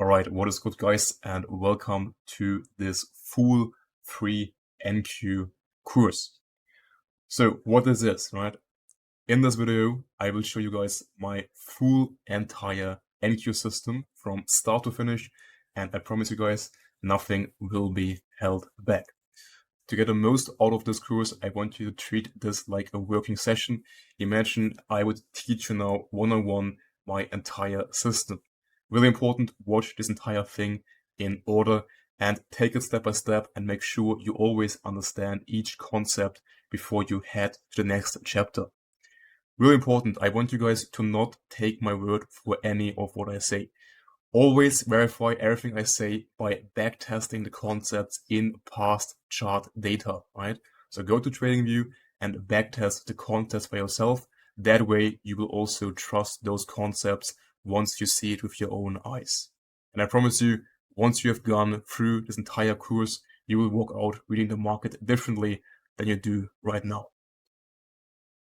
Alright, what is good guys, and welcome to this full free NQ course. So what is this, right? In this video, I will show you guys my full entire NQ system from start to finish, and I promise you guys, nothing will be held back. To get the most out of this course, I want you to treat this like a working session. Imagine I would teach you now one-on-one my entire system. Really important, watch this entire thing in order and take it step by step and make sure you always understand each concept before you head to the next chapter. Really important, I want you guys to not take my word for any of what I say. Always verify everything I say by backtesting the concepts in past chart data, right? So go to TradingView and backtest the concepts by yourself. That way you will also trust those concepts once you see it with your own eyes. And I promise you, once you have gone through this entire course, you will walk out reading the market differently than you do right now.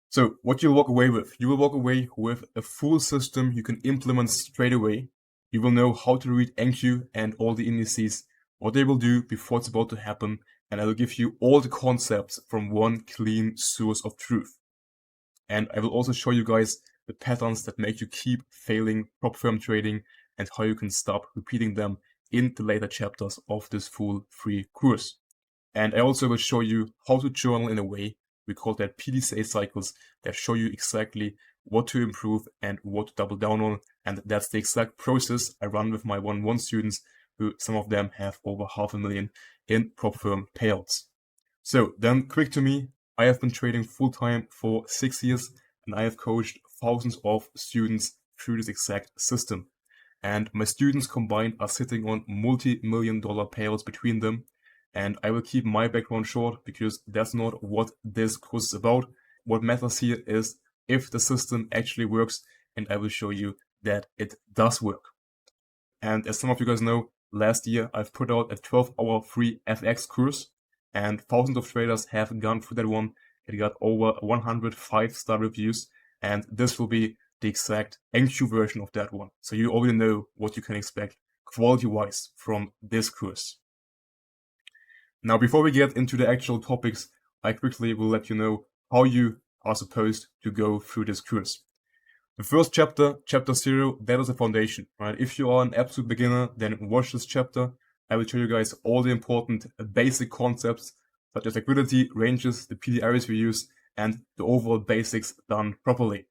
So what you'll walk away with, you will walk away with a full system you can implement straight away. You will know how to read NQ and all the indices, what they will do before it's about to happen, and I will give you all the concepts from one clean source of truth. And I will also show you guys the patterns that make you keep failing prop firm trading and how you can stop repeating them in the later chapters of this full free course. And I also will show you how to journal in a way, we call that PDCA cycles, that show you exactly what to improve and what to double down on. And that's the exact process I run with my one-on-one students, who some of them have over $500,000 in prop firm payouts. So then quick to me, I have been trading full-time for 6 years and I have coached thousands of students through this exact system. And my students combined are sitting on multi-million-dollar payouts between them. And I will keep my background short because that's not what this course is about. What matters here is if the system actually works, and I will show you that it does work. And as some of you guys know, last year I've put out a 12-hour free FX course, and thousands of traders have gone through that one. It got over 100 5-star reviews, and this will be the exact NQ version of that one. So you already know what you can expect quality-wise from this course. Now, before we get into the actual topics, I quickly will let you know how you are supposed to go through this course. The first chapter, chapter 0, that is a foundation, right? If you are an absolute beginner, then watch this chapter. I will show you guys all the important basic concepts, such as liquidity, ranges, the PD areas we use, and the overall basics done properly.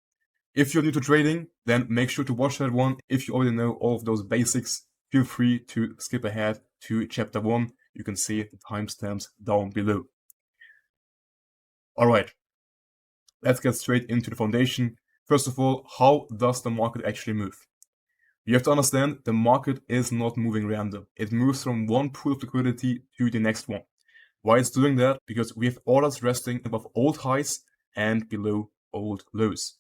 If you're new to trading, then make sure to watch that one. If you already know all of those basics, feel free to skip ahead to chapter 1. You can see the timestamps down below. All right, let's get straight into the foundation. First of all, how does the market actually move? You have to understand the market is not moving random. It moves from one pool of liquidity to the next one. Why it's doing that? Because we have orders resting above old highs and below old lows.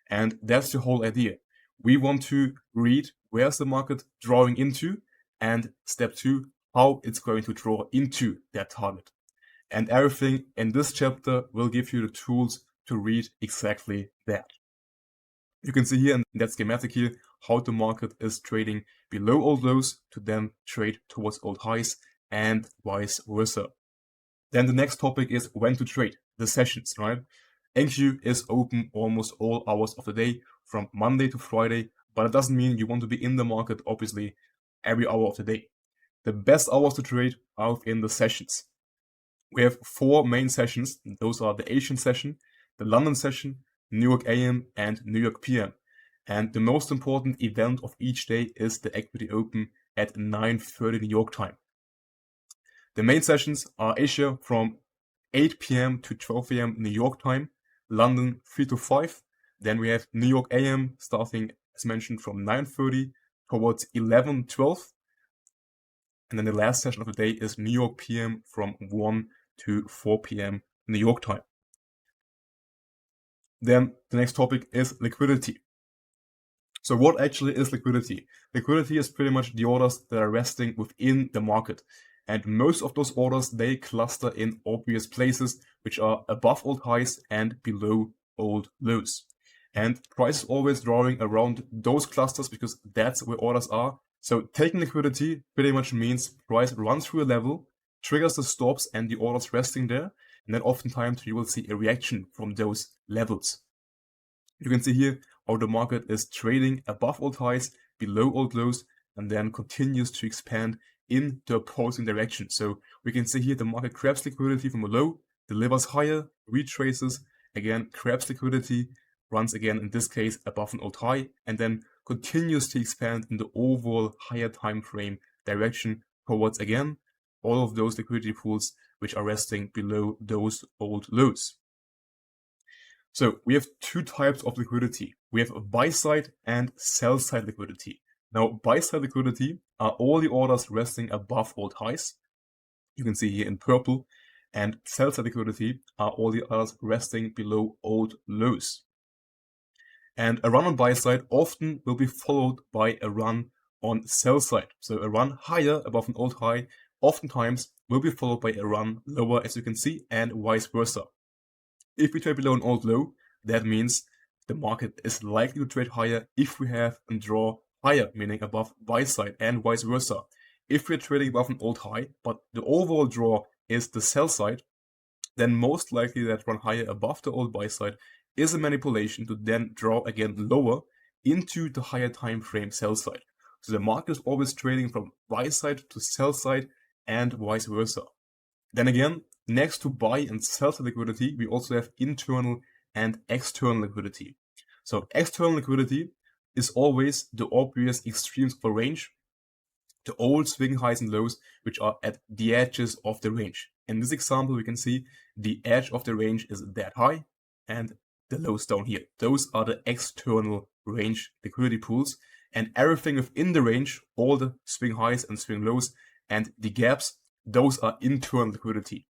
And that's the whole idea. We want to read where's the market drawing into, and step 2, how it's going to draw into that target. And everything in this chapter will give you the tools to read exactly that. You can see here in that schematic here how the market is trading below old lows to then trade towards old highs and vice versa. Then the next topic is when to trade, the sessions, right? NQ is open almost all hours of the day from Monday to Friday, but it doesn't mean you want to be in the market, obviously, every hour of the day. The best hours to trade are within the sessions. We have 4 main sessions. Those are the Asian session, the London session, New York AM, and New York PM. And the most important event of each day is the Equity Open at 9:30 New York time. The main sessions are Asia from 8 p.m. to 12 a.m. New York time, London 3 to 5. Then we have New York AM starting, as mentioned, from 9:30 towards 11:12. And then the last session of the day is New York PM from 1 to 4 p.m. New York time. Then the next topic is liquidity. So what actually is liquidity? Liquidity is pretty much the orders that are resting within the market. And most of those orders, they cluster in obvious places, which are above old highs and below old lows. And price is always drawing around those clusters because that's where orders are. So taking liquidity pretty much means price runs through a level, triggers the stops and the orders resting there, and then oftentimes you will see a reaction from those levels. You can see here how the market is trading above old highs, below old lows, and then continues to expand in the opposing direction. So we can see here the market grabs liquidity from a low, delivers higher, retraces, again grabs liquidity, runs again in this case above an old high, and then continues to expand in the overall higher time frame direction towards again all of those liquidity pools which are resting below those old lows. So we have two types of liquidity. We have buy side and sell side liquidity. Now buy side liquidity are all the orders resting above old highs. You can see here in purple. And sell side liquidity are all the orders resting below old lows. And a run on buy side often will be followed by a run on sell side. So a run higher above an old high oftentimes will be followed by a run lower, as you can see, and vice versa. If we trade below an old low, that means the market is likely to trade higher if we have a draw higher, meaning above buy side, and vice versa. If we're trading above an old high, but the overall draw is the sell side, then most likely that run higher above the old buy side is a manipulation to then draw again lower into the higher time frame sell side. So the market is always trading from buy side to sell side and vice versa. Then again, next to buy and sell side liquidity, we also have internal and external liquidity. So external liquidity is always the obvious extremes of a range, the old swing highs and lows, which are at the edges of the range. In this example, we can see the edge of the range is that high and the lows down here. Those are the external range liquidity pools, and everything within the range, all the swing highs and swing lows and the gaps, those are internal liquidity.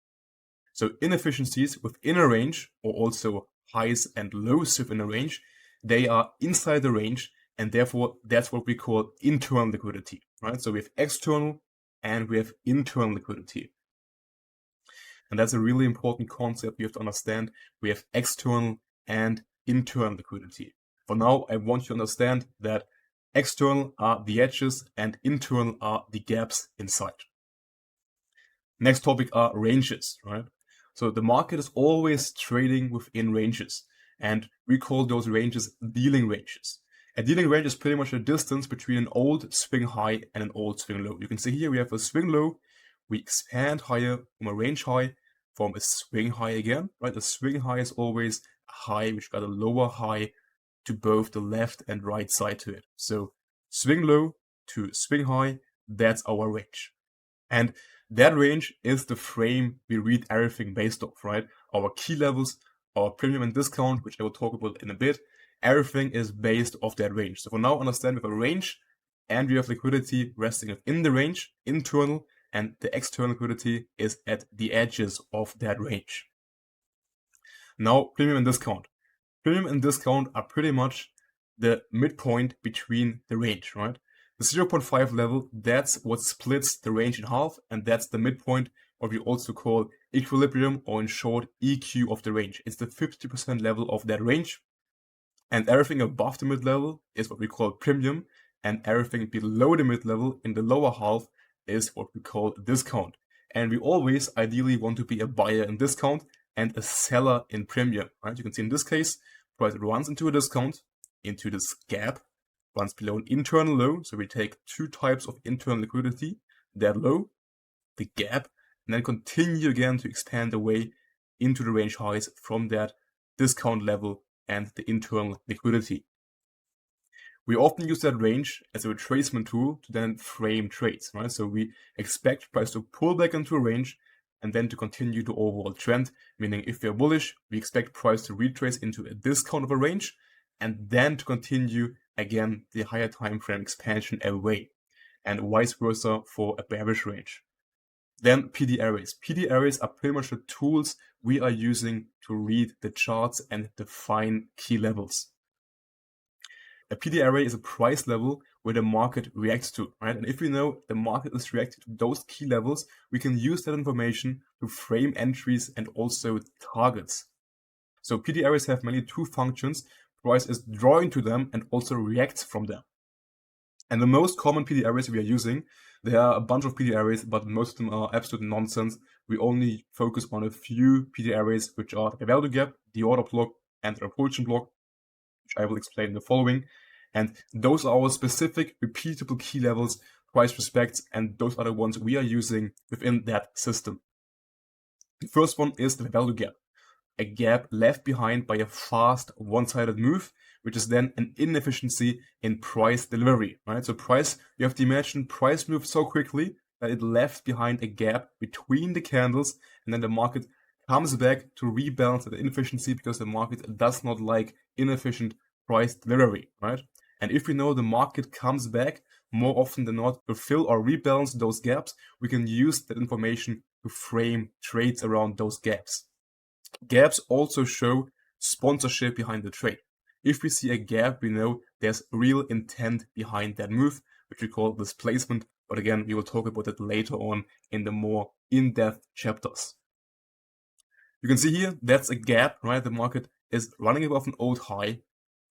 So inefficiencies within a range, or also highs and lows within a range, they are inside the range, and therefore that's what we call internal liquidity, right? So we have external and we have internal liquidity. And that's a really important concept you have to understand. We have external and internal liquidity. For now, I want you to understand that external are the edges and internal are the gaps inside. Next topic are ranges, right? So the market is always trading within ranges, and we call those ranges dealing ranges. A dealing range is pretty much a distance between an old swing high and an old swing low. You can see here we have a swing low, we expand higher from a range high, from a swing high again, right? The swing high is always a high which got a lower high to both the left and right side to it. So swing low to swing high, that's our range. And that range is the frame we read everything based off, right? Our key levels, our premium and discount, which I will talk about in a bit, everything is based off that range. So for now, understand we have a range and we have liquidity resting within the range, internal, and the external liquidity is at the edges of that range. Now, premium and discount. Premium and discount are pretty much the midpoint between the range, right? The 0.5 level, that's what splits the range in half, and that's the midpoint, what we also call equilibrium, or in short, EQ of the range. It's the 50% level of that range, and everything above the mid-level is what we call premium, and everything below the mid-level in the lower half is what we call discount. And we always ideally want to be a buyer in discount and a seller in premium, right? You can see in this case, price runs into a discount, into this gap, runs below an internal low. So we take two types of internal liquidity, that low, the gap, and then continue again to expand away into the range highs from that discount level and the internal liquidity. We often use that range as a retracement tool to then frame trades, right? So we expect price to pull back into a range and then to continue the overall trend, meaning if we're bullish, we expect price to retrace into a discount of a range and then to continue again the higher time frame expansion away, and vice versa for a bearish range. Then PD arrays. PD arrays are pretty much the tools we are using to read the charts and define key levels. A PD array is a price level where the market reacts to, right? And if we know the market is reacting to those key levels, we can use that information to frame entries and also targets. So PD arrays have mainly two functions. Price is drawing to them and also reacts from them. And the most common PD areas we are using, there are a bunch of PD areas, but most of them are absolute nonsense. We only focus on a few PD areas, which are the value gap, the order block, and the repulsion block, which I will explain in the following. And those are our specific repeatable key levels, price respects, and those are the ones we are using within that system. The first one is the value gap, a gap left behind by a fast one-sided move, which is then an inefficiency in price delivery, right? So price, you have to imagine price moved so quickly that it left behind a gap between the candles, and then the market comes back to rebalance the inefficiency because the market does not like inefficient price delivery, right? And if we know the market comes back more often than not to fill or rebalance those gaps, we can use that information to frame trades around those gaps. Gaps also show sponsorship behind the trade. If we see a gap, we know there's real intent behind that move, which we call displacement. But again, we will talk about that later on in the more in-depth chapters. You can see here, that's a gap, right? The market is running above an old high,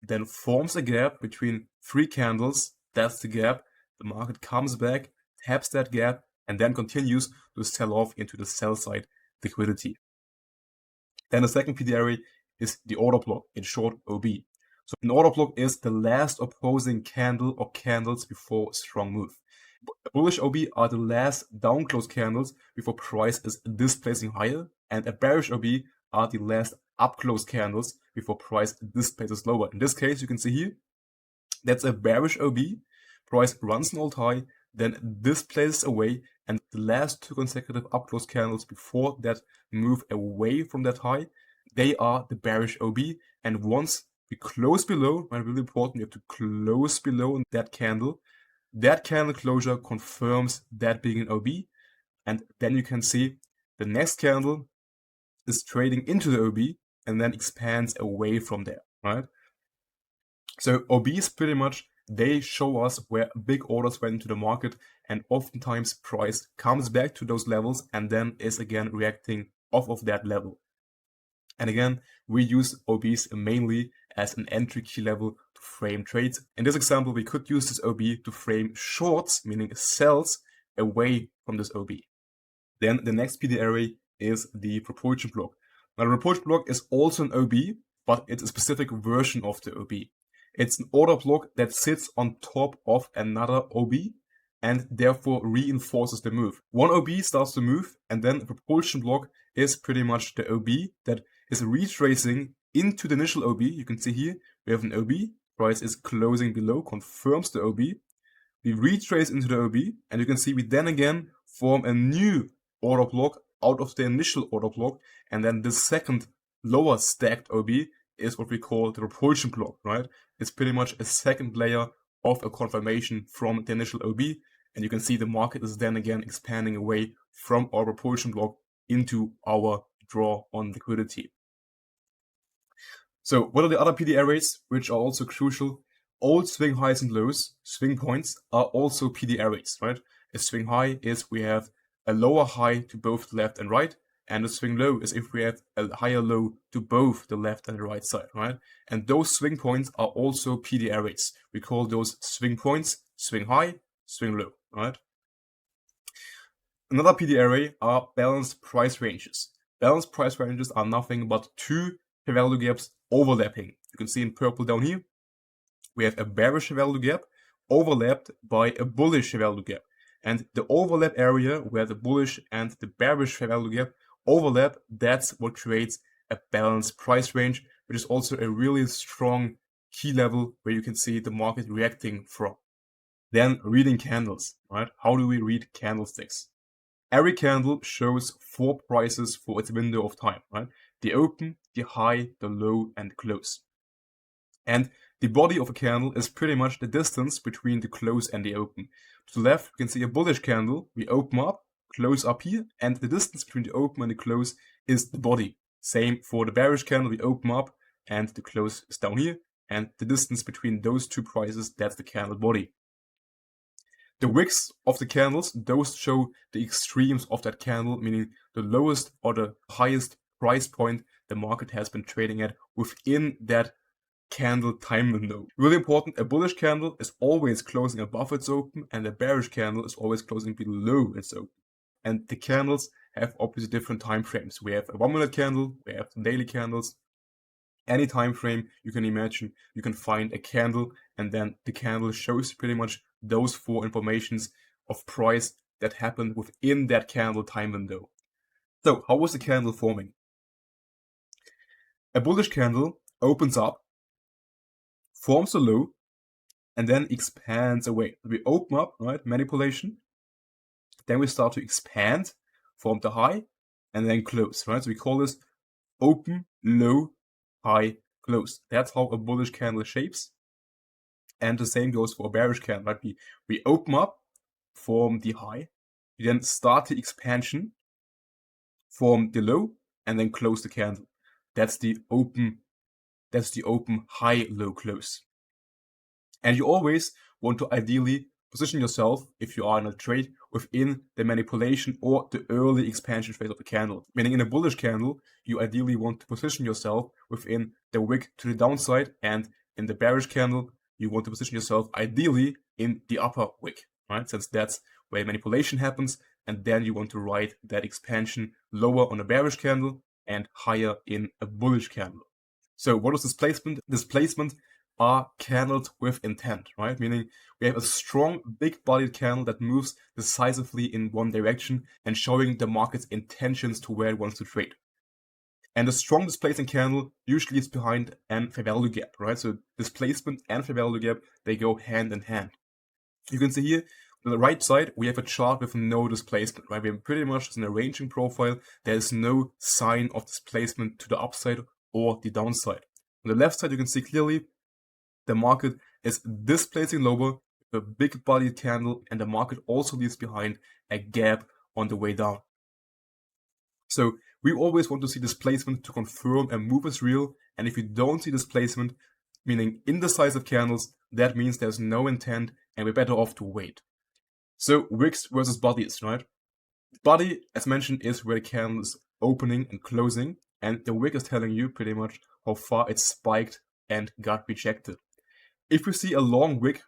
then forms a gap between 3 candles. That's the gap. The market comes back, taps that gap, and then continues to sell off into the sell side liquidity. Then the second PD area is the order block, in short OB. So an order block is the last opposing candle or candles before a strong move. A bullish OB are the last down close candles before price is displacing higher, and a bearish OB are the last up close candles before price displaces lower. In this case, you can see here, that's a bearish OB. Price runs an all-high, then displaces away, and the last 2 consecutive up close candles before that move away from that high, they are the bearish OB. And once we close below, right, really important, we have to close below that candle closure confirms that being an OB, and then you can see the next candle is trading into the OB and then expands away from there, right? So OBs pretty much, they show us where big orders went into the market, and oftentimes price comes back to those levels and then is again reacting off of that level. And again, we use OBs mainly as an entry key level to frame trades. In this example, we could use this OB to frame shorts, meaning sells, away from this OB. Then the next PD area is the proportion block. Now the proportion block is also an OB, but it's a specific version of the OB. It's an order block that sits on top of another OB and therefore reinforces the move. One OB starts to move, and then the propulsion block is pretty much the OB that is retracing into the initial OB. You can see here, we have an OB, price is closing below, confirms the OB. We retrace into the OB, and you can see we then again form a new order block out of the initial order block, and then the second lower stacked OB is what we call the propulsion block, right? It's pretty much a second layer of a confirmation from the initial OB, and you can see the market is then again expanding away from our propulsion block into our draw on liquidity. So what are the other PD areas which are also crucial? All swing highs and lows, swing points, are also PD areas, right? A swing high is we have a lower high to both the left and right, and a swing low is if we have a higher low to both the left and the right side, right? And those swing points are also PD areas. We call those swing points swing high, swing low, right? Another PD area are balanced price ranges. Balanced price ranges are nothing but 2 value gaps overlapping. You can see in purple down here, we have a bearish value gap overlapped by a bullish value gap. And the overlap area where the bullish and the bearish value gap overlap, that's what creates a balanced price range, which is also a really strong key level where you can see the market reacting from. Then reading candles, right? How do we read candlesticks? Every candle shows 4 prices for its window of time, right? The open, the high, the low, and the close. And the body of a candle is pretty much the distance between the close and the open. To the left, we can see a bullish candle. We open up, close up here, and the distance between the open and the close is the body. Same for the bearish candle, we open up, and the close is down here, and the distance between those 2 prices, that's the candle body. The wicks of the candles, those show the extremes of that candle, meaning the lowest or the highest price point the market has been trading at within that candle time window. Really important, a bullish candle is always closing above its open and a bearish candle is always closing below its open. And the candles have obviously different time frames. We have a 1 minute candle, we have daily candles. Any time frame you can imagine, you can find a candle, and then the candle shows pretty much those 4 informations of price that happened within that candle time window. So how was the candle forming? A bullish candle opens up, forms a low, and then expands away. We open up, right? Manipulation. Then we start to expand, form the high, and then close, right? So we call this open, low, high, close. That's how a bullish candle shapes. And the same goes for a bearish candle, right? We open up, form the high, we then start the expansion, form the low, and then close the candle. That's the open high, low, close. And you always want to ideally position yourself, if you are in a trade, within the manipulation or the early expansion phase of the candle. Meaning in a bullish candle, you ideally want to position yourself within the wick to the downside, and in the bearish candle, you want to position yourself ideally in the upper wick, right? Since that's where manipulation happens, and then you want to ride that expansion lower on a bearish candle and higher in a bullish candle. So what is displacement? Displacement are candles with intent, right? Meaning we have a strong, big-bodied candle that moves decisively in one direction and showing the market's intentions to where it wants to trade. And a strong displacing candle usually is behind an fair value gap, right? So displacement and fair value gap, they go hand in hand. You can see here, on the right side, we have a chart with no displacement, right? We're pretty much in a ranging profile. There is no sign of displacement to the upside or the downside. On the left side, you can see clearly the market is displacing lower with a big bodied candle, and the market also leaves behind a gap on the way down. So we always want to see displacement to confirm a move is real, and if you don't see displacement, meaning indecisive candles, that means there's no intent and we're better off to wait. So wicks versus bodies, right? Body, as mentioned, is where the candle is opening and closing, and the wick is telling you pretty much how far it spiked and got rejected. If we see a long wick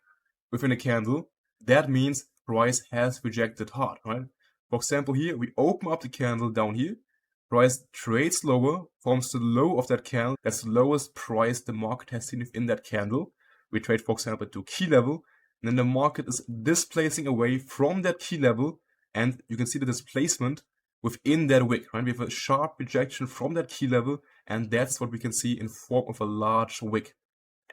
within a candle, that means price has rejected hard, right? For example, here we open up the candle down here, price trades lower, forms the low of that candle. That's the lowest price the market has seen within that candle. We trade, for example, to key level, and then the market is displacing away from that key level, and you can see the displacement within that wick, right? We have a sharp rejection from that key level, and that's what we can see in form of a large wick.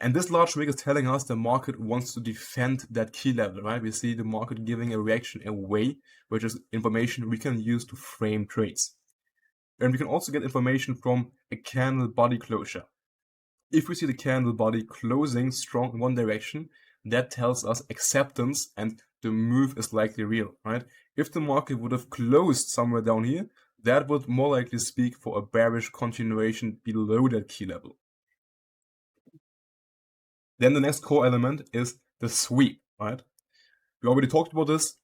And this large wick is telling us the market wants to defend that key level, right? We see the market giving a reaction away, which is information we can use to frame trades. And we can also get information from a candle body closure. If we see the candle body closing strong in one direction, that tells us acceptance and the move is likely real, right? If the market would have closed somewhere down here, that would more likely speak for a bearish continuation below that key level. Then the next core element is the sweep, right? We already talked about this.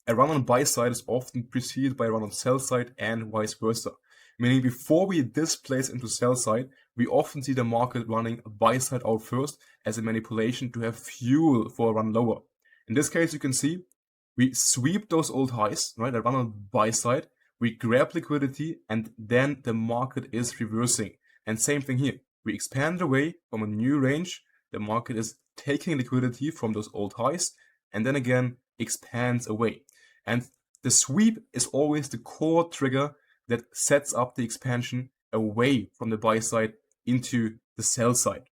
A run on buy side is often preceded by a run on sell side and vice versa. Meaning before we displace into sell side, we often see the market running a buy side out first as a manipulation to have fuel for a run lower. In this case, you can see we sweep those old highs, right? A run on buy side, we grab liquidity, and then the market is reversing. And same thing here. We expand away from a new range. The market is taking liquidity from those old highs and then again expands away. And the sweep is always the core trigger that sets up the expansion away from the buy side into the sell side.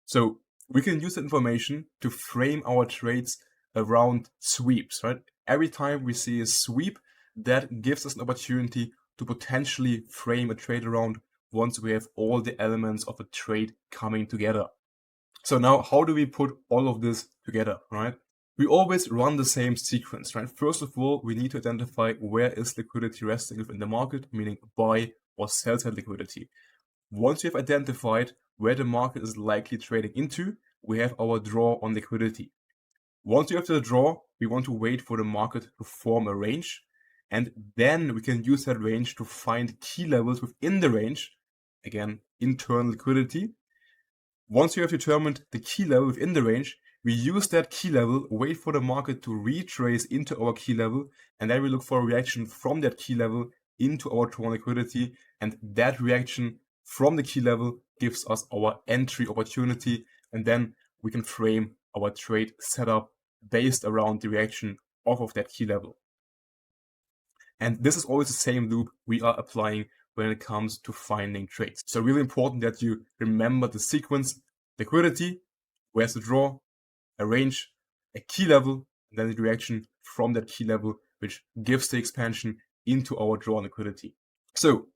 So we can use that information to frame our trades around sweeps, right? Every time we see a sweep, that gives us an opportunity to potentially frame a trade around once we have all the elements of a trade coming together. So now, how do we put all of this together, right? We always run the same sequence, right? First of all, we need to identify where is liquidity resting within the market, meaning buy or sell side liquidity. Once we have identified where the market is likely trading into, we have our draw on liquidity. Once we have the draw, we want to wait for the market to form a range, and then we can use that range to find key levels within the range, again, internal liquidity. Once you have determined the key level within the range, we use that key level, wait for the market to retrace into our key level, and then we look for a reaction from that key level into our drawn liquidity, and that reaction from the key level gives us our entry opportunity, and then we can frame our trade setup based around the reaction off of that key level. And this is always the same loop we are applying when it comes to finding trades. So really important that you remember the sequence: liquidity, where's the draw, a range, a key level, and then the reaction from that key level, which gives the expansion into our draw liquidity. So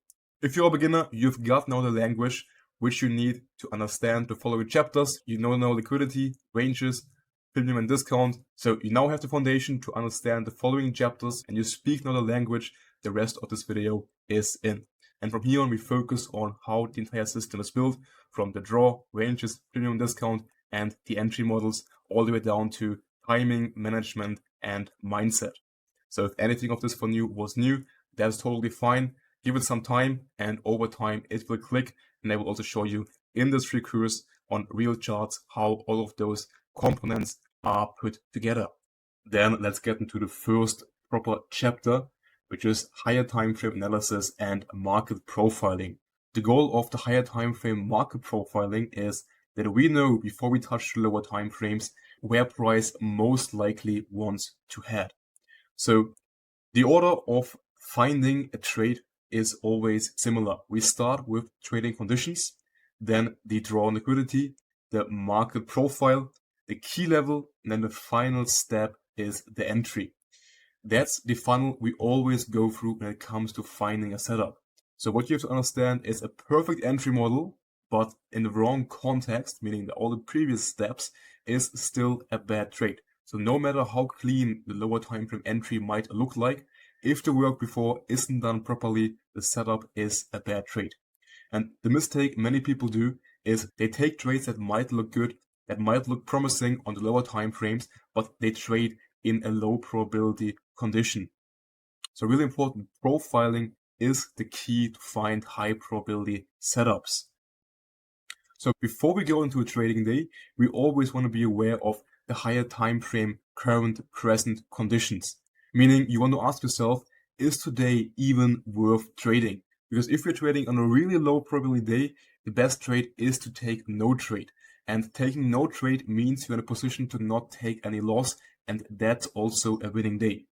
if you're a beginner, you've got now the language which you need to understand the following chapters. You know now liquidity, ranges, premium and discount. So you now have the foundation to understand the following chapters, and you speak now the language the rest of this video is in. And from here on, we focus on how the entire system is built, from the draw, ranges, premium, discount, and the entry models, all the way down to timing, management, and mindset. So if anything of this for you was new, that's totally fine. Give it some time, and over time it will click, and I will also show you in this free course on real charts how all of those components are put together. Then let's get into the first proper chapter, which is higher time frame analysis and market profiling. The goal of the higher time frame market profiling is that we know before we touch the lower time frames where price most likely wants to head. So the order of finding a trade is always similar. We start with trading conditions, then the draw liquidity, the market profile, the key level, and then the final step is the entry. That's the funnel we always go through when it comes to finding a setup. So what you have to understand is a perfect entry model, but in the wrong context, meaning that all the previous steps, is still a bad trade. So no matter how clean the lower time frame entry might look like, if the work before isn't done properly, the setup is a bad trade. And the mistake many people do is they take trades that might look good, that might look promising on the lower time frames, but they trade in a low probability condition. So really important, profiling is the key to find high probability setups. So before we go into a trading day, we always want to be aware of the higher time frame current present conditions. Meaning you want to ask yourself, is today even worth trading? Because if you're trading on a really low probability day, the best trade is to take no trade. And taking no trade means you're in a position to not take any loss, and that's also a winning day.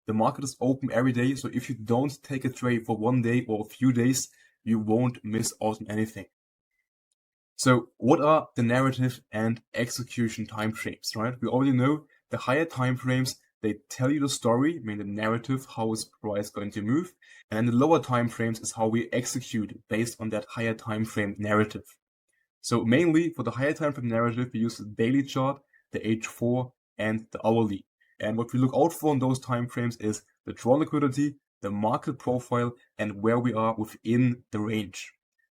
The market is open every day, so if you don't take a trade for one day or a few days, you won't miss out on anything. So what are the narrative and execution timeframes, right? We already know the higher timeframes, they tell you the story, I mean the narrative, how is price going to move, and then the lower timeframes is how we execute based on that higher timeframe narrative. So mainly for the higher timeframe narrative, we use the daily chart, the H4, and the hourly. And what we look out for in those timeframes is the draw liquidity, the market profile, and where we are within the range.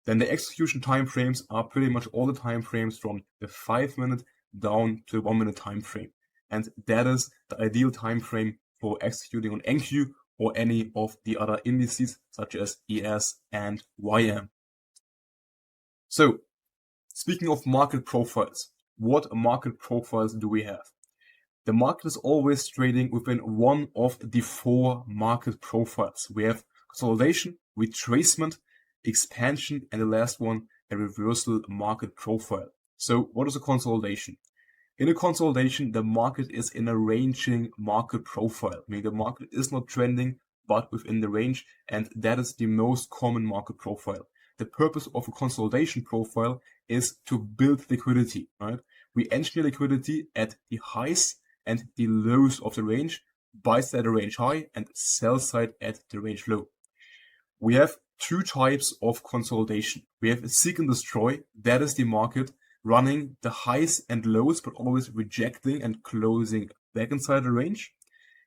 Then the execution timeframes are pretty much all the timeframes from the 5-minute down to the 1-minute time frame. And that is the ideal time frame for executing on NQ or any of the other indices such as ES and YM. So speaking of market profiles, what market profiles do we have? The market is always trading within one of the 4 market profiles. We have consolidation, retracement, expansion, and the last one, a reversal market profile. So what is a consolidation? In a consolidation, the market is in a ranging market profile, meaning the market is not trending, but within the range, and that is the most common market profile. The purpose of a consolidation profile is to build liquidity, right? We engineer liquidity at the highs and the lows of the range, buy side at the range high and sell side at the range low. We have 2 types of consolidation. We have a seek and destroy, that is the market running the highs and lows, but always rejecting and closing back inside the range.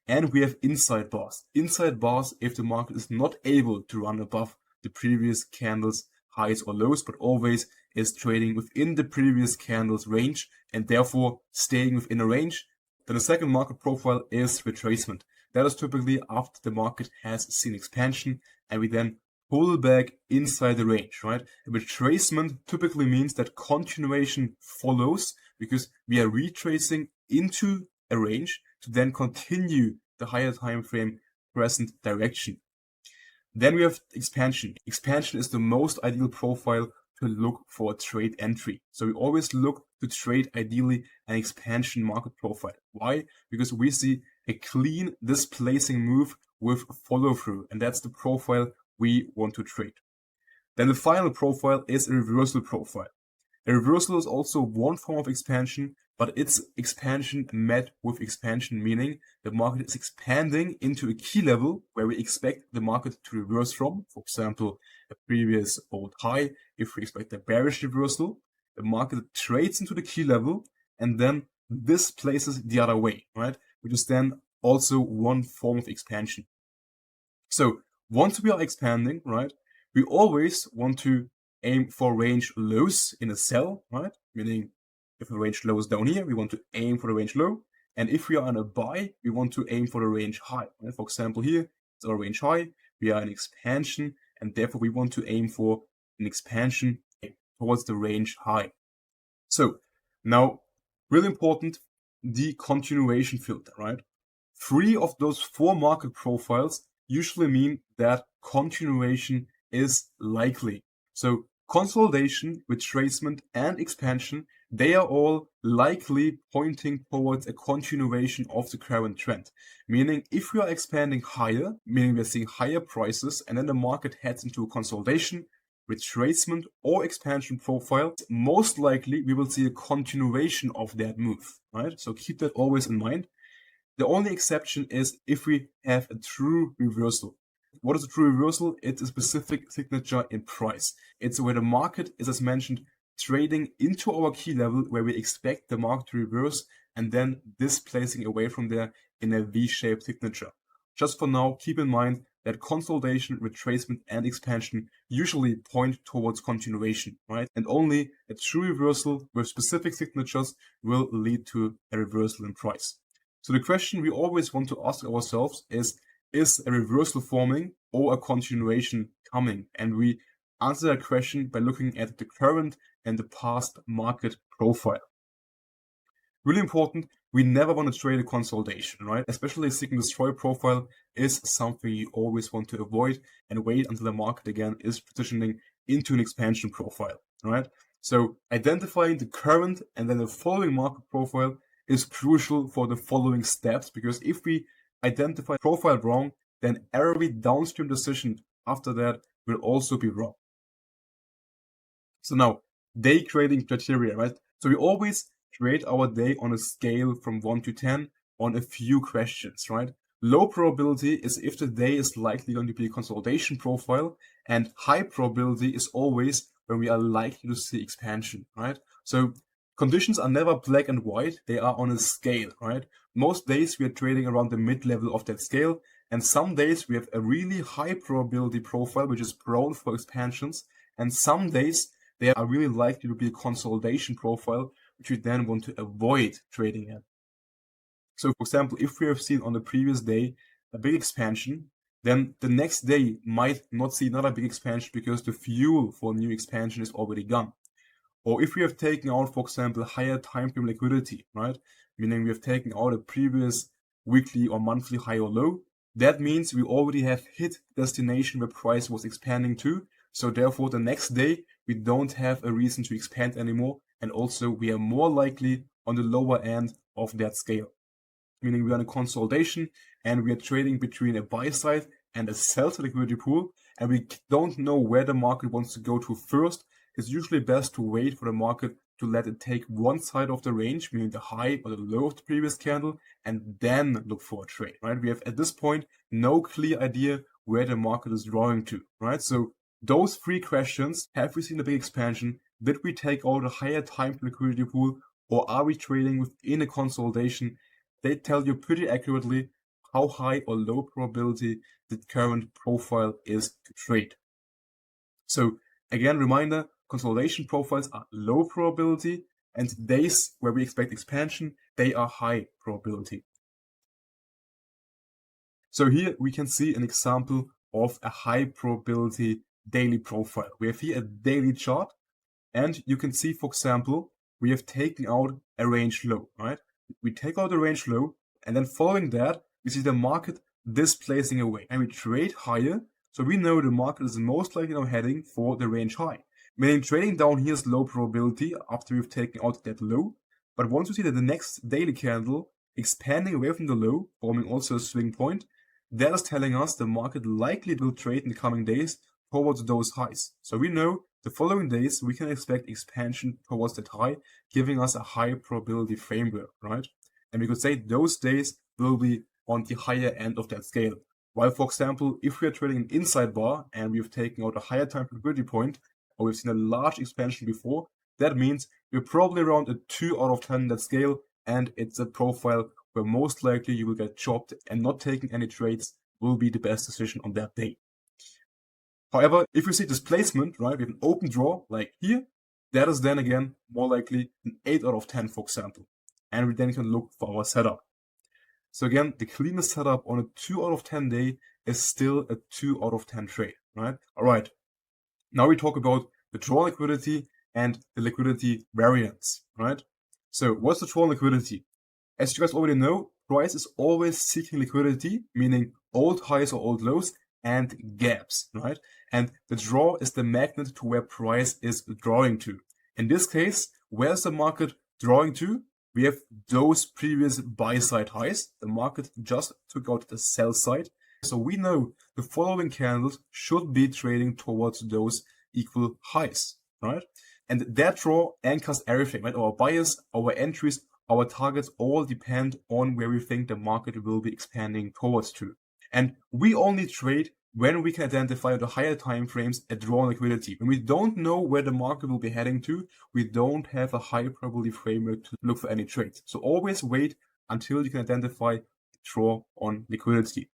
And we have inside bars. Inside bars, if the market is not able to run above the previous candle's highs or lows, but always is trading within the previous candle's range and therefore staying within a range. Then the second market profile is retracement. That is typically after the market has seen expansion and we then pullback inside the range, right? A retracement typically means that continuation follows because we are retracing into a range to then continue the higher time frame present direction. Then we have expansion. Expansion is the most ideal profile to look for a trade entry. So we always look to trade ideally an expansion market profile. Why? Because we see a clean displacing move with follow through, and that's the profile we want to trade. Then the final profile is a reversal profile. A reversal is also one form of expansion, but it's expansion met with expansion, meaning the market is expanding into a key level where we expect the market to reverse from. For example, a previous old high. If we expect a bearish reversal, the market trades into the key level and then displaces the other way, right? Which is then also one form of expansion. So once we are expanding, right, we always want to aim for range lows in a sell, right? Meaning if the range low is down here, we want to aim for the range low. And if we are on a buy, we want to aim for the range high. Right? For example, here it's our range high. We are in expansion, and therefore we want to aim for an expansion towards the range high. So now, really important, the continuation filter, right? 3 of those 4 market profiles usually mean that continuation is likely. So consolidation, retracement, and expansion, they are all likely pointing towards a continuation of the current trend. Meaning if we are expanding higher, meaning we're seeing higher prices, and then the market heads into a consolidation, retracement, or expansion profile, most likely we will see a continuation of that move, right? So keep that always in mind. The only exception is if we have a true reversal. What is a true reversal? It's a specific signature in price. It's where the market is, as mentioned, trading into our key level where we expect the market to reverse and then displacing away from there in a V-shaped signature. Just for now, keep in mind that consolidation, retracement, and expansion usually point towards continuation, right? And only a true reversal with specific signatures will lead to a reversal in price. So the question we always want to ask ourselves is a reversal forming or a continuation coming? And we answer that question by looking at the current and the past market profile. Really important, we never want to trade a consolidation, right? Especially a seek and destroy profile is something you always want to avoid and wait until the market again is positioning into an expansion profile, right? So identifying the current and then the following market profile is crucial for the following steps, because if we identify profile wrong, then every downstream decision after that will also be wrong. So now, day trading criteria, right? So we always trade our day on a scale from 1 to 10 on a few questions, right? Low probability is if the day is likely going to be a consolidation profile, and high probability is always when we are likely to see expansion, right? So conditions are never black and white, they are on a scale, right? Most days we are trading around the mid-level of that scale, and some days we have a really high probability profile which is prone for expansions, and some days they are really likely to be a consolidation profile which we then want to avoid trading at. So for example, if we have seen on the previous day a big expansion, then the next day might not see another big expansion because the fuel for new expansion is already gone. Or if we have taken out, for example, higher time frame liquidity, right? Meaning we have taken out a previous weekly or monthly high or low, that means we already have hit destination where price was expanding to. So therefore, the next day, we don't have a reason to expand anymore. And also we are more likely on the lower end of that scale. Meaning we are in a consolidation and we are trading between a buy side and a sell side liquidity pool. And we don't know where the market wants to go to first. It's usually best to wait for the market to let it take one side of the range, meaning the high or the low of the previous candle, and then look for a trade, right? We have at this point no clear idea where the market is drawing to, right? So those 3 questions: have we seen a big expansion? Did we take out a higher time liquidity pool? Or are we trading within a consolidation? They tell you pretty accurately how high or low probability the current profile is to trade. So again, reminder, consolidation profiles are low probability, and days where we expect expansion, they are high probability. So here we can see an example of a high probability daily profile. We have here a daily chart, and you can see, for example, we have taken out a range low, right? We take out the range low, and then following that, we see the market displacing away, and we trade higher. So we know the market is most likely now heading for the range high. Meaning trading down here is low probability after we've taken out that low. But once you see that the next daily candle expanding away from the low, forming also a swing point, that is telling us the market likely will trade in the coming days towards those highs. So we know the following days we can expect expansion towards that high, giving us a high probability framework, right? And we could say those days will be on the higher end of that scale. While, for example, if we are trading an inside bar and we've taken out a higher time probability point, or we've seen a large expansion before, that means we're probably around a 2 out of 10 in that scale, and it's a profile where most likely you will get chopped, and not taking any trades will be the best decision on that day. However, if you see displacement, right, we have an open draw like here, that is then again more likely an 8 out of 10, for example. And we then can look for our setup. So again, the cleanest setup on a 2 out of 10 day is still a 2 out of 10 trade, right? All right. Now we talk about the draw liquidity and the liquidity variance, right? So what's the draw liquidity? As you guys already know, price is always seeking liquidity, meaning old highs or old lows and gaps, right? And the draw is the magnet to where price is drawing to. In this case, where's the market drawing to? We have those previous buy side highs. The market just took out the sell side. So we know the following candles should be trading towards those equal highs, right? And that draw anchors everything, right? Our buyers, our entries, our targets all depend on where we think the market will be expanding towards to. And we only trade when we can identify the higher time frames a draw liquidity. When we don't know where the market will be heading to, we don't have a high probability framework to look for any trades. So always wait until you can identify draw on liquidity.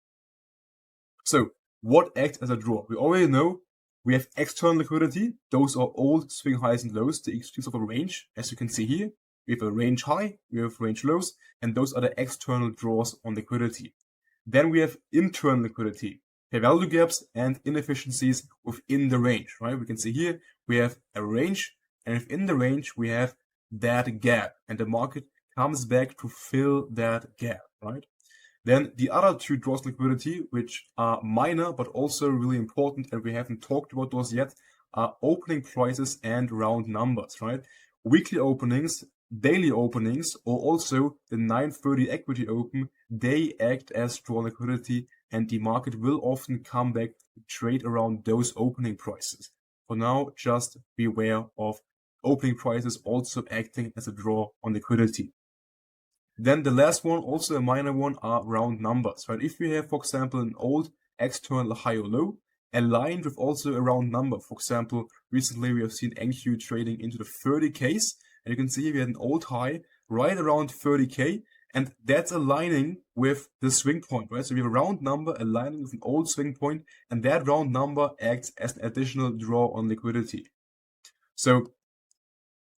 So what acts as a draw? We already know we have external liquidity. Those are old swing highs and lows, the extremes of a range. As you can see here, we have a range high, we have range lows, and those are the external draws on liquidity. Then we have internal liquidity, fair value gaps and inefficiencies within the range, right? We can see here we have a range, and within the range we have that gap, and the market comes back to fill that gap, right? Then the other two draws liquidity, which are minor but also really important, and we haven't talked about those yet, are opening prices and round numbers, right? Weekly openings, daily openings, or also the 9:30 equity open, they act as draw liquidity, and the market will often come back to trade around those opening prices. For now, just beware of opening prices also acting as a draw on liquidity. Then the last one, also a minor one, are round numbers, right? If we have, for example, an old external high or low aligned with also a round number, for example, recently we have seen NQ trading into the 30Ks, and you can see here we had an old high right around 30K, and that's aligning with the swing point, right? So we have a round number aligning with an old swing point, and that round number acts as an additional draw on liquidity. So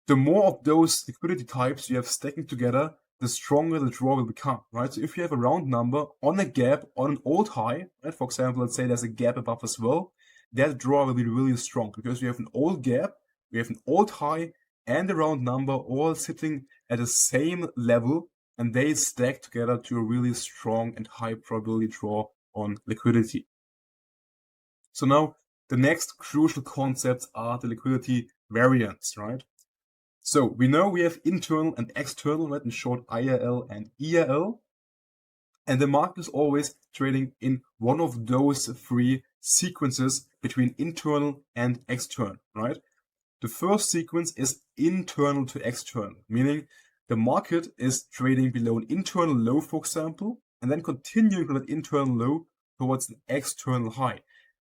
the more of those liquidity types you have stacking together, the stronger the draw will become, right? So if you have a round number on a gap, on an old high, right? For example, let's say there's a gap above as well, that draw will be really strong because we have an old gap, we have an old high, and a round number all sitting at the same level, and they stack together to a really strong and high probability draw on liquidity. So now the next crucial concepts are the liquidity variance, right? So we know we have internal and external, right? In short, IRL and ERL. And the market is always trading in one of those three sequences between internal and external, right? The first sequence is internal to external, meaning the market is trading below an internal low, for example, and then continuing from that internal low towards an external high.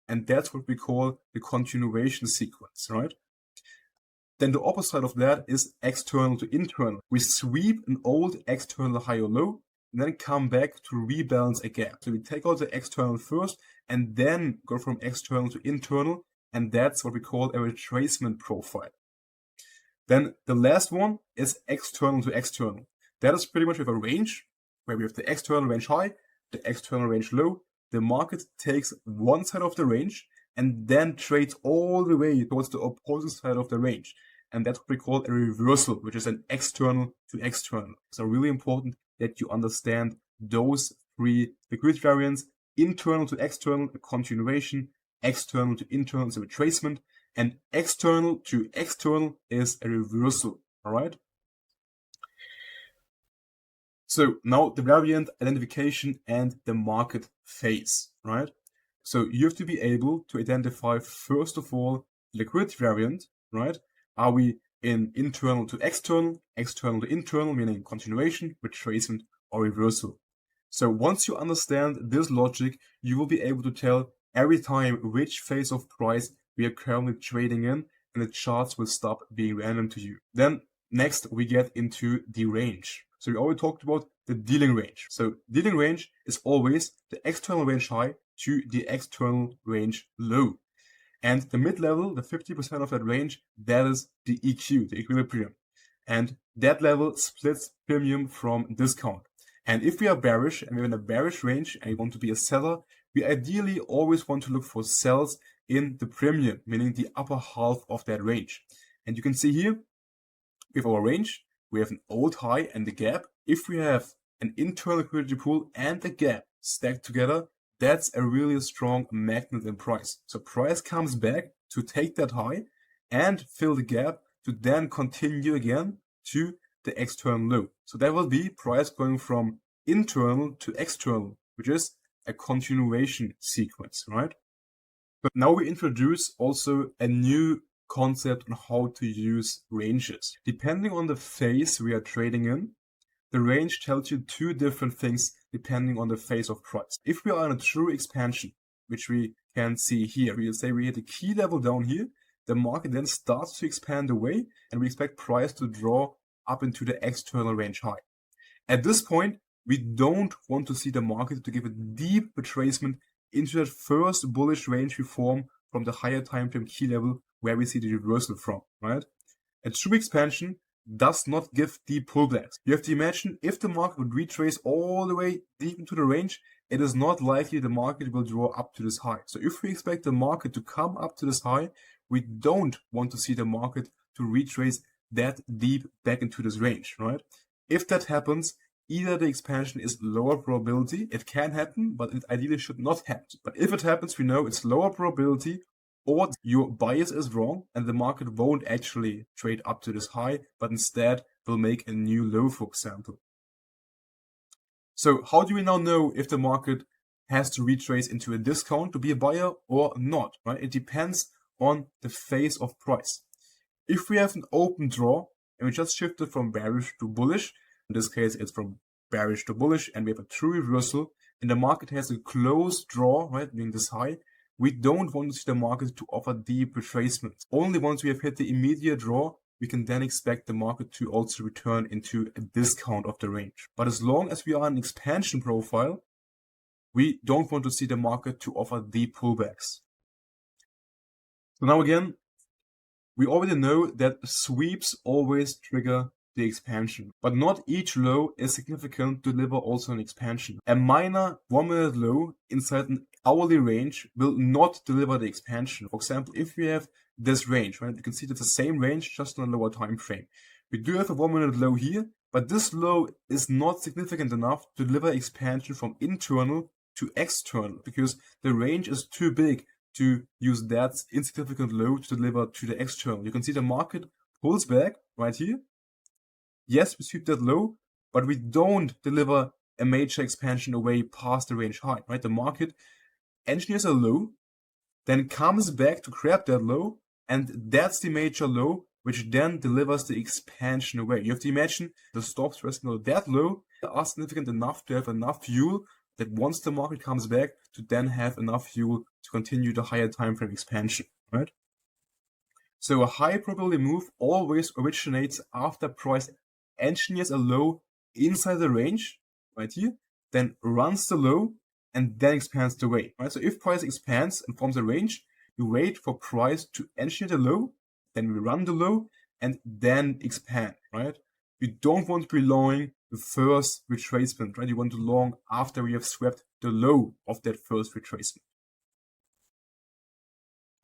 And that's what we call the continuation sequence, right? Then the opposite of that is external to internal. We sweep an old external high or low, and then come back to rebalance a gap. So we take out the external first, and then go from external to internal, and that's what we call a retracement profile. Then the last one is external to external. That is pretty much with a range, where we have the external range high, the external range low, the market takes one side of the range and then trades all the way towards the opposing side of the range. And that's what we call a reversal, which is an external to external. So really important that you understand those three liquidity variants: internal to external, a continuation; external to internal is a retracement; and external to external is a reversal. All right. So now the variant identification and the market phase, right? So you have to be able to identify, first of all, liquidity variant, right? Are we in internal to external, external to internal, meaning continuation, retracement, or reversal? So once you understand this logic, you will be able to tell every time which phase of price we are currently trading in, and the charts will stop being random to you. Then next we get into the range. So we already talked about the dealing range. So dealing range is always the external range high to the external range low. And the mid-level, the 50% of that range, that is the EQ, the equilibrium. And that level splits premium from discount. And if we are bearish and we're in a bearish range and we want to be a seller, we ideally always want to look for sells in the premium, meaning the upper half of that range. And you can see here, with our range, we have an old high and the gap. If we have an internal liquidity pool and the gap stacked together, that's a really strong magnet in price. So price comes back to take that high and fill the gap to then continue again to the external low. So that will be price going from internal to external, which is a continuation sequence, right? But now we introduce also a new concept on how to use ranges. Depending on the phase we are trading in, the range tells you two different things depending on the phase of price. If we are in a true expansion, which we can see here, we say we hit a key level down here, the market then starts to expand away and we expect price to draw up into the external range high. At this point, we don't want to see the market to give a deep retracement into that first bullish range we form from the higher time frame key level where we see the reversal from, right? A true expansion does not give deep pullbacks. You have to imagine if the market would retrace all the way deep into the range, it is not likely the market will draw up to this high. So if we expect the market to come up to this high, we don't want to see the market to retrace that deep back into this range, right? If that happens, either the expansion is lower probability, it can happen, but it ideally should not happen. But if it happens, we know it's lower probability, or your bias is wrong and the market won't actually trade up to this high, but instead will make a new low, for example. So how do we now know if the market has to retrace into a discount to be a buyer or not, right? It depends on the phase of price. If we have an open draw and we just shifted from bearish to bullish, in this case it's from bearish to bullish, and we have a true reversal, and the market has a closed draw, right, being this high, we don't want to see the market to offer deep retracements. Only once we have hit the immediate draw, we can then expect the market to also return into a discount of the range. But as long as we are in an expansion profile, we don't want to see the market to offer deep pullbacks. So now again, we already know that sweeps always trigger the expansion, but not each low is significant to deliver also an expansion. A minor 1 minute low inside an hourly range will not deliver the expansion. For example, if we have this range, right, you can see that's the same range just on a lower time frame. We do have a 1 minute low here, but this low is not significant enough to deliver expansion from internal to external because the range is too big to use that insignificant low to deliver to the external. You can see the market pulls back right here. Yes, we sweep that low, but we don't deliver a major expansion away past the range high, right? The market engineers a low, then comes back to grab that low, and that's the major low, which then delivers the expansion away. You have to imagine the stops resting on that low are significant enough to have enough fuel that once the market comes back to then have enough fuel to continue the higher time frame expansion, right? So a high probability move always originates after price engineers a low inside the range, right here, then runs the low, and then expands the way, right? So if price expands and forms a range, we wait for price to engineer the low, then we run the low, and then expand, right? We don't want to be relying the first retracement, right? You want to long after we have swept the low of that first retracement.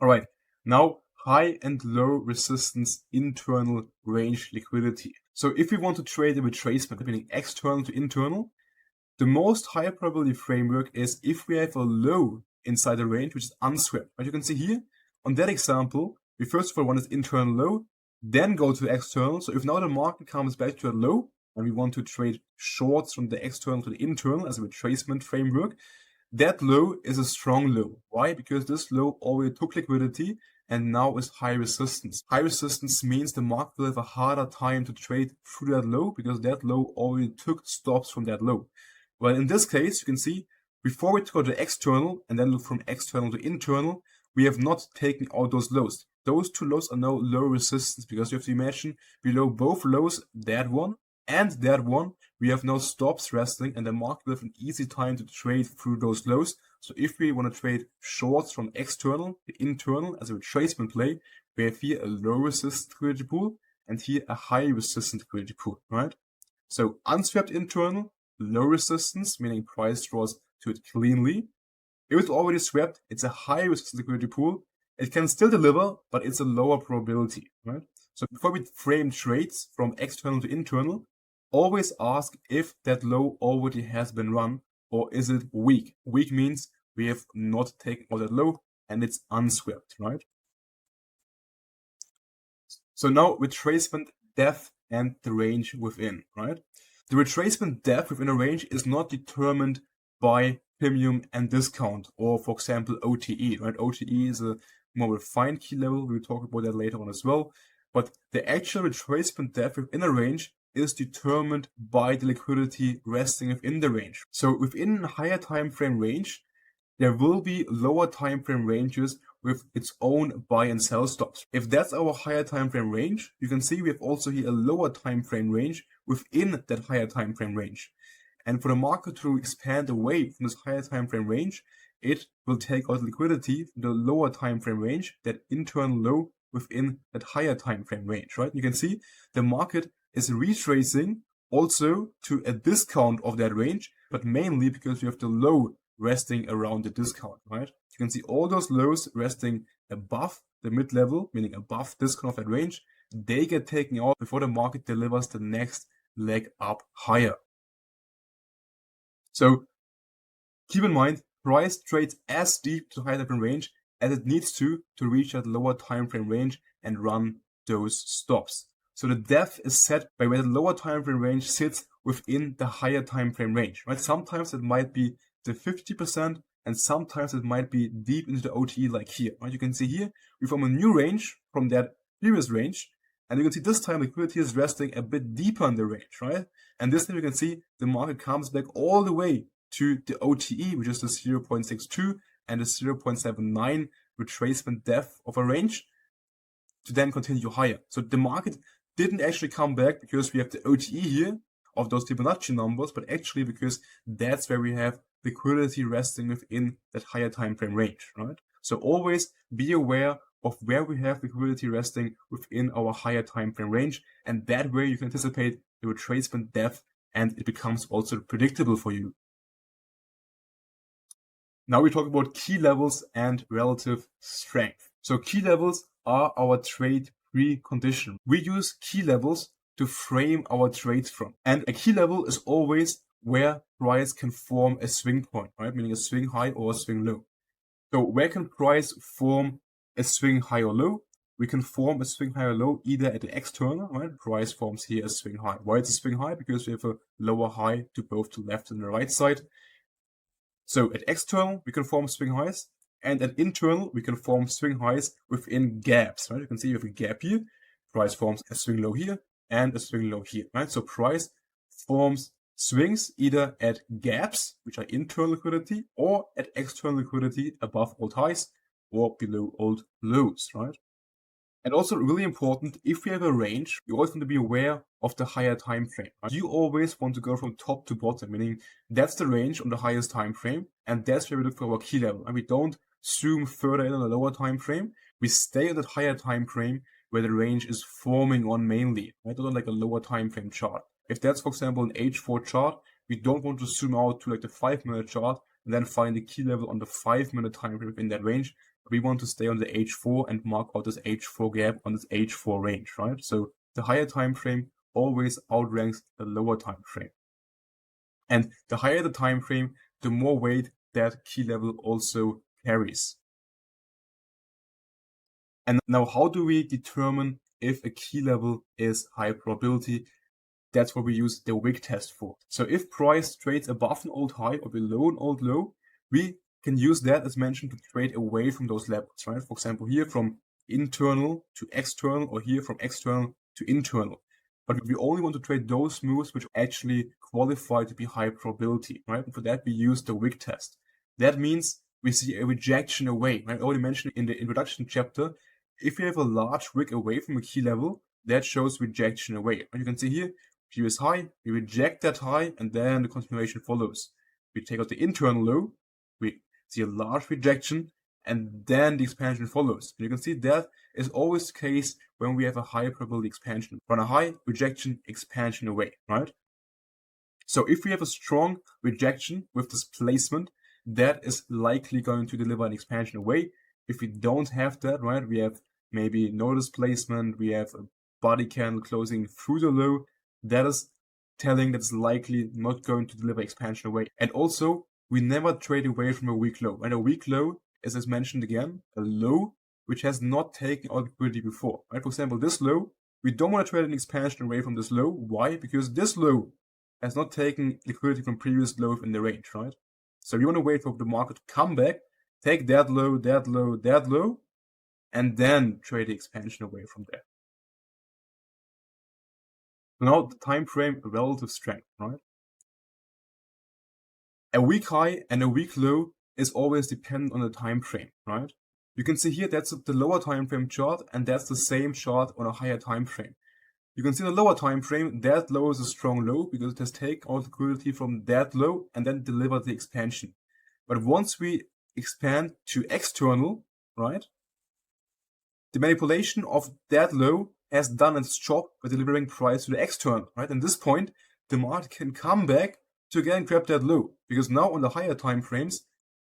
All right, now high and low resistance internal range liquidity. So if we want to trade a retracement, meaning external to internal, the most high probability framework is if we have a low inside the range which is unswept. As you can see here, on that example, we first of all want this internal low, then go to external. So if now the market comes back to a low and we want to trade shorts from the external to the internal as a retracement framework, that low is a strong low. Why? Because this low already took liquidity and now is high resistance. High resistance means the market will have a harder time to trade through that low because that low already took stops from that low. Well, in this case, you can see before we go to external and then look from external to internal, we have not taken out those lows. Those two lows are now low resistance because you have to imagine below both lows, that one and that one, we have no stops resting and the market will have an easy time to trade through those lows. So if we want to trade shorts from external to internal as a retracement play, we have here a low resistance liquidity pool and here a high resistance liquidity pool, right? So unswept internal, low resistance, meaning price draws to it cleanly. If it's already swept, it's a high resistance liquidity pool. It can still deliver, but it's a lower probability, right? So before we frame trades from external to internal, always ask if that low already has been run or is it weak. Weak means we have not taken out that low and it's unswept, right? So now retracement depth and the range within, right? The retracement depth within a range is not determined by premium and discount or, for example, OTE, right? OTE is a more refined key level. We'll talk about that later on as well. But the actual retracement depth within a range is determined by the liquidity resting within the range. So within a higher time frame range, there will be lower time frame ranges with its own buy and sell stops. If that's our higher time frame range, you can see we have also here a lower time frame range within that higher time frame range. And for the market to expand away from this higher time frame range, it will take out liquidity from the lower time frame range, that internal low within that higher time frame range, right? You can see the market is retracing also to a discount of that range, but mainly because we have the low resting around the discount, right? You can see all those lows resting above the mid-level, meaning above discount of that range, they get taken out before the market delivers the next leg up higher. So keep in mind, price trades as deep to higher time frame range as it needs to reach that lower time frame range and run those stops. So the depth is set by where the lower time frame range sits within the higher time frame range, right? Sometimes it might be the 50% and sometimes it might be deep into the OTE like here, right? You can see here we form a new range from that previous range, and you can see this time liquidity is resting a bit deeper in the range, right? And this time you can see the market comes back all the way to the OTE, which is the 0.62 and the 0.79 retracement depth of a range, to then continue higher. So the market didn't actually come back because we have the OTE here of those Fibonacci numbers, but actually because that's where we have liquidity resting within that higher time frame range, right? So always be aware of where we have liquidity resting within our higher time frame range, and that way you can anticipate the retracement depth and it becomes also predictable for you. Now we talk about key levels and relative strength. So key levels are our trade precondition. We use key levels to frame our trades from. And a key level is always where price can form a swing point, right? Meaning a swing high or a swing low. So where can price form a swing high or low? We can form a swing high or low either at the external, right? Price forms here a swing high. Why it's a swing high? Because we have a lower high to both the left and the right side. So at external, we can form swing highs, and at internal, we can form swing highs within gaps, right? You can see you have a gap here. Price forms a swing low here and a swing low here, right? So price forms swings either at gaps, which are internal liquidity, or at external liquidity above old highs or below old lows, right? And also really important, if we have a range, you always want to be aware of the higher time frame. Right? You always want to go from top to bottom, meaning that's the range on the highest time frame, and that's where we look for our key level. And we don't zoom further in on a lower time frame. We stay on that higher time frame where the range is forming on mainly, right? Not on like a lower time frame chart. If that's, for example, an H4 chart, we don't want to zoom out to like the 5-minute chart and then find the key level on the 5-minute time frame in that range. We want to stay on the H4 and mark out this H4 gap on this H4 range, right? So the higher time frame always outranks the lower time frame. And the higher the time frame, the more weight that key level also carries. And now, how do we determine if a key level is high probability? That's what we use the wick test for. So if price trades above an old high or below an old low, we can use that, as mentioned, to trade away from those levels, right? For example, here from internal to external, or here from external to internal. But we only want to trade those moves which actually qualify to be high probability, right? And for that, we use the wick test. That means we see a rejection away, right? I already mentioned in the introduction chapter, if we have a large wick away from a key level, that shows rejection away. And you can see here, previous high, we reject that high, and then the continuation follows. We take out the internal low, we see a large rejection, and then the expansion follows. And you can see that is always the case when we have a high probability expansion. Run a high, rejection, expansion away, right? So if we have a strong rejection with displacement, that is likely going to deliver an expansion away. If we don't have that, right, we have maybe no displacement, we have a body candle closing through the low, that is telling that it's likely not going to deliver expansion away. And also, we never trade away from a weak low. And a weak low is, as mentioned again, a low which has not taken out liquidity before. Right? For example, this low, we don't want to trade an expansion away from this low. Why? Because this low has not taken liquidity from previous lows in the range, right? So we want to wait for the market to come back, take that low, that low, that low, and then trade the expansion away from there. Now the time frame relative strength, right? A weak high and a weak low is always dependent on the time frame, right? You can see here that's the lower time frame chart, and that's the same chart on a higher time frame. You can see in the lower time frame, that low is a strong low because it has taken out liquidity from that low and then delivered the expansion. But once we expand to external, right, the manipulation of that low has done its job by delivering price to the external, right? At this point, the market can come back to again grab that low, because now on the higher time frames,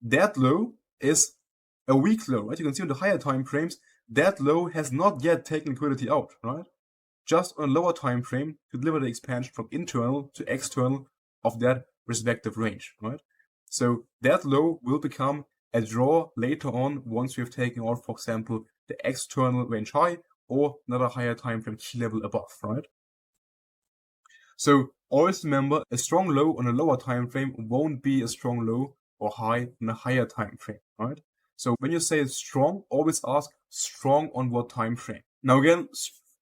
that low is a weak low, right? You can see on the higher time frames, that low has not yet taken liquidity out, right? Just on a lower time frame to deliver the expansion from internal to external of that respective range, right? So that low will become a draw later on once we have taken out, for example, the external range high or another higher time frame key level above, right? So always remember, a strong low on a lower time frame won't be a strong low or high on a higher time frame, right? So when you say strong, always ask strong on what time frame. Now again,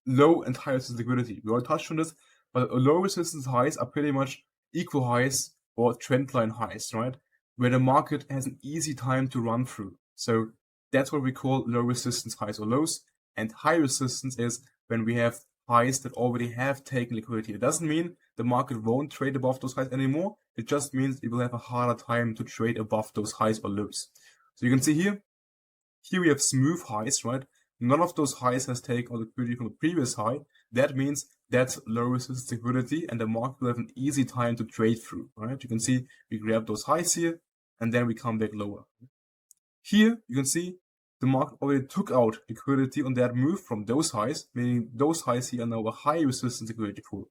low and high resistance liquidity. We already touched on this, but low resistance highs are pretty much equal highs or trendline highs, right? Where the market has an easy time to run through. So that's what we call low resistance highs or lows. And high resistance is when we have highs that already have taken liquidity. It doesn't mean the market won't trade above those highs anymore. It just means it will have a harder time to trade above those highs or lows. So you can see here we have smooth highs, right? None of those highs has taken out liquidity from the previous high. That means that's low resistance liquidity, and the market will have an easy time to trade through, right? You can see we grab those highs here, and then we come back lower. Here, you can see the market already took out liquidity on that move from those highs, meaning those highs here are now a high resistance liquidity pool.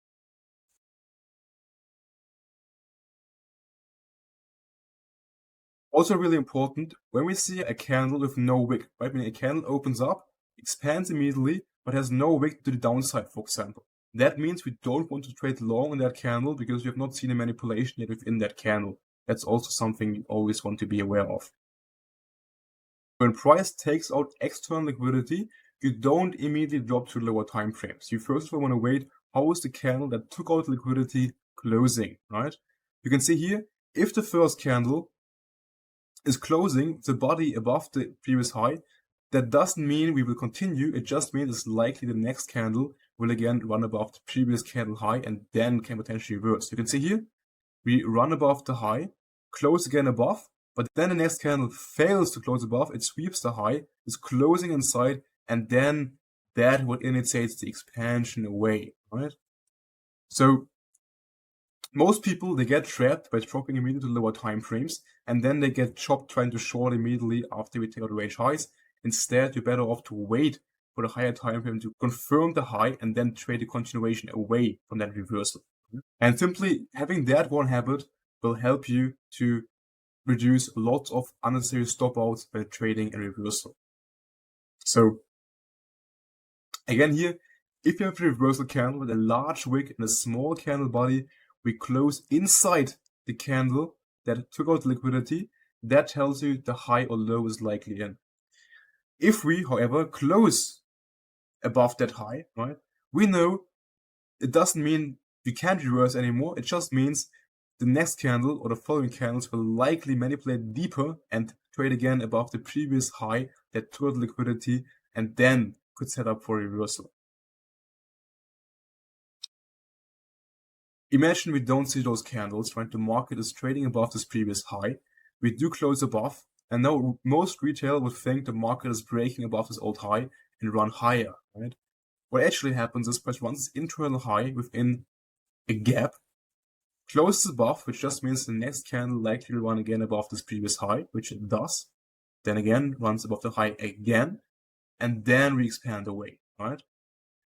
Also really important, when we see a candle with no wick, right? Meaning a candle opens up, expands immediately, but has no wick to the downside, for example. That means we don't want to trade long on that candle because we have not seen a manipulation yet within that candle. That's also something you always want to be aware of. When price takes out external liquidity, you don't immediately drop to lower time frames. You first of all want to wait, how is the candle that took out liquidity closing, right? You can see here, if the first candle is closing the body above the previous high, that doesn't mean we will continue. It just means it's likely the next candle will again run above the previous candle high and then can potentially reverse. You can see here, we run above the high, close again above, but then the next candle fails to close above, it sweeps the high, is closing inside, and then that what initiates the expansion away, right? So Most people, they get trapped by dropping immediately to lower time frames, and then they get chopped trying to short immediately after we take out the range highs. Instead, you're better off to wait for the higher time frame to confirm the high and then trade a continuation away from that reversal. And simply having that one habit will help you to reduce lots of unnecessary stop outs by trading a reversal. So again here, if you have a reversal candle with a large wick and a small candle body, we close inside the candle that took out liquidity. That tells you the high or low is likely in. If we, however, close above that high, right, we know it doesn't mean we can't reverse anymore. It just means the next candle or the following candles will likely manipulate deeper and trade again above the previous high that took out liquidity and then could set up for a reversal. Imagine we don't see those candles, right? The market is trading above this previous high. We do close above, and now most retail would think the market is breaking above this old high and run higher, right? What actually happens is price runs this internal high within a gap, closes above, which just means the next candle likely will run again above this previous high, which it does. Then again, runs above the high again, and then we expand away, right?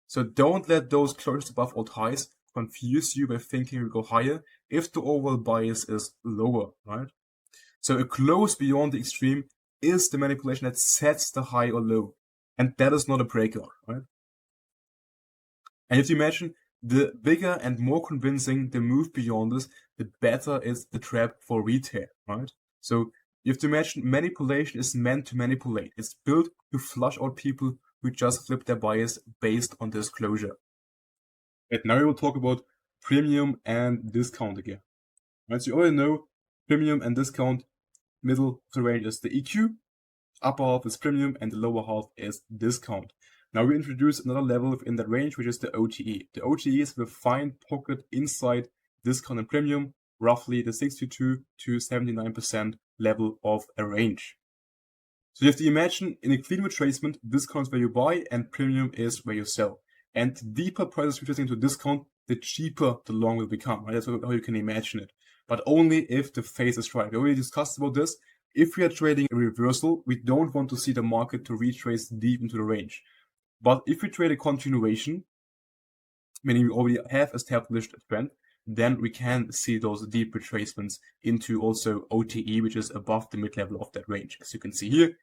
So don't let those closes above old highs confuse you by thinking we go higher if the overall bias is lower, right? So a close beyond the extreme is the manipulation that sets the high or low, and that is not a breakout, right? And if you imagine, the bigger and more convincing the move beyond this, the better is the trap for retail, right? So you have to imagine manipulation is meant to manipulate. It's built to flush out people who just flip their bias based on this closure. And now we will talk about premium and discount again. Right, so you already know premium and discount, middle of the range is the EQ, upper half is premium, and the lower half is discount. Now we introduce another level within that range, which is the OTE. The OTE is the fine pocket inside discount and premium, roughly the 62 to 79% level of a range. So you have to imagine in a clean retracement, discount is where you buy and premium is where you sell. And the deeper prices retracing to discount, the cheaper the long will become, right? That's how you can imagine it. But only if the phase is right. We already discussed about this. If we are trading a reversal, we don't want to see the market to retrace deep into the range. But if we trade a continuation, meaning we already have established a trend, then we can see those deep retracements into also OTE, which is above the mid-level of that range. As you can see here,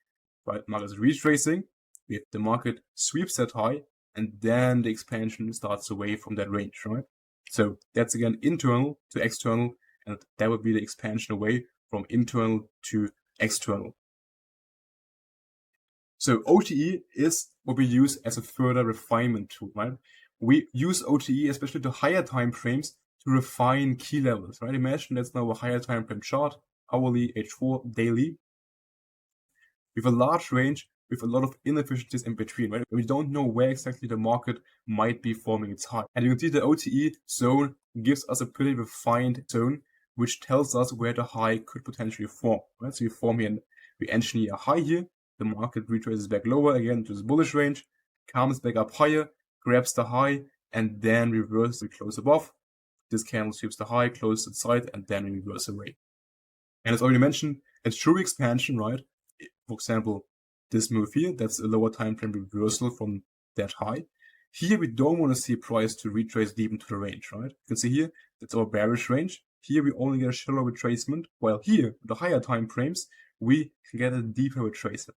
right, market is retracing, we have the market sweeps that high, and then the expansion starts away from that range, right? So that's again internal to external, and that would be the expansion away from internal to external. So OTE is what we use as a further refinement tool, right? We use OTE, especially to higher time frames, to refine key levels, right? Imagine that's now a higher time frame chart, hourly, H4, daily, with a large range, with a lot of inefficiencies in between, right? We don't know where exactly the market might be forming its high. And you can see the OTE zone gives us a pretty refined zone, which tells us where the high could potentially form, right? So we form here, we engineer a high here, the market retraces back lower again to this bullish range, comes back up higher, grabs the high, and then reverses, we close above. This candle sweeps the high, closes its side, and then we reverse away. And as already mentioned, a true expansion, right? For example, this move here, that's a lower time frame reversal from that high. Here we don't want to see price to retrace deep into the range, right? You can see here, that's our bearish range. Here we only get a shallow retracement, while here, the higher time frames, we can get a deeper retracement.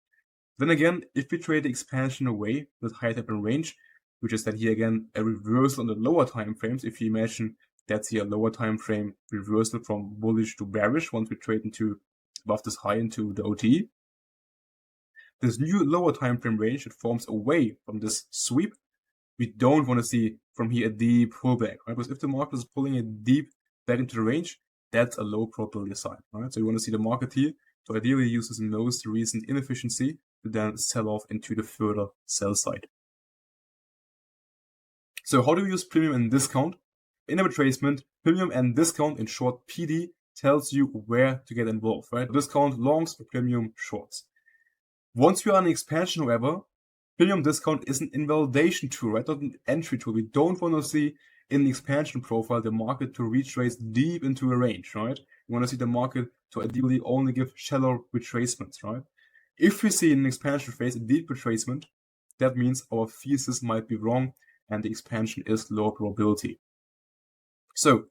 Then again, if we trade the expansion away with higher time frame range, which is then here again a reversal on the lower time frames, if you imagine that's here a lower time frame reversal from bullish to bearish once we trade into above this high into the OTE. This new lower time frame range that forms away from this sweep, we don't want to see from here a deep pullback, right? Because if the market is pulling it deep back into the range, that's a low probability sign, right? So you want to see the market here to ideally use this most recent inefficiency to then sell off into the further sell side. So how do we use premium and discount? In a retracement, premium and discount, in short PD, tells you where to get involved, right? Discount longs for premium shorts. Once we are in expansion, however, premium discount is an invalidation tool, right? Not an entry tool. We don't want to see in the expansion profile the market to retrace deep into a range, right? You want to see the market to ideally only give shallow retracements, right? If we see in an expansion phase a deep retracement, that means our thesis might be wrong and the expansion is low probability. So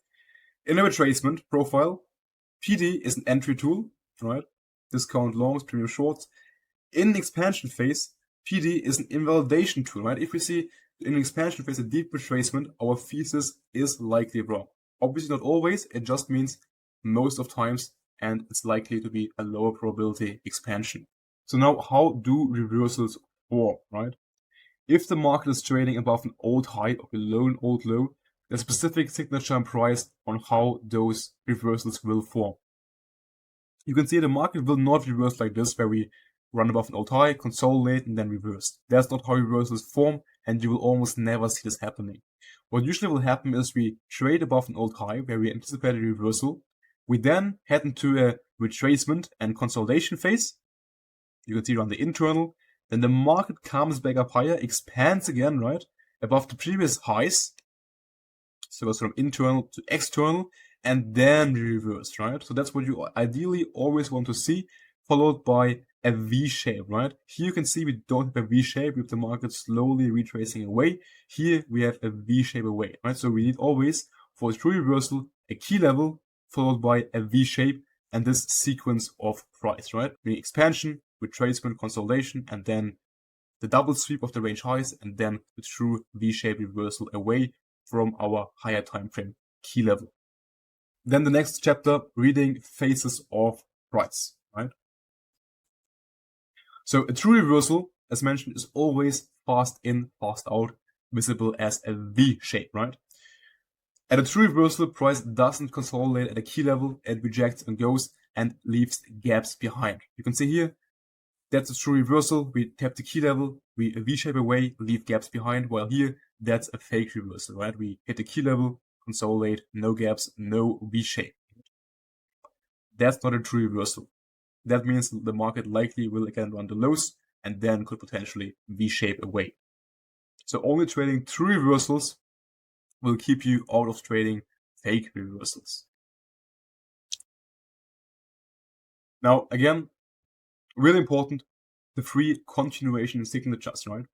in a retracement profile, PD is an entry tool, right? Discount longs, premium shorts. In the expansion phase, PD is an invalidation tool, right? If we see in an expansion phase a deep retracement, our thesis is likely wrong. Obviously not always, it just means most of times, and it's likely to be a lower probability expansion. So now how do reversals form, right? If the market is trading above an old high or below an old low, there's a specific signature and price on how those reversals will form. You can see the market will not reverse like this, where we run above an old high, consolidate, and then reverse. That's not how reversals form, and you will almost never see this happening. What usually will happen is we trade above an old high, where we anticipate a reversal. We then head into a retracement and consolidation phase. You can see on the internal. Then the market comes back up higher, expands again, right, above the previous highs. So it goes from internal to external, and then reverse, right? So that's what you ideally always want to see, followed by a V shape, right? Here you can see we don't have a V shape with the market slowly retracing away. Here we have a V shape away, right? So we need always, for a true reversal, a key level followed by a V shape and this sequence of price, right? Meaning expansion, retracement, consolidation, and then the double sweep of the range highs, and then the true V-shaped reversal away from our higher time frame key level. Then the next chapter, reading phases of price, right? So a true reversal, as mentioned, is always fast in, fast out, visible as a V shape, right? At a true reversal, price doesn't consolidate at a key level, it rejects and goes and leaves gaps behind. You can see here, that's a true reversal. We tap the key level, we V-shape away, leave gaps behind, while here, that's a fake reversal, right? We hit the key level, consolidate, no gaps, no V-shape. That's not a true reversal. That means the market likely will again run the lows and then could potentially V-shape away. So only trading true reversals will keep you out of trading fake reversals. Now, again, really important, the three continuation signatures, right?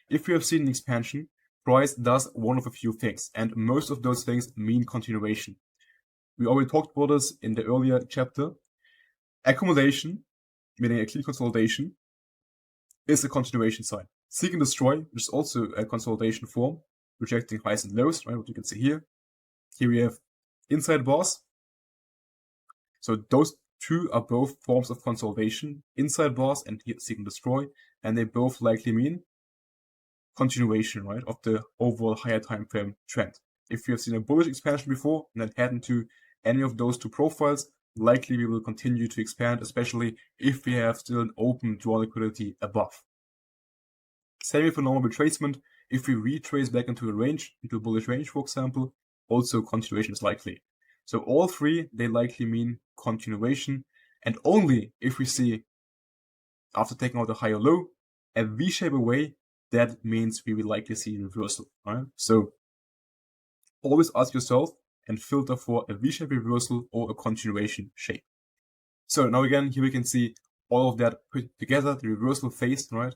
If we have seen an expansion, price does one of a few things, and most of those things mean continuation. We already talked about this in the earlier chapter. Accumulation, meaning a clean consolidation, is a continuation sign. Seek and destroy, which is also a consolidation form, rejecting highs and lows, right? What you can see here. Here we have inside bars. So those two are both forms of consolidation, inside bars and seek and destroy, and they both likely mean continuation, right, of the overall higher time frame trend. If you have seen a bullish expansion before and then head into any of those two profiles, likely we will continue to expand, especially if we have still an open draw liquidity above. Same for normal retracement. If we retrace back into a range, into a bullish range, for example, also continuation is likely. So all three, they likely mean continuation, and only if we see, after taking out a higher low, a V-shape away, that means we will likely see a reversal, right? So always ask yourself and filter for a V-shape reversal or a continuation shape. So now again, here we can see all of that put together, the reversal phase, right?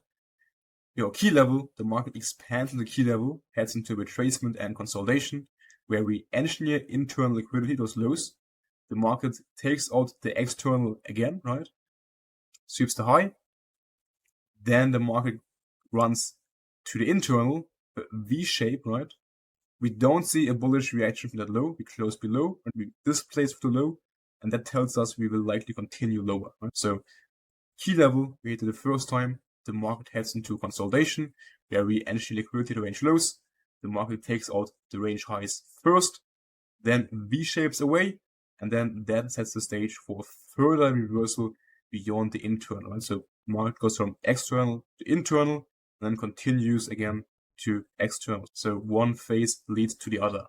Key level, the market expands in the key level, heads into retracement and consolidation, where we engineer internal liquidity, those lows. The market takes out the external again, right? Sweeps the high. Then the market runs to the internal, V-shape, right? We don't see a bullish reaction from that low. We close below and we displace the low, and that tells us we will likely continue lower, right? So key level, we hit it the first time. The market heads into consolidation, where we engineer liquidity to range lows. The market takes out the range highs first, then V-shapes away, and then that sets the stage for further reversal beyond the internal. Right? So market goes from external to internal, and then continues again to external. So one phase leads to the other.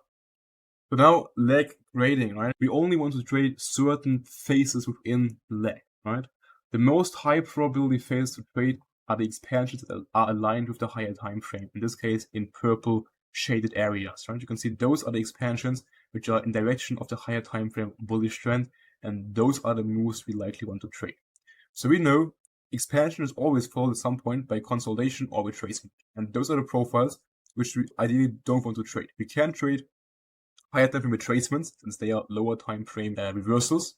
So now leg grading, right? We only want to trade certain phases within leg, right? The most high probability phases to trade are the expansions that are aligned with the higher time frame. In this case, in purple shaded areas, right? You can see those are the expansions which are in direction of the higher time frame bullish trend, and those are the moves we likely want to trade. So we know expansion is always followed at some point by consolidation or retracement, and those are the profiles which we ideally don't want to trade. We can trade higher time frame retracements since they are lower time frame reversals,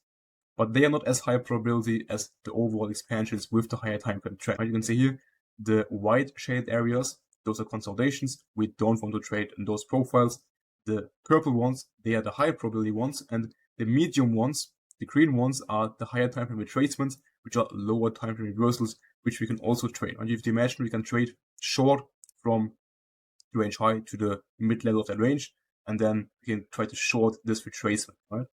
but they are not as high probability as the overall expansions with the higher time frame trend. You can see here the white shaded areas, those are consolidations. We don't want to trade in those profiles. The purple ones, they are the high probability ones, and the medium ones, the green ones, are the higher time frame retracements, which are lower time frame reversals, which we can also trade. And you have to imagine we can trade short from the range high to the mid level of that range, and then we can try to short this retracement, right?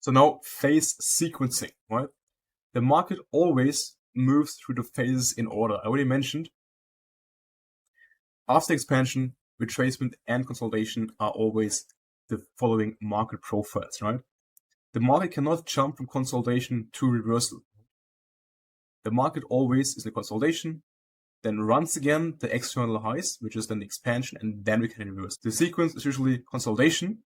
So now phase sequencing, right? The market always moves through the phases in order. I already mentioned after expansion, retracement and consolidation are always the following market profiles, right? The market cannot jump from consolidation to reversal. The market always is a consolidation, then runs again the external highs, which is then the expansion, and then we can reverse. The sequence is usually consolidation,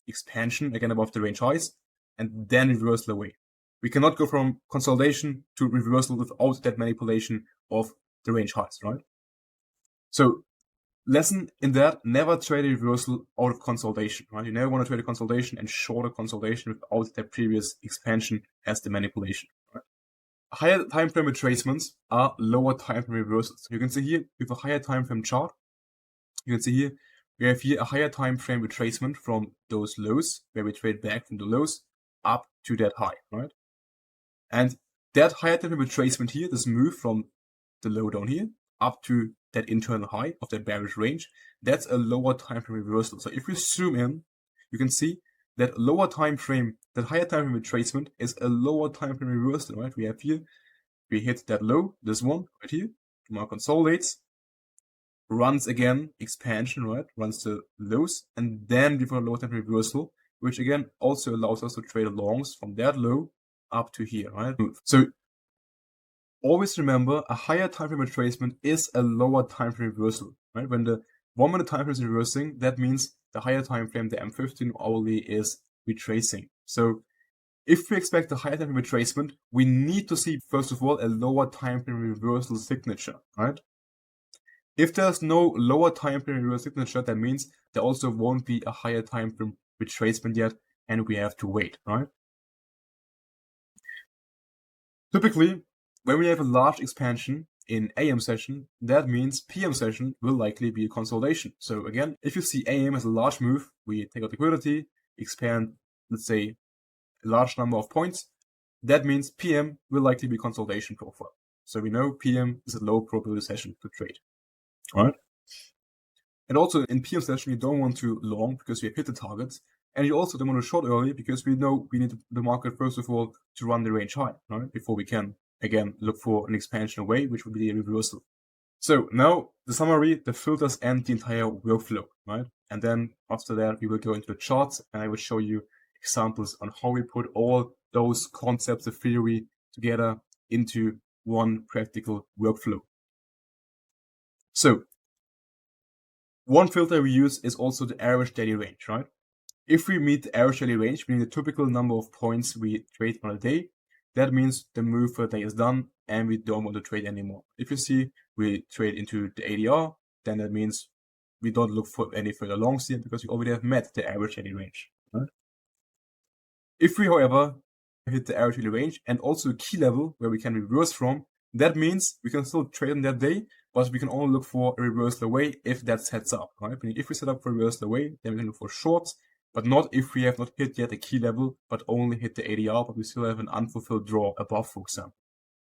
expansion again above the range highs, and then reversal away. We cannot go from consolidation to reversal without that manipulation of the range highs, right? So lesson in that, never trade a reversal out of consolidation, right? You never want to trade a consolidation and short a consolidation without that previous expansion as the manipulation, right? Higher time frame retracements are lower time frame reversals. You can see here with a higher time frame chart, you can see here we have here a higher time frame retracement from those lows where we trade back from the lows up to that high, right? And that higher time frame retracement here, this move from the low down here up to that internal high of that bearish range, that's a lower time frame reversal. So if we zoom in, you can see that lower time frame, that higher time frame retracement is a lower time frame reversal, right? We have here, we hit that low, this one right here, market consolidates, runs again expansion, right? Runs the lows, and then we have a lower time frame reversal, which again also allows us to trade longs from that low up to here, right? So always remember, a higher time frame retracement is a lower time frame reversal, right? When the 1 minute time frame is reversing, that means the higher time frame, the M15 hourly, is retracing. So if we expect a higher time frame retracement, we need to see, first of all, a lower time frame reversal signature, right? If there's no lower time frame reversal signature, that means there also won't be a higher time frame retracement yet, and we have to wait, right? Typically, when we have a large expansion in AM session, that means PM session will likely be a consolidation. So again, if you see AM as a large move, we take out liquidity, expand, let's say, a large number of points. That means PM will likely be consolidation profile. So we know PM is a low probability session to trade. All right. And also in PM session, you don't want to long because we have hit the targets. And you also don't want to short early because we know we need the market, first of all, to run the range high, right? Before we can, again, look for an expansion away, which would be a reversal. So now the summary, the filters, and the entire workflow, right? And then after that, we will go into the charts and I will show you examples on how we put all those concepts of theory together into one practical workflow. So one filter we use is also the average daily range, right? If we meet the average daily range, meaning the typical number of points we trade on a day, that means the move for the day is done and we don't want to trade anymore. If you see we trade into the ADR, then that means we don't look for any further longs here because we already have met the average daily range, right? If we, however, hit the average daily range and also a key level where we can reverse from, that means we can still trade on that day, but we can only look for a reversal away if that sets up, right? If we set up for reversal away, then we can look for shorts, but not if we have not hit yet a key level, but only hit the ADR, but we still have an unfulfilled draw above, for example.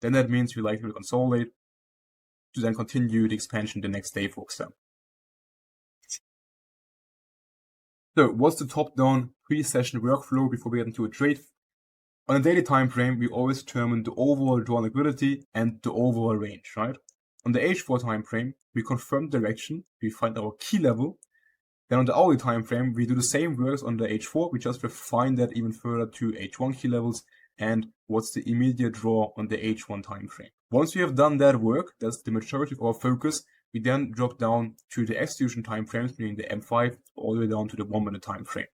Then that means we likely will consolidate to then continue the expansion the next day, for example. So what's the top-down pre-session workflow before we get into a trade? On a daily time frame, we always determine the overall draw liquidity and the overall range, right? On the H4 time frame, we confirm direction, we find our key level. Then on the hourly time frame, we do the same work on the H4, we just refine that even further to H1 key levels and what's the immediate draw on the H1 time frame. Once we have done that work, that's the majority of our focus, we then drop down to the execution time frames, meaning the M5, all the way down to the 1 minute time frame.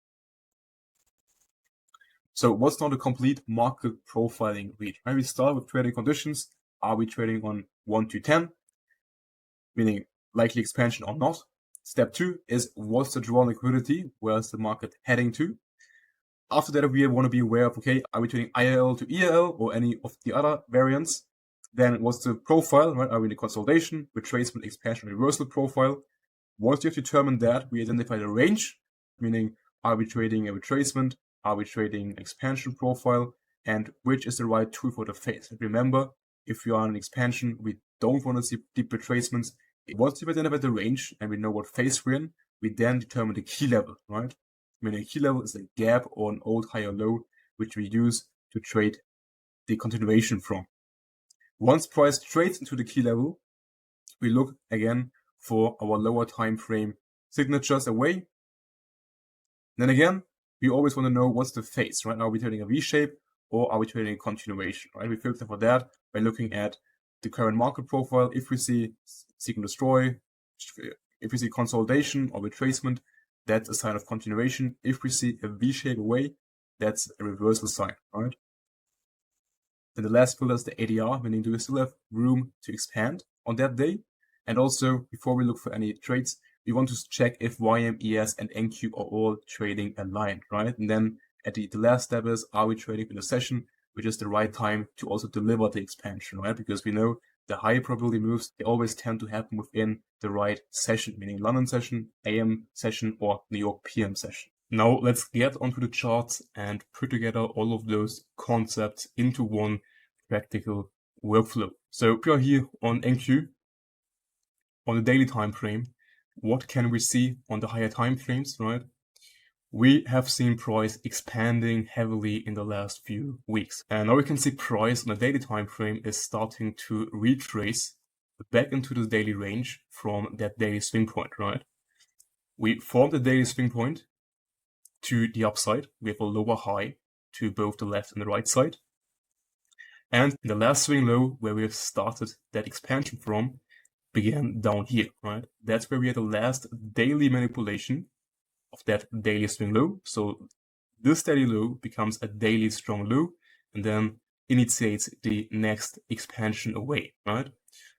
So what's now the complete market profiling read? Right? We start with trading conditions. Are we trading on 1 to 10? Meaning likely expansion or not. Step 2 is what's the draw liquidity? Where's the market heading to? After that, we want to be aware of, okay, are we trading IRL to ERL or any of the other variants? Then what's the profile, right? Are we in the consolidation, retracement, expansion, reversal profile? Once you have determined that, we identify the range, meaning are we trading a retracement? Are we trading expansion profile? And which is the right tool for the phase? Remember, if you are on an expansion, we don't want to see deep retracements. Once we've identified the range and we know what phase we're in, we then determine the key level, right? Meaning a key level is a gap or an old high or low, which we use to trade the continuation from. Once price trades into the key level, we look again for our lower time frame signatures away. Then again, we always want to know what's the phase, right? Are we trading a V shape or are we trading a continuation, right? We filter for that by looking at the current market profile. If we see seek and destroy, if we see consolidation or retracement, that's a sign of continuation. If we see a V shape away, that's a reversal sign, right? Then the last filter is the ADR, meaning do we still have room to expand on that day? And also, before we look for any trades, we want to check if YM, ES, and NQ are all trading aligned, right? And then at the last step is, are we trading in a session, which is the right time to also deliver the expansion, right? Because we know the high probability moves, they always tend to happen within the right session, meaning London session, AM session, or New York PM session. Now let's get onto the charts and put together all of those concepts into one practical workflow. So if you're here on NQ, on the daily time frame, what can we see on the higher time frames, right? We have seen price expanding heavily in the last few weeks. And now we can see price on the daily time frame is starting to retrace back into the daily range from that daily swing point, right? We formed a daily swing point to the upside. We have a lower high to both the left and the right side. And the last swing low where we have started that expansion from began down here, right? That's where we had the last daily manipulation of that daily swing low. So this daily low becomes a daily strong low and then initiates the next expansion away, right?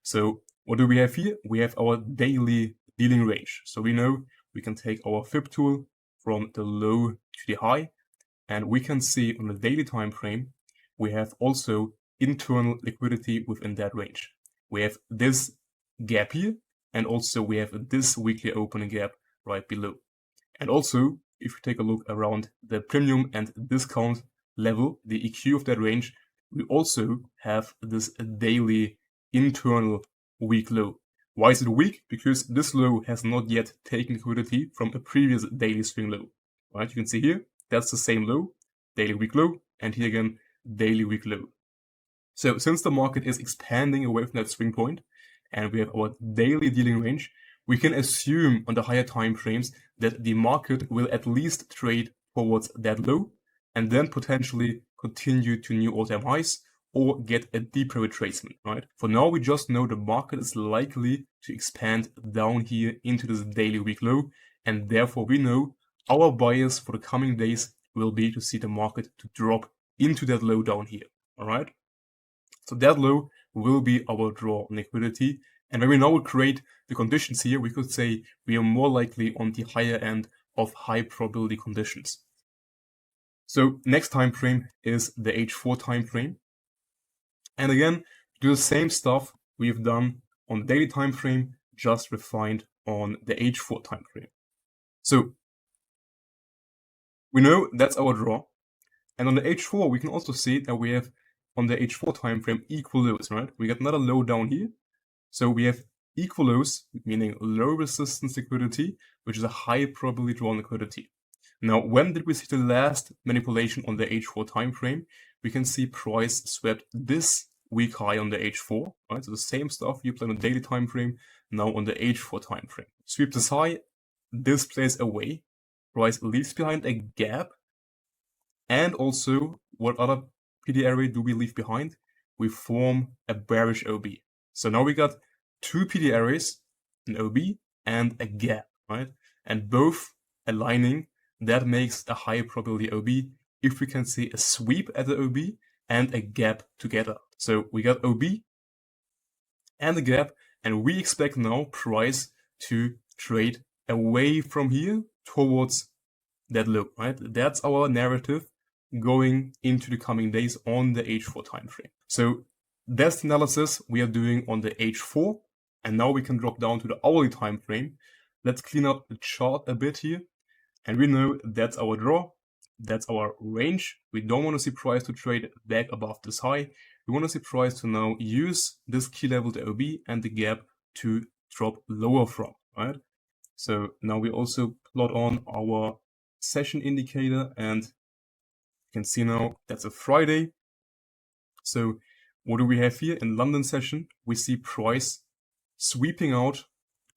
So what do we have here? We have our daily dealing range. So we know we can take our fib tool from the low to the high, and we can see on the daily time frame, we have also internal liquidity within that range. We have this gap here, and also we have this weekly opening gap right below. And also, if you take a look around the premium and discount level, the EQ of that range, we also have this daily internal weak low. Why is it weak? Because this low has not yet taken liquidity from a previous daily swing low. Right? You can see here, that's the same low, daily weak low, and here again, daily weak low. So since the market is expanding away from that swing point, and we have our daily dealing range, we can assume on the higher time frames that the market will at least trade towards that low and then potentially continue to new all-time highs or get a deeper retracement, right? For now, we just know the market is likely to expand down here into this daily weak low, and therefore we know our bias for the coming days will be to see the market to drop into that low down here, all right? So that low will be our draw on liquidity. And when we now create the conditions here, we could say we are more likely on the higher end of high probability conditions. So next time frame is the H4 time frame. And again, do the same stuff we've done on the daily time frame, just refined on the H4 time frame. So we know that's our draw. And on the H4, we can also see that we have on the H4 time frame equal lows, right? We got another low down here. So we have equal lows, meaning low resistance liquidity, which is a high probability draw liquidity. Now, when did we see the last manipulation on the H4 time frame? We can see price swept this week high on the H4, right? So the same stuff you play on the daily time frame, now on the H4 time frame. Sweep this high, this plays away, price leaves behind a gap, and also what other PD area do we leave behind? we form a bearish OB. So now we got two PD areas, an OB and a gap, right? And both aligning, that makes a high probability OB if we can see a sweep at the OB and a gap together. So we got OB and a gap, and we expect now price to trade away from here towards that low, right? That's our narrative going into the coming days on the H4 time frame. So that's the analysis we are doing on the H4, and now we can drop down to the hourly time frame. Let's clean up the chart a bit here, and we know that's our draw, that's our range. We don't want to see price to trade back above this high. We want to see price to now use this key level, the OB, and the gap to drop lower from, right? So now we also plot on our session indicator, and you can see now that's a Friday. So what do we have here in London session? We see price sweeping out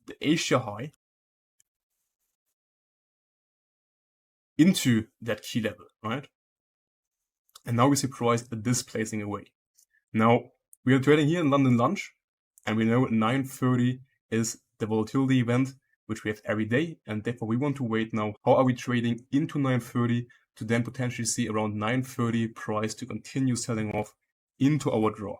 the Asia high into that key level, right? And now we see price displacing away. Now we are trading here in London lunch, and we know 9:30 is the volatility event which we have every day, and therefore we want to wait now. How are we trading into 9:30 to then potentially see around 9:30 price to continue selling off into our draw?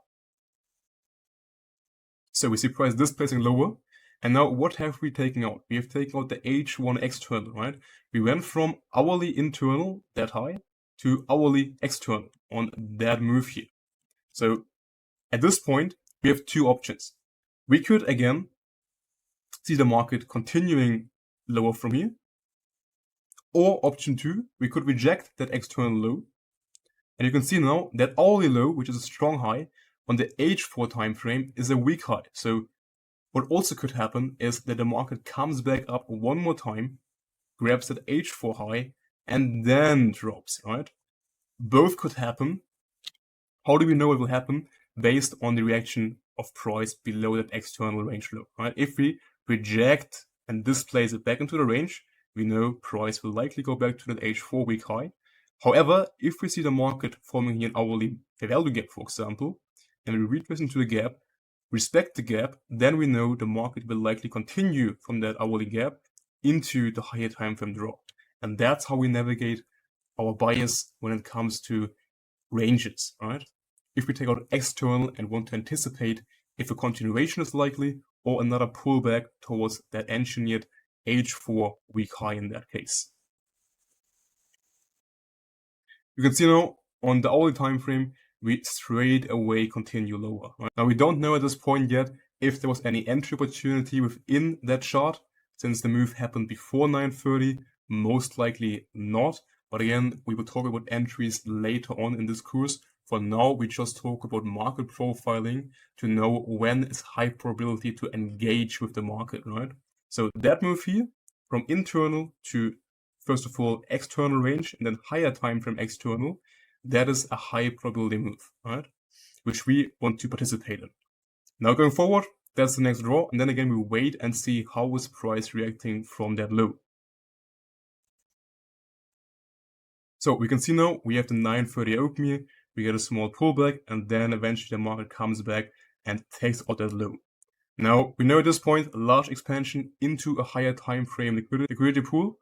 So we see price displacing lower, and now what have we taken out? We have taken out the H1 external, right? We went from hourly internal, that high, to hourly external on that move here. So at this point, we have two options. We could again see the market continuing lower from here. Or option two, we could reject that external low. And you can see now that hourly low, which is a strong high, on the H4 time frame is a weak high. So what also could happen is that the market comes back up one more time, grabs that H4 high, and then drops, right? Both could happen. How do we know it will happen? Based on the reaction of price below that external range low, right? If we reject and displace it back into the range, we know price will likely go back to that H4 week high. However, if we see the market forming here an hourly value gap, for example, and we retrace into the gap, respect the gap, then we know the market will likely continue from that hourly gap into the higher time frame draw. And that's how we navigate our bias when it comes to ranges, right? If we take out external and want to anticipate if a continuation is likely or another pullback towards that engineered H4 week high in that case. You can see now on the hourly time frame, we straight away continue lower. Right? Now we don't know at this point yet if there was any entry opportunity within that chart, since the move happened before 9:30, most likely not. But again, we will talk about entries later on in this course. For now, we just talk about market profiling to know when is high probability to engage with the market, right? So that move here, from internal to, first of all, external range, and then higher time frame external, that is a high probability move, right? Which we want to participate in. Now going forward, that's the next draw, and then again, we wait and see how is price reacting from that low. So we can see now we have the 9:30 open here, we get a small pullback, and then eventually the market comes back and takes out that low. Now we know at this point a large expansion into a higher time frame liquidity pool.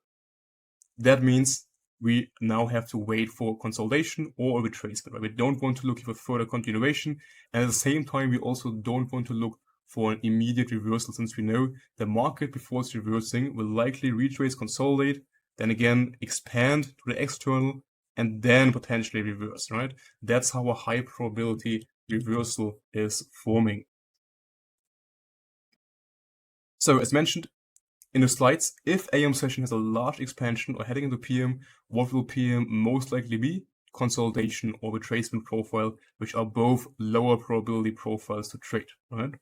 That means we now have to wait for consolidation or a retracement. Right? We don't want to look for further continuation, and at the same time we also don't want to look for an immediate reversal, since we know the market before it's reversing will likely retrace, consolidate, then again expand to the external, and then potentially reverse, right? That's how a high probability reversal is forming. So as mentioned in the slides, if AM session has a large expansion or heading into PM, what will PM most likely be? Consolidation or retracement profile, which are both lower probability profiles to trade, right?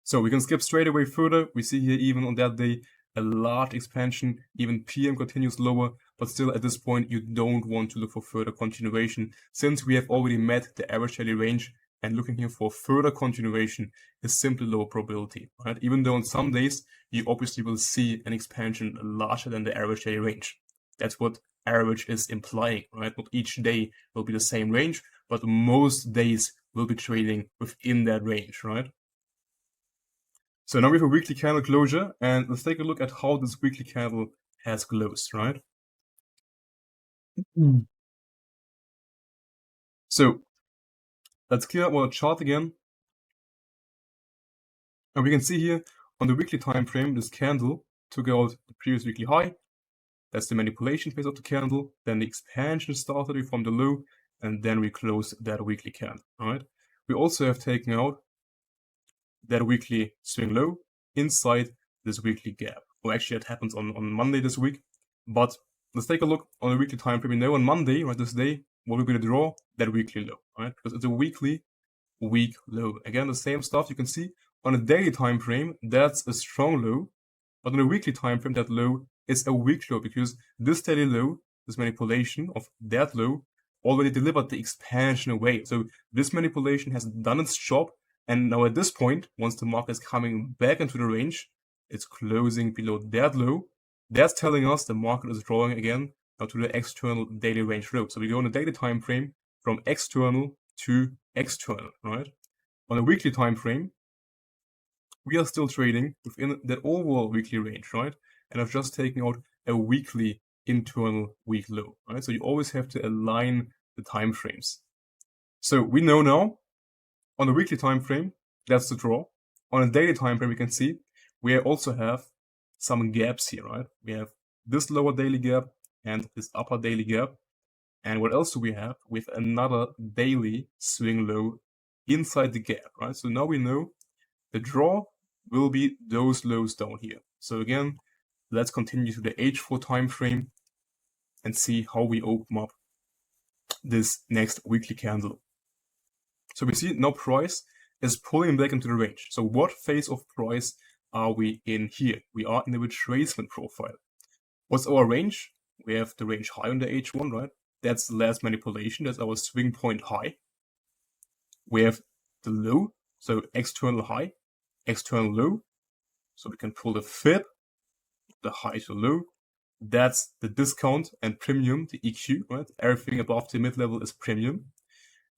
So we can skip straight away further. We see here even on that day a large expansion, even PM continues lower, but still at this point you don't want to look for further continuation, since we have already met the average daily range, and looking here for further continuation is simply low probability, right? Even though on some days you obviously will see an expansion larger than the average daily range. That's what average is implying, right? Not each day will be the same range, but most days will be trading within that range, right? So now we have a weekly candle closure, and let's take a look at how this weekly candle has closed, right? So let's clear up our chart again. And we can see here on the weekly time frame, this candle took out the previous weekly high. That's the manipulation phase of the candle. Then the expansion started from the low, and then we close that weekly candle, all right? We also have taken out that weekly swing low inside this weekly gap. Well, actually, it happens on Monday this week. But let's take a look on the weekly time frame. We know on Monday, right, this day, what we're going to draw, that weekly low, right? Because it's a weekly weak low. Again, the same stuff you can see on a daily time frame, that's a strong low. But on a weekly time frame, that low is a weak low, because this daily low, this manipulation of that low, already delivered the expansion away. So this manipulation has done its job. And now at this point, once the market is coming back into the range, it's closing below that low. That's telling us the market is drawing again now to the external daily range low. So we go on a daily time frame from external to external, right? On a weekly time frame, we are still trading within that overall weekly range, right? And I've just taken out a weekly internal weak low, right? So you always have to align the time frames. So we know now on the weekly time frame, that's the draw. On a daily time frame, we can see we also have some gaps here, right? We have this lower daily gap and this upper daily gap. And what else do we have? With another daily swing low inside the gap, right? So now we know the draw will be those lows down here. So again, let's continue to the H4 time frame and see how we open up this next weekly candle. So we see now price is pulling back into the range. So what phase of price are we in here? We are in the retracement profile. What's our range? We have the range high on the H1, right? That's the last manipulation. That's our swing point high. We have the low, so external high, external low. So we can pull the fib, the high to low. That's the discount and premium, the EQ, right? Everything above the mid-level is premium.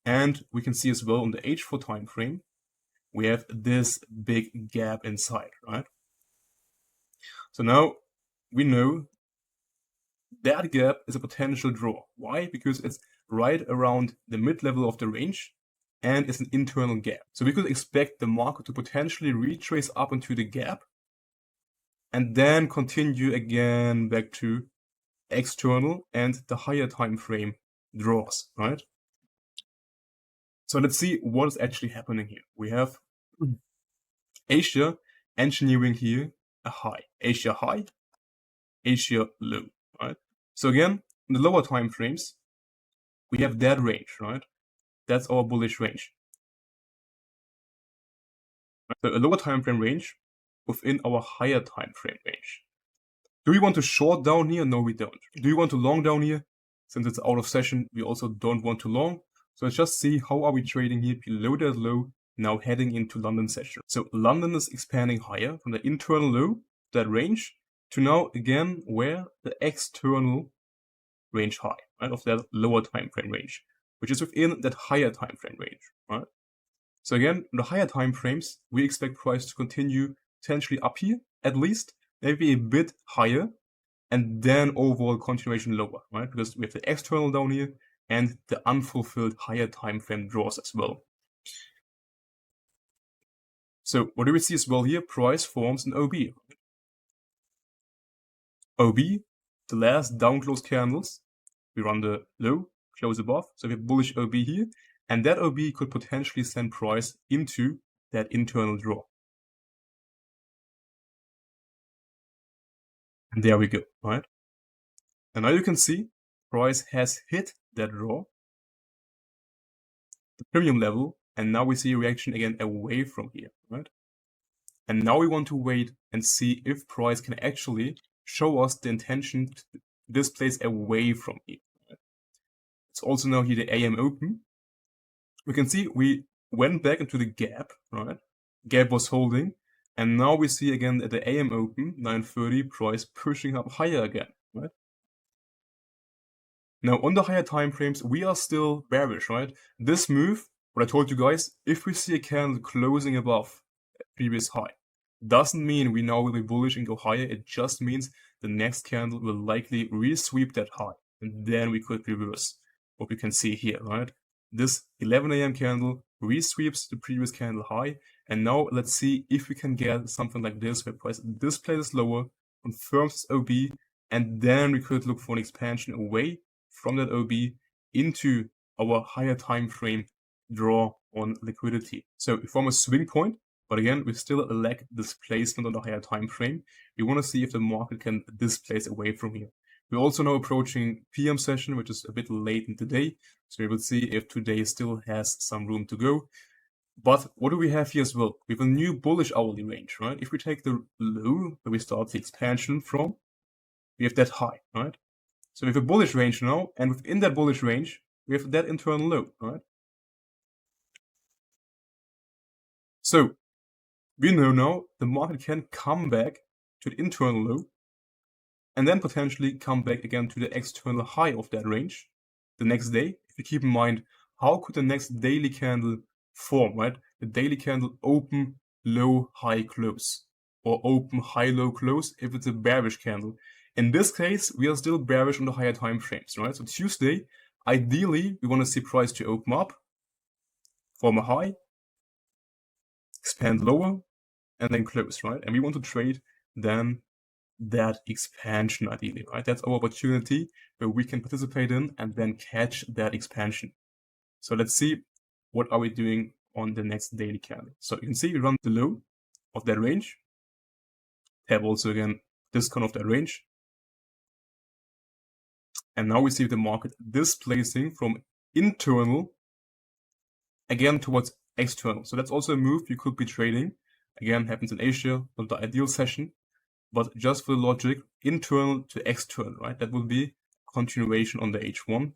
And we can see as well on the H4 time frame, we have this big gap inside, right? So now we know that gap is a potential draw. Why? Because it's right around the mid-level of the range and it's an internal gap. So we could expect the market to potentially retrace up into the gap and then continue again back to external and the higher time frame draws, right? So let's see what is actually happening here. We have Asia engineering here a high. Asia high, Asia low, right? So again, in the lower time frames, we have that range, right? That's our bullish range. So a lower time frame range within our higher time frame range. Do we want to short down here? No, we don't. Do you want to long down here? Since it's out of session, we also don't want to long. So let's just see how are we trading here below that low, now heading into London session. So London is expanding higher from the internal low, that range, to now again where the external range high, right, of that lower time frame range, which is within that higher time frame range, right? So again, in the higher time frames, we expect price to continue potentially up here, at least, maybe a bit higher, and then overall continuation lower, right? Because we have the external down here and the unfulfilled higher time frame draws as well. So what do we see as well here? Price forms an OB. OB, the last down close candles, we run the low, close above, so we have bullish OB here, and that OB could potentially send price into that internal draw. And there we go, right? And now you can see price has hit that draw, the premium level, and now we see a reaction again away from here, right? And now we want to wait and see if price can actually show us the intention to displace away from here. Right? It's also now here the AM open. We can see we went back into the gap, right? Gap was holding, and now we see again at the AM open, 9:30, price pushing up higher again, right? Now on the higher time frames, we are still bearish, right? This move, what I told you guys, if we see a candle closing above previous high, doesn't mean we now will be bullish and go higher. It just means the next candle will likely re-sweep that high, and then we could reverse what we can see here, right? This 11 a.m. candle re-sweeps the previous candle high, and now let's see if we can get something like this where price displays lower, confirms its OB, and then we could look for an expansion away from that OB into our higher time frame draw on liquidity. So we form a swing point, but again, we still lack displacement on the higher time frame. We want to see if the market can displace away from here. We're also now approaching PM session, which is a bit late in the day. So we will see if today still has some room to go. But what do we have here as well? We have a new bullish hourly range, right? If we take the low where we start the expansion from, we have that high, right? So we have a bullish range now, and within that bullish range, we have that internal low, right? So we know now the market can come back to the internal low and then potentially come back again to the external high of that range the next day. If you keep in mind, how could the next daily candle form, right? The daily candle open, low, high, close, or open, high, low, close if it's a bearish candle. In this case, we are still bearish on the higher time frames, right? So Tuesday, ideally, we want to see price to open up, form a high, expand lower, and then close, right? And we want to trade then that expansion ideally, right? That's our opportunity where we can participate in and then catch that expansion. So let's see what are we doing on the next daily candle. So you can see we run the low of that range, have also again discount of that range. And now we see the market displacing from internal again towards external. So that's also a move you could be trading. Again, happens in Asia, not the ideal session, but just for the logic, internal to external, right? That will be continuation on the H1.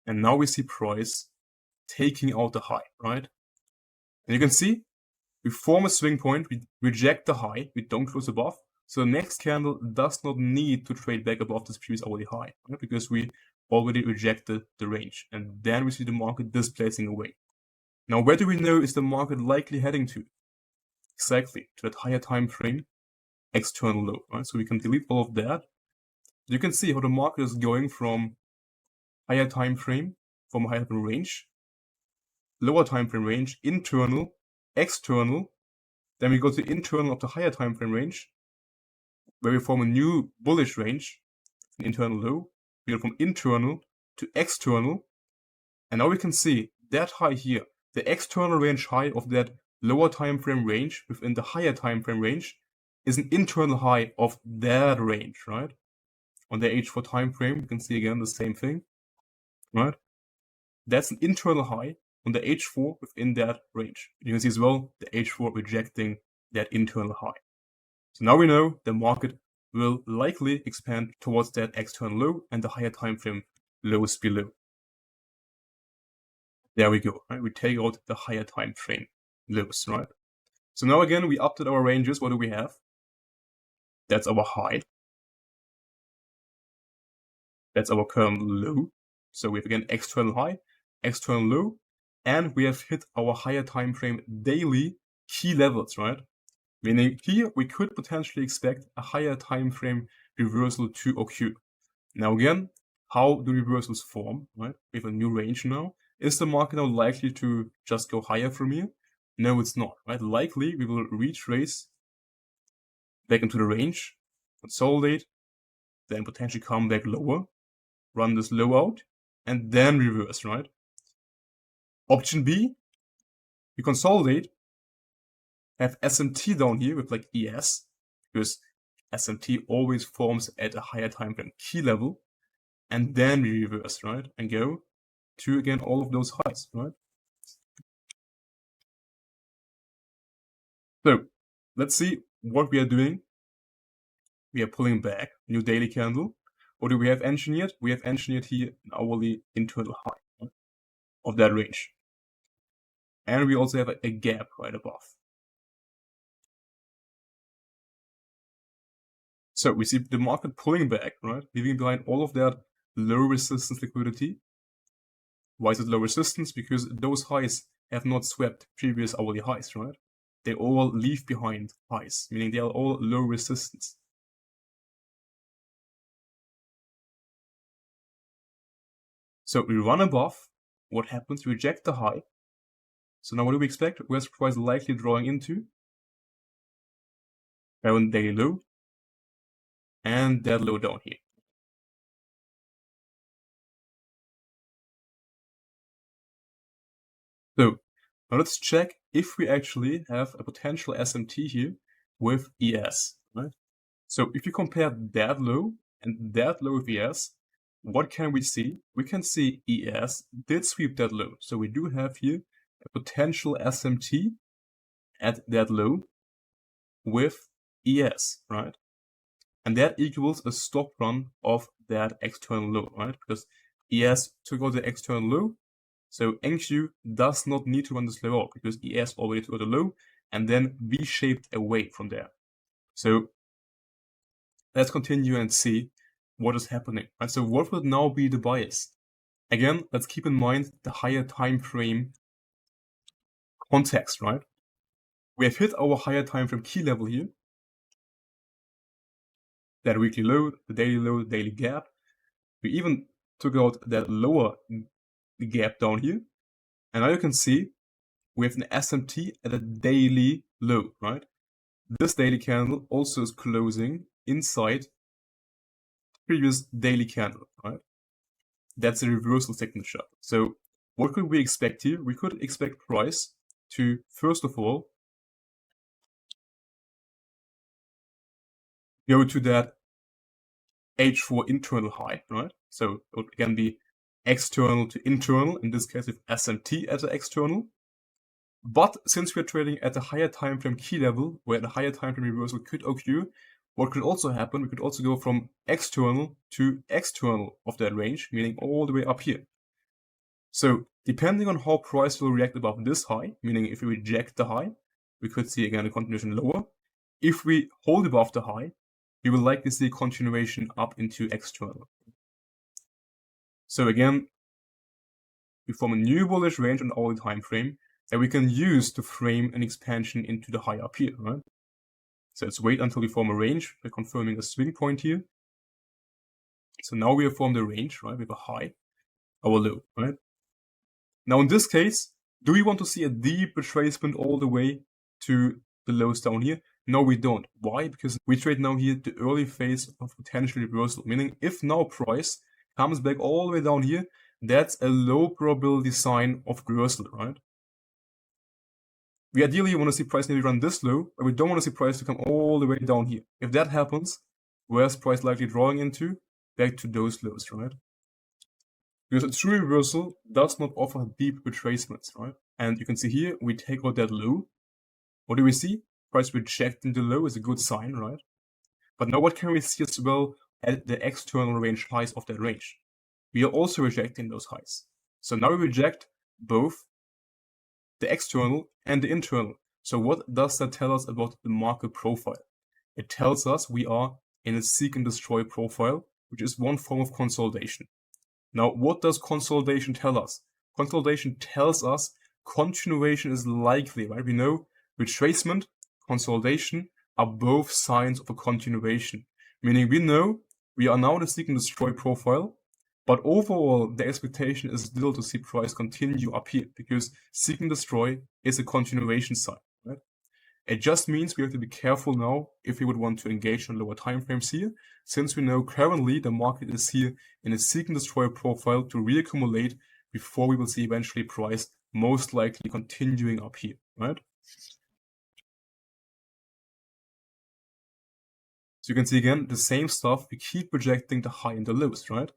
And now we see price taking out the high, right? And you can see we form a swing point, we reject the high, we don't close above. So the next candle does not need to trade back above this previous hourly high, right? Because we already rejected the range. And then we see the market displacing away. Now, where do we know is the market likely heading to? Exactly, to that higher time frame, external low, right? So we can delete all of that. You can see how the market is going from higher time frame, from higher time frame range, lower time frame range, internal, external. Then we go to internal of the higher time frame range, where we form a new bullish range, an internal low. We go from internal to external, and now we can see that high here, the external range high of that lower time frame range within the higher time frame range is an internal high of that range, right? On the H4 time frame, you can see again the same thing, right? That's an internal high on the H4 within that range. You can see as well the H4 rejecting that internal high. So now we know the market will likely expand towards that external low and the higher time frame lows below. There we go, right? We take out the higher time frame lows, right? So now again, we update our ranges. What do we have? That's our high. That's our current low. So we have again external high, external low, and we have hit our higher time frame daily key levels, right? Meaning here we could potentially expect a higher time frame reversal to occur. Now again, how do reversals form, right? We have a new range now. Is the market now likely to just go higher from here? No, it's not, right? Likely we will retrace back into the range, consolidate, then potentially come back lower, run this low out, and then reverse, right? Option B, we consolidate, have SMT down here with like ES, because SMT always forms at a higher time frame key level, and then we reverse, right? And go to, again, all of those highs, right? So let's see what we are doing. We are pulling back, new daily candle. What do we have engineered? We have engineered here an hourly internal high, right, of that range. And we also have a gap right above. So So we see the market pulling back, right? Leaving behind all of that low resistance liquidity. Why is it low resistance? Because those highs have not swept previous hourly highs, right? They all leave behind highs, meaning they are all low resistance. So we run above. What happens? We reject the high. So now what do we expect? Where's price likely drawing into? Around daily low. And that low down here. So now let's check if we actually have a potential SMT here with ES, right? So if you compare that low and that low with ES, what can we see? We can see ES did sweep that low. So we do have here a potential SMT at that low with ES, right? And that equals a stop run of that external low, right? Because ES took out the external low. So NQ does not need to run this low out because ES already took out the low and then V-shaped away from there. So let's continue and see what is happening. Right? So what would now be the bias? Again, let's keep in mind the higher time frame context, right? We have hit our higher time frame key level here. That weekly low, the daily gap. We even took out that lower gap down here. And now you can see we have an SMT at a daily low, right? This daily candle also is closing inside previous daily candle, right? That's a reversal signature. So what could we expect here? We could expect price to, first of all, go to that H4 internal high, right? So it would again be external to internal, in this case with SMT as an external. But since we're trading at a higher time frame key level, where the higher time frame reversal could occur, what could also happen, we could also go from external to external of that range, meaning all the way up here. So depending on how price will react above this high, meaning if we reject the high, we could see again a continuation lower. If we hold above the high, we will likely see a continuation up into external. So again, we form a new bullish range on our time frame that we can use to frame an expansion into the high up here, right? So let's wait until we form a range by confirming a swing point here. So now we have formed a range, right? We have a high, our low, right? Now in this case, do we want to see a deep retracement all the way to the lows down here? No, we don't. Why? Because we trade now here the early phase of potential reversal, meaning if now price comes back all the way down here, that's a low probability sign of reversal, right? We ideally want to see price maybe run this low, but we don't want to see price to come all the way down here. If that happens, where's price likely drawing into? Back to those lows, right? Because a true reversal does not offer deep retracements, right? And you can see here, we take out that low. What do we see? Price rejecting the low is a good sign, right? But now what can we see as well at the external range highs of that range? We are also rejecting those highs. So now we reject both the external and the internal. So what does that tell us about the market profile? It tells us we are in a seek and destroy profile, which is one form of consolidation. Now, what does consolidation tell us? Consolidation tells us continuation is likely, right? We know retracement, consolidation are both signs of a continuation, meaning we know we are now in a seek and destroy profile, but overall the expectation is still to see price continue up here because seek and destroy is a continuation sign, right? It just means we have to be careful now if we would want to engage on lower time frames here, since we know currently the market is here in a seek and destroy profile to reaccumulate before we will see eventually price most likely continuing up here, right? So you can see again the same stuff, we keep projecting the high and the lows, right?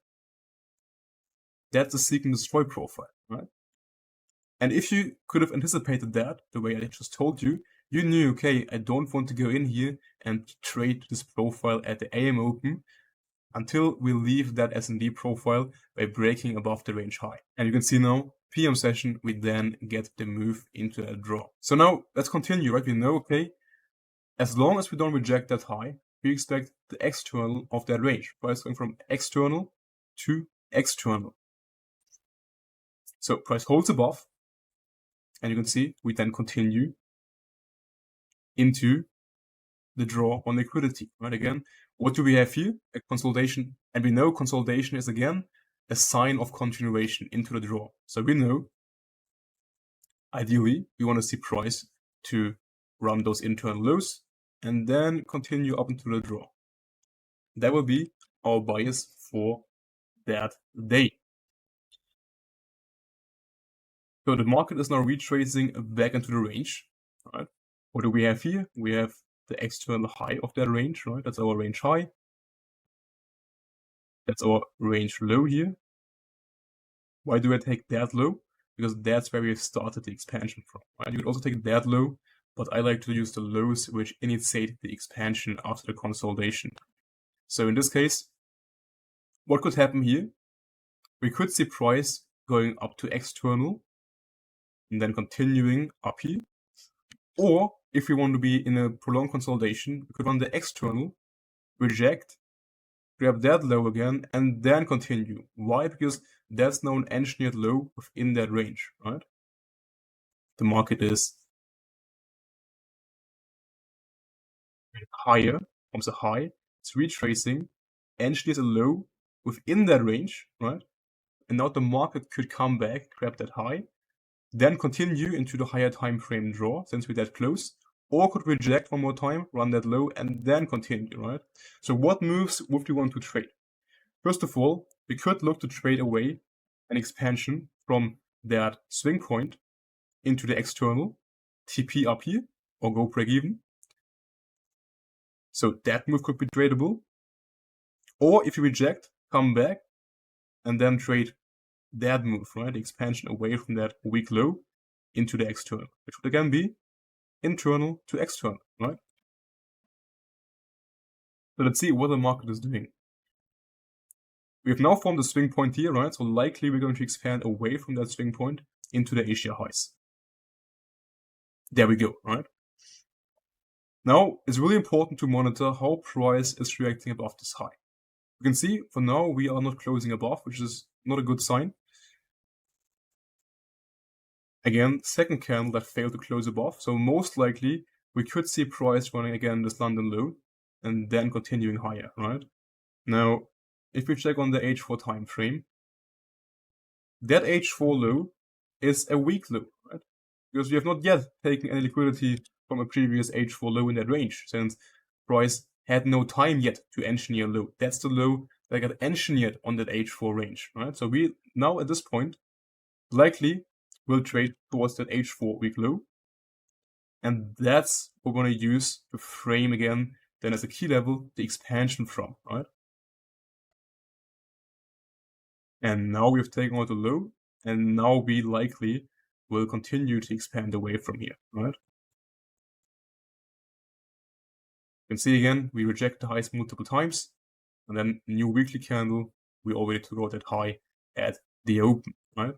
That's a seek and destroy profile, right? And if you could have anticipated that, the way I just told you, you knew, okay, I don't want to go in here and trade this profile at the AM open until we leave that S&D profile by breaking above the range high. And you can see now, PM session, we then get the move into a draw. So now let's continue, right? We know, okay, as long as we don't reject that high, we expect the external of that range. Price going from external to external. So price holds above, and you can see we then continue into the draw on liquidity. Right, again, what do we have here? A consolidation, and we know consolidation is again a sign of continuation into the draw. So we know ideally we want to see price to run those internal lows and then continue up into the draw. That will be our bias for that day. So the market is now retracing back into the range, right? What do we have here? We have the external high of that range, right? That's our range high. That's our range low here. Why do I take that low? Because that's where we started the expansion from, right? You could also take that low, but I like to use the lows which initiate the expansion after the consolidation. So in this case, what could happen here? We could see price going up to external and then continuing up here. Or if we want to be in a prolonged consolidation, we could run the external, reject, grab that low again, and then continue. Why? Because that's now an engineered low within that range, right? The market is higher, comes a high, it's retracing, engineers a low within that range, right? And now the market could come back, grab that high, then continue into the higher time frame draw, since we're that close, or could reject one more time, run that low, and then continue, right? So what moves would we want to trade? First of all, we could look to trade away an expansion from that swing point into the external, TP up here, or go break even. So that move could be tradable. Or if you reject, come back, and then trade that move, right? The expansion away from that weak low into the external, which would again be internal to external, right? So let's see what the market is doing. We have now formed a swing point here, right? So likely we're going to expand away from that swing point into the Asia highs. There we go, right? Now, it's really important to monitor how price is reacting above this high. You can see, for now, we are not closing above, which is not a good sign. Again, second candle that failed to close above. So most likely, we could see price running again this London low and then continuing higher, right? Now, if we check on the H4 time frame, that H4 low is a weak low, right? Because we have not yet taken any liquidity from a previous H4 low in that range, since price had no time yet to engineer low. That's the low that got engineered on that H4 range, right? So we now at this point likely will trade towards that H4 weak low, and that's what we're going to use to frame again then as a key level the expansion from, right? And now we've taken out the low, and now we likely will continue to expand away from here, right? You can see again, we reject the highs multiple times, and then new weekly candle, we already took out that high at the open, right?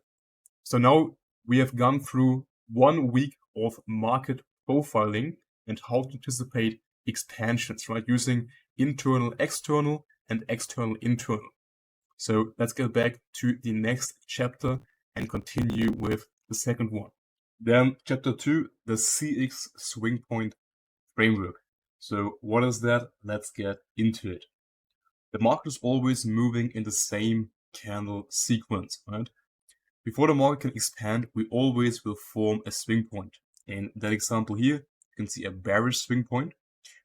So now we have gone through 1 week of market profiling and how to anticipate expansions, right? Using internal, external, and external, internal. So let's get back to the next chapter and continue with the second one. Then chapter 2, the CX swing point framework. So what is that? Let's get into it. The market is always moving in the same candle sequence, right? Before the market can expand, we always will form a swing point. In that example here, you can see a bearish swing point.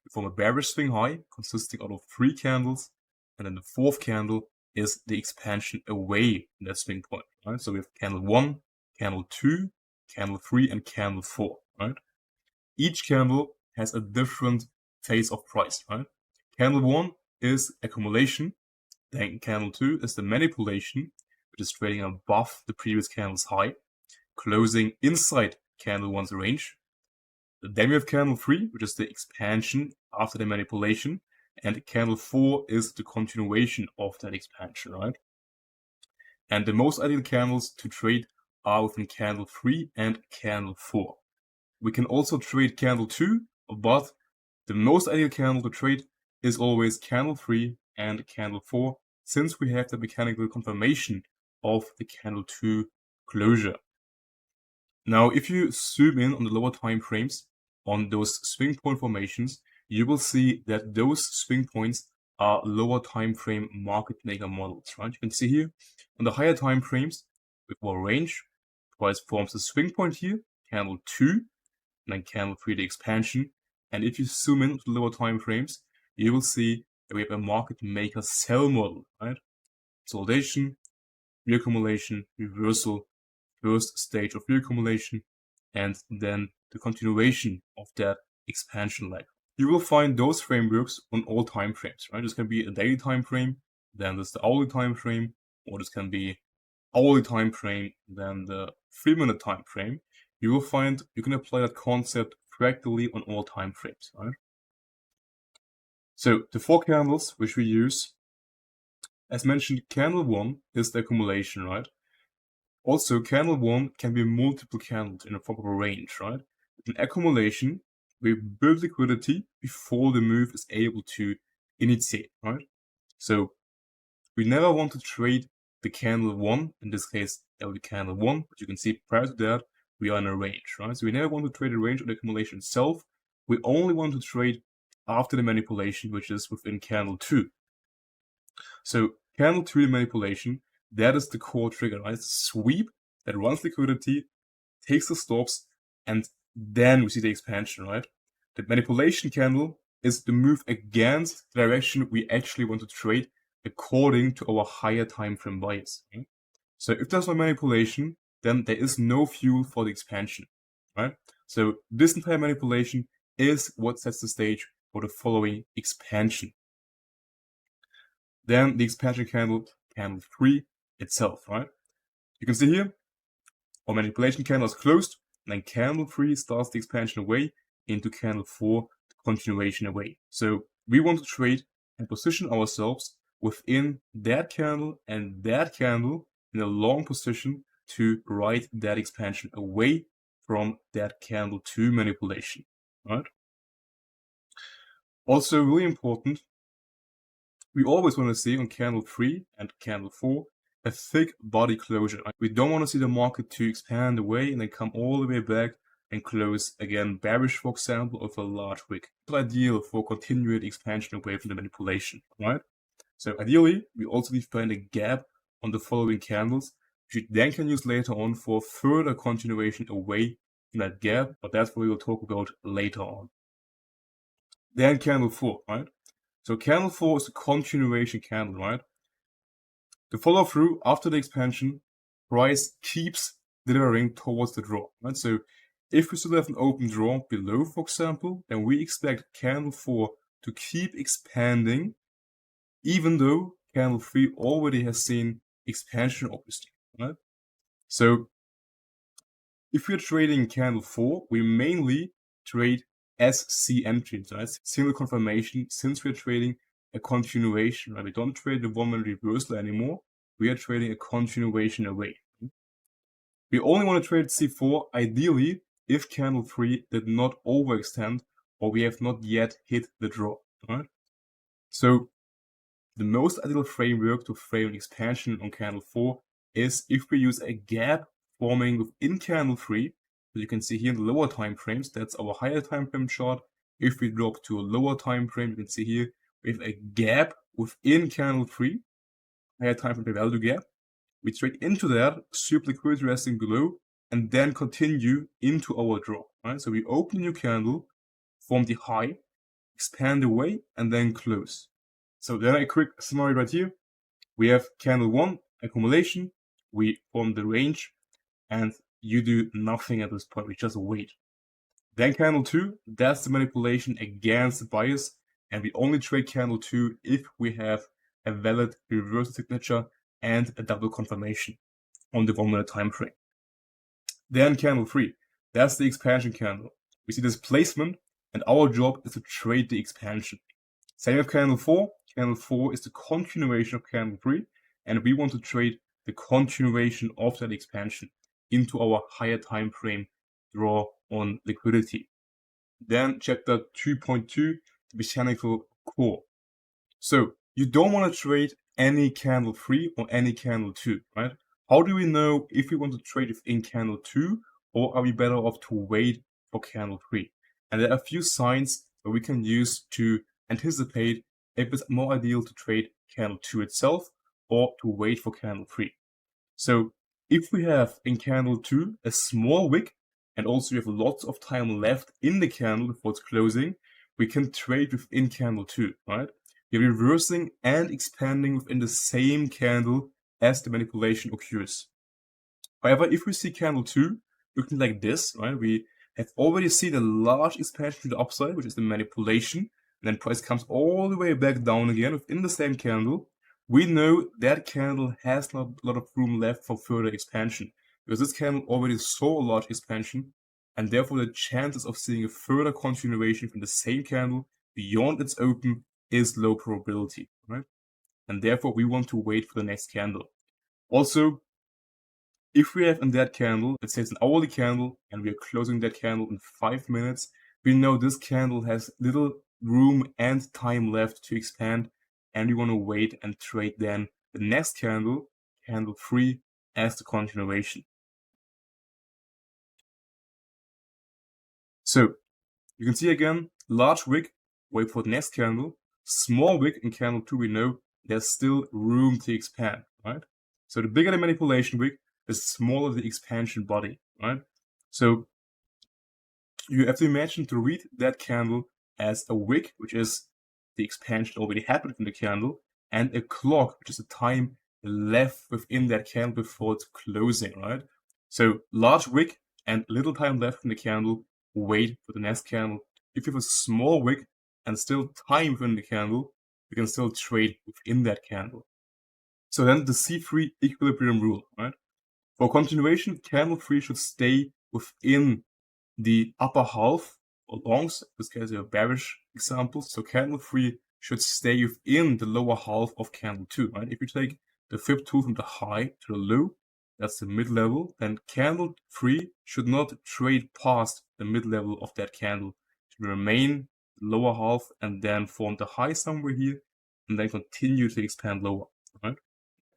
We form a bearish swing high consisting out of 3 candles, and then the 4th candle is the expansion away from that swing point, right? So we have candle 1, candle 2, candle 3, and candle 4, right? Each candle has a different phase of price, right? Candle 1 is accumulation, then candle 2 is the manipulation, which is trading above the previous candle's high, closing inside candle 1's range. Then we have candle 3, which is the expansion after the manipulation, and candle 4 is the continuation of that expansion, right? And the most ideal candles to trade are within candle 3 and candle 4. We can also trade candle 2, but the most ideal candle to trade is always candle 3 and candle 4, since we have the mechanical confirmation of the candle 2 closure. Now, if you zoom in on the lower time frames on those swing point formations, you will see that those swing points are lower time frame market maker models, right? You can see here on the higher time frames with more range, price forms a swing point here, candle 2, and then candle 3 the expansion. And if you zoom in to the lower time frames, you will see that we have a market maker sell model, right? Consolidation, reaccumulation, reversal, first stage of reaccumulation, and then the continuation of that expansion leg. You will find those frameworks on all time frames, right? This can be a daily time frame, then there's the hourly time frame, or this can be hourly time frame, then the 3-minute time frame. You will find you can apply that concept practically on all time frames, right? So the 4 candles which we use, as mentioned, candle 1 is the accumulation, right? Also, candle 1 can be multiple candles in a form of a range, right? With an accumulation, we build liquidity before the move is able to initiate, right? So we never want to trade the candle 1, in this case that would be candle 1, but you can see prior to that we are in a range, right? So we never want to trade the range of the accumulation itself. We only want to trade after the manipulation, which is within candle 2. So candle 2 manipulation, that is the core trigger, right? It's a sweep that runs liquidity, takes the stops, and then we see the expansion, right? The manipulation candle is the move against the direction we actually want to trade according to our higher time frame bias. Okay? So if there's no manipulation, then there is no fuel for the expansion, right? So this entire manipulation is what sets the stage for the following expansion. Then the expansion candle, candle 3 itself, right? You can see here, our manipulation candle is closed, and then candle 3 starts the expansion away into candle 4, the continuation away. So we want to trade and position ourselves within that candle and that candle in a long position to ride that expansion away from that candle 2 manipulation, right? Also really important, we always want to see on candle 3 and candle 4 a thick body closure. We don't want to see the market to expand away and then come all the way back and close again bearish, for example, of a large wick. It's ideal for continued expansion away from the manipulation, right? So ideally, we also define a gap on the following candles, which you then can use later on for further continuation away from that gap, but that's what we will talk about later on. Then candle 4, right? So candle 4 is a continuation candle, right? The follow through after the expansion, price keeps delivering towards the draw, right? So if we still have an open draw below, for example, then we expect candle 4 to keep expanding, even though candle 3 already has seen expansion, obviously, right? So if we're trading candle 4, we mainly trade SC entries, right? Single confirmation, since we're trading a continuation, right? We don't trade the 1-minute reversal anymore. We are trading a continuation away. We only want to trade C4 ideally if candle 3 did not overextend or we have not yet hit the draw, right? So the most ideal framework to frame an expansion on candle 4 is if we use a gap forming within candle 3. As you can see here in the lower time frames, that's our higher time frame chart. If we drop to a lower time frame, you can see here we have a gap within candle 3, higher time frame value gap. We trade into that, sweep liquidity resting below, and then continue into our draw, right? So we open a new candle, form the high, expand away, and then close. So then a quick summary right here. We have candle 1, accumulation, we form the range, and you do nothing at this point, we just wait. Then candle 2, that's the manipulation against the bias, and we only trade candle 2 if we have a valid reversal signature and a double confirmation on the 1-minute time frame. Then candle 3, that's the expansion candle. We see this placement, and our job is to trade the expansion. Same with candle 4. Candle 4 is the continuation of candle 3, and we want to trade the continuation of that expansion into our higher time frame draw on liquidity. Then chapter 2.2, the mechanical core. So you don't want to trade any candle 3 or any candle 2, right? How do we know if we want to trade within candle 2, or are we better off to wait for candle 3? And there are a few signs that we can use to anticipate if it's more ideal to trade candle 2 itself or to wait for candle 3. So if we have in candle 2 a small wick, and also we have lots of time left in the candle before it's closing, we can trade within candle 2, right? We're reversing and expanding within the same candle as the manipulation occurs. However, if we see candle 2 looking like this, right, we have already seen a large expansion to the upside, which is the manipulation, and then price comes all the way back down again within the same candle. We know that candle has not a lot of room left for further expansion, because this candle already saw a large expansion, and therefore the chances of seeing a further continuation from the same candle beyond its open is low probability, right? And therefore we want to wait for the next candle. Also, if we have in that candle, let's say it's an hourly candle, and we are closing that candle in 5 minutes, we know this candle has little room and time left to expand, and we want to wait and trade then the next candle, candle 3, as the continuation. So you can see again, large wick, wait for the next candle, small wick in candle 2, we know there's still room to expand, right? So the bigger the manipulation wick, the smaller the expansion body, right? So you have to imagine to read that candle as a wick, which is the expansion already happened in the candle, and a clock, which is the time left within that candle before it's closing, right? So large wick and little time left in the candle, wait for the next candle. If you have a small wick and still time within the candle, you can still trade within that candle. So then the C3 equilibrium rule, right? For continuation, candle 3 should stay within the upper half or longs. In this case, a bearish example. So candle 3 should stay within the lower half of candle 2, right? If you take the fib tool from the high to the low, that's the mid-level, then candle 3 should not trade past the mid-level of that candle. It should remain the lower half and then form the high somewhere here, and then continue to expand lower, right?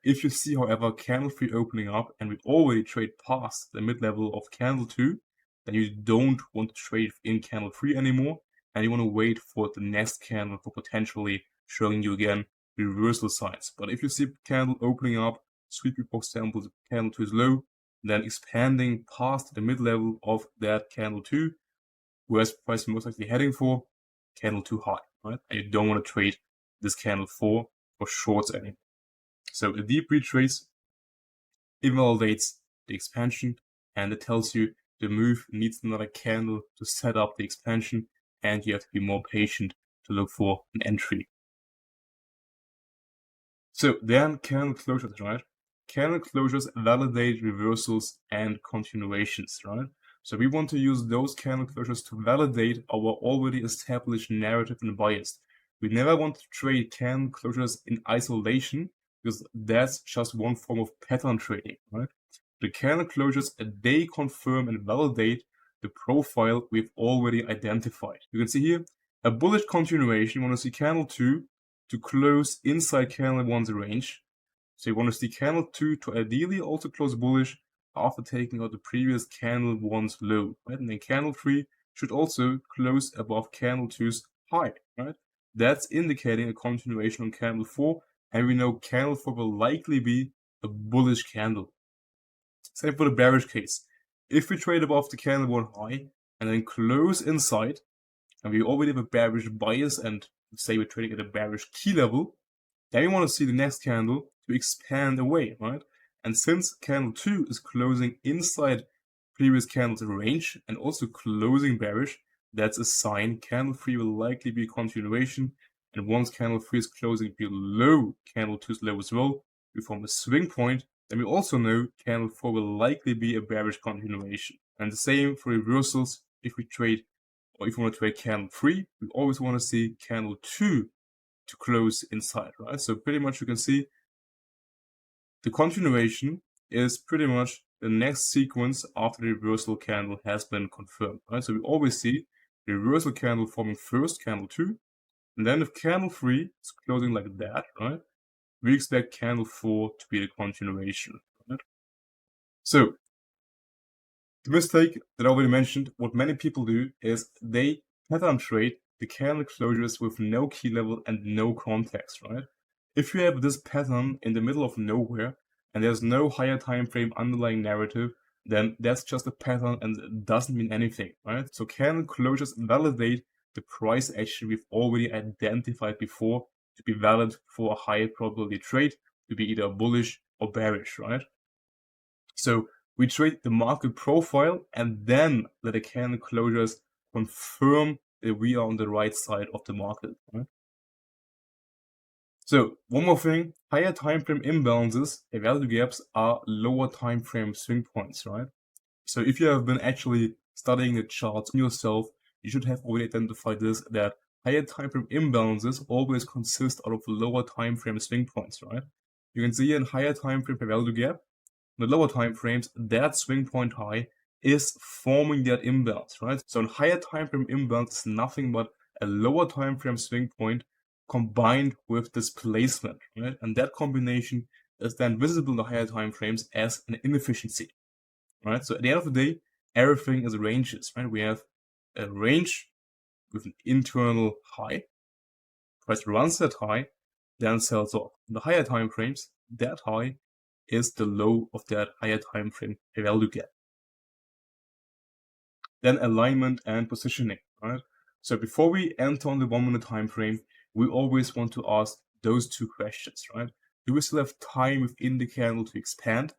If you see, however, candle 3 opening up and we already trade past the mid-level of candle 2, then you don't want to trade in candle 3 anymore, and you want to wait for the next candle for potentially showing you again reversal signs. But if you see candle opening up, sweeping, for example, the candle 2 is low, then expanding past the mid-level of that candle 2, where's price is most likely heading for? Candle 2 high, right? And you don't want to trade this candle 4 for shorts anymore. So a deep retrace invalidates the expansion, and it tells you the move needs another candle to set up the expansion, and you have to be more patient to look for an entry. So then candle closures, right? Candle closures validate reversals and continuations, right? So we want to use those candle closures to validate our already established narrative and bias. We never want to trade candle closures in isolation, because that's just one form of pattern trading, right? The candle closures, they confirm and validate the profile we've already identified. You can see here a bullish continuation. You want to see candle 2 to close inside candle 1's range. So you want to see candle 2 to ideally also close bullish after taking out the previous candle 1's low, right? And then candle 3 should also close above candle 2's high, right? That's indicating a continuation on candle 4, and we know candle 4 will likely be a bullish candle. Same for the bearish case. If we trade above the candle 1 high and then close inside, and we already have a bearish bias and say we're trading at a bearish key level, then we want to see the next candle to expand away, right? And since candle 2 is closing inside previous candle's range and also closing bearish, that's a sign candle 3 will likely be a continuation. And once candle 3 is closing below candle 2's low as well, we form a swing point. Then we also know candle 4 will likely be a bearish continuation. And the same for reversals. If we trade, or if we want to trade candle 3, we always want to see candle 2 to close inside, right? So pretty much you can see the continuation is pretty much the next sequence after the reversal candle has been confirmed, right? So we always see the reversal candle forming first, candle 2, And then if candle 3 is closing like that, right, we expect candle 4 to be the continuation, right? So the mistake that I already mentioned, what many people do is they pattern trade the candle closures with no key level and no context, right? If you have this pattern in the middle of nowhere and there's no higher time frame underlying narrative, then that's just a pattern and it doesn't mean anything, right? So candle closures validate the price action we've already identified before to be valid for a high probability trade, to be either bullish or bearish, right? So we trade the market profile and then let the candle closures confirm that we are on the right side of the market, right? So one more thing, higher time frame imbalances and value gaps are lower time frame swing points, right? So if you have been actually studying the charts yourself, you should have already identified this, that higher time frame imbalances always consist out of lower time frame swing points, right? You can see in higher time frame value gap, the lower time frames, that swing point high is forming that imbalance, right? So a higher time frame imbalance is nothing but a lower time frame swing point combined with displacement, right? And that combination is then visible in the higher time frames as an inefficiency, right? So at the end of the day, everything is ranges, right? We have a range with an internal high, price runs that high, then sells off. In the higher time frames, that high is the low of that higher time frame value gap. Then alignment and positioning, right? So before we enter on the 1 minute time frame, we always want to ask those two questions, right? Do we still have time within the candle to expand?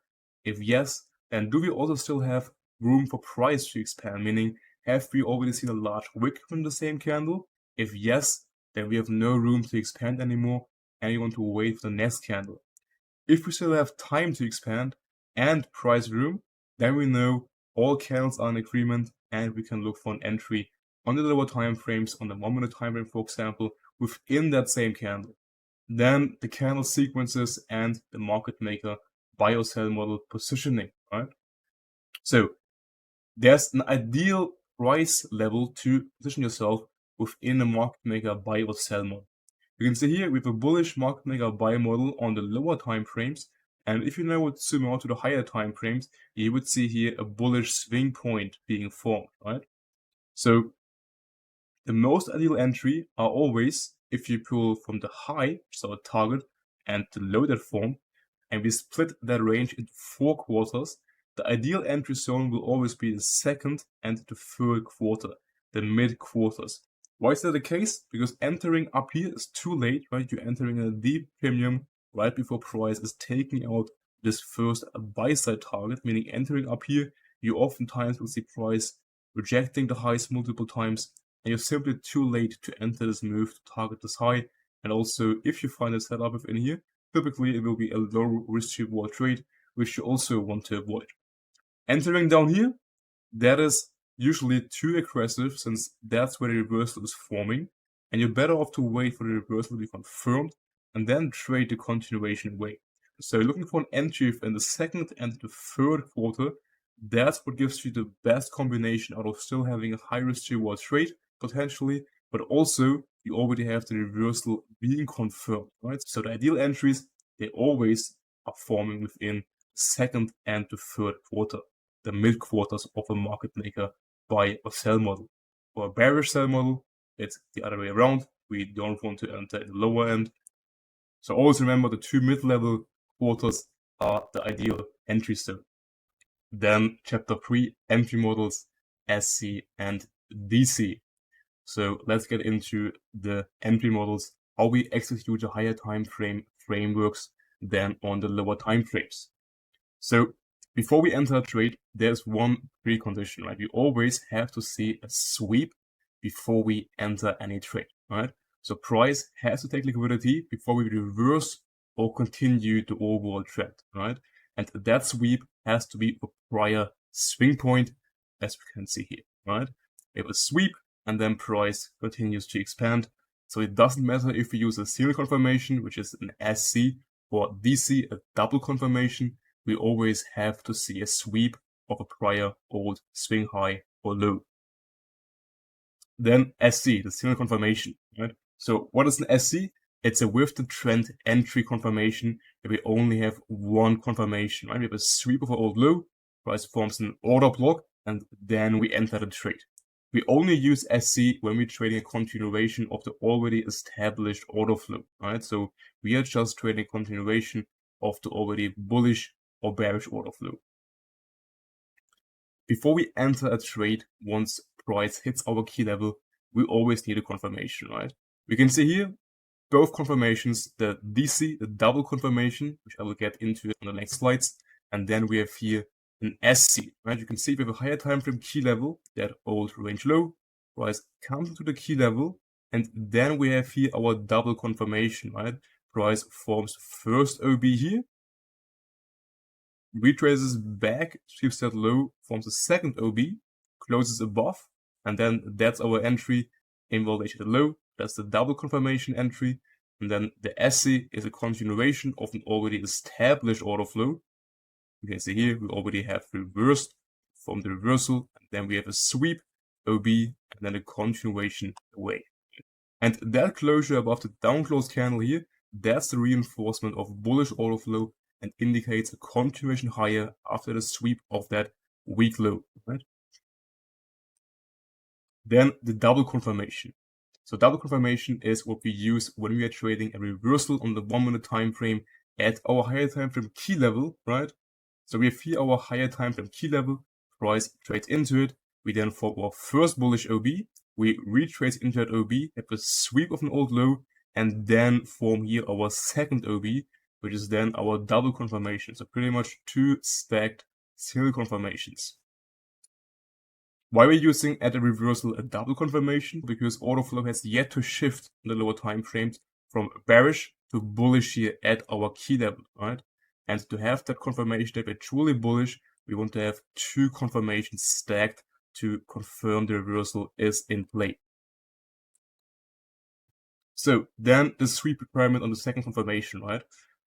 If yes, then do we also still have room for price to expand? Meaning, have we already seen a large wick from the same candle? If yes, then we have no room to expand anymore and we want to wait for the next candle. If we still have time to expand and price room, then we know all candles are in agreement and we can look for an entry on the lower time frames, on the 1 minute time frame, for example, within that same candle. Then the candle sequences and the market maker buy or sell model positioning, right? So there's an ideal price level to position yourself within a market maker buy or sell model. You can see here we have a bullish market maker buy model on the lower time frames, and if you now would zoom out to the higher time frames, you would see here a bullish swing point being formed, right? So the most ideal entry are always if you pull from the high, so a target, and the low that form, and we split that range into 4 quarters. The ideal entry zone will always be the second and the third quarter, the mid quarters. Why is that the case? Because entering up here is too late, right? You're entering a deep premium right before price is taking out this first buy side target, meaning entering up here, you oftentimes will see price rejecting the highs multiple times, and you're simply too late to enter this move to target this high. And also, if you find a setup within here, typically it will be a low risk reward trade, which you also want to avoid. Entering down here, that is usually too aggressive since that's where the reversal is forming, and you're better off to wait for the reversal to be confirmed and then trade the continuation away. So looking for an entry in the second and the third quarter, that's what gives you the best combination out of still having a high risk reward trade potentially, but also you already have the reversal being confirmed, right? So the ideal entries, they always are forming within the second and the third quarter, the mid quarters of a market maker buy or sell model. For a bearish sell model, it's the other way around. We don't want to enter at the lower end. So always remember the 2 mid-level quarters are the ideal entry zone. Then chapter 3, entry models, SC and DC. So let's get into the entry models, how we execute a higher time frame frameworks than on the lower time frames. So before we enter a trade, there's one precondition, right? We always have to see a sweep before we enter any trade, right? So price has to take liquidity before we reverse or continue the overall trend, right? And that sweep has to be a prior swing point, as we can see here, right? We have a sweep and then price continues to expand. So it doesn't matter if we use a single confirmation, which is an SC, or DC, a double confirmation. We always have to see a sweep of a prior old swing high or low. Then SC, the single confirmation, right? So what is an SC? It's a with the trend entry confirmation where we only have one confirmation, right? We have a sweep of an old low, price forms an order block, and then we enter the trade. We only use SC when we're trading a continuation of the already established order flow, right? So we are just trading a continuation of the already bullish or bearish order flow. Before we enter a trade, once price hits our key level, we always need a confirmation, right? We can see here both confirmations, the DC, the double confirmation, which I will get into on the next slides, and then we have here an SC, right? You can see we have a higher time frame key level, that old range low, price comes to the key level, and then we have here our double confirmation, right? Price forms first OB here, retraces back, shifts that low, forms a second OB, closes above, and then that's our entry, invalidation low. That's the double confirmation entry. And then the SC is a continuation of an already established order flow. You can see here we already have reversed from the reversal, and then we have a sweep, OB, and then a continuation away. And that closure above the down close candle here, that's the reinforcement of bullish order flow and indicates a continuation higher after the sweep of that weak low, right? Then the double confirmation. So double confirmation is what we use when we are trading a reversal on the 1 minute time frame at our higher time frame key level, right? So we have here our higher time frame key level, price trades into it, we then form our first bullish OB, we retrace into that OB, have a sweep of an old low, and then form here our second OB, which is then our double confirmation. So pretty much two stacked single confirmations. Why we're using at a reversal a double confirmation? Because order flow has yet to shift in the lower time frames from bearish to bullish here at our key level, right? And to have that confirmation that we're truly bullish, we want to have two confirmations stacked to confirm the reversal is in play. So then the sweep requirement on the second confirmation, right?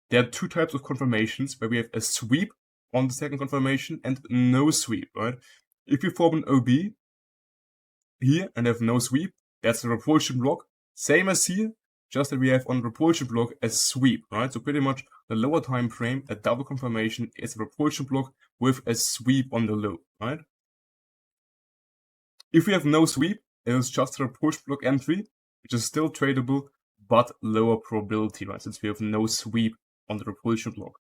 There are two types of confirmations where we have a sweep on the second confirmation and no sweep, right? If you form an OB here and have no sweep, that's a repulsion block. Same as here, just that we have on repulsion block a sweep, right? So pretty much the lower time frame, a double confirmation is a repulsion block with a sweep on the low, right? If we have no sweep, it is just a repulsion block entry, which is still tradable, but lower probability, right? Since we have no sweep on the repulsion block.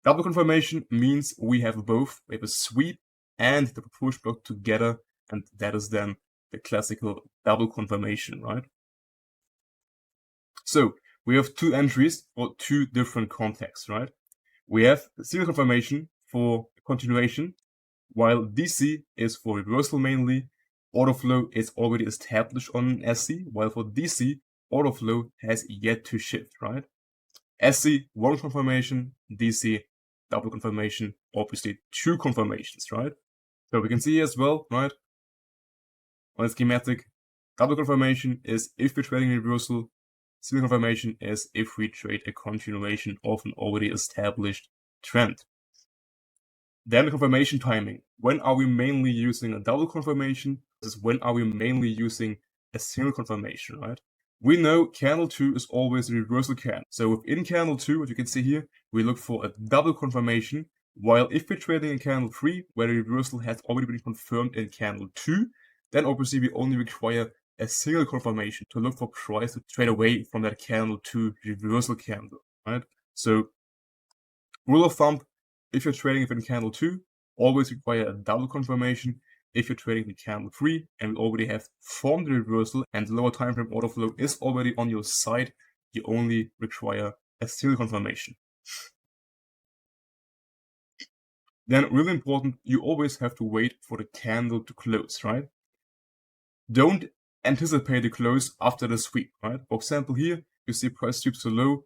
Double confirmation means we have both. We have a sweep and the repulsion block together, and that is then the classical double confirmation, right? So we have two entries for two different contexts, right? We have the single confirmation for continuation, while DC is for reversal mainly. Order flow is already established on SC, while for DC, order flow has yet to shift, right? SC, one confirmation, DC, double confirmation, obviously two confirmations, right? So we can see as well, right, on the schematic, double confirmation is if we're trading a reversal, single confirmation is if we trade a continuation of an already established trend. Then the confirmation timing. When are we mainly using a double confirmation? This is when are we mainly using a single confirmation, right? We know candle 2 is always a reversal candle. So within candle 2, what you can see here, we look for a double confirmation. While if we're trading in candle 3, where the reversal has already been confirmed in candle 2, then obviously we only require a single confirmation to look for price to trade away from that candle 2 reversal candle, right? So rule of thumb, if you're trading within candle 2, always require a double confirmation. If you're trading in candle 3 and we already have formed the reversal and the lower time frame order flow is already on your side, you only require a single confirmation. Then really important, you always have to wait for the candle to close, right? Don't anticipate the close after the sweep, right? For example, here you see price sweeps so low,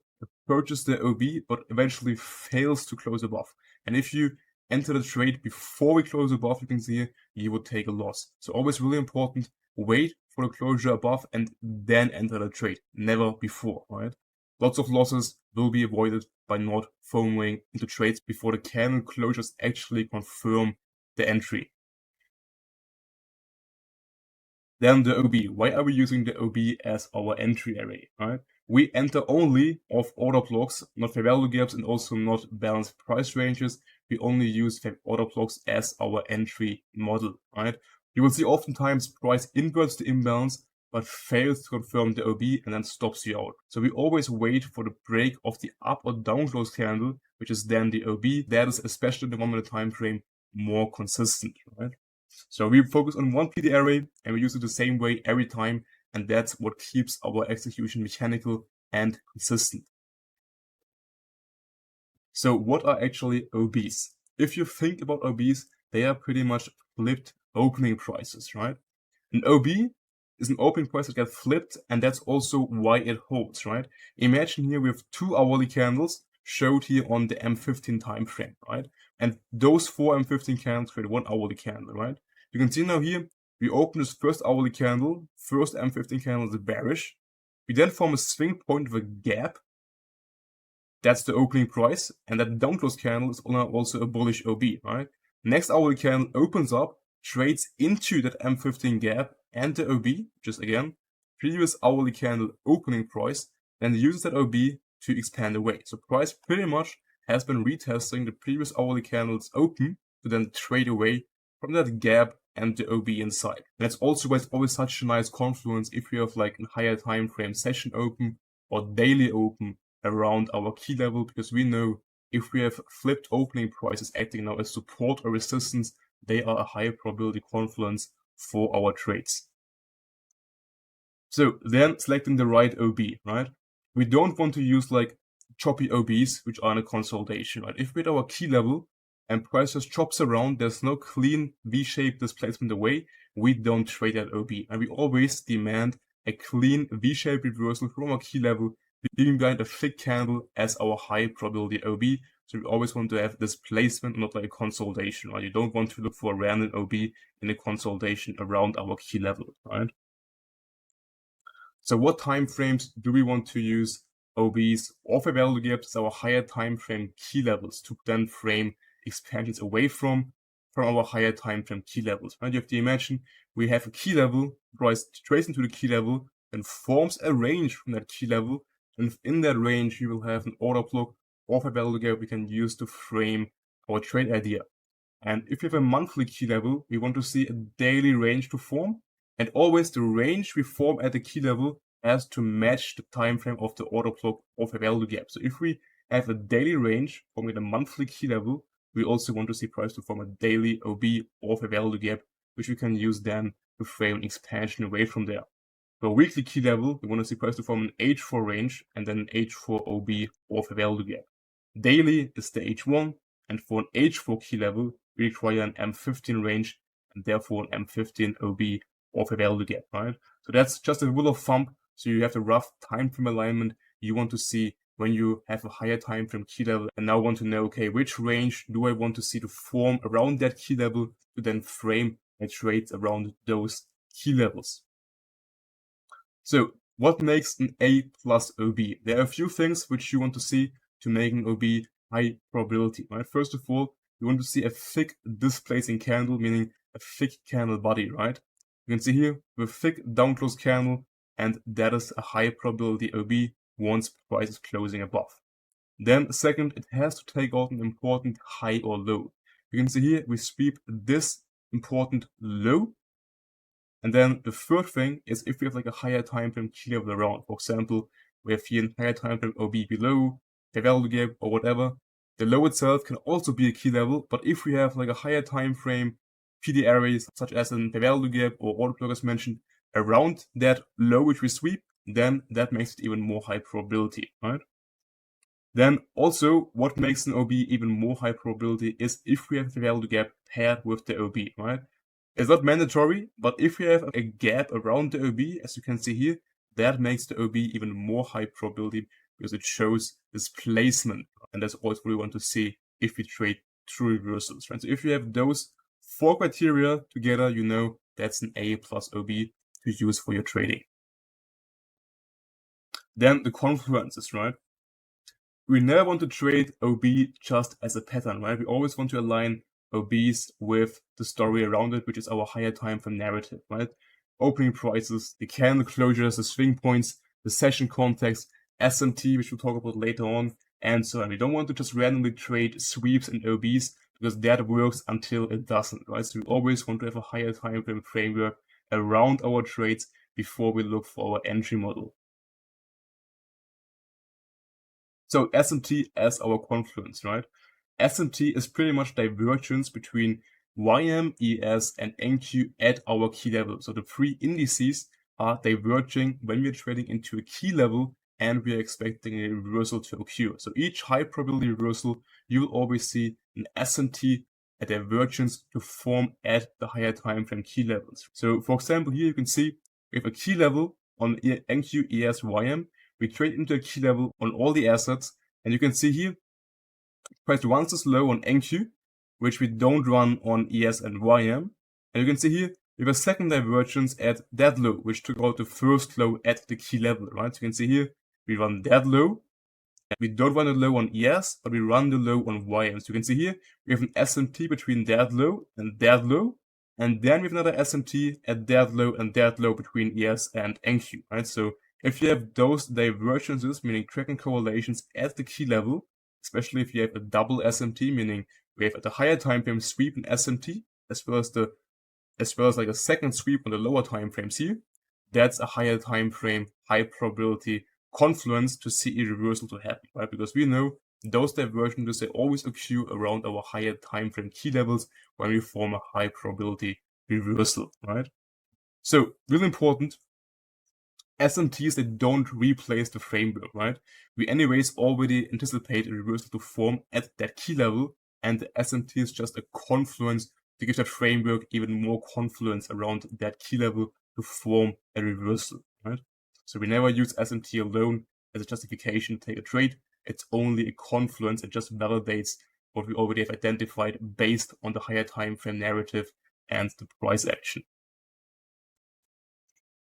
purchase the OB, but eventually fails to close above. And if you enter the trade before we close above, you can see here, you would take a loss. So always really important, wait for the closure above and then enter the trade, never before, right? Lots of losses will be avoided by not following into trades before the candle closures actually confirm the entry. Then the OB. Why are we using the OB as our entry array, right? We enter only off order blocks, not fair value gaps and also not balanced price ranges. We only use fair order blocks as our entry model, right? You will see oftentimes price inverts the imbalance but fails to confirm the OB and then stops you out. So we always wait for the break of the up or down close candle, which is then the OB. That is, especially in the 1 minute time frame, more consistent, right? So we focus on one PD array and we use it the same way every time, and that's what keeps our execution mechanical and consistent. So what are actually OBs? If you think about OBs, they are pretty much flipped opening prices, right? An OB is an opening price that gets flipped, and that's also why it holds, right? Imagine here we have 2 hourly candles showed here on the M15 time frame, right? And those 4 M15 candles create 1 hourly candle, right? You can see now here, we open this first hourly candle, first M15 candle is bearish. We then form a swing point with a gap. That's the opening price, and that down close candle is also a bullish OB, right? Next hourly candle opens up, trades into that M15 gap and the OB, which is again previous hourly candle opening price, and uses that OB to expand away. So price pretty much has been retesting the previous hourly candles open to then trade away from that gap and the OB inside. And that's also why it's always such a nice confluence if you have like a higher time frame session open or daily open around our key level, because we know if we have flipped opening prices acting now as support or resistance, they are a higher probability confluence for our trades. So then selecting the right OB, right? We don't want to use like choppy OBs, which are in a consolidation, right? If we're at our key level and price just chops around, there's no clean V-shaped displacement away, we don't trade that OB. And we always demand a clean V-shaped reversal from our key level, leaving behind a thick candle as our high probability OB. So we always want to have displacement, not like a consolidation, right? You don't want to look for a random OB in a consolidation around our key level, right? So what time frames do we want to use OBs or fair value gaps as our higher time frame key levels to then frame expansions away from our higher time frame key levels, right? You have to imagine we have a key level, price trades into the key level, and forms a range from that key level, and within that range you will have an order block or fair value gap we can use to frame our trade idea. And if you have a monthly key level, we want to see a daily range to form, and always the range we form at the key level has to match the time frame of the order block or fair value gap. So if we have a daily range forming a monthly key level, we also want to see price to form a daily OB or fair value gap, which we can use then to frame an expansion away from there. For a weekly key level, we want to see price to form an H4 range and then an H4 OB or fair value gap. Daily is the H1, and for an H4 key level, we require an M15 range and therefore an M15 OB or fair value gap, right? So that's just a rule of thumb. So you have the rough time frame alignment you want to see when you have a higher time frame key level, and now want to know, okay, which range do I want to see to form around that key level to then frame my trades around those key levels. So what makes an A plus OB? There are a few things which you want to see to make an OB high probability, right? First of all, you want to see a thick displacing candle, meaning a thick candle body, right? You can see here with thick down close candle, and that is a high probability OB once price is closing above. Then second, it has to take out an important high or low. You can see here we sweep this important low. And then the third thing is if we have like a higher time frame key level around, for example, we have here a higher time frame OB below, fair value gap or whatever, the low itself can also be a key level, but if we have like a higher time frame PD arrays such as a fair value gap or order block as mentioned around that low which we sweep, then that makes it even more high probability, right? Then also what makes an OB even more high probability is if we have the value gap paired with the OB, right? It's not mandatory, but if we have a gap around the OB, as you can see here, that makes the OB even more high probability because it shows displacement. And that's also what we want to see if we trade true reversals, right? So if you have those 4 criteria together, you know that's an A plus OB to use for your trading. Then the confluences, right? We never want to trade OB just as a pattern, right? We always want to align OBs with the story around it, which is our higher time frame narrative, right? opening prices, the candle closures, the swing points, the session context, SMT, which we'll talk about later on, and so on. We don't want to just randomly trade sweeps and OBs because that works until it doesn't, right? So we always want to have a higher time frame framework around our trades before we look for our entry model. So SMT as our confluence, right? SMT is pretty much divergence between YM, ES, and NQ at our key level. So the three indices are diverging when we're trading into a key level and we're expecting a reversal to occur. So each high probability reversal, you will always see an SMT, a divergence to form at the higher time frame key levels. So for example, here you can see we have a key level on NQ, ES, YM. We trade into a key level on all the assets, and you can see here price runs this low on NQ, which we don't run on ES and YM. And you can see here we have a second divergence at that low, which took out the first low at the key level, right? So you can see here we run that low. We don't run the low on ES, but we run the low on YM. So you can see here we have an SMT between that low, and then we have another SMT at that low between ES and NQ, right? So if you have those divergences, meaning tracking correlations at the key level, especially if you have a double SMT, meaning we have at the higher time frame sweep an SMT, as well as like a second sweep on the lower time frames here, that's a higher time frame, high probability confluence to see a reversal to happen, right? Because we know those divergences, they always occur around our higher time frame key levels when we form a high probability reversal, right? So really important, SMTs, they don't replace the framework, right? We anyways already anticipate a reversal to form at that key level, and the SMT is just a confluence to give that framework even more confluence around that key level to form a reversal, right? So we never use SMT alone as a justification to take a trade. It's only a confluence. It just validates what we already have identified based on the higher time frame narrative and the price action.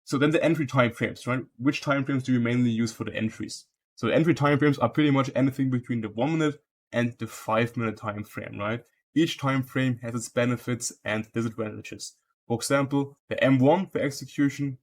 So then the entry timeframes, right? Which timeframes do we mainly use for the entries? So the entry timeframes are pretty much anything between the 1 minute and the 5 minute time frame, right? Each time frame has its benefits and disadvantages. For example, the M1 for execution,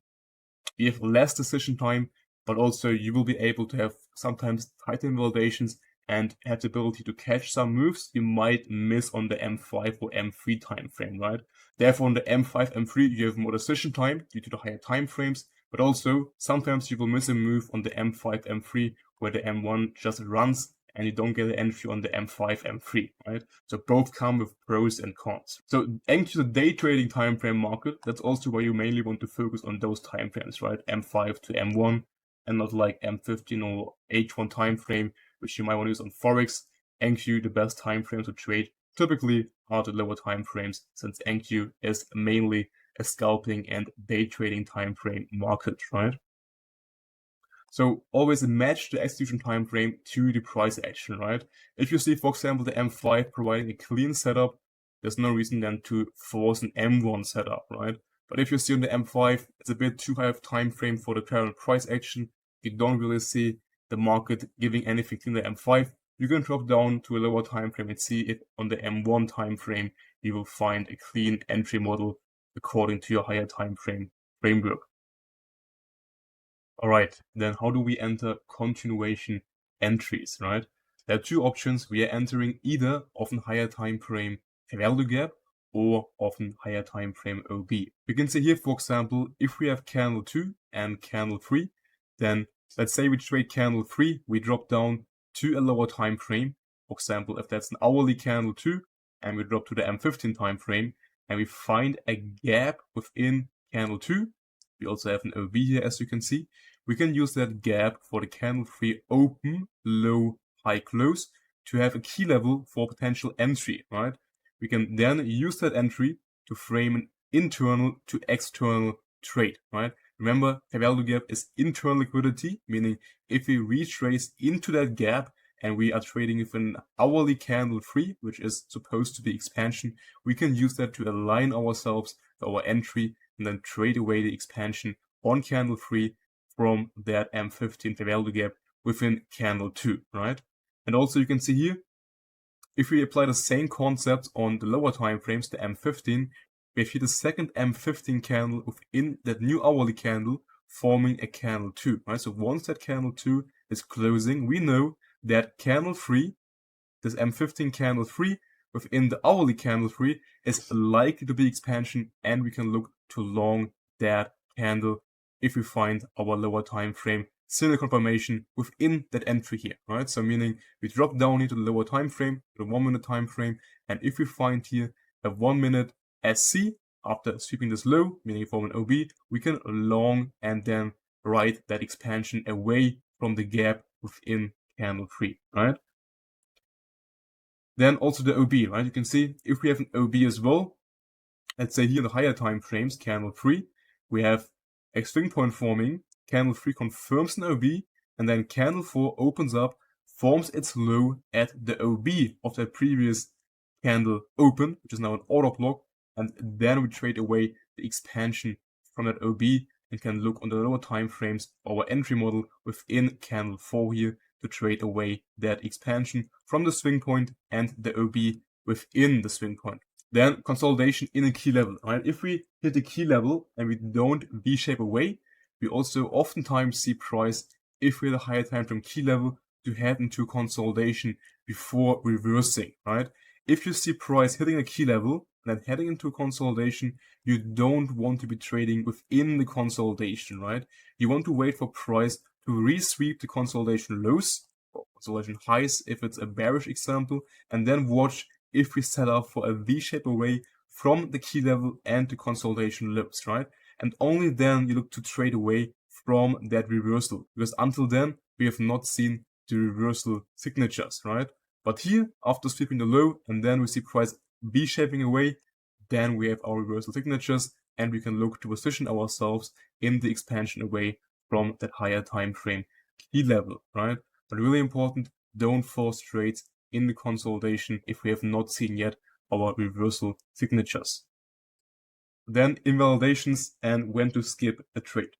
you have less decision time, but also you will be able to have sometimes tight invalidations and have the ability to catch some moves you might miss on the M5 or M3 time frame, right? Therefore, on the M5, M3, you have more decision time due to the higher time frames, but also sometimes you will miss a move on the M5, M3 where the M1 just runs and you don't get an entry on the M5, M3, right? So both come with pros and cons. So entry the day trading time frame market, that's also where you mainly want to focus on those time frames, right? M5 to M1 and not like M15 or H1 time frame, which you might want to use on Forex. NQ, the best time frame to trade, typically are the lower time frames, since NQ is mainly a scalping and day trading time frame market, right? So always match the execution time frame to the price action, right? If you see, for example, the M5 providing a clean setup, there's no reason then to force an M1 setup, right? But if you see on the M5, it's a bit too high of time frame for the current price action. You don't really see the market giving anything in the M5. You can drop down to a lower time frame and see if on the M1 time frame you will find a clean entry model according to your higher time frame framework. All right, then how do we enter continuation entries, right? There are two options. We are entering either often higher time frame value gap or often higher time frame OB. We can see here, for example, if we have candle 2 and candle 3, then let's say we trade candle 3, we drop down to a lower time frame. For example, if that's an hourly candle 2 and we drop to the M15 time frame and we find a gap within candle 2, we also have an OB here, as you can see. We can use that gap for the candle 3 open, low, high, close to have a key level for potential entry, right? We can then use that entry to frame an internal to external trade, right? Remember, the value gap is internal liquidity, meaning if we retrace into that gap and we are trading with an hourly candle 3, which is supposed to be expansion, we can use that to align ourselves to our entry and then trade away the expansion on candle 3 from that M15 value gap within candle 2, right? And also you can see here, if we apply the same concept on the lower time frames, the M15, we have here the second M15 candle within that new hourly candle forming a candle 2, right? So once that candle 2 is closing, we know that candle 3, this M15 candle 3 within the hourly candle 3 is likely to be expansion, and we can look to long that candle if we find our lower time frame signal confirmation within that entry here, right? So meaning we drop down here to the lower time frame, the 1 minute time frame, and if we find here a 1 minute SC after sweeping this low, meaning form an OB, we can long and then ride that expansion away from the gap within candle 3, right? Then also the OB, right? You can see if we have an OB as well, let's say here in the higher time frames, candle 3, we have a swing point forming, candle 3 confirms an OB, and then candle 4 opens up, forms its low at the OB of that previous candle open, which is now an order block, and then we trade away the expansion from that OB and can look on the lower time frames, our entry model within candle 4 here to trade away that expansion from the swing point and the OB within the swing point. Then consolidation in a key level, right? If we hit the key level and we don't V-shape away, we also oftentimes see price, if we're at a higher time frame key level, to head into consolidation before reversing, right? If you see price hitting a key level and then heading into consolidation, you don't want to be trading within the consolidation, right? You want to wait for price to re-sweep the consolidation lows or consolidation highs if it's a bearish example, and then watch if we set up for a V-shape away from the key level and the consolidation lows, right? And only then you look to trade away from that reversal, because until then we have not seen the reversal signatures, right? But here, after sweeping the low and then we see price V-shaping away, then we have our reversal signatures and we can look to position ourselves in the expansion away from that higher time frame key level, right? But really important, don't force trades in the consolidation if we have not seen yet our reversal signatures. Then invalidations and when to skip a trade.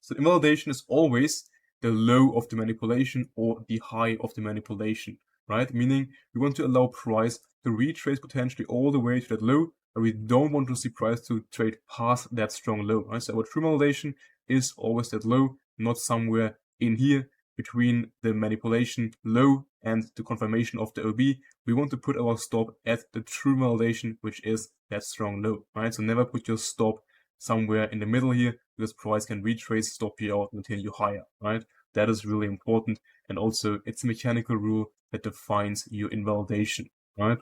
So invalidation is always the low of the manipulation or the high of the manipulation, right? Meaning we want to allow price to retrace potentially all the way to that low, but we don't want to see price to trade past that strong low, right? So our true invalidation is always that low, not somewhere in here between the manipulation low and the confirmation of the OB. We want to put our stop at the true invalidation, which is that strong low, right? So never put your stop somewhere in the middle here, because price can retrace, stop you out, and continue higher, right? That is really important. And also it's a mechanical rule that defines your invalidation, right?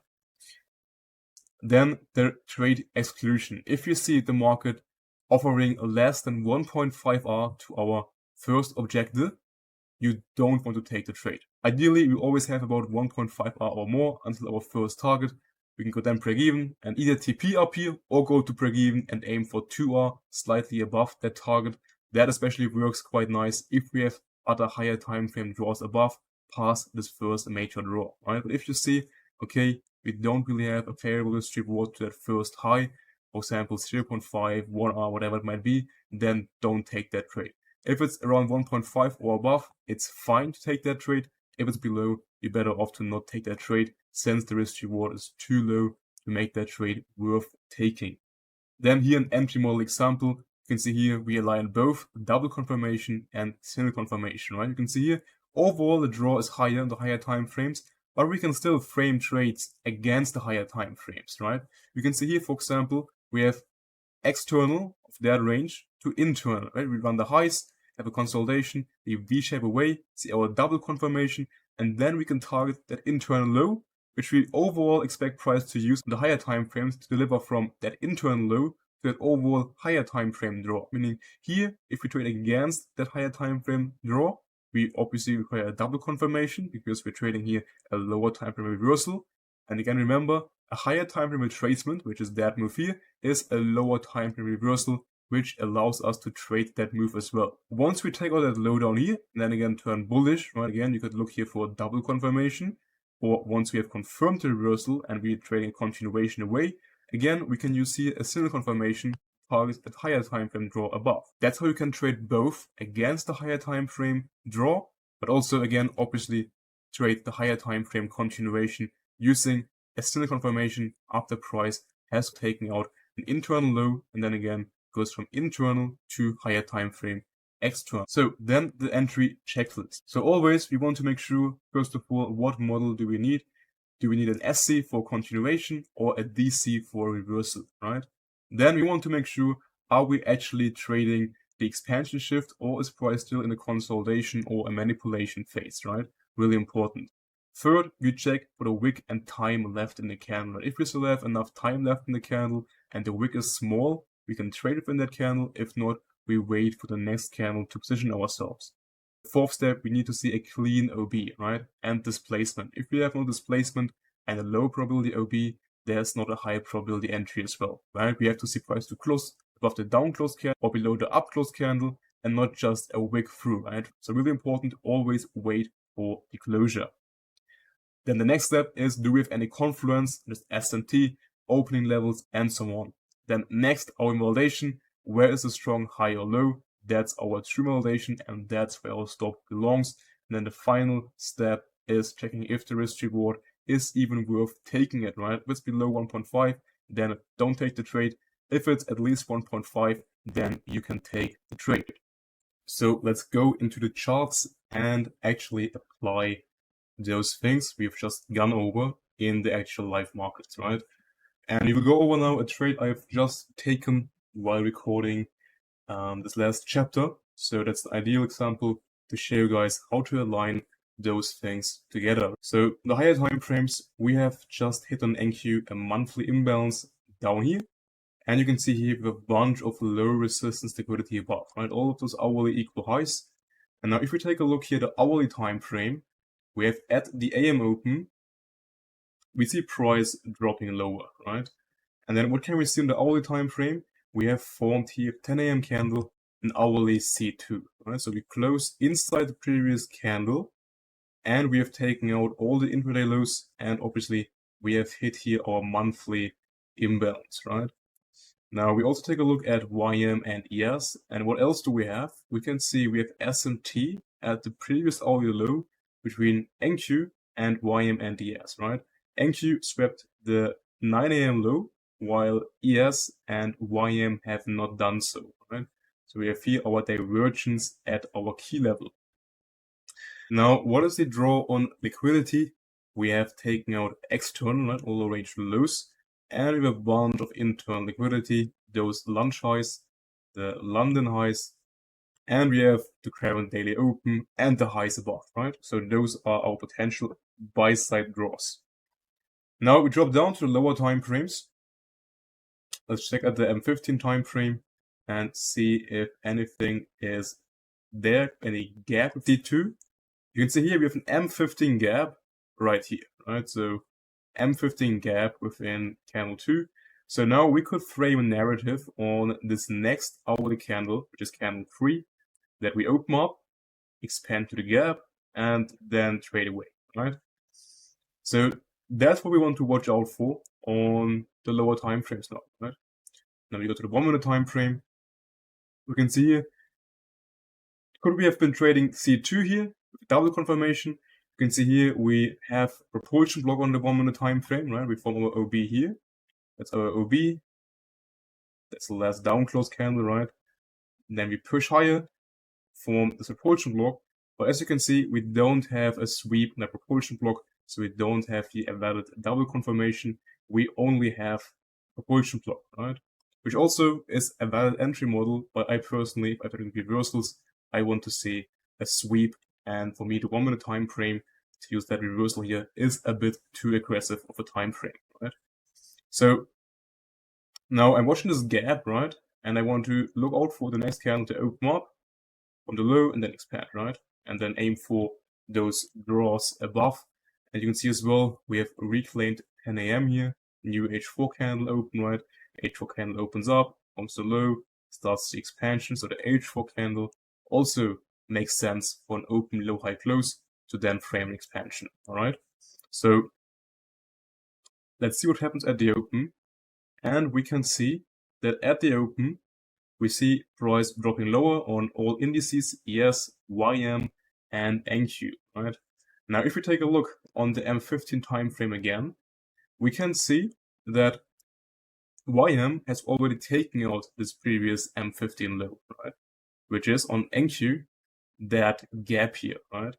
Then the trade exclusion. If you see the market offering less than 1.5 R to our first objective, you don't want to take the trade. Ideally, we always have about 1.5 R or more until our first target. We can go then break even and either TP up here or go to break even and aim for 2 R slightly above that target. That especially works quite nice if we have other higher time frame draws above past this first major draw, right? But if you see, okay, we don't really have a favorable risk reward to that first high, for example 0.5, 1 R, whatever it might be, then don't take that trade. If it's around 1.5 or above, it's fine to take that trade. If it's below, you're better off to not take that trade, since the risk reward is too low to make that trade worth taking. Then here an entry model example. You can see here we align both double confirmation and single confirmation, right? You can see here overall the draw is higher in the higher time frames, but we can still frame trades against the higher time frames, right? You can see here, for example, we have external of that range to internal, right? We run the highs, have a consolidation, we V-shape away, see our double confirmation, and then we can target that internal low, which we overall expect price to use in the higher time frames to deliver from that internal low to that overall higher time frame draw. Meaning here, if we trade against that higher time frame draw, we obviously require a double confirmation because we're trading here a lower time frame reversal. And again, remember, a higher time frame retracement, which is that move here, is a lower time frame reversal, which allows us to trade that move as well. Once we take out that low down here, and then again turn bullish, right? Again, you could look here for a double confirmation, or once we have confirmed the reversal and we're trading a continuation away, again, we can use here a single confirmation target that higher time frame draw above. That's how you can trade both against the higher time frame draw, but also again, obviously, trade the higher time frame continuation using a single confirmation after price has taken out an internal low and then again goes from internal to higher time frame external. So then the entry checklist. So always we want to make sure, first of all, what model do we need? Do we need an SC for continuation or a DC for reversal, right? Then we want to make sure, are we actually trading the expansion shift or is price still in a consolidation or a manipulation phase, right? Really important. Third, we check for the wick and time left in the candle. If we still have enough time left in the candle and the wick is small, we can trade within that candle. If not, we wait for the next candle to position ourselves. Fourth step, we need to see a clean OB, right? And displacement. If we have no displacement and a low probability OB, there's not a high probability entry as well, right? We have to see price to close above the down close candle or below the up close candle and not just a wick through, right? So really important, always wait for the closure. Then the next step is, do we have any confluence, just S&T, opening levels, and so on. Then next, our validation, where is the strong high or low? That's our true validation, and that's where our stop belongs. And then the final step is checking if the risk reward is even worth taking it, right? If it's below 1.5, then don't take the trade. If it's at least 1.5, then you can take the trade. So let's go into the charts and actually apply those things we've just gone over in the actual live markets, right? And we will go over now a trade I've just taken while recording this last chapter. So that's the ideal example to show you guys how to align those things together. So the higher time frames, we have just hit on NQ a monthly imbalance down here. And you can see here we have a bunch of low resistance liquidity above, right? All of those hourly equal highs. And now if we take a look here, the hourly time frame, we have at the AM open, we see price dropping lower, right? And then what can we see in the hourly time frame? We have formed here 10 AM candle, an hourly C2, right? So we close inside the previous candle and we have taken out all the intraday lows and obviously we have hit here our monthly imbalance, right? Now we also take a look at YM and ES, and what else do we have? We can see we have S&T at the previous hourly low between NQ and YM and ES, right? NQ swept the 9 AM low, while ES and YM have not done so, right? So we have here our divergence at our key level. Now, what is the draw on liquidity? We have taken out external, right, all the range lows, and we have a bunch of internal liquidity, those lunch highs, the London highs, and we have the current daily open and the highs above, right? So those are our potential buy-side draws. Now we drop down to the lower time frames. Let's check at the M15 time frame and see if anything is there, any gap with D2. You can see here we have an M15 gap right here, right? So M15 gap within candle 2. So now we could frame a narrative on this next hourly candle, which is candle 3, that we open up, expand to the gap, and then trade away, right? So that's what we want to watch out for on the lower time frames now, right? Now we go to the 1 minute time frame. We can see here, could we have been trading C2 here with double confirmation? You can see here we have propulsion block on the 1 minute time frame, right? We form our OB here. That's our OB. That's the last down close candle, right? And then we push higher, form this propulsion block. But as you can see, we don't have a sweep in the propulsion block, so we don't have here a valid double confirmation. We only have propulsion block, right? Which also is a valid entry model, but I personally, if I'm doing reversals, I want to see a sweep, and for me the 1 minute time frame to use that reversal here is a bit too aggressive of a time frame, right? So now I'm watching this gap, right? And I want to look out for the next candle to open up from the low and then expand, right? And then aim for those draws above. And you can see as well, we have reclaimed 10 AM here, new H4 candle open, right? H4 candle opens up, comes to low, starts the expansion. So the H4 candle also makes sense for an open low high close to then frame an expansion, all right? So let's see what happens at the open. And we can see that at the open, we see price dropping lower on all indices, ES, YM, and NQ, right? Now, if we take a look on the M15 time frame again, we can see that YM has already taken out this previous M15 low, right? Which is on NQ, that gap here, right?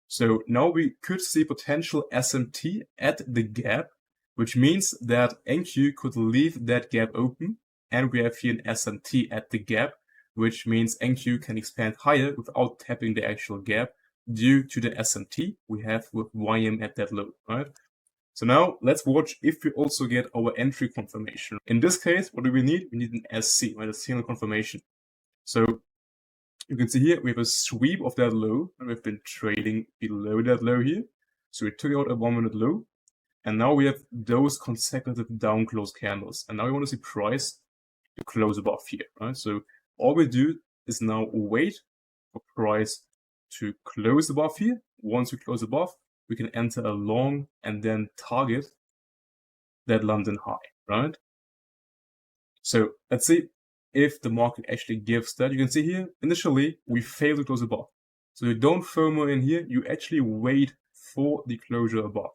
So now we could see potential SMT at the gap, which means that NQ could leave that gap open, and we have here an SMT at the gap, which means NQ can expand higher without tapping the actual gap due to the SMT we have with YM at that low, right? So now let's watch if we also get our entry confirmation. In this case, what do we need? We need an SC, right? A signal confirmation. So you can see here we have a sweep of that low, and we've been trading below that low here. So we took out a 1 minute low, and now we have those consecutive down close candles. And now we want to see price to close above here, right? So all we do is now wait for price to close above here. Once we close above, we can enter a long and then target that London high, right? So let's see if the market actually gives that. You can see here, initially, we failed to close above. So you don't FOMO in here, you actually wait for the closure above.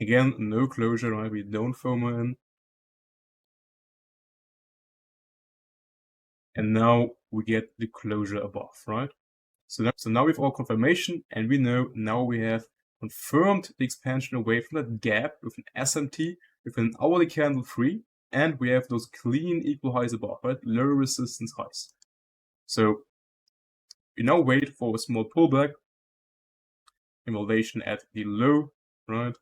Again, no closure, right? We don't FOMO in. And now we get the closure above, right? So now we have our confirmation, and we know now we have confirmed the expansion away from that gap with an SMT, with an hourly candle free, and we have those clean equal highs above, right? Low resistance highs. So we now wait for a small pullback, invalidation at the low, right?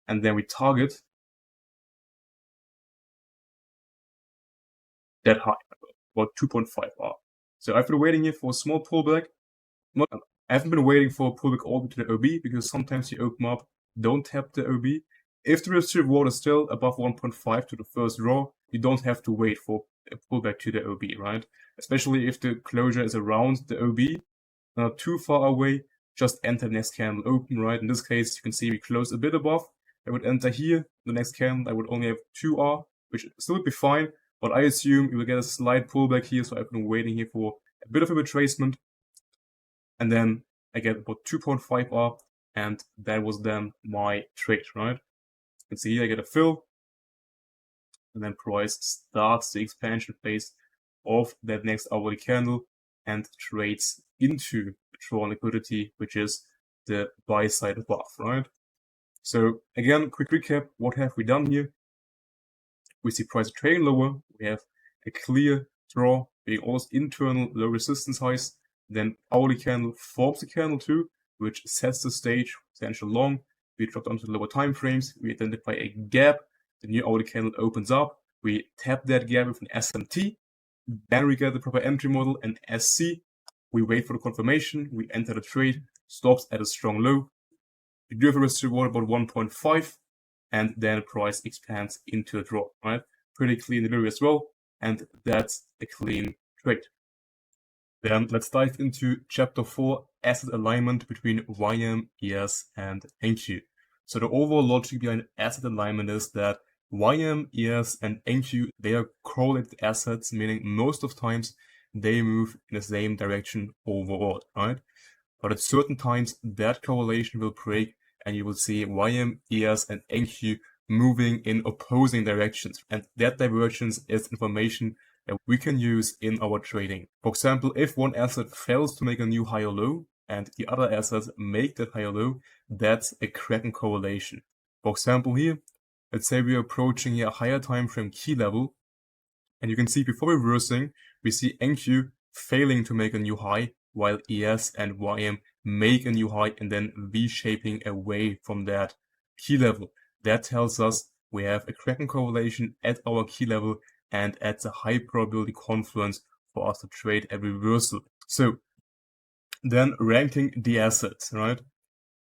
And then we target that high, about 2.5 R. So I've been waiting here for a small pullback. I haven't been waiting for a pullback all the way to the OB, because sometimes you open up, don't tap the OB. If the risk reward is still above 1.5 to the first draw, you don't have to wait for a pullback to the OB, right? Especially if the closure is around the OB, not too far away, just enter the next candle open, right? In this case, you can see we close a bit above. I would enter here, the next candle, I would only have 2R, which still would be fine, but I assume you will get a slight pullback here, so I've been waiting here for a bit of a retracement. And then I get about 2.5 R, and that was then my trade, right? You can see here I get a fill, and then price starts the expansion phase of that next hourly candle and trades into the drawn liquidity, which is the buy side above, right? So again, quick recap, what have we done here? We see price trading lower, we have a clear draw being almost internal low resistance highs, then hourly candle forms a candle 2, which sets the stage, potential long. We drop down to the lower time frames, we identify a gap, the new hourly candle opens up, we tap that gap with an SMT, then we get the proper entry model, an SC, we wait for the confirmation, we enter the trade, stops at a strong low, we do have a risk reward about 1.5, and then price expands into a draw, right? Pretty clean delivery as well, and that's a clean trade. Then let's dive into chapter 4, asset alignment between YM, ES, and NQ. So the overall logic behind asset alignment is that YM, ES, and NQ, they are correlated assets, meaning most of times they move in the same direction overall, right? But at certain times that correlation will break, and you will see YM, ES, and NQ moving in opposing directions. And that divergence is information that we can use in our trading. For example, if one asset fails to make a new higher low and the other assets make that higher low, that's a Kraken correlation. For example here, let's say we are approaching here a higher time frame key level, and you can see before reversing, we see NQ failing to make a new high, while ES and YM make a new high and then V-shaping away from that key level. That tells us we have a Kraken correlation at our key level and at the high probability confluence for us to trade a reversal. So then ranking the assets, right?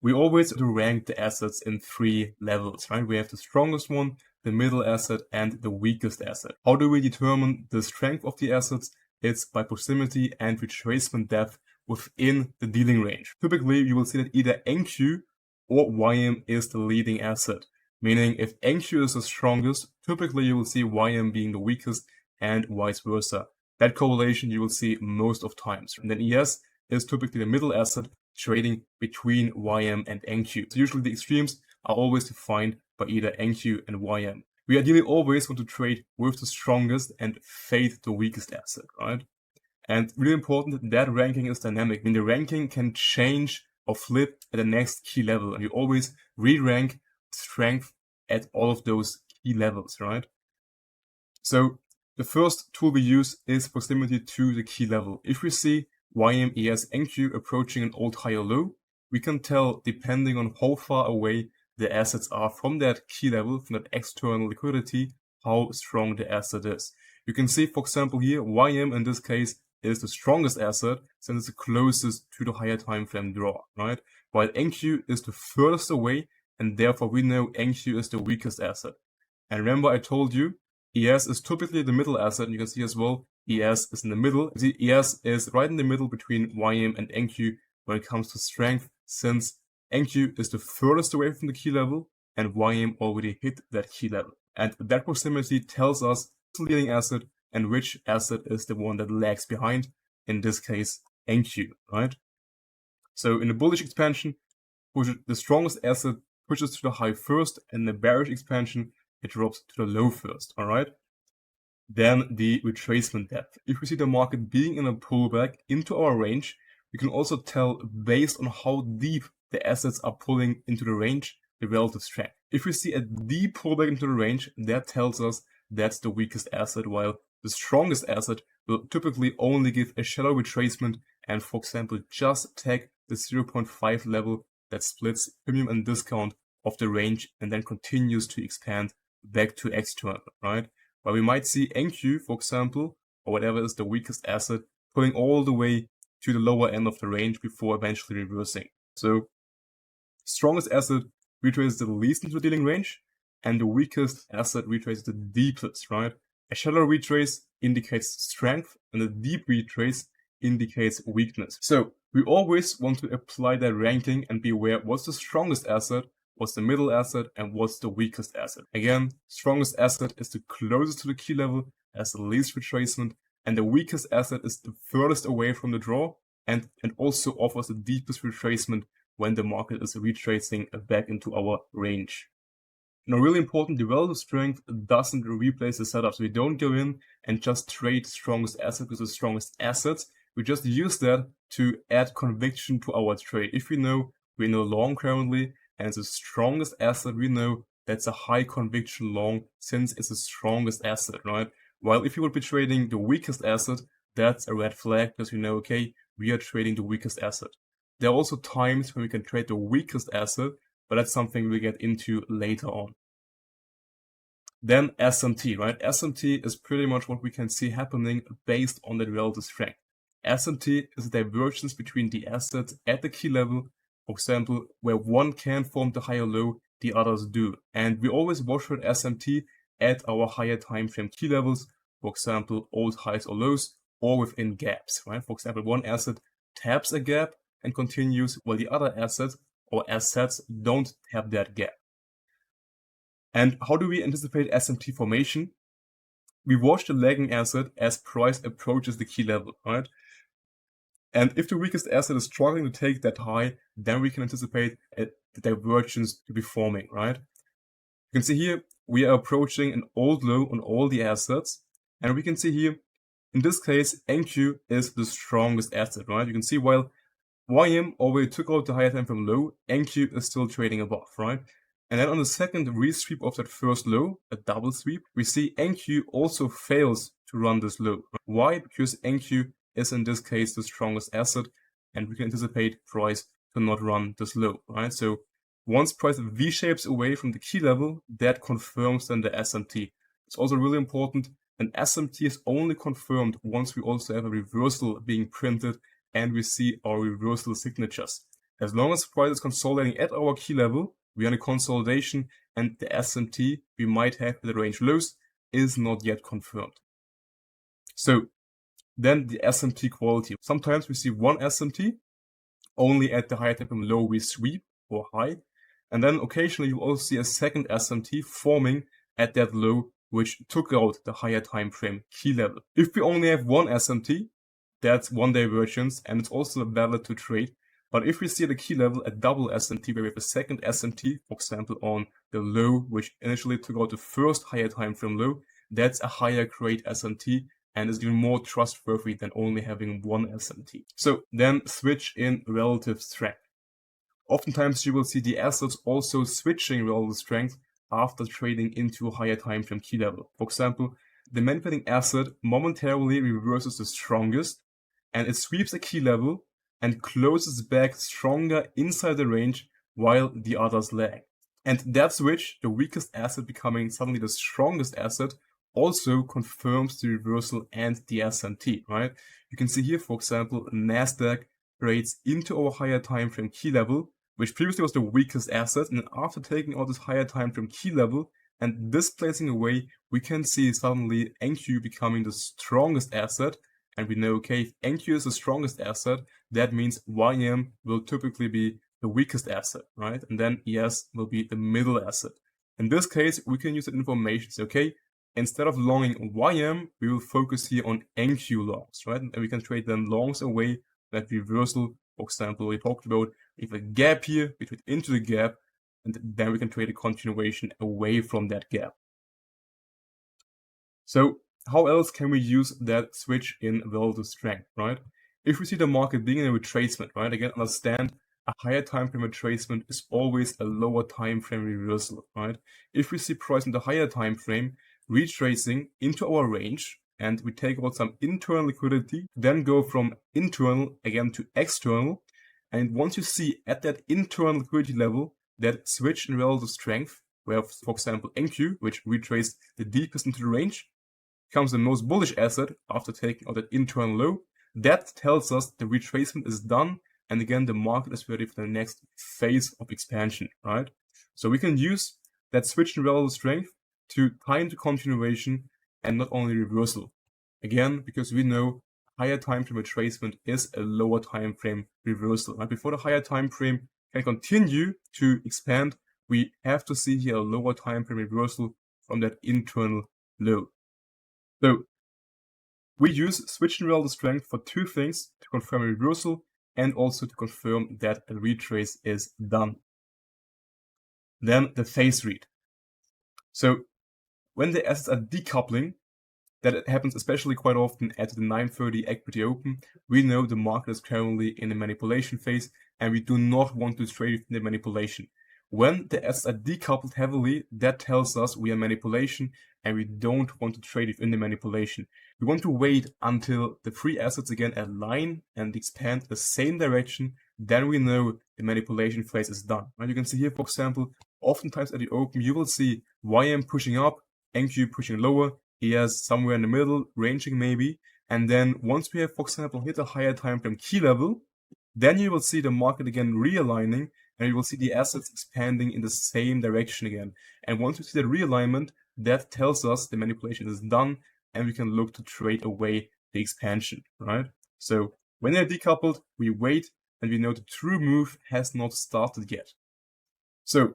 We always do rank the assets in 3 levels, right? We have the strongest one, the middle asset, and the weakest asset. How do we determine the strength of the assets? It's by proximity and retracement depth within the dealing range. Typically, you will see that either NQ or YM is the leading asset. Meaning if NQ is the strongest, typically you will see YM being the weakest and vice versa. That correlation you will see most of times. And then ES is typically the middle asset trading between YM and NQ. So usually the extremes are always defined by either NQ and YM. We ideally always want to trade with the strongest and fade the weakest asset, right? And really important, that ranking is dynamic. I mean, the ranking can change or flip at the next key level, and you always re-rank strength at all of those key levels, right? So the first tool we use is proximity to the key level. If we see YM, ES, NQ approaching an old high or low, we can tell, depending on how far away the assets are from that key level, from that external liquidity, how strong the asset is. You can see, for example, here, YM in this case is the strongest asset since it's the closest to the higher time frame draw, right? While NQ is the furthest away, and therefore we know NQ is the weakest asset. And remember, I told you, ES is typically the middle asset, and you can see as well, ES is in the middle. See, ES is right in the middle between YM and NQ when it comes to strength, since NQ is the furthest away from the key level, and YM already hit that key level. And that proximity tells us the leading asset and which asset is the one that lags behind, in this case, NQ, right? So in the bullish expansion, the strongest asset pushes to the high first, and in the bearish expansion, it drops to the low first, alright? Then the retracement depth. If we see the market being in a pullback into our range, we can also tell based on how deep the assets are pulling into the range, the relative strength. If we see a deep pullback into the range, that tells us that's the weakest asset, while the strongest asset will typically only give a shallow retracement and, for example, just take the 0.5 level that splits premium and discount of the range and then continues to expand back to external, right? While we might see NQ, for example, or whatever is the weakest asset, pulling all the way to the lower end of the range before eventually reversing. So, strongest asset retraces the least into the dealing range, and the weakest asset retraces the deepest, right? A shallow retrace indicates strength, and a deep retrace indicates weakness. So, we always want to apply that ranking and be aware what's the strongest asset, what's the middle asset, and what's the weakest asset. Again, strongest asset is the closest to the key level, has the least retracement, and the weakest asset is the furthest away from the draw, and also offers the deepest retracement when the market is retracing back into our range. Now, really important, the relative strength doesn't replace the setup. So we don't go in and just trade strongest asset with the strongest assets. We just use that to add conviction to our trade. If we know we're in a long currently and it's the strongest asset, we know that's a high conviction long since it's the strongest asset, right? While if you would be trading the weakest asset, that's a red flag because you know, okay, we are trading the weakest asset. There are also times when we can trade the weakest asset, but that's something we'll get into later on. Then SMT, right? SMT is pretty much what we can see happening based on the relative strength. SMT is a divergence between the assets at the key level, for example, where one can form the higher low, the others do. And we always watch for SMT at our higher time frame key levels, for example, old highs or lows, or within gaps, right? For example, one asset taps a gap and continues, while the other assets or assets don't tap that gap. And how do we anticipate SMT formation? We watch the lagging asset as price approaches the key level, right? And if the weakest asset is struggling to take that high, then we can anticipate the divergence to be forming, right? You can see here, we are approaching an old low on all the assets. And we can see here, in this case, NQ is the strongest asset, right? You can see while YM already took out the higher time frame low, NQ is still trading above, right? And then on the second re-sweep of that first low, a double sweep, we see NQ also fails to run this low. Why? Because NQ is in this case the strongest asset, and we can anticipate price to not run this low, right? So once price V-shapes away from the key level, that confirms then the SMT. It's also really important, an SMT is only confirmed once we also have a reversal being printed and we see our reversal signatures. As long as price is consolidating at our key level, we are in a consolidation, and the SMT we might have at the range lows is not yet confirmed. So then the SMT quality. Sometimes we see one SMT only at the higher time frame low we sweep or high, and then occasionally you also see a second SMT forming at that low which took out the higher time frame key level. If we only have one SMT, that's one divergence, and it's also valid to trade. But if we see the key level at double SMT, where we have a second SMT, for example, on the low, which initially took out the first higher time frame low, that's a higher grade SMT and is even more trustworthy than only having one SMT. So then switch in relative strength. Oftentimes you will see the assets also switching relative strength after trading into a higher time frame key level. For example, the manipulating asset momentarily reverses the strongest and it sweeps a key level and closes back stronger inside the range while the others lag. And that switch, the weakest asset becoming suddenly the strongest asset, also confirms the reversal and the SMT, right? You can see here, for example, NASDAQ trades into our higher time frame key level, which previously was the weakest asset, and after taking out this higher time frame key level and displacing away, we can see suddenly NQ becoming the strongest asset. And we know, okay, if NQ is the strongest asset, that means YM will typically be the weakest asset, right? And then ES will be the middle asset. In this case, we can use that information. So, okay, instead of longing YM, we will focus here on NQ longs, right? And we can trade them longs away that reversal. For example, we talked about if a gap here, we trade into the gap, and then we can trade a continuation away from that gap. So how else can we use that switch in relative strength, right? If we see the market being in a retracement, right? Again, understand a higher time frame retracement is always a lower time frame reversal, right? If we see price in the higher time frame retracing into our range and we take out some internal liquidity, then go from internal again to external. And once you see at that internal liquidity level that switch in relative strength, where, for example, NQ, which retraced the deepest into the range, becomes the most bullish asset after taking out that internal low, that tells us the retracement is done. And again, the market is ready for the next phase of expansion, right? So we can use that switch in relative strength to time to continuation and not only reversal. Again, because we know higher time frame retracement is a lower time frame reversal, right? Before the higher time frame can continue to expand, we have to see here a lower time frame reversal from that internal low. So we use switch in relative strength for two things: to confirm a reversal and also to confirm that a retrace is done. Then the phase read. So when the assets are decoupling, that happens especially quite often at the 9:30 equity open, we know the market is currently in a manipulation phase and we do not want to trade in the manipulation. When the assets are decoupled heavily, that tells us we are manipulation and we don't want to trade within the manipulation. We want to wait until the three assets again align and expand the same direction. Then we know the manipulation phase is done. Right? You can see here, for example, oftentimes at the open, you will see YM pushing up, NQ pushing lower, ES somewhere in the middle, ranging maybe. And then once we have, for example, hit a higher time frame key level, then you will see the market again realigning and you will see the assets expanding in the same direction again. And once you see the realignment, that tells us the manipulation is done and we can look to trade away the expansion, right? So when they're decoupled, we wait and we know the true move has not started yet. So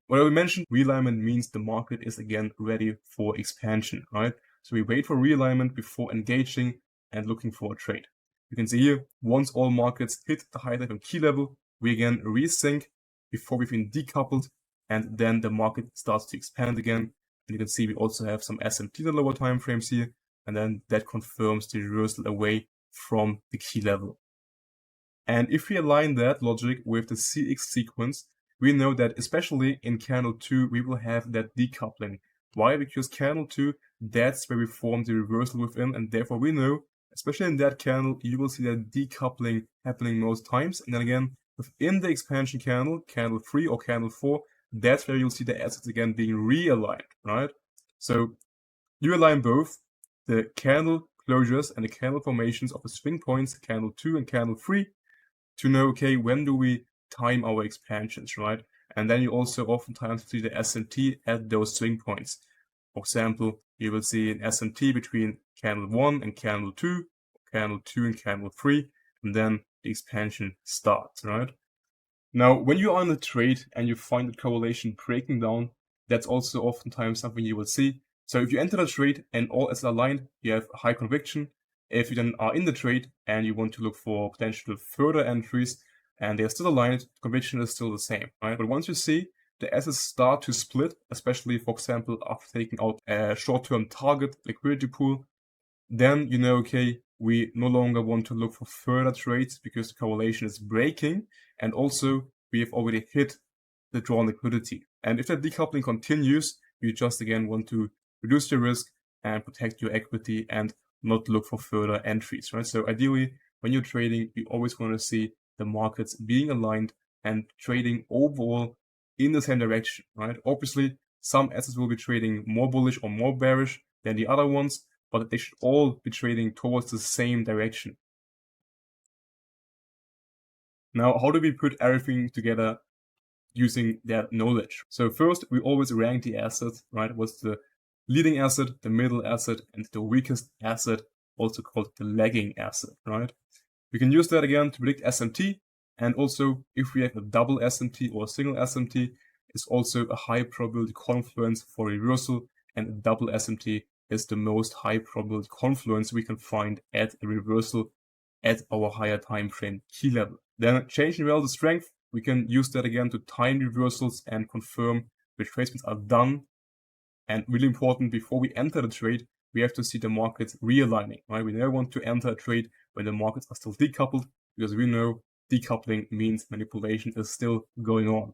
what I mentioned, realignment means the market is again ready for expansion, right? So we wait for realignment before engaging and looking for a trade. You can see here, once all markets hit the high time key level, we again resync before we've been decoupled, and then the market starts to expand again. And you can see we also have some SMT in the lower time frames here, and then that confirms the reversal away from the key level. And if we align that logic with the CX sequence, we know that especially in candle 2, we will have that decoupling. Why? Because candle 2, that's where we form the reversal within, and therefore we know, especially in that candle, you will see that decoupling happening most times. And then again, within the expansion candle, candle 3 or candle 4, that's where you'll see the assets again being realigned, right? So you align both the candle closures and the candle formations of the swing points, candle 2 and candle 3, to know, okay, when do we time our expansions, right? And then you also oftentimes see the SMT at those swing points. For example, you will see an SMT between candle 1 and candle 2, candle 2 and candle 3, and then the expansion starts, right? Now, when you are on the trade and you find the correlation breaking down, that's also oftentimes something you will see. So if you enter the trade and all is aligned, you have high conviction. If you then are in the trade and you want to look for potential further entries, and they're still aligned, the conviction is still the same, right? But once you see the assets start to split, especially, for example, after taking out a short-term target liquidity pool, then you know, okay, we no longer want to look for further trades because the correlation is breaking, and also we have already hit the drawn liquidity. And if that decoupling continues, you just again want to reduce your risk and protect your equity and not look for further entries, right? So ideally, when you're trading, you always want to see the markets being aligned and trading overall in the same direction, right? Obviously, some assets will be trading more bullish or more bearish than the other ones, but they should all be trading towards the same direction. Now, how do we put everything together using that knowledge? So first, we always rank the assets, right? What's the leading asset, the middle asset, and the weakest asset, also called the lagging asset, right? We can use that again to predict SMT, and also if we have a double SMT or a single SMT, it's also a high probability confluence for reversal, and a double SMT is the most high probability confluence we can find at a reversal at our higher time frame key level. Then changing relative strength, we can use that again to time reversals and confirm retracements are done. And really important, before we enter the trade, we have to see the markets realigning, right? We never want to enter a trade when the markets are still decoupled, because we know decoupling means manipulation is still going on.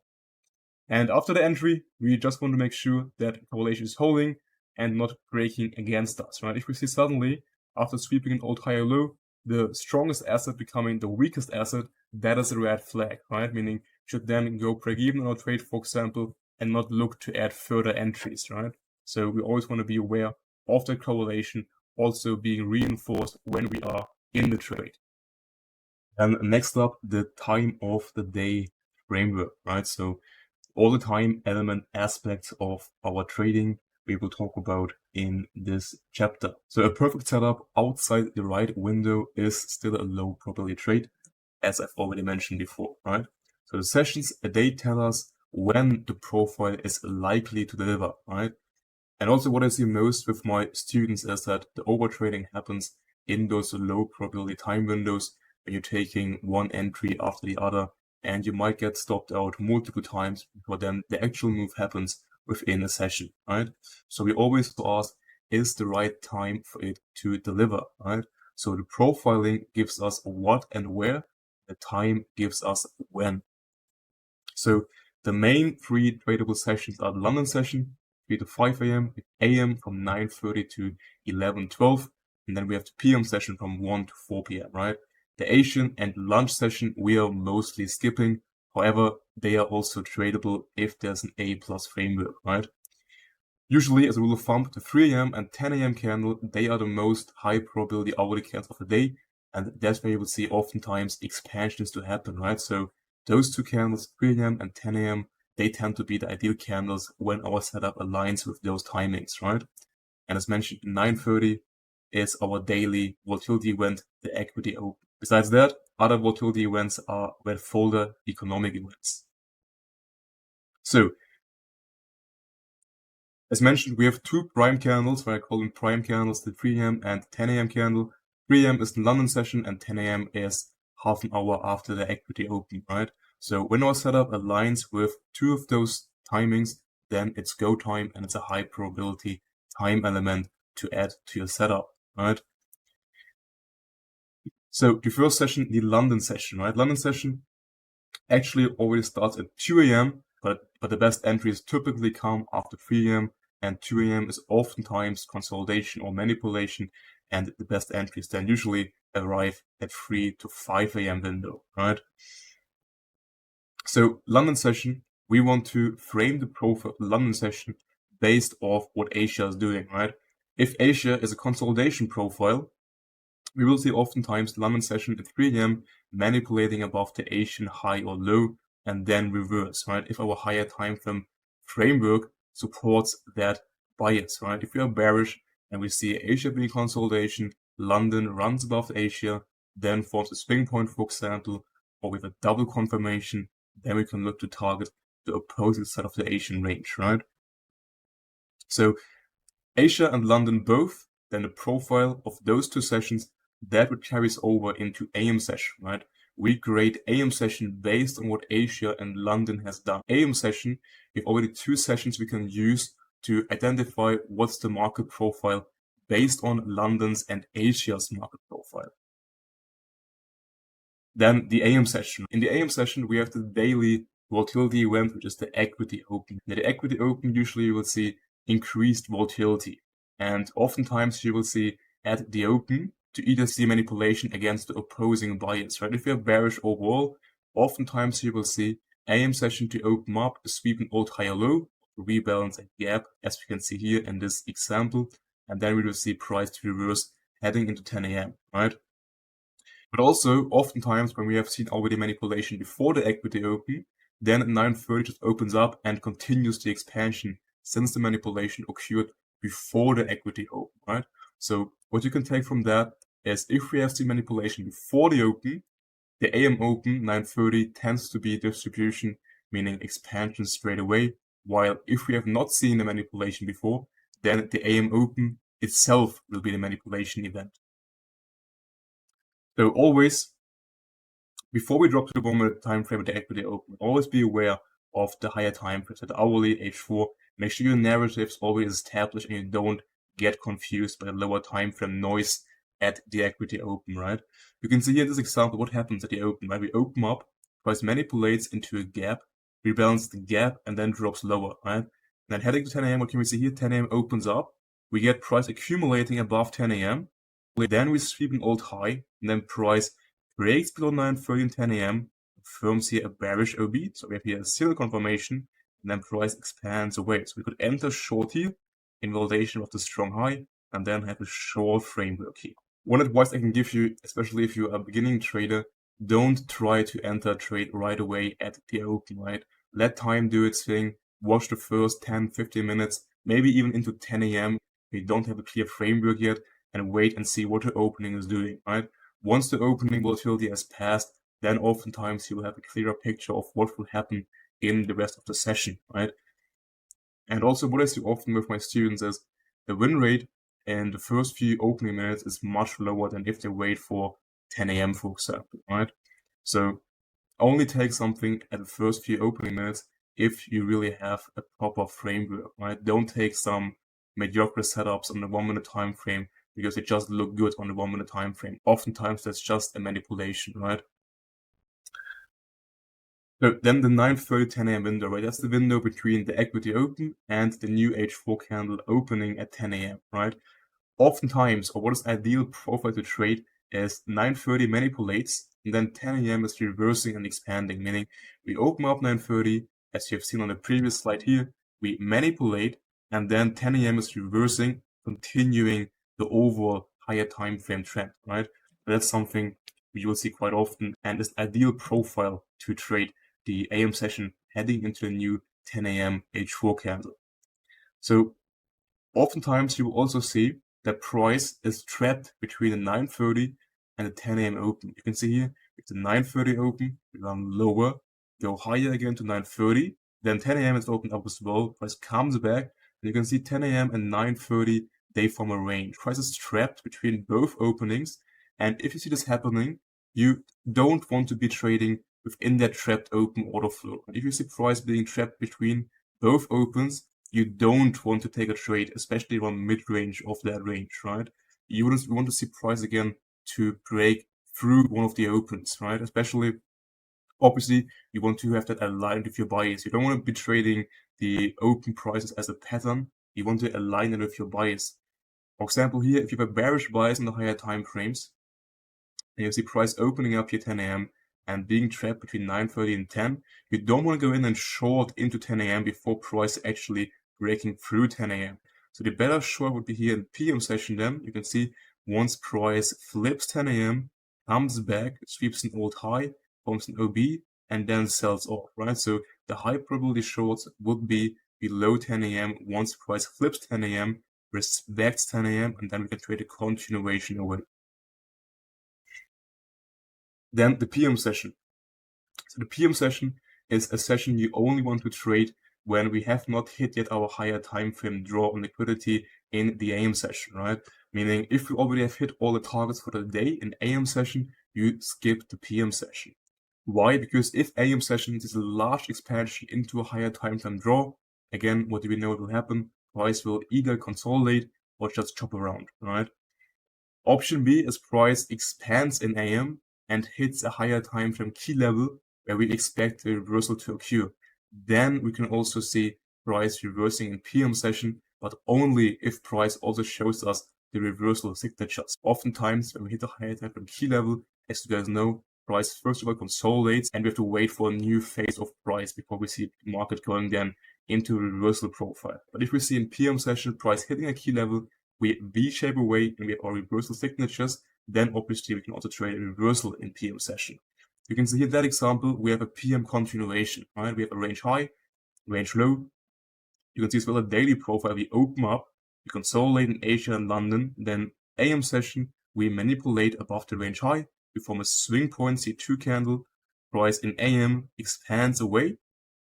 And after the entry, we just want to make sure that correlation is holding and not breaking against us, right? If we see suddenly, after sweeping an old higher low, the strongest asset becoming the weakest asset, that is a red flag, right? Meaning should then go break even on our trade, for example, and not look to add further entries, right? So we always want to be aware of the correlation also being reinforced when we are in the trade. And next up, the time of the day framework, right? So all the time element aspects of our trading we will talk about in this chapter. So a perfect setup outside the right window is still a low probability trade, as I've already mentioned before, right? So the sessions a day tell us when the profile is likely to deliver, right? And also what I see most with my students is that the overtrading happens in those low probability time windows when you're taking one entry after the other, and you might get stopped out multiple times before then the actual move happens within a session, right? So we always ask, is the right time for it to deliver, right? So the profiling gives us what and where, the time gives us when. So the main three tradable sessions are the London session, 3 to 5 a.m., a.m. from 9:30 to 11:12, and then we have the p.m. session from 1 to 4 p.m., right? The Asian and lunch session we are mostly skipping. However, they are also tradable if there's an A+ framework, right? Usually, as a rule of thumb, the 3 a.m. and 10 a.m. candle, they are the most high probability hourly candles of the day, and that's where you will see oftentimes expansions to happen, right? So those two candles, 3 a.m. and 10 a.m., they tend to be the ideal candles when our setup aligns with those timings, right? And as mentioned, 9:30 is our daily volatility event, the equity open. Besides that, other volatility events are red folder economic events. So, as mentioned, we have two prime candles, where I call them prime candles, the 3 a.m. and 10 a.m. candle. 3 a.m. is the London session and 10 a.m. is half an hour after the equity open, right? So when our setup aligns with two of those timings, then it's go time and it's a high probability time element to add to your setup, right? So the first session, the London session, right? London session actually already starts at 2 a.m., but the best entries typically come after 3 a.m. and 2 a.m. is oftentimes consolidation or manipulation, and the best entries then usually arrive at 3 to 5 a.m. window, right? So London session, we want to frame the profile of the London session based off what Asia is doing, right? If Asia is a consolidation profile, we will see oftentimes the London session at 3 a.m. manipulating above the Asian high or low and then reverse, right? If our higher time frame framework supports that bias, right? If we are bearish and we see Asia being consolidation, London runs above Asia, then forms a swing point, for example, or with a double confirmation, then we can look to target the opposite side of the Asian range, right? So Asia and London both, then the profile of those two sessions, that would carries over into AM session, right? we grade AM session based on what Asia and London has done. AM session, we have already 2 sessions we can use to identify what's the market profile based on London's and Asia's market profile. Then the AM session. In the AM session, we have the daily volatility event, which is the equity open. Now, the equity open, usually you will see increased volatility. And oftentimes you will see at the open to either see manipulation against the opposing bias, right? If you are bearish overall, oftentimes you will see AM session to open up, sweep an old higher low, rebalance a gap, as we can see here in this example, and then we will see price to reverse heading into 10 AM, right? But also, oftentimes when we have seen already manipulation before the equity open, then 9:30 just opens up and continues the expansion since the manipulation occurred before the equity open, right? So what you can take from that is if we have seen manipulation before the open, the AM open 9:30 tends to be distribution, meaning expansion straight away, while if we have not seen the manipulation before, then the AM open itself will be the manipulation event. So always, before we drop to the 1 minute time frame with the equity open, always be aware of the higher time frames, the hourly, H4. Make sure your narratives always established and you don't get confused by the lower time frame noise at the equity open, right? You can see here in this example what happens at the open, right? We open up, price manipulates into a gap, rebalances the gap, and then drops lower, right? And then heading to 10 AM, what can we see here? 10 AM opens up, we get price accumulating above 10 AM, then we sweep an old high, and then price breaks below 9:30 and 10 AM, confirms here a bearish OB, so we have here a single confirmation, and then price expands away. So we could enter short here in validation of the strong high, and then have a short framework here. One advice I can give you, especially if you're a beginning trader, don't try to enter a trade right away at the open, right? Let time do its thing, watch the first 10-15 minutes, maybe even into 10 AM, we don't have a clear framework yet, and wait and see what the opening is doing, right? Once the opening volatility has passed, then oftentimes you will have a clearer picture of what will happen in the rest of the session, right? And also what I see often with my students is the win rate in the first few opening minutes is much lower than if they wait for 10 AM, for example, right? So only take something at the first few opening minutes if you really have a proper framework, right? Don't take some mediocre setups on the 1 minute time frame because they just look good on the 1 minute time frame. Oftentimes that's just a manipulation, right? So then the 9:30 10 AM window, right? That's the window between the equity open and the new H4 candle opening at 10 AM, right? Oftentimes, or what is ideal profile to trade is 9:30 manipulates, and then 10 AM is reversing and expanding, meaning we open up 9:30, as you have seen on the previous slide here, we manipulate, and then 10 AM is reversing, continuing the overall higher time frame trend, right? That's something you will see quite often, and is ideal profile to trade the AM session heading into the new 10 AM H4 candle. So oftentimes you will also see that price is trapped between the 9:30 and the 10 AM open. You can see here, with the 9:30 open, we run lower, go higher again to 9:30, then 10 AM is opened up as well, price comes back, and you can see 10 AM and 9:30, they form a range. Price is trapped between both openings, and if you see this happening, you don't want to be trading within that trapped open order flow. And if you see price being trapped between both opens, you don't want to take a trade, especially around mid-range of that range, right? You want to see price again to break through one of the opens, right? Especially, obviously, you want to have that aligned with your bias. You don't want to be trading the open prices as a pattern. You want to align it with your bias. For example, here, if you have a bearish bias in the higher time frames, and you see price opening up here 10 AM and being trapped between 9:30 and 10, you don't want to go in and short into 10 AM before price actually breaking through 10 AM. So the better short would be here in PM session then. You can see once price flips 10 AM, comes back, sweeps an old high, forms an OB, and then sells off, right? So the high probability shorts would be below 10 AM once price flips 10 AM, respects 10 AM, and then we can trade a continuation away. Then the PM session. So the PM session is a session you only want to trade when we have not hit yet our higher time frame draw on liquidity in the AM session, right? Meaning if we already have hit all the targets for the day in AM session, you skip the PM session. Why? Because if AM session is a large expansion into a higher time frame draw, again, what do we know will happen? Price will either consolidate or just chop around, right? Option B is price expands in AM and hits a higher time frame key level where we expect a reversal to occur. Then we can also see price reversing in PM session, but only if price also shows us the reversal signatures. Oftentimes when we hit a higher time frame key level, as you guys know, price first of all consolidates and we have to wait for a new phase of price before we see the market going then into a reversal profile. But if we see in PM session price hitting a key level, we V-shape away and we have our reversal signatures, then obviously we can also trade a reversal in PM session. You can see here that example, we have a PM continuation, right? We have a range high, range low. You can see as well a daily profile, we open up, we consolidate in Asia and London, then AM session, we manipulate above the range high, we form a swing point C2 candle, price in AM expands away. And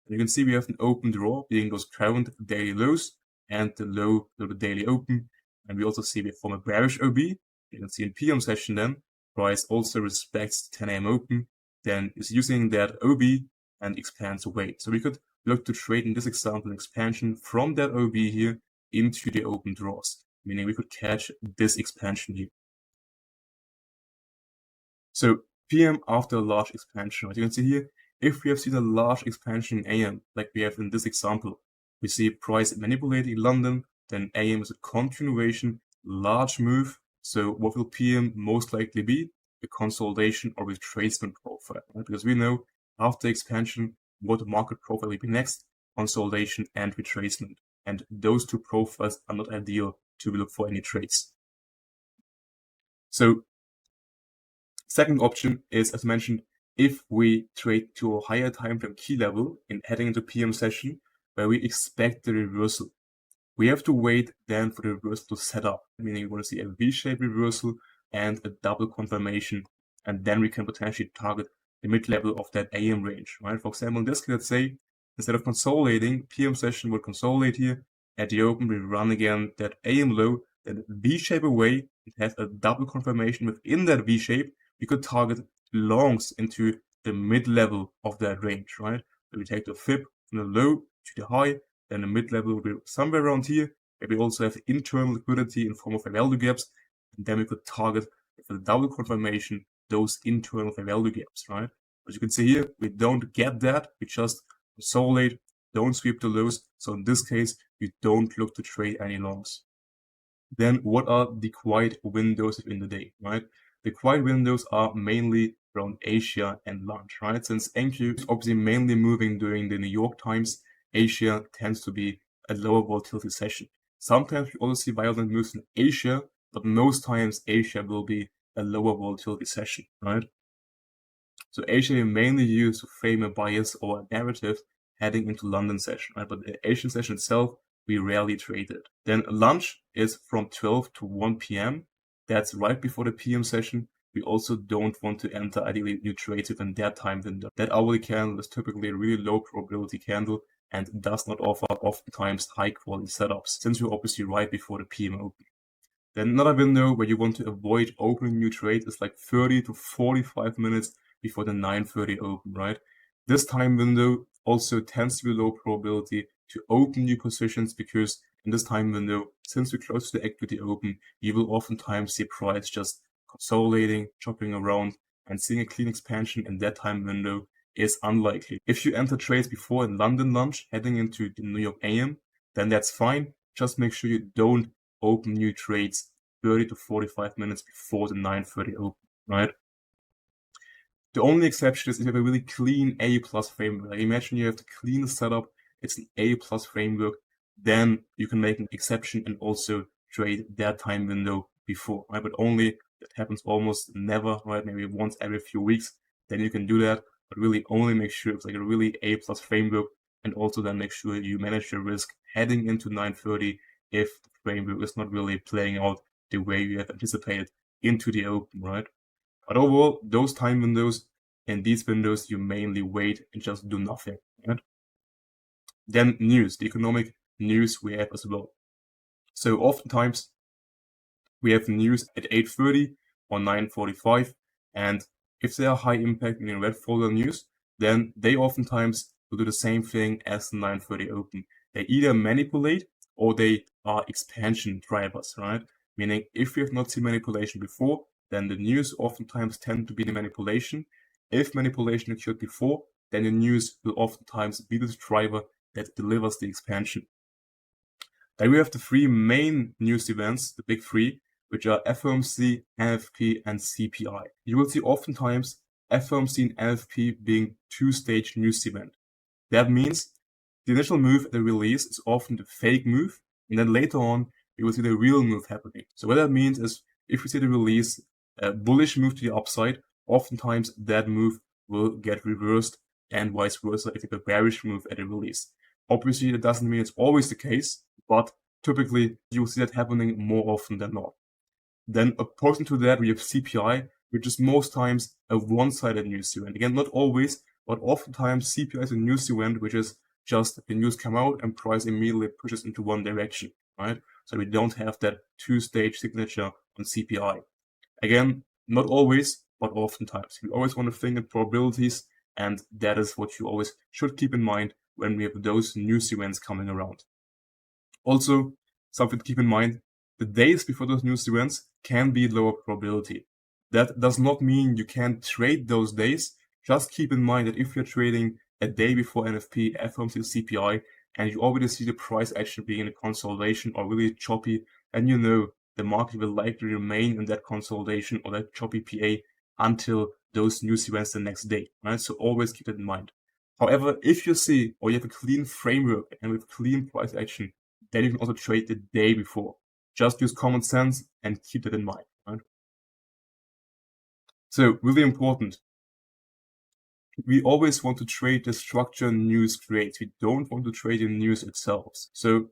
you can see we have an open draw being those current daily lows and the low to the daily open. And we also see we form a bearish OB. You can see in PM session then, price also respects the 10 AM open, then is using that OB and expands away. So we could look to trade in this example an expansion from that OB here into the open draws, meaning we could catch this expansion here. So PM after a large expansion, as you can see here, if we have seen a large expansion in AM, like we have in this example, we see price manipulating London, then AM is a continuation, large move. So what will PM most likely be? A consolidation or retracement profile, right? Because we know after expansion, what market profile will be next? Consolidation and retracement. And those two profiles are not ideal to look for any trades. So second option is, as mentioned, if we trade to a higher time frame key level in heading into PM session where we expect the reversal. We have to wait then for the reversal to set up, meaning we want to see a V-shaped reversal and a double confirmation, and then we can potentially target the mid-level of that AM range, right? For example, in this case, let's say, instead of consolidating, PM session will consolidate here. At the open, we run again that AM low, then V-shape away, it has a double confirmation within that V-shape. We could target longs into the mid-level of that range, right? So we take the fib from the low to the high, then the mid-level will be somewhere around here. Maybe also have internal liquidity in form of fair value gaps, and then we could target for the double confirmation those internal fair value gaps, right? As you can see here, we don't get that. We just consolidate, don't sweep the lows. So in this case, we don't look to trade any longs. Then what are the quiet windows in the day, right? The quiet windows are mainly around Asia and lunch, right? Since NQ is obviously mainly moving during the New York times, Asia tends to be a lower volatility session. Sometimes we also see violent moves in Asia, but most times Asia will be a lower volatility session, right? So Asia we mainly use to frame a bias or a narrative heading into London session, right? But the Asian session itself, we rarely trade it. Then lunch is from 12 to 1 p.m. That's right before the PM session. We also don't want to enter ideally new trades within that time window. That hourly candle is typically a really low probability candle and does not offer oftentimes high quality setups, since we're obviously right before the PM open. Then another window where you want to avoid opening new trades is like 30 to 45 minutes before the 9:30 open, right? This time window also tends to be low probability to open new positions because in this time window, since we're close to the equity open, you will oftentimes see price just consolidating, chopping around, and seeing a clean expansion in that time window is unlikely. If you enter trades before in London lunch heading into the New York AM, then that's fine. Just make sure you don't open new trades 30 to 45 minutes before the 9:30 open, right? The only exception is if you have a really clean A+ framework. Like imagine you have the cleanest setup, it's an A+ framework, then you can make an exception and also trade that time window before, right? But only that happens almost never, right? Maybe once every few weeks, then you can do that. But really only make sure it's like a really A+ framework, and also then make sure you manage your risk heading into 9:30 if the framework is not really playing out the way you have anticipated into the open, right? But overall, those time windows, in these windows, you mainly wait and just do nothing, right? Then news, the economic news we have as well. So oftentimes we have news at 8:30 or 9:45. And if they are high impact in red folder news, then they oftentimes will do the same thing as the 9:30 open. They either manipulate or they are expansion drivers, right? Meaning if you have not seen manipulation before, then the news oftentimes tend to be the manipulation. If manipulation occurred before, then the news will oftentimes be the driver that delivers the expansion. Then we have the three main news events, the big three, which are FOMC, NFP, and CPI. You will see oftentimes FOMC and NFP being two-stage news event. That means the initial move at the release is often the fake move, and then later on you will see the real move happening. So what that means is if we see the release, a bullish move to the upside, oftentimes that move will get reversed and vice versa if it's a bearish move at the release. Obviously, that doesn't mean it's always the case, but typically you'll see that happening more often than not. Then opposing to that, we have CPI, which is most times a one-sided news event. Again, not always, but oftentimes CPI is a news event which is just the news come out and price immediately pushes into one direction, right? So we don't have that two-stage signature on CPI. Again, not always, but oftentimes. We always want to think in probabilities, and that is what you always should keep in mind when we have those news events coming around. Also, something to keep in mind, the days before those news events can be lower probability. That does not mean you can't trade those days. Just keep in mind that if you're trading a day before NFP, FOMC, CPI, and you already see the price action being in a consolidation or really choppy, and you know the market will likely remain in that consolidation or that choppy PA until those news events the next day, right? So always keep that in mind. However, if you see or you have a clean framework and with clean price action, then you can also trade the day before. Just use common sense and keep that in mind, right? So really important. We always want to trade the structure news creates. We don't want to trade the news itself. So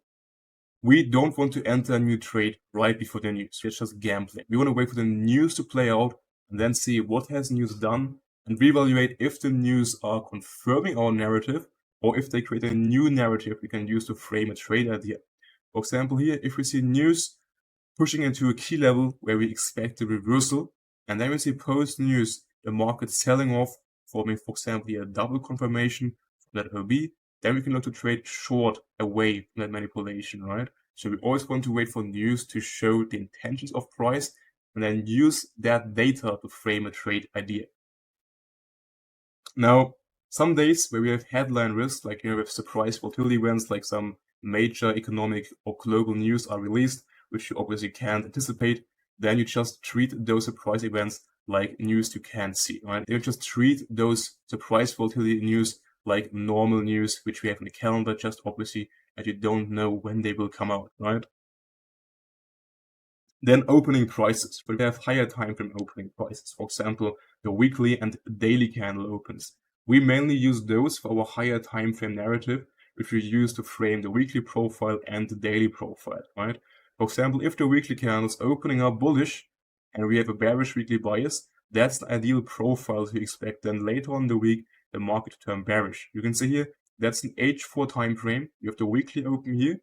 we don't want to enter a new trade right before the news. It's just gambling. We want to wait for the news to play out and then see what has news done and reevaluate if the news are confirming our narrative or if they create a new narrative we can use to frame a trade idea. For example, here, if we see news pushing into a key level where we expect a reversal, and then we see post-news the market selling off, forming, for example, a double confirmation from that OB, then we can look to trade short away from that manipulation, right? So we always want to wait for news to show the intentions of price and then use that data to frame a trade idea. Now, some days where we have headline risk, like we have surprise volatility events, like some major economic or global news are released, which you obviously can't anticipate, then you just treat those surprise events like news you can't see, right? You just treat those surprise volatility news like normal news, which we have in the calendar, just obviously that you don't know when they will come out, right? Then opening prices, but we have higher time frame opening prices. For example, the weekly and daily candle opens. We mainly use those for our higher time frame narrative, which we use to frame the weekly profile and the daily profile, right? For example, if the weekly candle is opening up bullish and we have a bearish weekly bias, that's the ideal profile to expect then later on in the week the market to turn bearish. You can see here that's an H4 time frame. You have the weekly open here.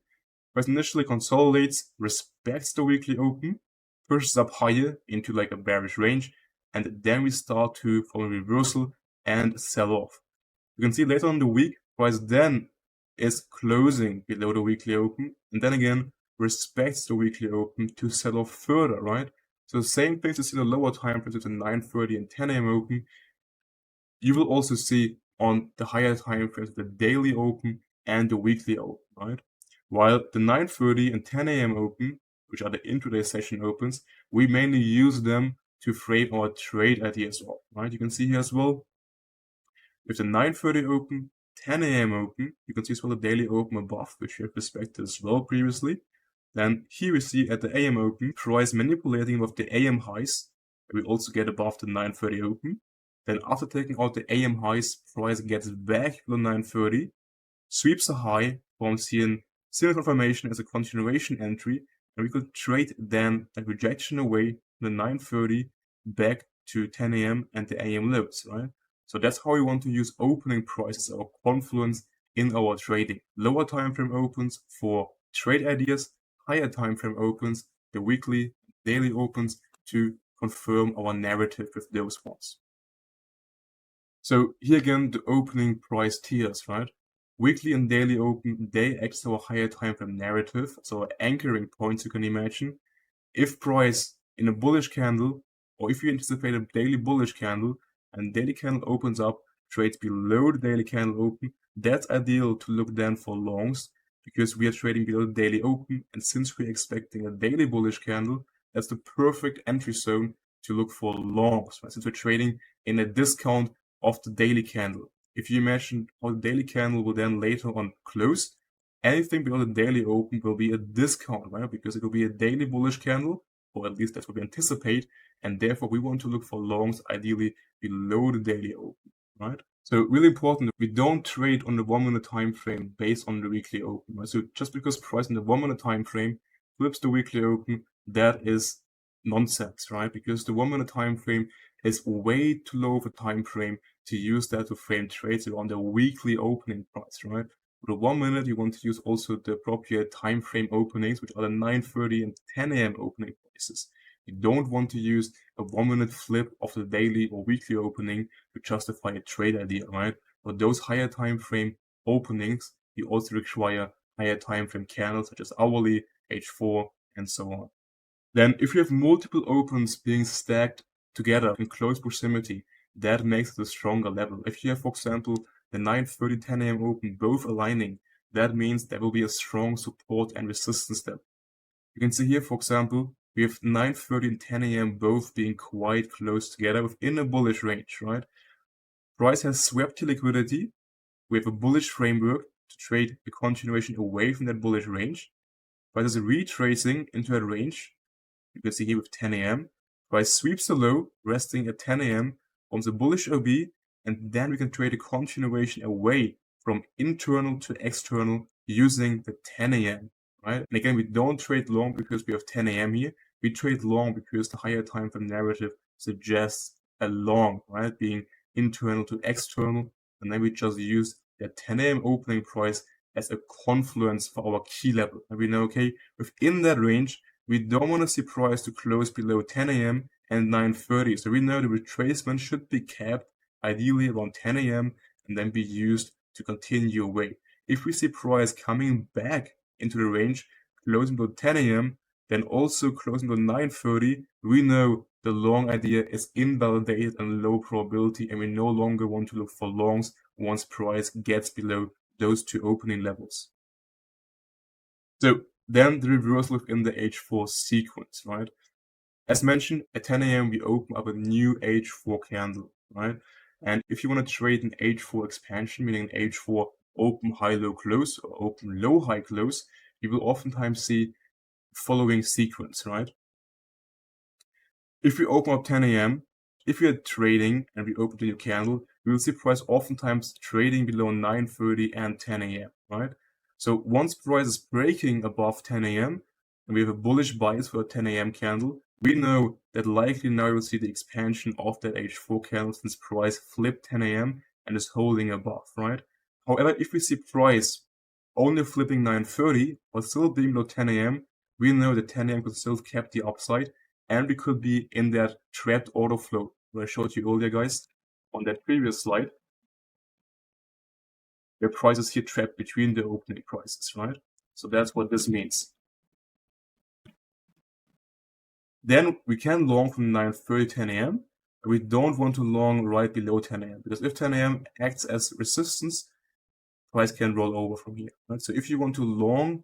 Price initially consolidates, respects the weekly open, pushes up higher into like a bearish range, and then we start to form a reversal and sell off. You can see later on in the week, price then is closing below the weekly open, and then again respects the weekly open to sell off further, right? So the same thing to see the lower time frames with the 9:30 and 10 a.m. open. You will also see on the higher time frames the daily open and the weekly open, right? While the 9:30 and 10 a.m. open, which are the intraday session opens, we mainly use them to frame our trade ideas off, right? You can see here as well, with the 9:30 open, 10 a.m. open, you can see as well the daily open above, which we have respected as well previously. Then here we see at the AM open, price manipulating with the AM highs, we also get above the 9:30 open. Then after taking out the AM highs, price gets back to the 9:30, sweeps a high, forms here a similar confirmation as a continuation entry, and we could trade then a rejection away from the 9:30 back to 10 a.m. and the AM lows, right? So that's how we want to use opening prices or confluence in our trading. Lower time frame opens for trade ideas, higher time frame opens, the weekly, daily opens to confirm our narrative with those ones. So here again, the opening price tiers, right? Weekly and daily open, they act as our higher time frame narrative, so our anchoring points, you can imagine. If price in a bullish candle, or if you anticipate a daily bullish candle, and daily candle opens up, trades below the daily candle open, that's ideal to look then for longs, because we are trading below the daily open, and since we're expecting a daily bullish candle, that's the perfect entry zone to look for longs, right? Since we're trading in a discount of the daily candle. If you imagine how the daily candle will then later on close, anything below the daily open will be a discount, right? Because it will be a daily bullish candle, or at least that's what we anticipate, and therefore we want to look for longs ideally below the daily open, right? So really important, we don't trade on the 1 minute time frame based on the weekly open, right? So just because price in the 1 minute time frame flips the weekly open, that is nonsense, right? Because the 1 minute time frame is way too low of a time frame to use that to frame trades around the weekly opening price, right? For the 1 minute, you want to use also the appropriate time frame openings, which are the 9:30 and 10 a.m. opening prices. You don't want to use a 1 minute flip of the daily or weekly opening to justify a trade idea, right? For those higher time frame openings, you also require higher time frame candles such as hourly, H4, and so on. Then if you have multiple opens being stacked together in close proximity, that makes it a stronger level. If you have, for example, the 9:30, 10 a.m. open both aligning, that means there will be a strong support and resistance level. You can see here, for example, we have 9:30 and 10 a.m. both being quite close together within a bullish range, right? Price has swept to liquidity. We have a bullish framework to trade the continuation away from that bullish range. Price is retracing into a range. You can see here with 10 a.m. Price sweeps the low, resting at 10 a.m. forms a bullish OB, and then we can trade a continuation away from internal to external using the 10 a.m. right? And again, we don't trade long because we have 10 a.m. here. We trade long because the higher time frame narrative suggests a long, right? Being internal to external, and then we just use that 10 a.m. opening price as a confluence for our key level. And we know, okay, within that range, we don't want to see price to close below 10 a.m. and 9:30. So we know the retracement should be capped ideally around 10 a.m. and then be used to continue away. If we see price coming back into the range, closing below 10 a.m., then also closing below 9:30, we know the long idea is invalidated and low probability, and we no longer want to look for longs once price gets below those two opening levels. So then the reversal within the H4 sequence, right? As mentioned, at 10 a.m. we open up a new H4 candle, right? And if you want to trade an H4 expansion, meaning an H4 open high low close or open low high close, you will oftentimes see following sequence, right? If we open up 10 a.m., if we are trading and we open the new candle, we will see price oftentimes trading below 9:30 and 10 a.m., right? So once price is breaking above 10 a.m. and we have a bullish bias for a 10 a.m. candle, we know that likely now we'll see the expansion of that H4 candle since price flipped 10 a.m. and is holding above, right? However, if we see price only flipping 9:30 but still being below 10 a.m., we know that 10 a.m. could still cap the upside and we could be in that trapped order flow where I showed you earlier, guys, on that previous slide, where prices here trapped between the opening prices, right? So that's what this means. Then we can long from 9:30, 10 a.m. We don't want to long right below 10 a.m. because if 10 a.m. acts as resistance, price can roll over from here, right? So if you want to long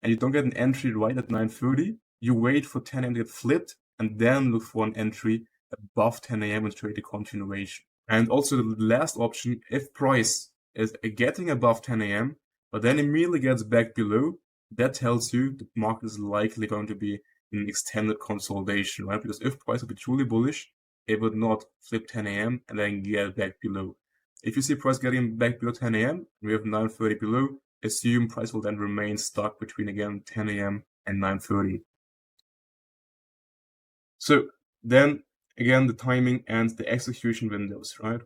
and you don't get an entry right at 9:30, you wait for 10 a.m. to get flipped and then look for an entry above 10 a.m. and trade a continuation. And also the last option, if price is getting above 10 a.m. but then immediately gets back below, that tells you the market is likely going to be in extended consolidation, right? Because if price would be truly bullish, it would not flip 10 a.m. and then get back below. If you see price getting back below 10 a.m., we have 9:30 below, assume price will then remain stuck between, again, 10 a.m. and 9:30. So then, again, the timing and the execution windows, right?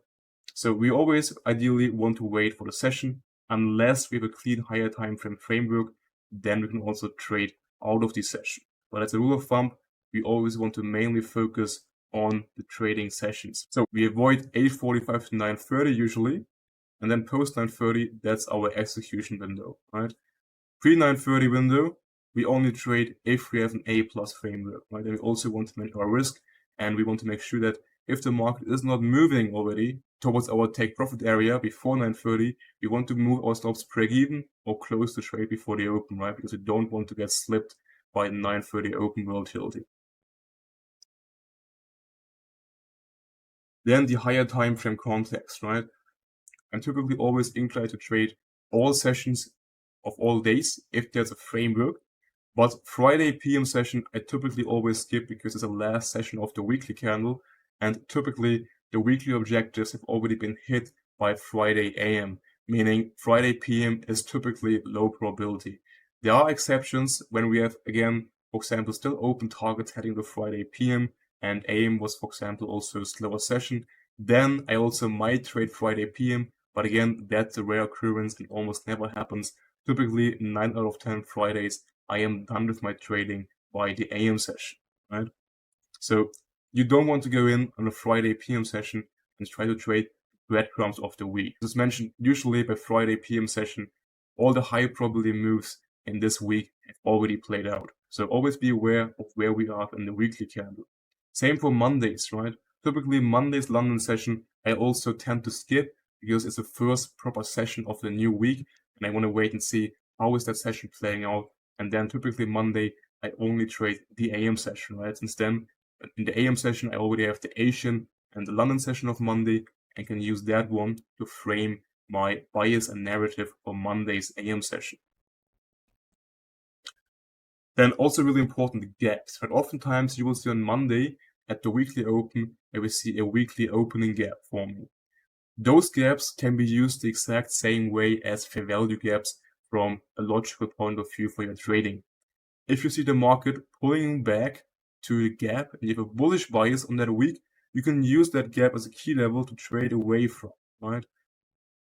So we always ideally want to wait for the session unless we have a clean higher time frame framework, then we can also trade out of the session. But as a rule of thumb, we always want to mainly focus on the trading sessions. So we avoid 8:45 to 9:30 usually, and then post 9:30, that's our execution window, right? Pre 9:30 window, we only trade if we have an A+ framework, right? And we also want to manage our risk, and we want to make sure that if the market is not moving already towards our take profit area before 9:30, we want to move our stops break even or close the trade before the open, right? Because we don't want to get slipped by the 9:30 open volatility. Then the higher time frame context, right? I'm typically always inclined to trade all sessions of all days if there's a framework. But Friday PM session, I typically always skip because it's the last session of the weekly candle. And typically the weekly objectives have already been hit by Friday AM, meaning Friday PM is typically low probability. There are exceptions when we have, again, for example, still open targets heading to Friday PM and AM was, for example, also a slower session. Then I also might trade Friday PM, but again, that's a rare occurrence and almost never happens. Typically 9 out of 10 Fridays, I am done with my trading by the AM session, right? So you don't want to go in on a Friday PM session and try to trade breadcrumbs of the week. As mentioned, usually by Friday PM session, all the high probability moves in this week have already played out. So always be aware of where we are in the weekly candle. Same for Mondays, right? Typically Monday's London session, I also tend to skip because it's the first proper session of the new week and I want to wait and see how is that session playing out. And then typically Monday, I only trade the AM session, right? Since then, in the AM session, I already have the Asian and the London session of Monday and can use that one to frame my bias and narrative for Monday's AM session. Then also really important, the gaps. Right? Oftentimes you will see on Monday at the weekly open, I will see a weekly opening gap forming. Those gaps can be used the exact same way as fair value gaps from a logical point of view for your trading. If you see the market pulling back to the gap and you have a bullish bias on that week, you can use that gap as a key level to trade away from, right?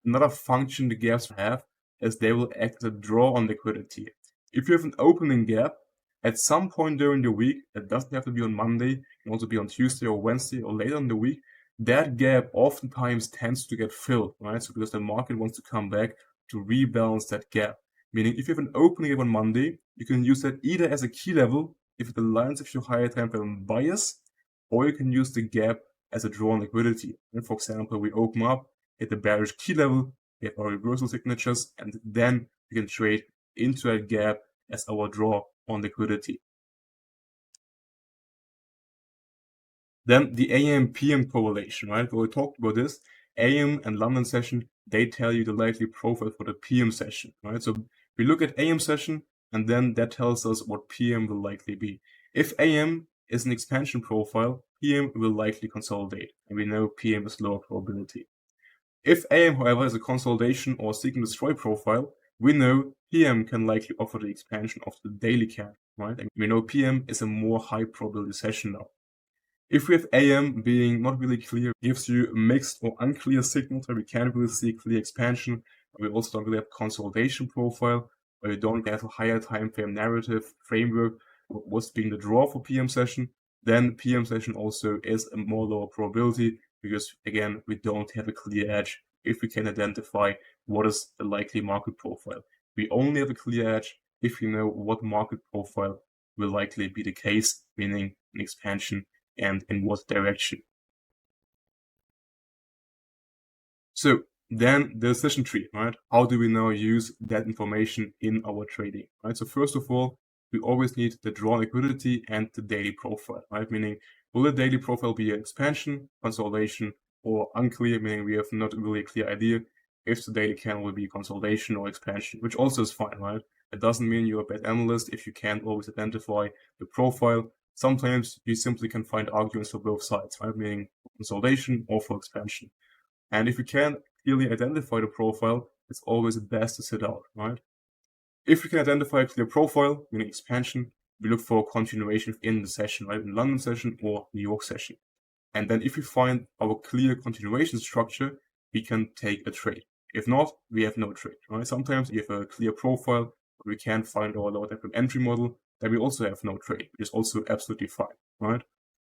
Another function the gaps have is they will act as a draw on liquidity. If you have an opening gap, at some point during the week, it doesn't have to be on Monday, it can also be on Tuesday or Wednesday or later in the week, that gap oftentimes tends to get filled, right? So because the market wants to come back to rebalance that gap. Meaning if you have an opening gap on Monday, you can use that either as a key level if it aligns with your higher time frame bias, or you can use the gap as a draw on liquidity. And for example, we open up, hit the bearish key level, we have our reversal signatures, and then we can trade into that gap as our draw on liquidity. Then the AM PM correlation, right? We talked about this. AM and London session, they tell you the likely profile for the PM session, right? So we look at AM session and then that tells us what PM will likely be. If AM is an expansion profile, PM will likely consolidate, and we know PM is lower probability. If AM, however, is a consolidation or seek and destroy profile, we know PM can likely offer the expansion of the daily candle, right? And we know PM is a more high probability session now. If we have AM being not really clear, gives you mixed or unclear signals where we can't really see clear expansion, we also don't really have consolidation profile, where we don't have a higher time frame narrative framework, what's being the draw for PM session, then PM session also is a more lower probability because again, we don't have a clear edge if we can identify what is the likely market profile. We only have a clear edge if we know what market profile will likely be the case, meaning an expansion and in what direction. So then the decision tree, right? How do we now use that information in our trading, right? So first of all, we always need the draw liquidity and the daily profile, right? Meaning, will the daily profile be an expansion, consolidation, or unclear, meaning we have not really a clear idea if the daily candle will be consolidation or expansion, which also is fine, right? It doesn't mean you're a bad analyst if you can't always identify the profile. Sometimes you simply can find arguments for both sides, right? Meaning consolidation or for expansion. And if you can't clearly identify the profile, it's always best to sit out, right? If we can identify a clear profile, meaning expansion, we look for a continuation within the session, right? In London session or New York session. And then if we find our clear continuation structure, we can take a trade. If not, we have no trade, right? Sometimes we have a clear profile, but we can't find our lower time frame entry model, then we also have no trade, which is also absolutely fine, right?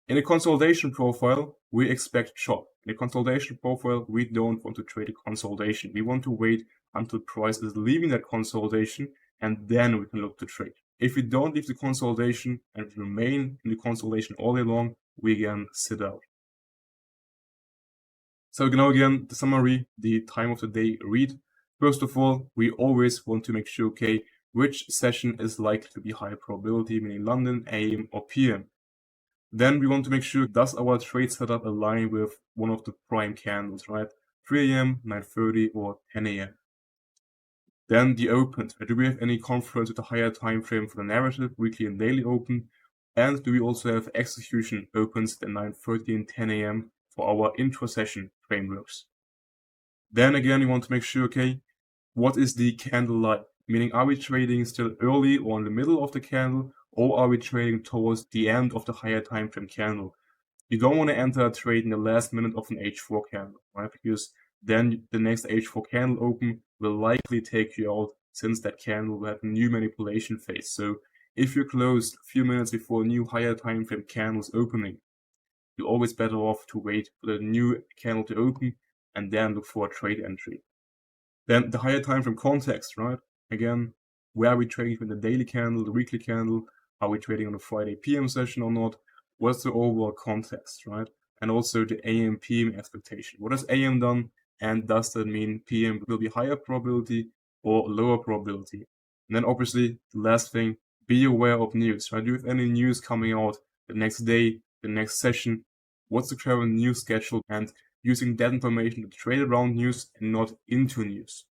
In a consolidation profile, we expect chop. In a consolidation profile, we don't want to trade a consolidation. We want to wait until price is leaving that consolidation, and then we can look to trade. If we don't leave the consolidation and remain in the consolidation all day long, we again sit out. So now again, the summary, the time of the day read. First of all, we always want to make sure, okay, which session is likely to be high probability, meaning London, AM or PM. Then we want to make sure, does our trade setup align with one of the prime candles, right? 3 AM, 9:30 or 10 AM. Then the opens. Do we have any confluence with a higher time frame for the narrative, weekly and daily open? And do we also have execution opens at 9:30 and 10 AM for our intra-session frameworks? Then again, you want to make sure, okay, what is the candle like? Meaning, are we trading still early or in the middle of the candle, or are we trading towards the end of the higher time frame candle? You don't want to enter a trade in the last minute of an H4 candle, right? Because then the next H4 candle open will likely take you out, since that candle will have a new manipulation phase. So if you're closed a few minutes before a new higher time frame candle is opening, you're always better off to wait for the new candle to open and then look for a trade entry. Then the higher time frame context, right? Again, where are we trading with the daily candle, the weekly candle? Are we trading on a Friday PM session or not? What's the overall context, right? And also the AM PM expectation. What has AM done? And does that mean PM will be higher probability or lower probability? And then obviously the last thing, be aware of news, right? Do you have any news coming out the next day, the next session? What's the current news schedule? And using that information to trade around news and not into news.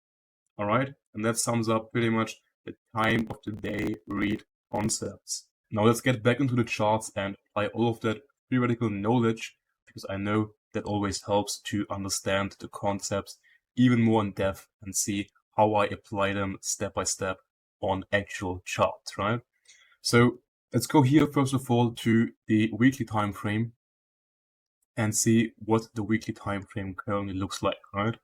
All right, and that sums up pretty much the time of the day read concepts. Now let's get back into the charts and apply all of that theoretical knowledge, because I know that always helps to understand the concepts even more in depth and see how I apply them step by step on actual charts, right? So let's go here first of all to the weekly time frame and see what the weekly time frame currently looks like, right?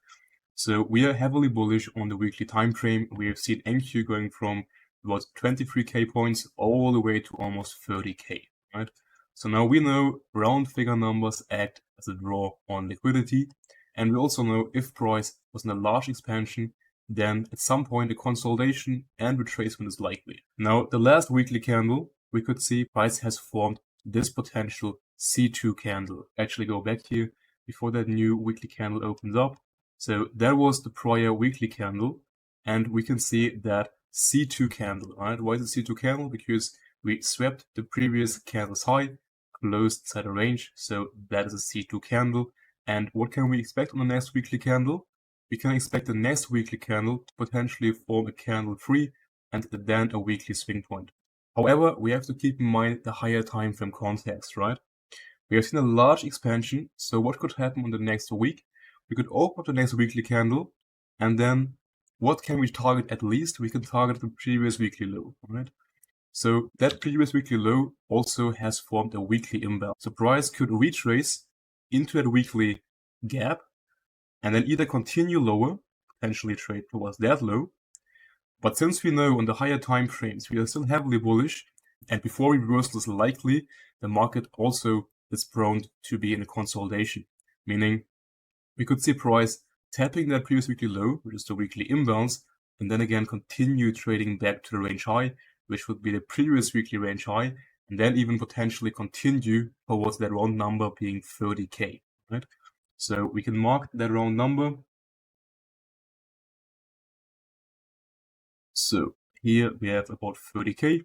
So we are heavily bullish on the weekly time frame. We have seen NQ going from about 23k points all the way to almost 30k, right? So now we know round figure numbers act as a draw on liquidity, and we also know if price was in a large expansion, then at some point a consolidation and retracement is likely. Now the last weekly candle, we could see price has formed this potential C2 candle. Actually go back here before that new weekly candle opens up. So that was the prior weekly candle, and we can see that C2 candle, right? Why is it C2 candle? Because we swept the previous candle's high, closed inside a range, so that is a C2 candle. And what can we expect on the next weekly candle? We can expect the next weekly candle to potentially form a candle 3 and then a weekly swing point. However, we have to keep in mind the higher time frame context, right? We have seen a large expansion, so what could happen on the next week? We could open up the next weekly candle, and then what can we target at least? We can target the previous weekly low, right? So that previous weekly low also has formed a weekly imbalance. So price could retrace into that weekly gap and then either continue lower, potentially trade towards that low. But since we know on the higher time frames we are still heavily bullish, and before reversal is likely, the market also is prone to be in a consolidation, meaning we could see price tapping that previous weekly low, which is the weekly imbalance, and then again continue trading back to the range high, which would be the previous weekly range high, and then even potentially continue towards that round number being 30k, right? So we can mark that round number. So here we have about 30k,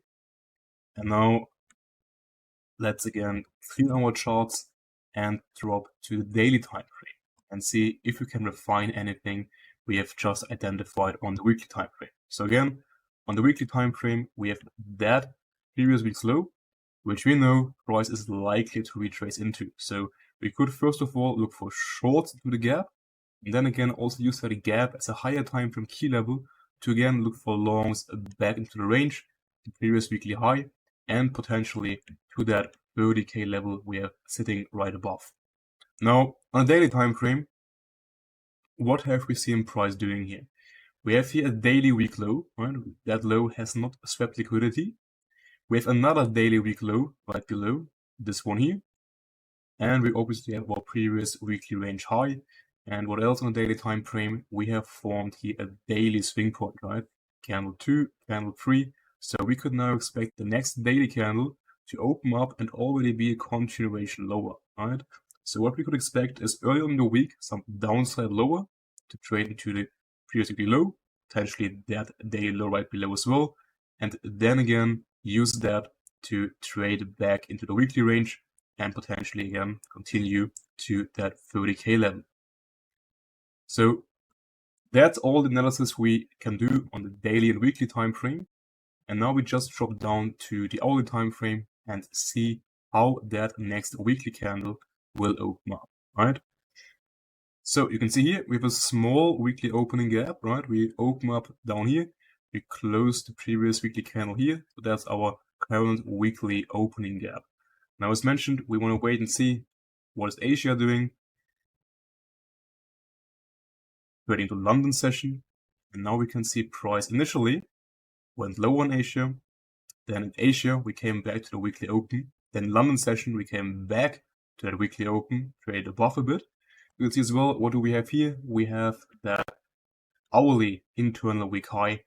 and now let's again clean our charts and drop to the daily time frame and see if we can refine anything we have just identified on the weekly time frame. So again, on the weekly time frame, we have that previous week's low, which we know price is likely to retrace into. So we could first of all look for shorts to the gap, and then again also use that gap as a higher time frame key level to again look for longs back into the range, the previous weekly high, and potentially to that 30k level we are sitting right above. Now, on a daily time frame, what have we seen price doing here? We have here a daily week low, right? That low has not swept liquidity. We have another daily week low right below this one here. And we obviously have our previous weekly range high. And what else on the daily time frame? We have formed here a daily swing point, right? Candle 2, candle 3. So we could now expect the next daily candle to open up and already be a continuation lower, right? So what we could expect is early in the week, some downside lower to trade into the previous weekly low, potentially that daily low right below as well. And then again, use that to trade back into the weekly range and potentially again continue to that 30K level. So that's all the analysis we can do on the daily and weekly time frame. And now we just drop down to the hourly time frame and see how that next weekly candle will open up, right? So you can see here we have a small weekly opening gap, right? We open up down here, we close the previous weekly candle here. So that's our current weekly opening gap. Now, as mentioned, we want to wait and see what is Asia doing. Trading to London session, and now we can see price initially went lower in Asia. Then in Asia we came back to the weekly open. Then London session we came back to that weekly open, traded above a bit. You can see as well, what do we have here? We have that hourly internal week high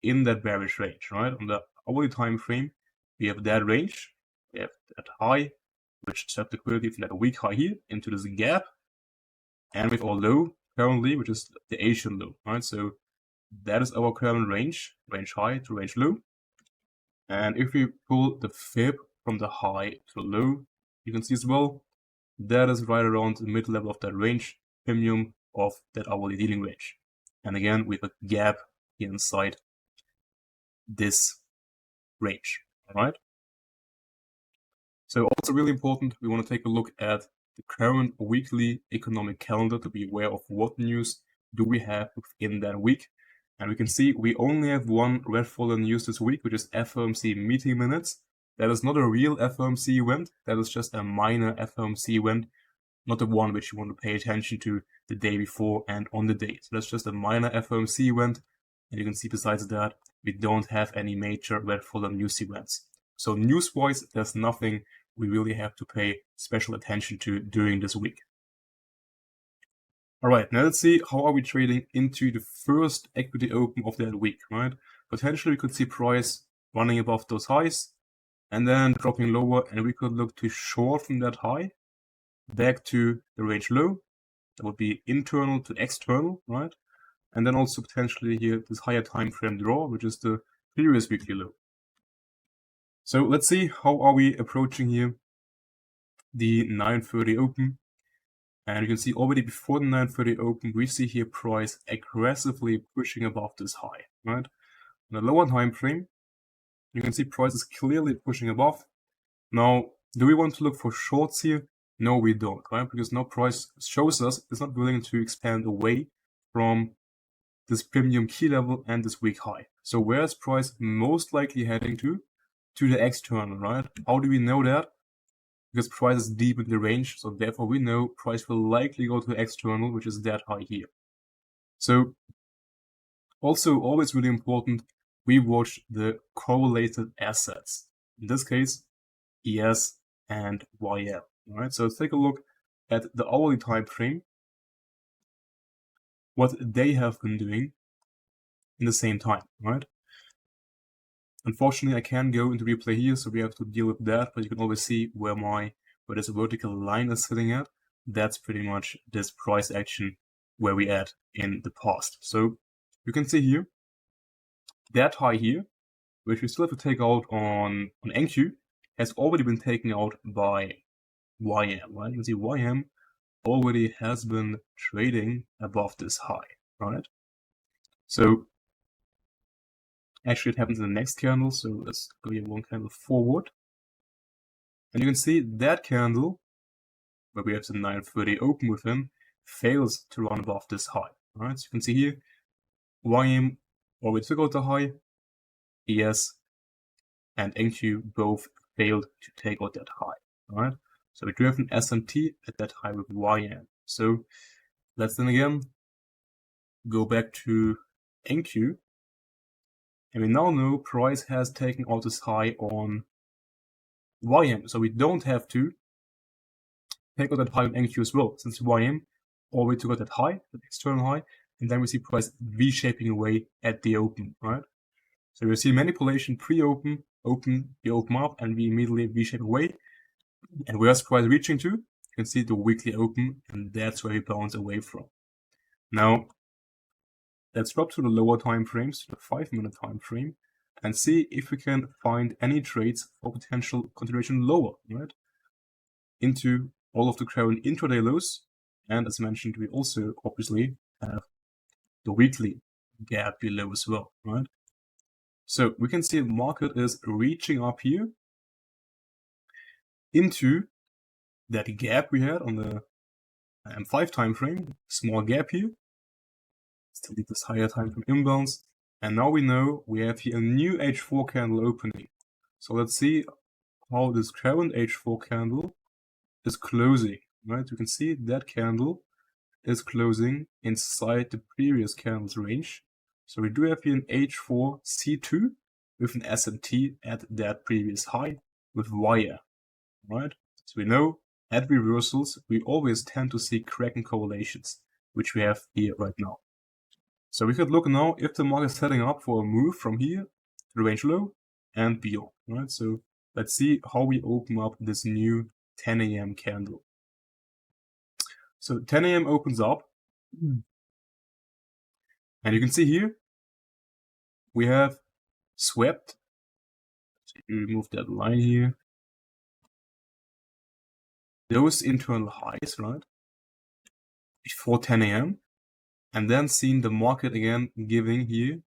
within that bearish range, right? On the hourly time frame, we have that range, we have that high, which subsequently from that week high here into this gap, and with our low currently, which is the Asian low, right? So that is our current range high to range low. And if we pull the fib from the high to the low, you can see as well, that is right around the mid level of that range, premium of that hourly dealing range. And again, we have a gap here inside this range, all right? So also really important, we want to take a look at the current weekly economic calendar to be aware of what news do we have within that week. And we can see we only have one red folder news this week, which is FOMC meeting minutes. That is not a real FOMC event. That is just a minor FOMC event, not the one which you want to pay attention to the day before and on the day. So that's just a minor FOMC event. And you can see besides that, we don't have any major red folder news events. So news-wise, there's nothing we really have to pay special attention to during this week. All right, now let's see how are we trading into the first equity open of that week, right? Potentially we could see price running above those highs and then dropping lower, and we could look to short from that high back to the range low. That would be internal to external, right? And then also potentially here this higher time frame draw, which is the previous weekly low. So let's see how are we approaching here the 9:30 open. And you can see already before the 9:30 open, we see here price aggressively pushing above this high, right? On the lower time frame, you can see price is clearly pushing above. Now, do we want to look for shorts here? No, we don't, right? Because now price shows us it's not willing to expand away from this premium key level and this week high. So where is price most likely heading to? To the external, right? How do we know that? Because price is deep in the range, so therefore we know price will likely go to the external, which is that high here. So also always really important, we watch the correlated assets. In this case, ES and YM. All right, so let's take a look at the hourly time frame, what they have been doing in the same time, right? Unfortunately, I can't go into replay here, so we have to deal with that, but you can always see where this vertical line is sitting at. That's pretty much this price action where we at in the past. So you can see here, that high here, which we still have to take out on NQ, has already been taken out by YM, right? You can see YM already has been trading above this high, right? So actually it happens in the next candle, so let's go here one candle forward. And you can see that candle, where we have the 9:30 open within, fails to run above this high, right? So you can see here, YM already took out the high, ES and NQ both failed to take out that high, right? So we do have an SMT at that high with YM. So let's then again go back to NQ And we now know price has taken out this high on YM. So we don't have to take out that high on NQ as well, since YM already took out that high, that external high, and then we see price V-shaping away at the open, right? So we see manipulation pre-open, we open up, and we immediately V-shape away. And where's price reaching to? You can see the weekly open, and that's where we bounce away from. Now, let's drop to the lower time frames, the 5-minute time frame, and see if we can find any trades for potential continuation lower, right? Into all of the current intraday lows. And as mentioned, we also obviously have the weekly gap below as well, right? So we can see the market is reaching up here into that gap we had on the M5 time frame, small gap here. Still need this higher time frame imbalance. And now we know we have here a new H4 candle opening. So let's see how this current H4 candle is closing, right? You can see that candle is closing inside the previous candle's range. So we do have here an H4 C2 with an SMT at that previous high with wire, right? So we know at reversals, we always tend to see cracking correlations, which we have here right now. So we could look now if the market is setting up for a move from here to the range low and beyond, right? So let's see how we open up this new 10 a.m. candle. So 10 a.m. opens up, and you can see here we have swept. So remove that line here. Those internal highs, right? Before 10 a.m. and then seen the market again giving here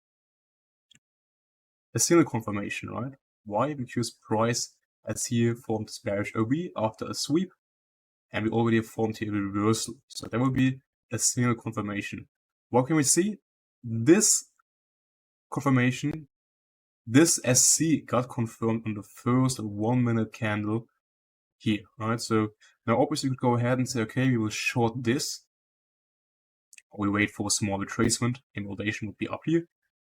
a signal confirmation, right? Why? Because price has here formed this bearish OB after a sweep, and we already have formed here a reversal. So that will be a signal confirmation. What can we see? This confirmation, this SC got confirmed on the first 1-minute candle here, right? So now obviously we could go ahead and say, okay, we will short this. We wait for a small retracement. Invalidation would be up here.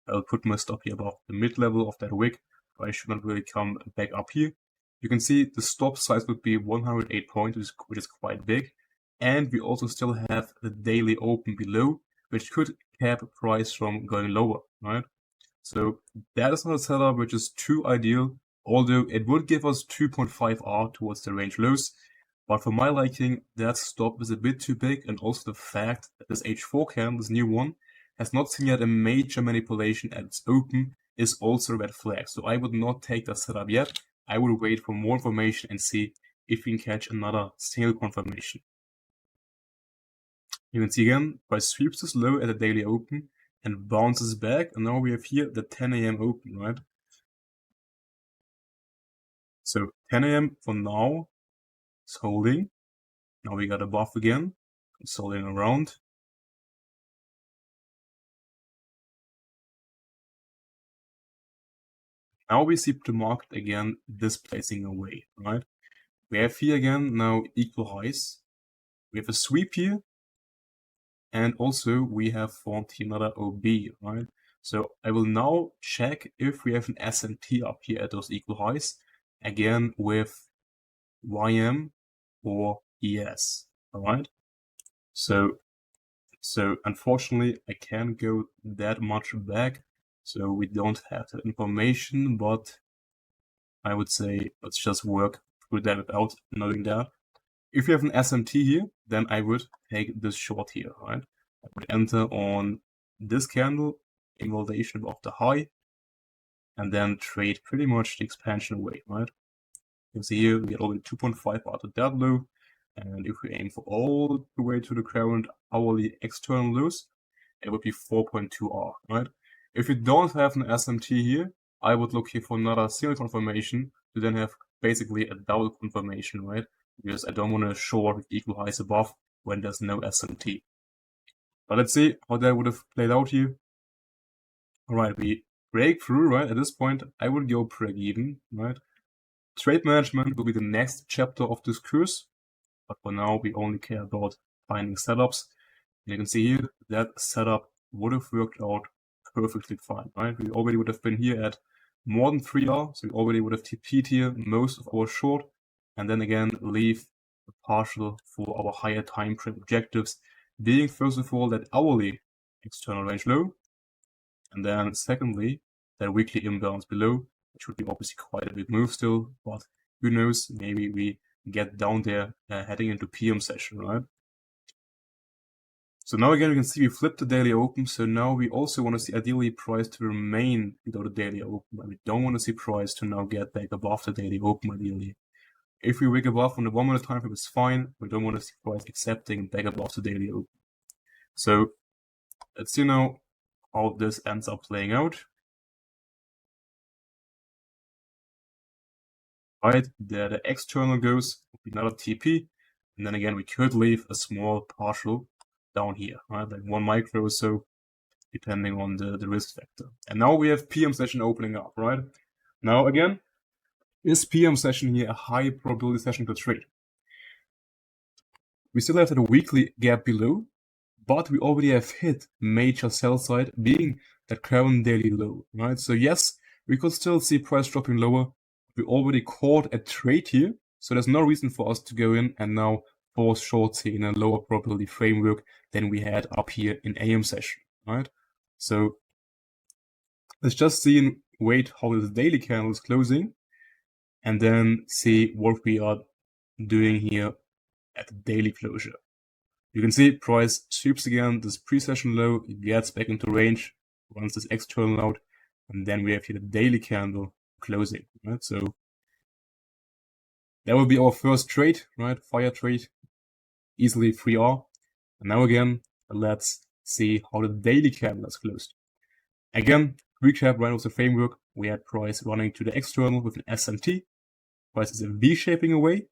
I'll put my stop here above the mid level of that wick, but I should not really come back up here. You can see the stop size would be 108 points, which is quite big. And we also still have the daily open below, which could cap price from going lower, right? So that is not a setup which is too ideal, although it would give us 2.5 R towards the range lows. But for my liking, that stop is a bit too big, and also the fact that this H4 candle, this new one, has not seen yet a major manipulation at its open is also a red flag. So I would not take that setup yet. I would wait for more information and see if we can catch another signal confirmation. You can see again, price sweeps this low at the daily open and bounces back, and now we have here the 10 a.m. open, right? So 10 a.m. for now is holding. Now we got above again, it's holding around. Now we see the market again displacing away, right? We have here again now equal highs. We have a sweep here, and also we have formed here another OB, right? So I will now check if we have an SMT up here at those equal highs, again with YM or ES, all right? So unfortunately I can't go that much back, so we don't have that information, but I would say let's just work through that without knowing that. If you have an SMT here, then I would take this short here, right? I would enter on this candle, invalidation above the high, and then trade pretty much the expansion away, right? You can see here we get only 2.5 out of that low, and if we aim for all the way to the current hourly external lows, it would be 4.2 R, right? If you don't have an SMT here, I would look here for another signal confirmation to then have basically a double confirmation, right? Because I don't want to short with equal highs above when there's no SMT. But let's see how that would have played out here. Alright, we break through, right? At this point, I would go break even, right? Trade management will be the next chapter of this course, but for now we only care about finding setups. And you can see here that setup would have worked out perfectly fine, right? We already would have been here at more than 3R, so we already would have TP'd here most of our short, and then again leave a partial for our higher time frame objectives, being first of all that hourly external range low, and then secondly that weekly imbalance below. It should be obviously quite a big move still, but who knows, maybe we get down there heading into PM session, right? So now again, we can see we flipped the daily open. So now we also want to see ideally price to remain below the daily open. And we don't want to see price to now get back above the daily open ideally. If we wick above on the 1 minute time frame, it's fine. We don't want to see price accepting back above the daily open. So let's see now how this ends up playing out. Right, there the external goes, another TP, and then again we could leave a small partial down here, right, like 1 micro or so, depending on the risk factor. And now we have PM session opening up, right? Now again, is PM session here a high probability session to trade? We still have that weekly gap below, but we already have hit major sell side, being that current daily low, right? So yes, we could still see price dropping lower. We already caught a trade here, so there's no reason for us to go in and now force shorts here in a lower probability framework than we had up here in AM session, right? So let's just see and wait how the daily candle is closing, and then see what we are doing here at the daily closure. You can see price sweeps again this pre-session low, it gets back into range, runs this external out, and then we have here the daily candle closing, right? So that will be our first trade, right? Fire trade, easily 3R. And now again, let's see how the daily candle is closed. Again, recap right off the framework. We had price running to the external with an SMT. Price is V-shaping away.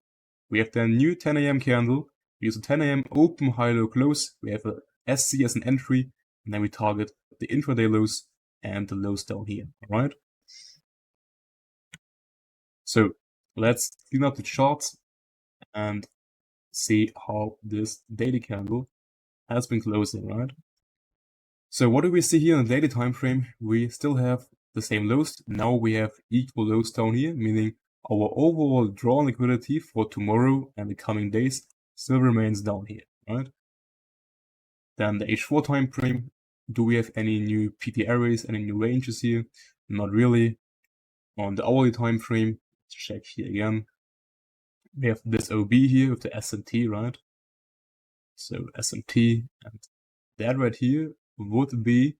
We have the new 10 AM candle. We use a 10 AM open, high, low, close. We have a SC as an entry, and then we target the intraday lows and the lows down here, alright? So let's clean up the charts and see how this daily candle has been closing, right? So what do we see here in the daily time frame? We still have the same lows. Now we have equal lows down here, meaning our overall drawn liquidity for tomorrow and the coming days still remains down here, right? Then the H4 time frame. Do we have any new PT arrays, any new ranges here? Not really. On the hourly time frame, let's check here again. We have this OB here with the SMT, right? So SMT, and that right here would be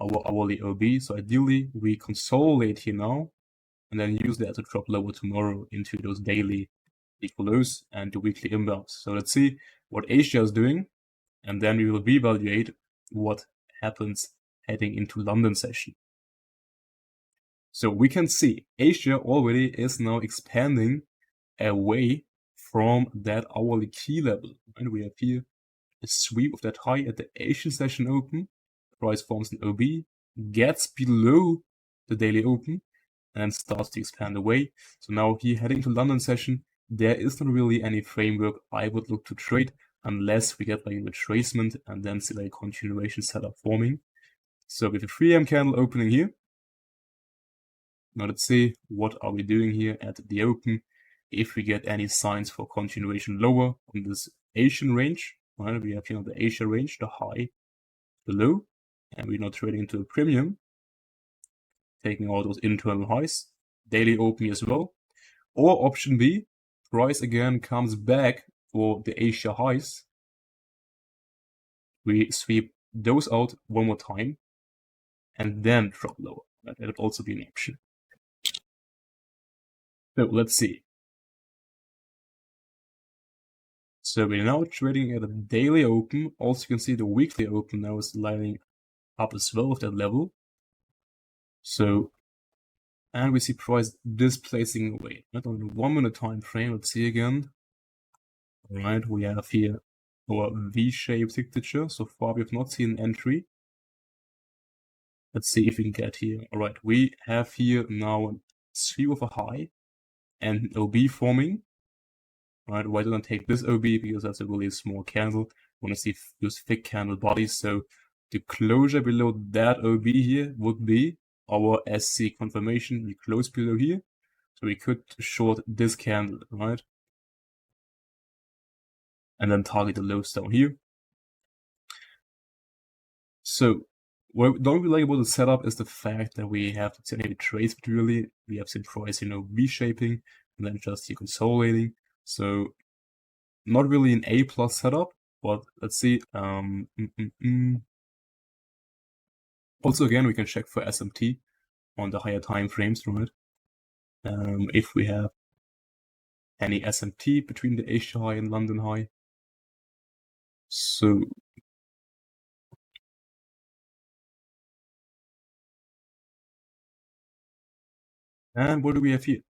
our hourly OB. So ideally we consolidate here now and then use that to drop lower tomorrow into those daily equal lows and the weekly imbalance. So let's see what Asia is doing, and then we will reevaluate what happens heading into London session. So we can see Asia already is now expanding away from that hourly key level. And we have here a sweep of that high at the Asian session open. Price forms an OB, gets below the daily open, and starts to expand away. So now here heading to London session, there is not really any framework I would look to trade unless we get like a retracement and then see like a continuation setup forming. So with a 3 AM candle opening here. Now let's see what are we doing here at the open. If we get any signs for continuation lower on this Asian range, right? We have here the Asia range, the high, the low, and we're not trading into a premium, taking all those internal highs, daily open as well. Or option B, price again comes back for the Asia highs. We sweep those out one more time and then drop lower. That would also be an option. So let's see. So we're now trading at a daily open. Also, you can see the weekly open now is lining up as well with that level. So, and we see price displacing away. Not on the 1 minute time frame. Let's see again. All right, we have here our V-shaped signature. So far, we have not seen an entry. Let's see if we can get here. All right, we have here now a sweep of a high and an OB forming. Right, why don't I take this OB? Because that's a really small candle. I want to see those thick candle bodies. So the closure below that OB here would be our SC confirmation. We close below here, so we could short this candle, right? And then target the lows down here. So what don't we like about the setup is the fact that we have seen heavy trades materially. We have seen price, V-shaping and then just here consolidating. So not really an A+ setup, but let's see. Also, again, we can check for SMT on the higher time frames, right? If we have any SMT between the Asia high and London high. So and what do we have here?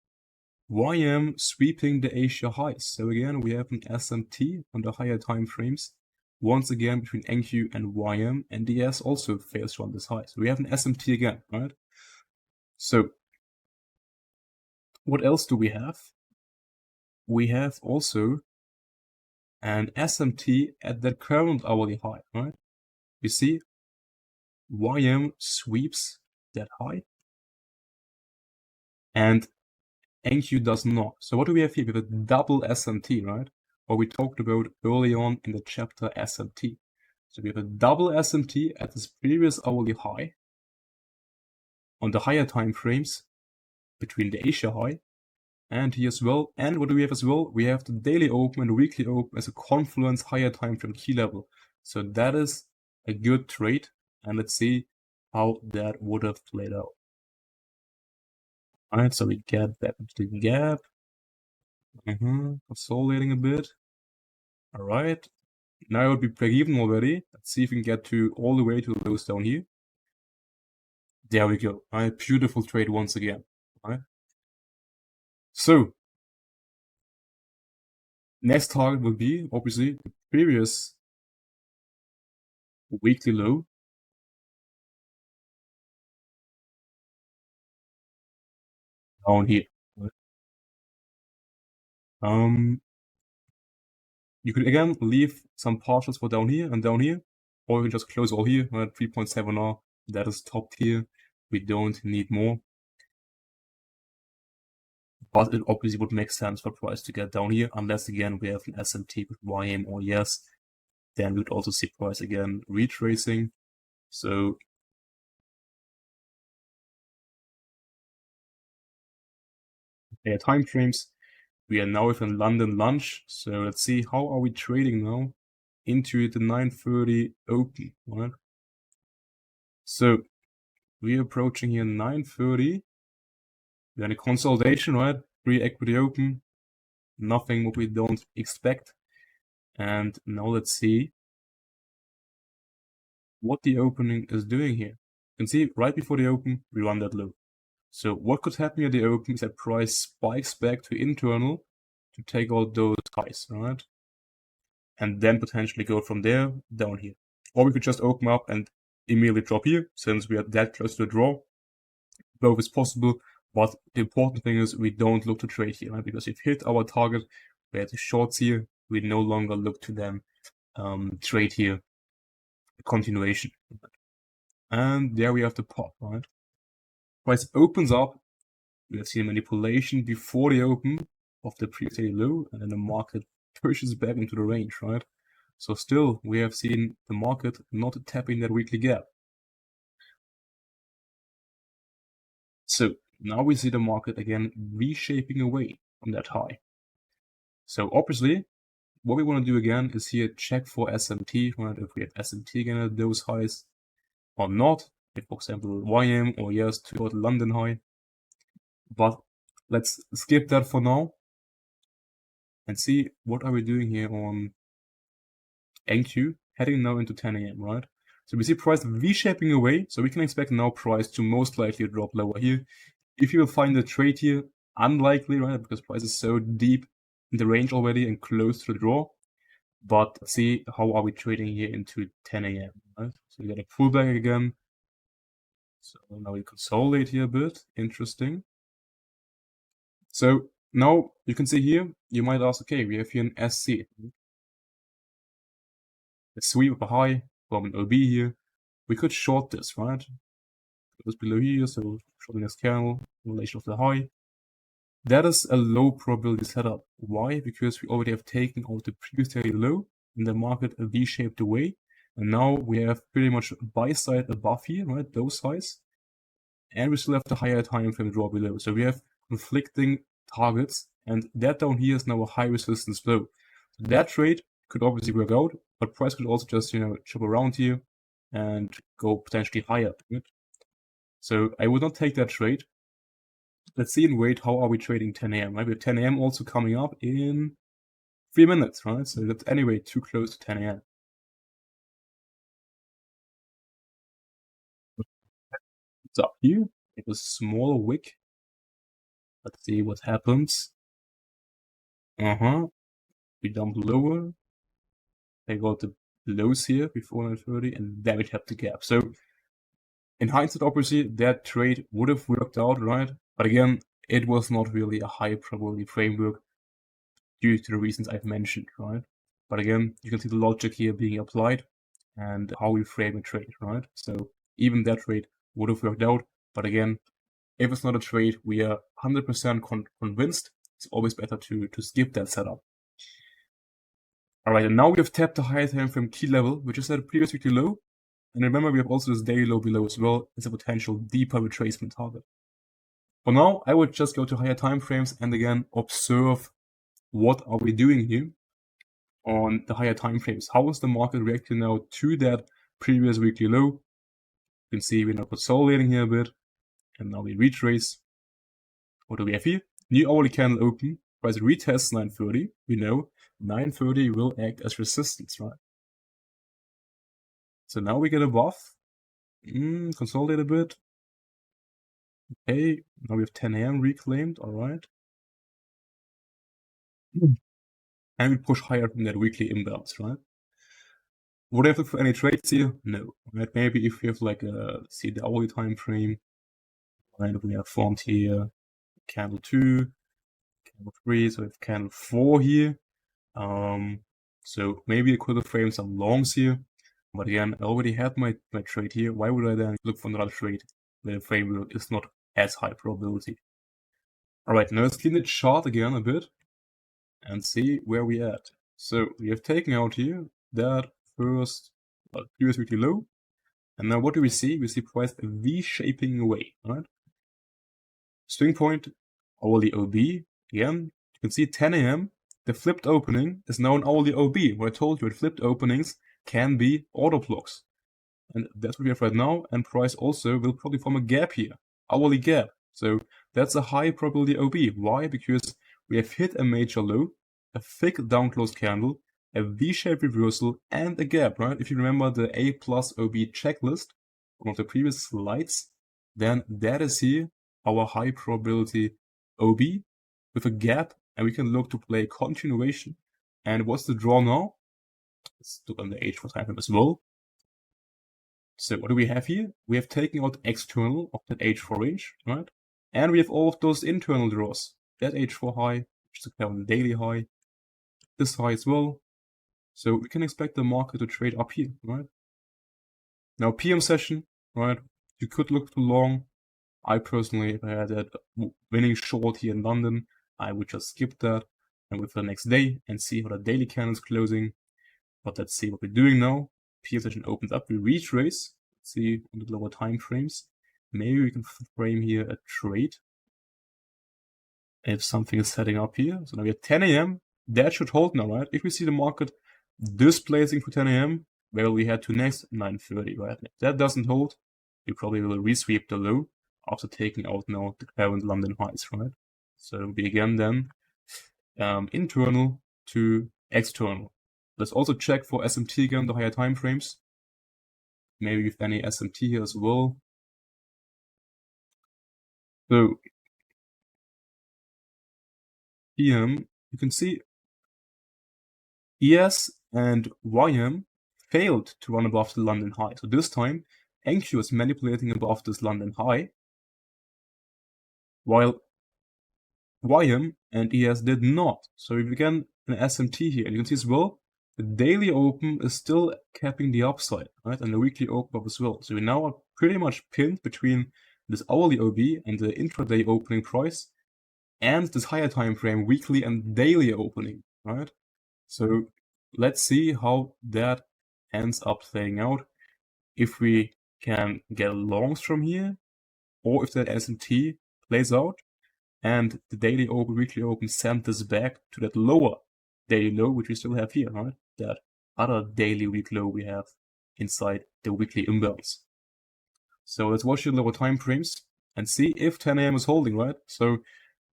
YM sweeping the Asia highs. So again, we have an SMT on the higher time frames. Once again, between NQ and YM, and DS also fails to run this high. So we have an SMT again, right? So what else do we have? We have also an SMT at the current hourly high, right? You see, YM sweeps that high, and NQ does not. So what do we have here? We have a double SMT, right? What we talked about early on in the chapter SMT. So we have a double SMT at this previous hourly high on the higher time frames between the Asia high and here as well. And what do we have as well? We have the daily open and weekly open as a confluence higher time frame key level. So that is a good trade. And let's see how that would have played out. Alright, so we get back into the gap. Consolidating a bit. Alright. Now it would be break even already. Let's see if we can get to all the way to the lows down here. There we go. Alright, beautiful trade once again. Alright. So next target will be obviously the previous weekly low. Down here. You could again leave some partials for down here and down here, or you can just close all here at 3.7R. That is top tier. We don't need more. But it obviously would make sense for price to get down here, unless again we have an SMT with YM or yes. Then we would also see price again retracing. So yeah, time frames. We are now within London lunch. So let's see, how are we trading now into the 9:30 open, right? So we're approaching here 9:30. We're in a consolidation, right? Pre-equity open. Nothing what we don't expect. And now let's see what the opening is doing here. You can see right before the open, we run that low. So what could happen at the open is that price spikes back to internal to take out those highs, right? And then potentially go from there down here. Or we could just open up and immediately drop here, since we are that close to the draw. Both is possible, but the important thing is we don't look to trade here, right? Because if we hit our target, we have the shorts here, we no longer look to them trade here, continuation. And there we have the pop, right? Price opens up, we have seen manipulation before the open of the previous daily low, and then the market pushes back into the range, right? So still, we have seen the market not tapping that weekly gap. So now we see the market again reshaping away from that high. So obviously, what we want to do again is here check for SMT, right? If we have SMT again at those highs or not. If, for example, YM or yes to go to London high. But let's skip that for now and see what are we doing here on NQ, heading now into 10 AM, right? So we see price V-shaping away, so we can expect now price to most likely drop lower here. If you will find a trade here, unlikely, right? Because price is so deep in the range already and close to the draw. But let's see how are we trading here into 10 AM, right? So we got a pullback again. So now we consolidate here a bit. Interesting. So now you can see here, you might ask, okay, we have here an SC. A sweep of a high from an OB here. we could short this, right? It was below here, so short the next candle in relation of the high. That is a low probability setup. Why? Because we already have taken out the previous daily low in the market a V-shaped away. And now we have pretty much buy side above here, right? Those highs. And we still have the higher time frame draw below. So we have conflicting targets. And that down here is now a high resistance low. So that trade could obviously work out, but price could also just, chop around here and go potentially higher. Right? So I would not take that trade. Let's see and wait, how are we trading 10 a.m., right? We have 10 a.m. also coming up in 3 minutes, right? So that's anyway too close to 10 a.m. It's up here. It was a smaller wick. Let's see what happens. We dumped lower. I got the lows here before 930, and then we tapped the gap. So in hindsight, obviously, that trade would have worked out, right? But again, it was not really a high probability framework due to the reasons I've mentioned, right? But again, you can see the logic here being applied and how we frame a trade, right? So even that trade would have worked out. But again, if it's not a trade we are 100% convinced, it's always better to skip that setup. All right, and now we have tapped the higher time frame key level, which is at a previous weekly low. And remember, we have also this daily low below as well as a potential deeper retracement target. For now, I would just go to higher time frames and again observe what are we doing here on the higher time frames. How is the market reacting now to that previous weekly low? You can see we're now consolidating here a bit, and now we retrace. What do we have here? New hourly candle open. Price retests 930. We know 930 will act as resistance, right? So now we get above. Consolidate a bit. Okay, now we have 10 a.m. reclaimed. All right. And we push higher from that weekly imbalance, right? Would I have to look for any trades here? No. Right? Maybe if we have like see the hourly time frame, right? We have formed here candle 2, candle 3, so we have candle 4 here. So maybe I could have framed some longs here, but again, I already had my trade here. Why would I then look for another trade when the framework is not as high probability? All right, now let's clean the chart again a bit and see where we at. So we have taken out here that first previous weekly low, and now what do we see? We see price V-shaping away, right? Swing point, hourly OB, again, you can see 10 a.m. The flipped opening is now an hourly OB, where I told you that flipped openings can be order blocks. And that's what we have right now, and price also will probably form a gap here, hourly gap. So that's a high probability OB. Why? Because we have hit a major low, a thick down close candle, a V-shaped reversal, and a gap, right? If you remember the A plus OB checklist, one of the previous slides, then that is here our high probability OB with a gap, and we can look to play continuation. And what's the draw now? Let's look on the H4 time frame as well. So what do we have here? We have taken out external of that H4 range, right? And we have all of those internal draws. That H4 high, which is a daily high, this high as well. So we can expect the market to trade up here, right? Now PM session, right? You could look to long. I personally, if I had that winning short here in London, I would just skip that and wait for the next day and see how the daily candle is closing. But let's see what we're doing now. PM session opens up, we retrace. Let's see on the lower time frames. Maybe we can frame here a trade if something is setting up here. So now we have 10 a.m. That should hold now, right? If we see the market displacing for 10 a.m., where will we head to next? 9:30, right? If that doesn't hold, we probably will resweep the low after taking out now the current London highs, right? So it'll be again then internal to external. Let's also check for SMT again, the higher time frames. Maybe with any SMT here as well. So PM, you can see ES and YM failed to run above the London high. So this time, NQ is manipulating above this London high, while YM and ES did not. So we began an SMT here. And you can see as well, the daily open is still capping the upside, right? And the weekly open up as well. So we now are pretty much pinned between this hourly OB and the intraday opening price and this higher time frame weekly and daily opening, right? So let's see how that ends up playing out. If we can get longs from here, or if that SMT plays out and the daily open, weekly open send this back to that lower daily low, which we still have here, right? That other daily week low we have inside the weekly imbalance. So let's watch the lower time frames and see if 10 AM is holding, right? So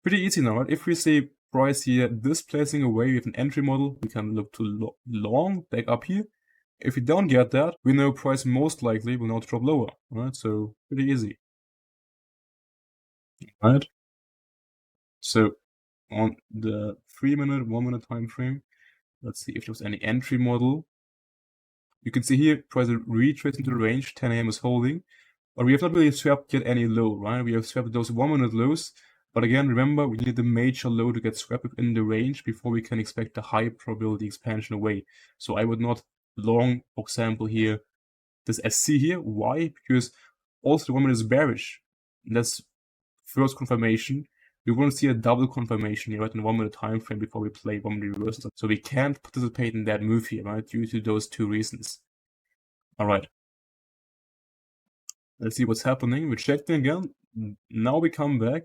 pretty easy now, right? If we see price here displacing away with an entry model, we can look to long back up here. If we don't get that, we know price most likely will not drop lower, right? So pretty easy, right? So on the 3-minute, 1-minute time frame, let's see if there's any entry model. You can see here price retrace into the range, 10 AM is holding, but we have not really swapped yet any low, right? We have swapped those 1-minute lows, but again, remember, we need the major low to get swapped in the range before we can expect a high probability expansion away. So I would not long, for example, here, this SC here. Why? Because also the 1-minute is bearish. And that's first confirmation. We want to see a double confirmation here, right, in 1-minute time frame before we play 1-minute reversals. So we can't participate in that move here, right, due to those two reasons. All right. Let's see what's happening. We're checking again. Now we come back.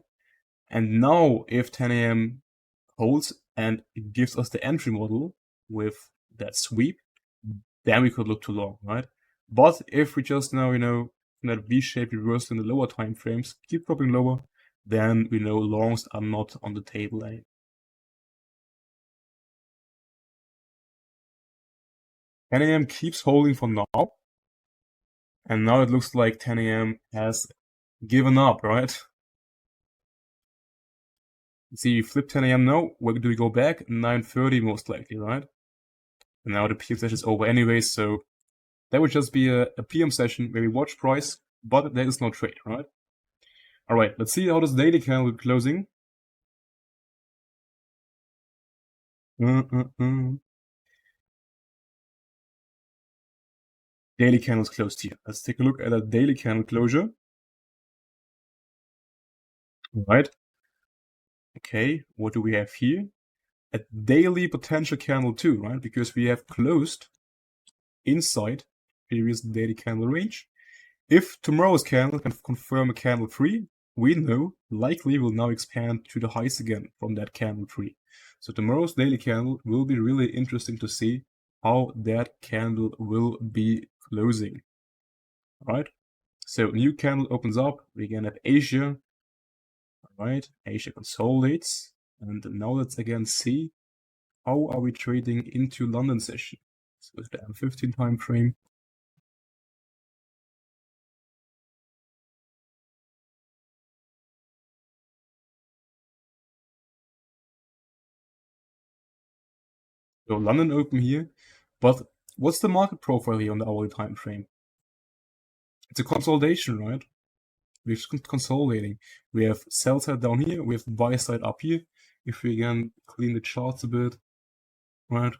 And now if 10 AM holds and it gives us the entry model with that sweep, then we could look to long, right? But if we just now, that V-shaped reversal in the lower time frames, keep dropping lower, then we know longs are not on the table anymore. 10 AM keeps holding for now. And now it looks like 10 AM has given up, right? See, we flip 10 AM now. Where do we go back? 9:30 most likely, right? And now the PM session is over anyway, so that would just be a PM session where we watch price, but there is no trade, right? All right, let's see how this daily candle is closing. Daily candle is closed here. Let's take a look at a daily candle closure. All right. Okay, what do we have here? A daily potential candle too, right? Because we have closed inside previous daily candle range. If tomorrow's candle can confirm a candle 3, we know likely will now expand to the highs again from that candle 3. So tomorrow's daily candle will be really interesting to see how that candle will be closing. All right. So new candle opens up. We again have Asia. All right. Asia consolidates. And now let's again see how are we trading into London session. So with the M15 time frame. So London open here, but what's the market profile here on the hourly time frame? It's a consolidation, right? We're consolidating. We have sell side down here, we have buy side up here. If we again clean the charts a bit, right?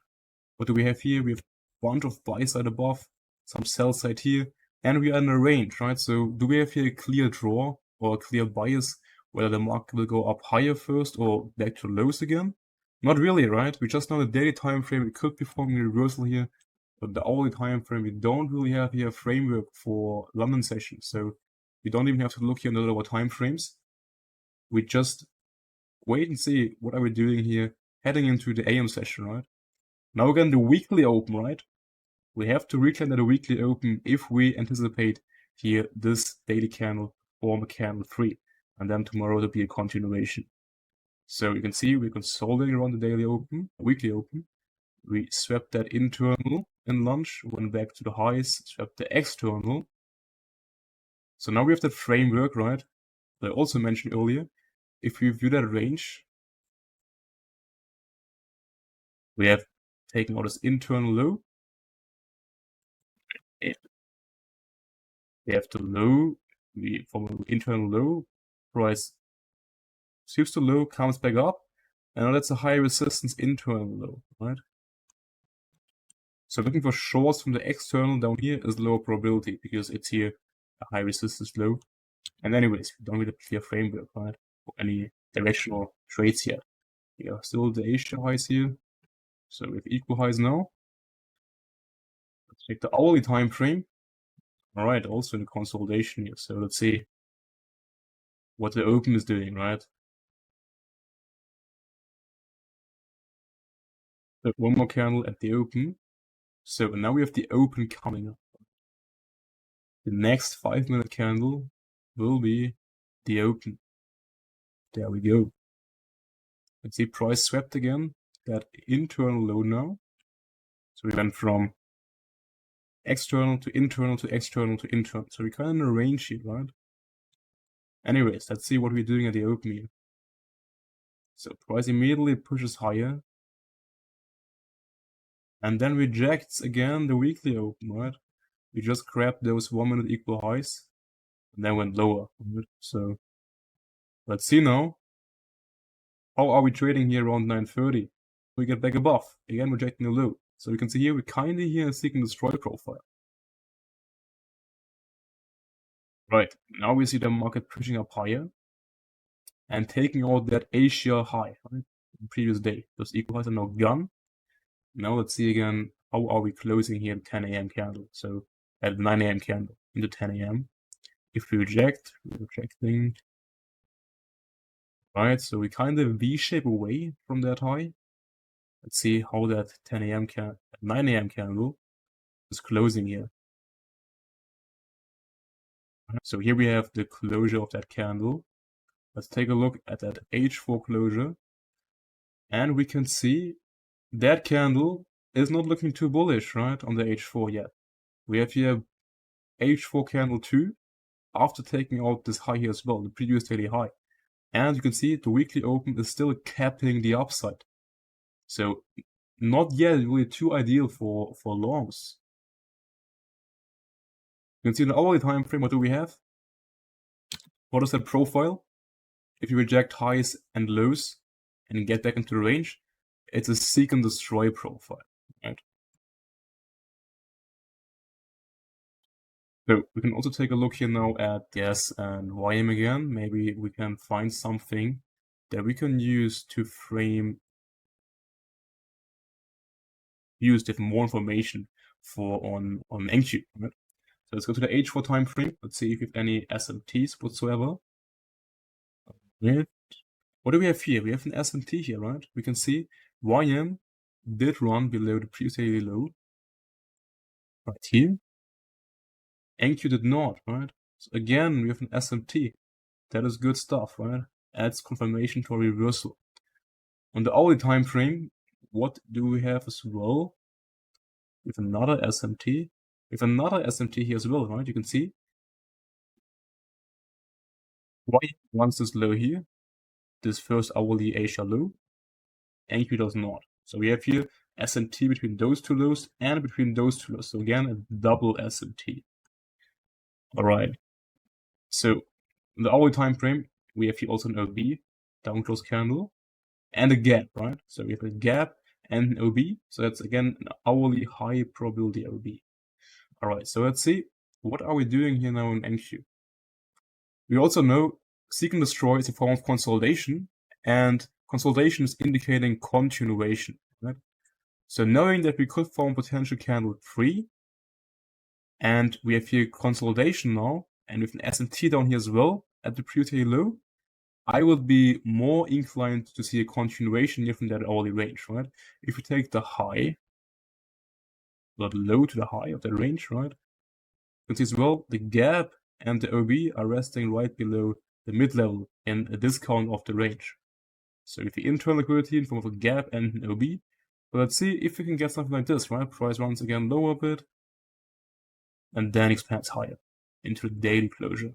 What do we have here? We have a bunch of buy side above, some sell side here, and we are in a range, right? So do we have here a clear draw or a clear bias whether the market will go up higher first or back to lows again? Not really, right? We just know the daily time frame, it could be forming a reversal here, but the hourly time frame, we don't really have here a framework for London session. So we don't even have to look here in the lower time frames. We just wait and see what are we doing here heading into the AM session, right? Now again, the weekly open, right? We have to reclaim that a weekly open if we anticipate here this daily candle form a candle 3, and then tomorrow there'll be a continuation. So you can see we're consolidating around the daily open, weekly open. We swept that internal in lunch, went back to the highs, swept the external. So now we have that framework, right? That I also mentioned earlier. If we view that range, we have taken out this internal low. We have the low, from internal low, price sweeps the low, comes back up, and now that's a high resistance internal low, right? So looking for shorts from the external down here is lower probability because it's here a high resistance low. And anyways, we don't need a clear framework, right, for any directional trades yet. We are still the Asia highs here. So we have equal highs now. Let's take the hourly time frame. All right, also in the consolidation here. So let's see what the open is doing, right? So one more candle at the open. So now we have the open coming up. The next 5-minute candle will be the open. There we go. Let's see, price swept again that internal low now. So we went from external to internal to external to internal. So we're kind of in a range here, right? Anyways, let's see what we're doing at the open here. So price immediately pushes higher. And then rejects again the weekly open, right? We just grabbed those 1-minute equal highs and then went lower. Right? So let's see now. How are we trading here around 9:30? We get back above, again rejecting the low. So you can see here, we're kind of here seeking destroy profile. Right, now we see the market pushing up higher and taking out that Asia high, right? The previous day. Those equal highs are now gone. Now let's see again, how are we closing here at 10 a.m. candle? So at 9 a.m. candle into 10 a.m. If we reject, we're rejecting. Right, so we kind of V-shape away from that high. Let's see how that 10 a.m. 9 a.m. candle is closing here. So here we have the closure of that candle. Let's take a look at that H4 closure. And we can see that candle is not looking too bullish, right, on the H4 yet. We have here H4 candle 2 after taking out this high here as well, the previous daily high. And you can see the weekly open is still capping the upside. So not yet really too ideal for longs. You can see in the hourly time frame, what do we have? What is that profile? If you reject highs and lows and get back into the range, it's a seek and destroy profile, right? So we can also take a look here now at gas and YM again. Maybe we can find something that we can use to use different more information for on NQ, right? So let's go to the H4 time frame. Let's see if we have any SMTs whatsoever. Right. What do we have here? We have an SMT here, right? We can see YM did run below the previous daily low. Right here. NQ did not, right? So again, we have an SMT. That is good stuff, right? Adds confirmation to a reversal. On the hourly time frame, what do we have as well? With another SMT. With another SMT here as well, right? You can see Y runs this low here, this first hourly Asia low, NQ does not. So we have here SMT between those two lows and between those two lows. So again, a double SMT. All right. So in the hourly time frame, we have here also an OB, down close candle, and a gap, right? So we have a gap and an OB. So that's again an hourly high probability OB. All right. So let's see, what are we doing here now in NQ? We also know seek and destroy is a form of consolidation, and consolidation is indicating continuation, right? So knowing that we could form potential candle 3, and we have here consolidation now, and with an SMT down here as well at the previous daily low, I would be more inclined to see a continuation here from that hourly range, right? If we take the high, the low to the high of that range, right? You can see as well the gap and the OB are resting right below the mid-level in a discount of the range. So if the internal liquidity in form of a gap and an OB, but let's see if we can get something like this, right? Price runs again lower a bit, and then expands higher into the daily closure.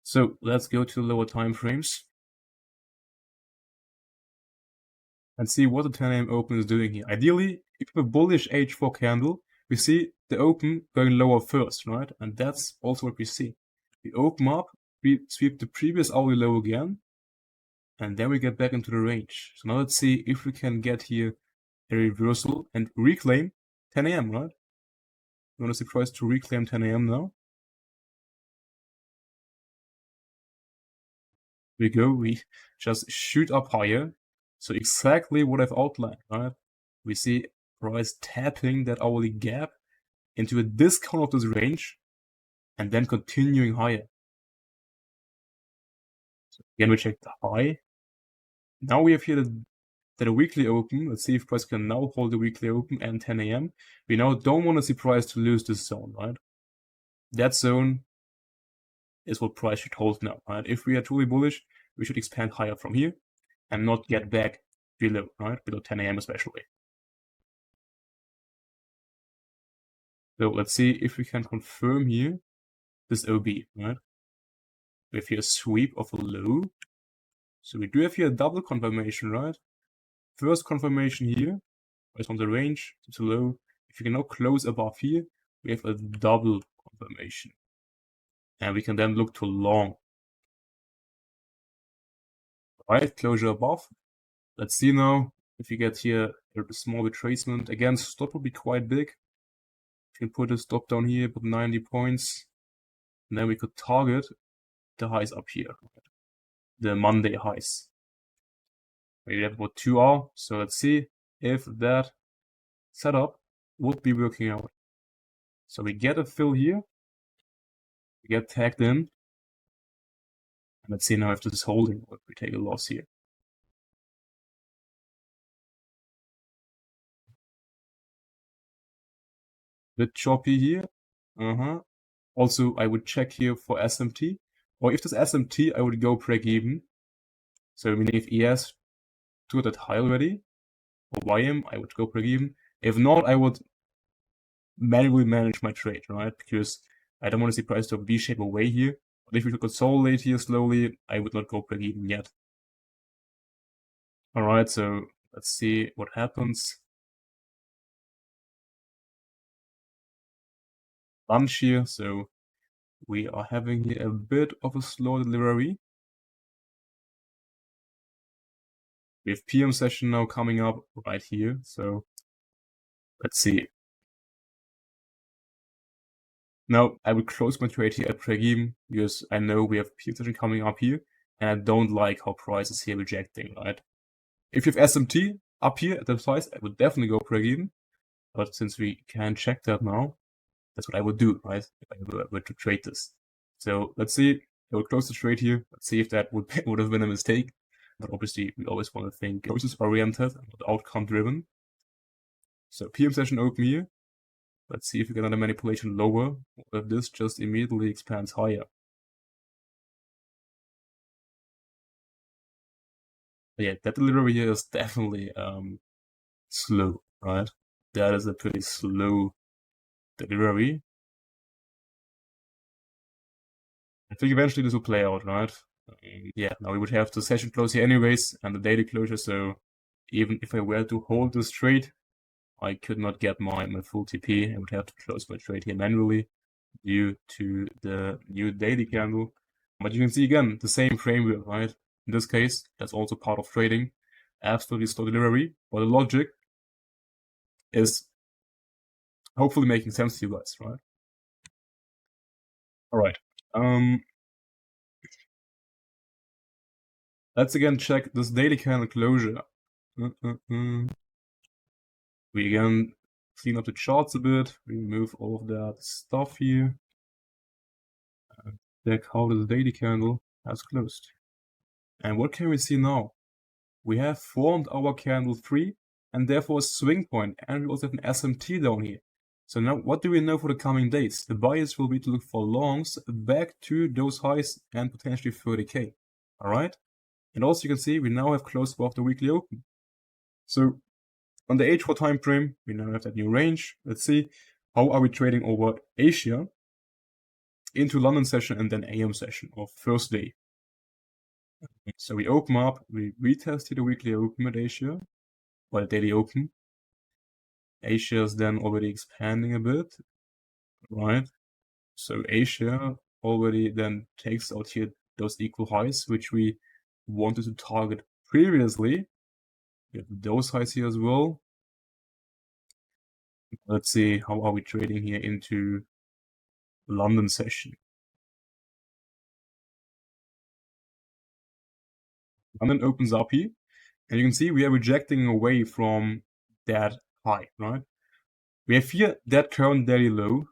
So let's go to the lower time frames and see what the 10 a.m. open is doing here. Ideally, if you have a bullish H4 candle, we see the open going lower first, right? And that's also what we see. We open up, we sweep the previous hourly low again, and then we get back into the range. So now let's see if we can get here a reversal and reclaim 10 a.m., right? You want to see price to reclaim 10 a.m. now? We go, we just shoot up higher. So exactly what I've outlined, right? We see price tapping that hourly gap into a discount of this range and then continuing higher. So again, we check the high. Now we have here that a weekly open. Let's see if price can now hold the weekly open and 10 a.m. We now don't want to see price to lose this zone, right? That zone is what price should hold now, right? If we are truly bullish, we should expand higher from here and not get back below, right? Below 10 a.m. especially. So let's see if we can confirm here this OB, right? We have here a sweep of a low. So we do have here a double confirmation, right? First confirmation here, right on the range, it's a low. If you can now close above here, we have a double confirmation. And we can then look to long. Right, closure above. Let's see now if you get here a small retracement. Again, stop will be quite big. You can put a stop down here, put 90 points. And then we could target the highs up here. The Monday highs. We have about 2 hours. So let's see if that setup would be working out. So we get a fill here. We get tagged in. And let's see now if this is holding or if we take a loss here. Bit choppy here. Also, I would check here for SMT. Or if this SMT, I would go break even. So meaning if ES to that high already, or YM, I would go break even. If not, I would manually manage my trade, right? Because I don't want to see price to V-shape away here. But if we could consolidate here slowly, I would not go break even yet. Alright, so let's see what happens. Lunch here, so we are having here a bit of a slow delivery. We have PM session now coming up right here, so let's see. Now I would close my trade here at break-even because I know we have PM session coming up here, and I don't like how price is here rejecting, right? If you have SMT up here at the price, I would definitely go break-even, but since we can check that now, that's what I would do, right? If I were to trade this. So let's see. I will close the trade here. Let's see if that would have been a mistake. But obviously, we always want to think process-oriented and not outcome-driven. So PM session open here. Let's see if we get another manipulation lower, or if this just immediately expands higher. But yeah, that delivery here is definitely slow, right? That is a pretty slow delivery. I think eventually this will play out, right? Yeah, now we would have the session close here anyways, and the daily closure, so even if I were to hold this trade, I could not get my full TP. I would have to close my trade here manually due to the new daily candle. But you can see again, the same framework, right? In this case, that's also part of trading. Absolutely slow delivery, but the logic is hopefully making sense to you guys, right? Alright. Let's again check this daily candle closure. We again clean up the charts a bit, remove all of that stuff here. Check how the daily candle has closed. And what can we see now? We have formed our candle 3 and therefore a swing point, and we also have an SMT down here. So now what do we know for the coming days? The bias will be to look for longs back to those highs and potentially 30k. Alright? And also you can see we now have closed above the weekly open. So on the H4 time frame, we now have that new range. Let's see how are we trading over Asia into London session and then AM session of first day. So we open up, we retest here the weekly open at Asia, or the daily open. Asia is then already expanding a bit, right? So Asia already then takes out here those equal highs, which we wanted to target previously. We have those highs here as well. Let's see, how are we trading here into London session. London opens up here, and you can see we are rejecting away from that high, right? We have here that current daily low.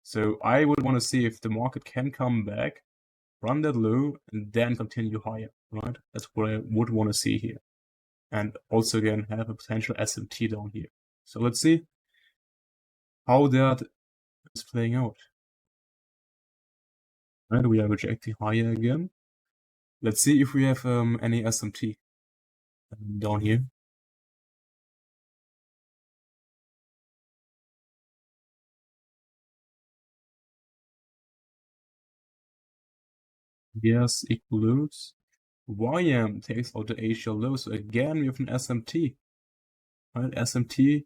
So I would want to see if the market can come back, run that low, and then continue higher, right? That's what I would want to see here. And also again have a potential SMT down here. So let's see how that is playing out. And we are rejecting higher again. Let's see if we have any SMT down here. Yes, equal lows. YM takes out the HL low. So again, we have an SMT. Right? SMT,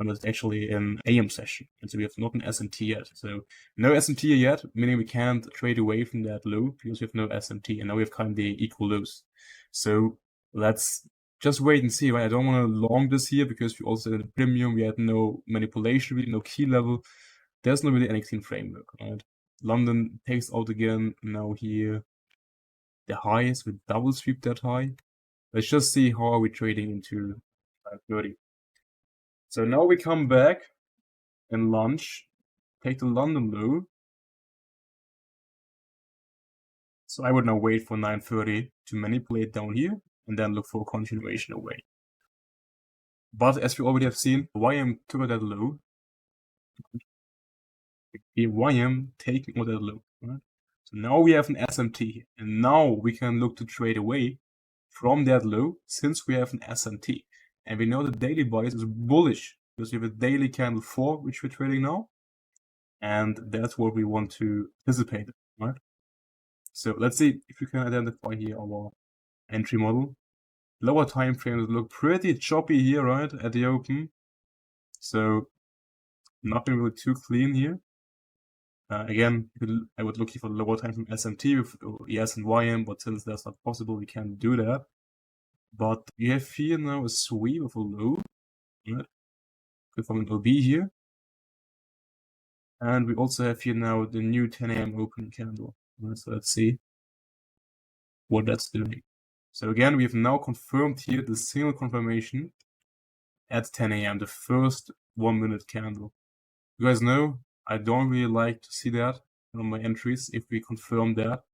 and it's actually an AM session. And so we have not an SMT yet. So no SMT yet, meaning we can't trade away from that low because we have no SMT. And now we have kind of the equal lows. So let's just wait and see, right? I don't want to long this here because we also had a premium. We had no manipulation, really, no key level. There's not really any clean framework, right? London takes out again now here the highs, we double sweep that high. Let's just see how are we trading into 530. So now we come back and lunch, take the London low. So I would now wait for 930 to manipulate down here and then look for a continuation away. But as we already have seen, YM took that low. The YM taking out that low, right? So now we have an SMT, and now we can look to trade away from that low since we have an SMT. And we know the daily bias is bullish because we have a daily candle 4, which we're trading now. And that's what we want to anticipate, right? So let's see if we can identify here our entry model. Lower time frames look pretty choppy here, right, at the open. So nothing really too clean here. Again, I would look here for lower time from SMT with ES and YM, but since that's not possible, we can't do that. But you have here now a sweep of a low, right? From an OB here. And we also have here now the new 10 AM open candle. Right? So let's see what that's doing. So again, we have now confirmed here the single confirmation at 10 AM, the first 1 minute candle. You guys know, I don't really like to see that on my entries if we confirm that.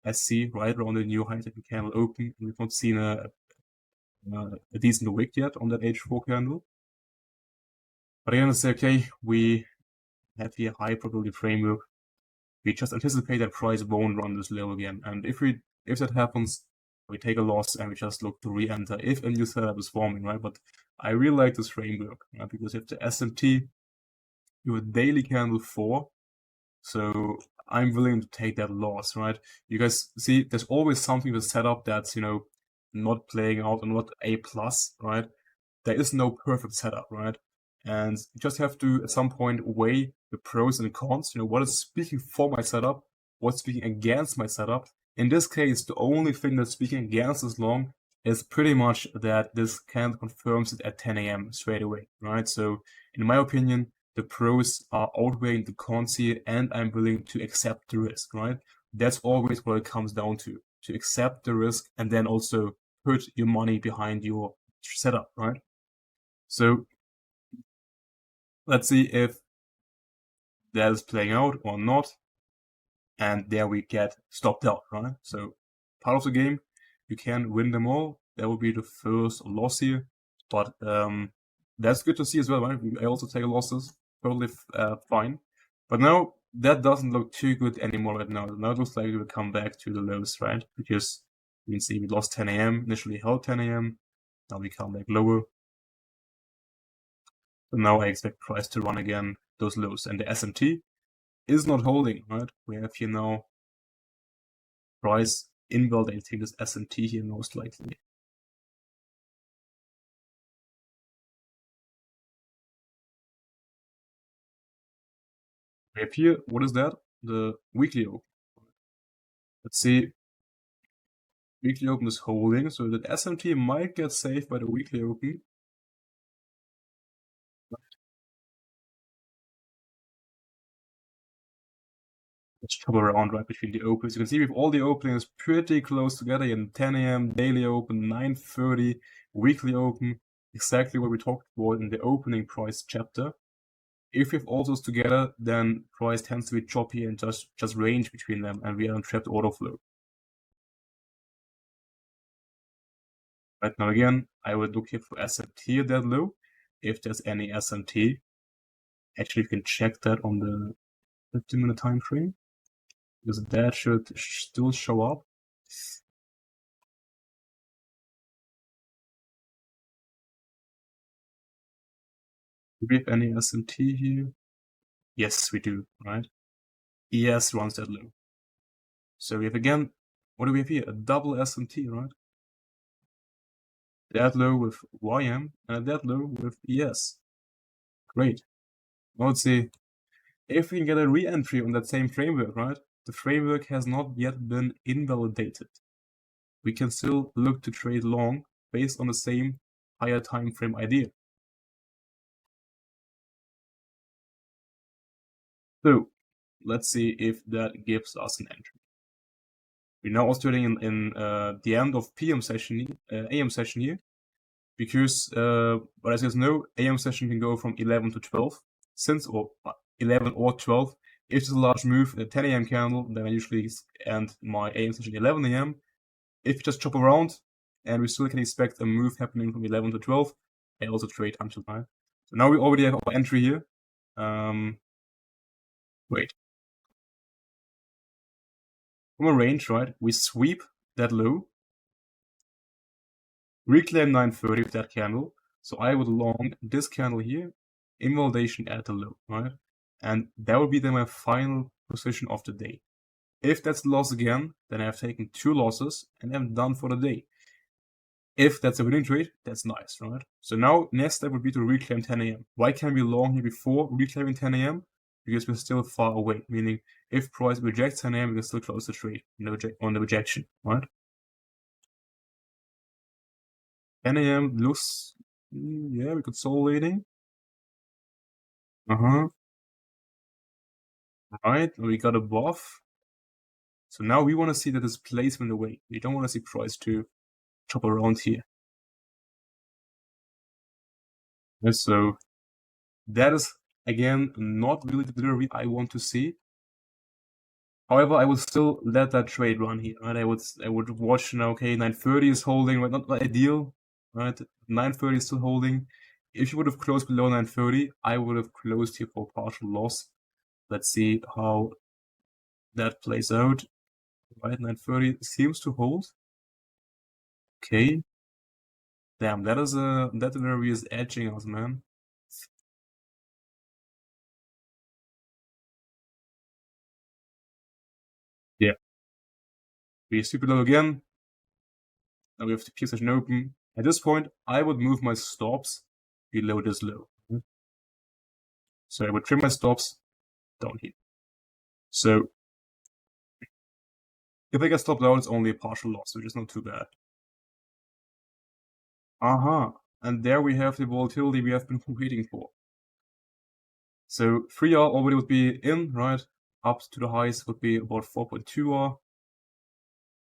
I see right around the new high technical candle open, and we've not seen a decent wick yet on that H4 candle. But again, I say, okay, we have here high probability framework. We just anticipate that price won't run this low again. And if that happens, we take a loss and we just look to re-enter if a new setup is forming, right? But I really like this framework, right? Because if the SMT, you have a daily candle 4, so I'm willing to take that loss, right? You guys see, there's always something with setup that's, not playing out and not A+, right? There is no perfect setup, right? And you just have to, at some point, weigh the pros and cons. What is speaking for my setup? What's speaking against my setup? In this case, the only thing that's speaking against this long is pretty much that this candle confirms it at 10 AM straight away, right? So, in my opinion, the pros are outweighing the cons here, and I'm willing to accept the risk, right? That's always what it comes down to accept the risk and then also put your money behind your setup, right? So let's see if that is playing out or not. And there we get stopped out, right? So part of the game, you can win them all. That would be the first loss here. But that's good to see as well, right? I also take losses, totally fine. But now that doesn't look too good anymore right now. Now it looks like we will come back to the lows, right? Because you can see we lost 10 AM, initially held 10 AM. Now we come back lower. So now I expect price to run again those lows. And the SMT is not holding, right? We have here now price invalidating this SMT here most likely. We have here, what is that? The weekly open. Let's see. Weekly open is holding, so that SMT might get saved by the weekly open. let's chop around right between the opens. You can see with all the openings pretty close together in 10 a.m. daily open, 9:30 weekly open, exactly what we talked about in the opening price chapter. If we have all those together, then price tends to be choppy and just range between them, and we are on trapped order flow. Right now again, I would look here for SMT at that low. If there's any SMT, actually you can check that on the 15-minute time frame, because that should still show up. Do we have any SMT here? Yes, we do, right? ES runs that low. So we have again, what do we have here? A double SMT, right? That low with YM and that low with ES. Great. Now let's see if we can get a re-entry on that same framework, right? The framework has not yet been invalidated. We can still look to trade long based on the same higher time frame idea. So let's see if that gives us an entry. We're now also trading in the end of PM session, AM session here, because but as you guys know, AM session can go from 11 to 12, or 11 or 12. If there's a large move at 10 a.m. candle, then I usually end my AM session 11 a.m. If you just chop around, and we still can expect a move happening from 11 to 12, I also trade until 9. So now we already have our entry here. Wait. From a range, right, we sweep that low, reclaim 930 with that candle. So I would long this candle here, invalidation at the low, right? And that would be then my final position of the day. If that's loss again, then I have taken 2 losses and I'm done for the day. If that's a winning trade, that's nice, right? So now next step would be to reclaim 10 a.m. Why can't we long here before reclaiming 10 a.m.? Because we're still far away, meaning if price rejects 10 a.m., we can still close the trade on the rejection, right? 10 a.m. looks, yeah, we could consolidating. Right, we got above. So now we want to see that this placement away. We don't want to see price to chop around here. And so that is, again, not really the delivery I want to see. However, I would still let that trade run here, right? I would watch now, okay, 930 is holding, right? Not ideal, right? 930 is still holding. If you would have closed below 930, I would have closed here for partial loss. Let's see how that plays out. Right, 930 seems to hold. Okay. Damn, that delivery is edging us, man. Yeah. We super low again. Now we have the P session open. At this point, I would move my stops below this low. So I would trim my stops down here. So if I get stopped out, it's only a partial loss, which is not too bad. And there we have the volatility we have been waiting for. So 3R already would be in, right? Up to the highs would be about 4.2R.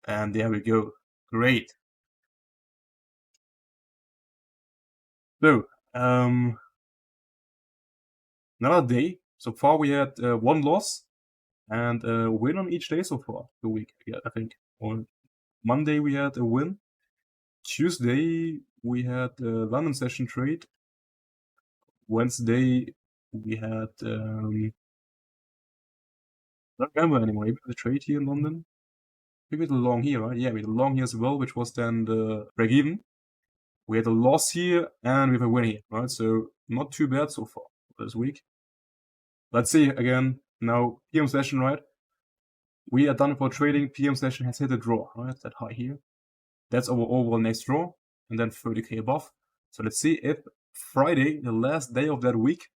And there we go. Great. So, another day. So far we had 1 loss and a win on each day so far the week. Yeah, I think. On Monday we had a win. Tuesday we had a London session trade. Wednesday we had I don't remember anymore. Maybe the trade here in London. Maybe the long here, right? Yeah, we had a long here as well, which was then the break even. We had a loss here and we have a win here, right? So not too bad so far this week. Let's see again. Now PM session, right? We are done for trading. PM session has hit a draw, right? That high here. That's our overall next draw, and then 30k above. So let's see if Friday, the last day of that week,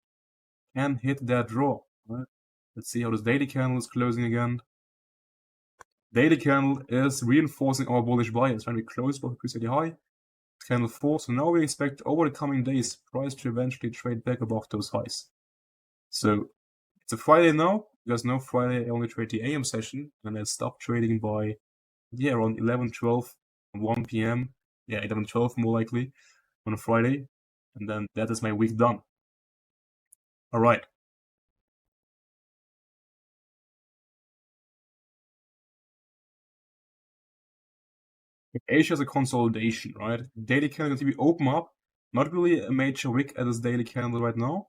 can hit that draw, right? Let's see how this daily candle is closing again. Daily candle is reinforcing our bullish bias, right? We closed above the pre-daily high, candle 4. So now we expect over the coming days price to eventually trade back above those highs. So it's a Friday now. Because now Friday I only trade the AM session, and I stopped trading by around 11, 12, 1 p.m. 11, 12 more likely on a Friday, and then that is my week done. All right. Asia is a consolidation, right? Daily candle to be open up. Not really a major wick at this daily candle right now.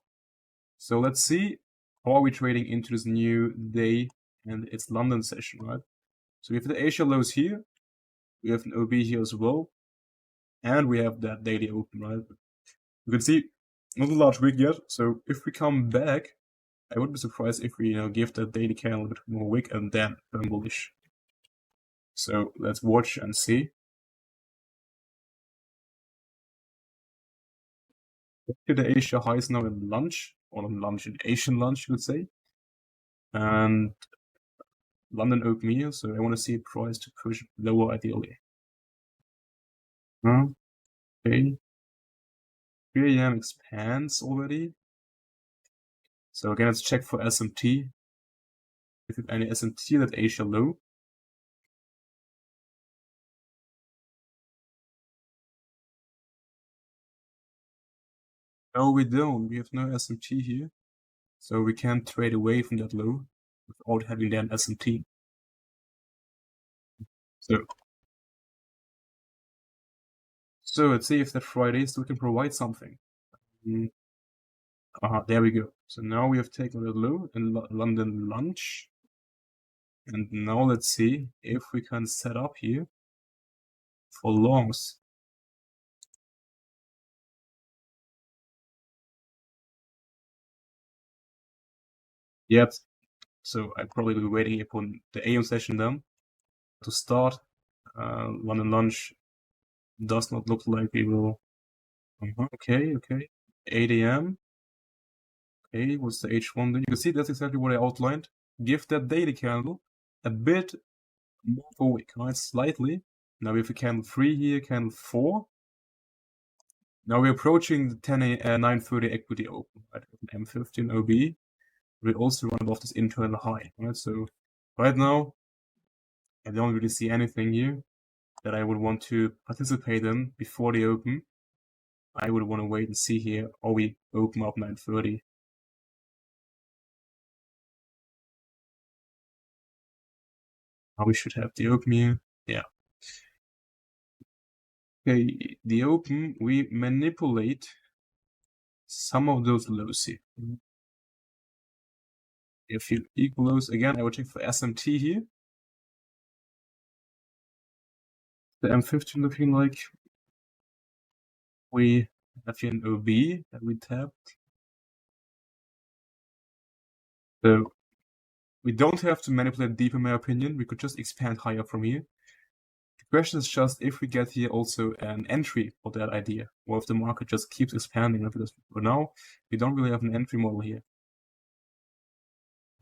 So let's see how are we trading into this new day and its London session, right? So we have the Asia lows here. We have an OB here as well. And we have that daily open, right? You can see not a large wick yet. So if we come back, I would be surprised if we give that daily candle a bit more wick and then turn bullish. So let's watch and see. The Asia highs now in lunch, or in lunch, in Asian lunch, you would say. And London open here, so I want to see price to push lower ideally. Okay. 3 AM expands already. So again, let's check for SMT. If it's any SMT that Asia low. No, we don't. We have no SMT here. So we can't trade away from that low without having that SMT. So let's see if that Friday still can provide something. There we go. So now we have taken a low in London lunch. And now let's see if we can set up here for longs. Yep. So I'll probably be waiting upon the AM session then to start. London lunch does not look like we will. Okay. 8 AM. Okay, what's the H1 then? You can see that's exactly what I outlined. Give that daily candle a bit more of a wick, right? Slightly. Now we have a candle 3 here, candle 4. Now we're approaching the 9:30 equity open, right? M15 OB. We also run above this internal high, right? So right now, I don't really see anything here that I would want to participate in before the open. I would want to wait and see here, or we open up 9:30. Now we should have the open here. Yeah. Okay, the open, we manipulate some of those lows here. If you equal those, again, I would check for SMT here. The M15 looking like we have here an OB that we tapped. So we don't have to manipulate deep in my opinion. We could just expand higher from here. The question is just if we get here also an entry for that idea, or if the market just keeps expanding. Because for now, we don't really have an entry model here.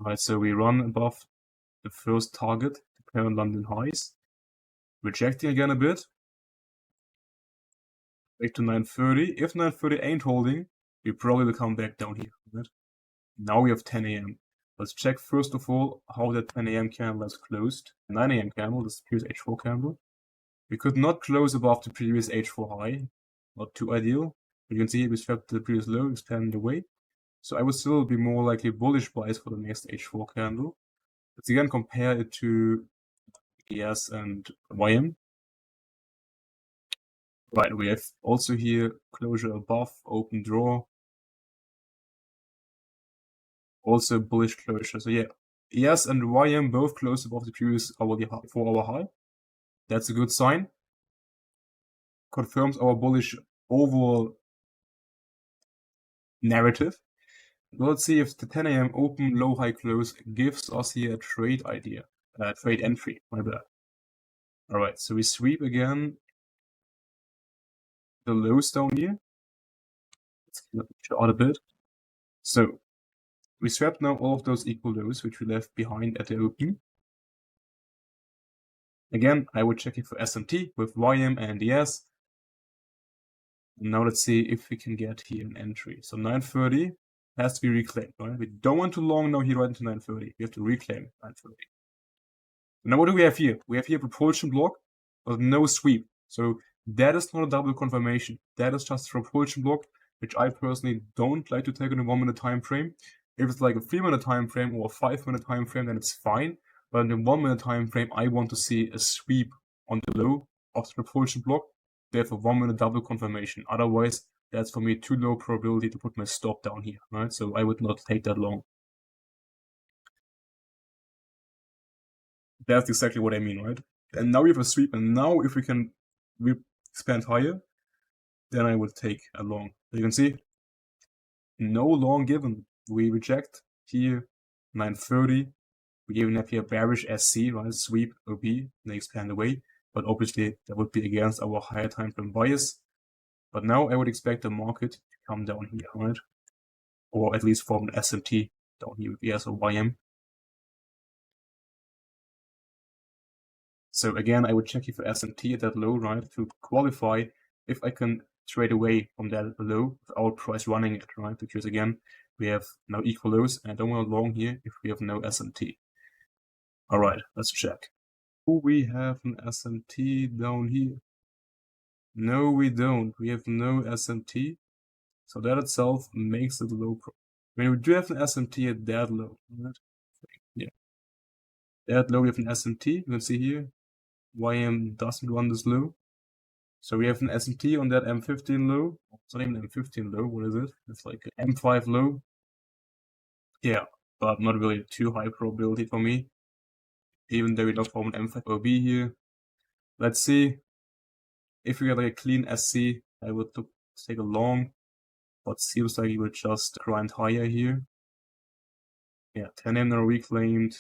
Alright, so we run above the first target, the parent London highs. Rejecting again a bit. Back to 9:30. If 9:30 ain't holding, we probably will come back down here. Right? Now we have 10 AM. Let's check first of all how that 10 AM candle has closed. 9 AM candle, this previous H4 candle. We could not close above the previous H4 high. Not too ideal. But you can see we swept the previous low, expanded away. So I would still be more likely bullish buys for the next H4 candle. Let's again compare it to ES and YM. Right, we have also here closure above, open draw. Also bullish closure. So yeah, ES and YM both closed above the previous hourly high, 4-hour high. That's a good sign. Confirms our bullish overall narrative. Let's see if the 10 AM open, low, high close gives us here a trade idea, trade entry, my bad. All right, so we sweep again the lows down here. Let's clear the chart a bit. So we swept now all of those equal lows, which we left behind at the open. Again, I would check it for SMT with YM and ES. And now let's see if we can get here an entry. So 9:30, has to be reclaimed, right? We don't want to long now here right into 930. We have to reclaim 930. Now what do we have here? We have here propulsion block, but no sweep. So that is not a double confirmation. That is just a propulsion block, which I personally don't like to take in a 1 minute time frame. If it's like a 3 minute time frame or a 5 minute time frame, then it's fine. But in the 1 minute time frame, I want to see a sweep on the low of the propulsion block. Therefore, 1 minute double confirmation. Otherwise, that's for me too low probability to put my stop down here, right? So I would not take that long. That's exactly what I mean, right? And now we have a sweep, and now if we can expand higher, then I would take a long. You can see, no long given. We reject here 930. We even have here bearish SC, right? Sweep OB, and they expand away. But obviously that would be against our higher time frame bias. But now I would expect the market to come down here, right? Or at least form an SMT down here with ES or YM. So again, I would check here for SMT at that low, right? To qualify if I can trade away from that low without price running it, right? Because again, we have now equal lows and I don't want to long here if we have no SMT. All right, let's check. Do we have an SMT down here? No, we don't. We have no SMT. So that itself makes it low. I mean, we do have an SMT at that low, right? Yeah. That low, we have an SMT. You can see here, YM doesn't run this low. So we have an SMT on that M15 low. It's not even M15 low. What is it? It's like an M5 low. Yeah, but not really too high probability for me. Even though we don't form an M5 OB here. Let's see. If we get like a clean SC, I would take a long. But seems like he will just grind higher here. Yeah, 10M now reclaimed.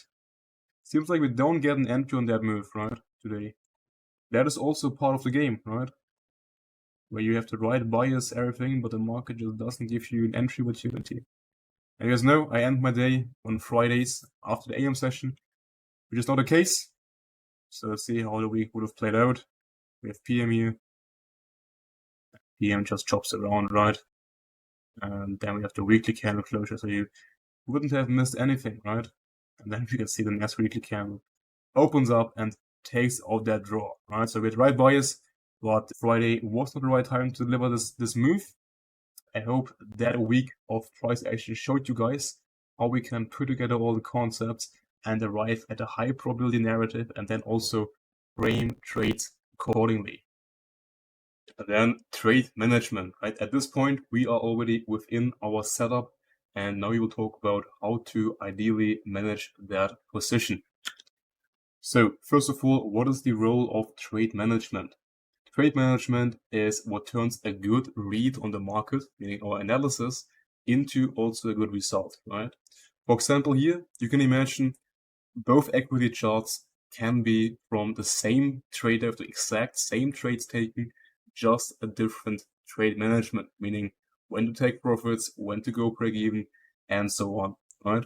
Seems like we don't get an entry on that move, right? Today. That is also part of the game, right? Where you have to right bias everything, but the market just doesn't give you an entry opportunity. And you guys know, I end my day on Fridays after the AM session, which is not the case. So let's see how the week would have played out. We have PM here. PM just chops around, right? And then we have the weekly candle closure, so you wouldn't have missed anything, right? And then we can see the next weekly candle opens up and takes out that draw, right? So we had right bias, but Friday was not the right time to deliver this move. I hope that a week of price action showed you guys how we can put together all the concepts and arrive at a high probability narrative and then also frame trades accordingly. And then trade management, right? At this point, we are already within our setup, and now we will talk about how to ideally manage that position. So first of all, what is the role of trade management? Trade management is what turns a good read on the market, meaning our analysis, into also a good result, right? For example, here, you can imagine both equity charts can be from the same trader with the exact same trades taken, just a different trade management, meaning when to take profits, when to go break even, and so on, right?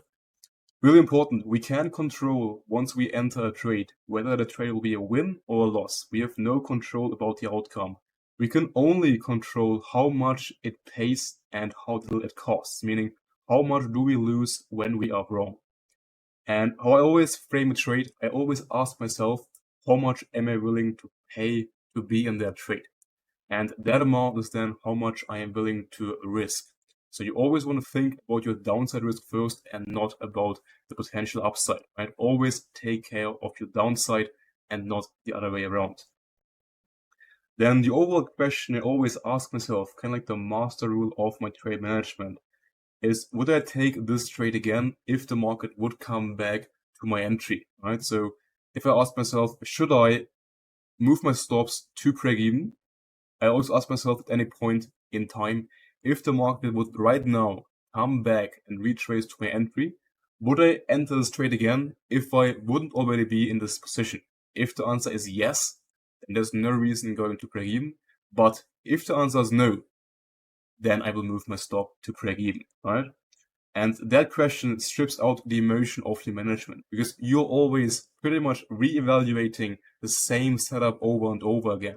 Really important, we can control once we enter a trade, whether the trade will be a win or a loss. We have no control about the outcome. We can only control how much it pays and how little it costs, meaning how much do we lose when we are wrong. And how I always frame a trade, I always ask myself, how much am I willing to pay to be in that trade? And that amount is then how much I am willing to risk. So you always want to think about your downside risk first and not about the potential upside, right? Always take care of your downside and not the other way around. Then the overall question I always ask myself, kind of like the master rule of my trade management, is would I take this trade again if the market would come back to my entry, right? So if I ask myself, should I move my stops to break even? I also ask myself at any point in time, if the market would right now come back and retrace to my entry, would I enter this trade again if I wouldn't already be in this position? If the answer is yes, then there's no reason going to break even. But if the answer is no, then I will move my stop to break even, right? And that question strips out the emotion of your management because you're always pretty much re-evaluating the same setup over and over again.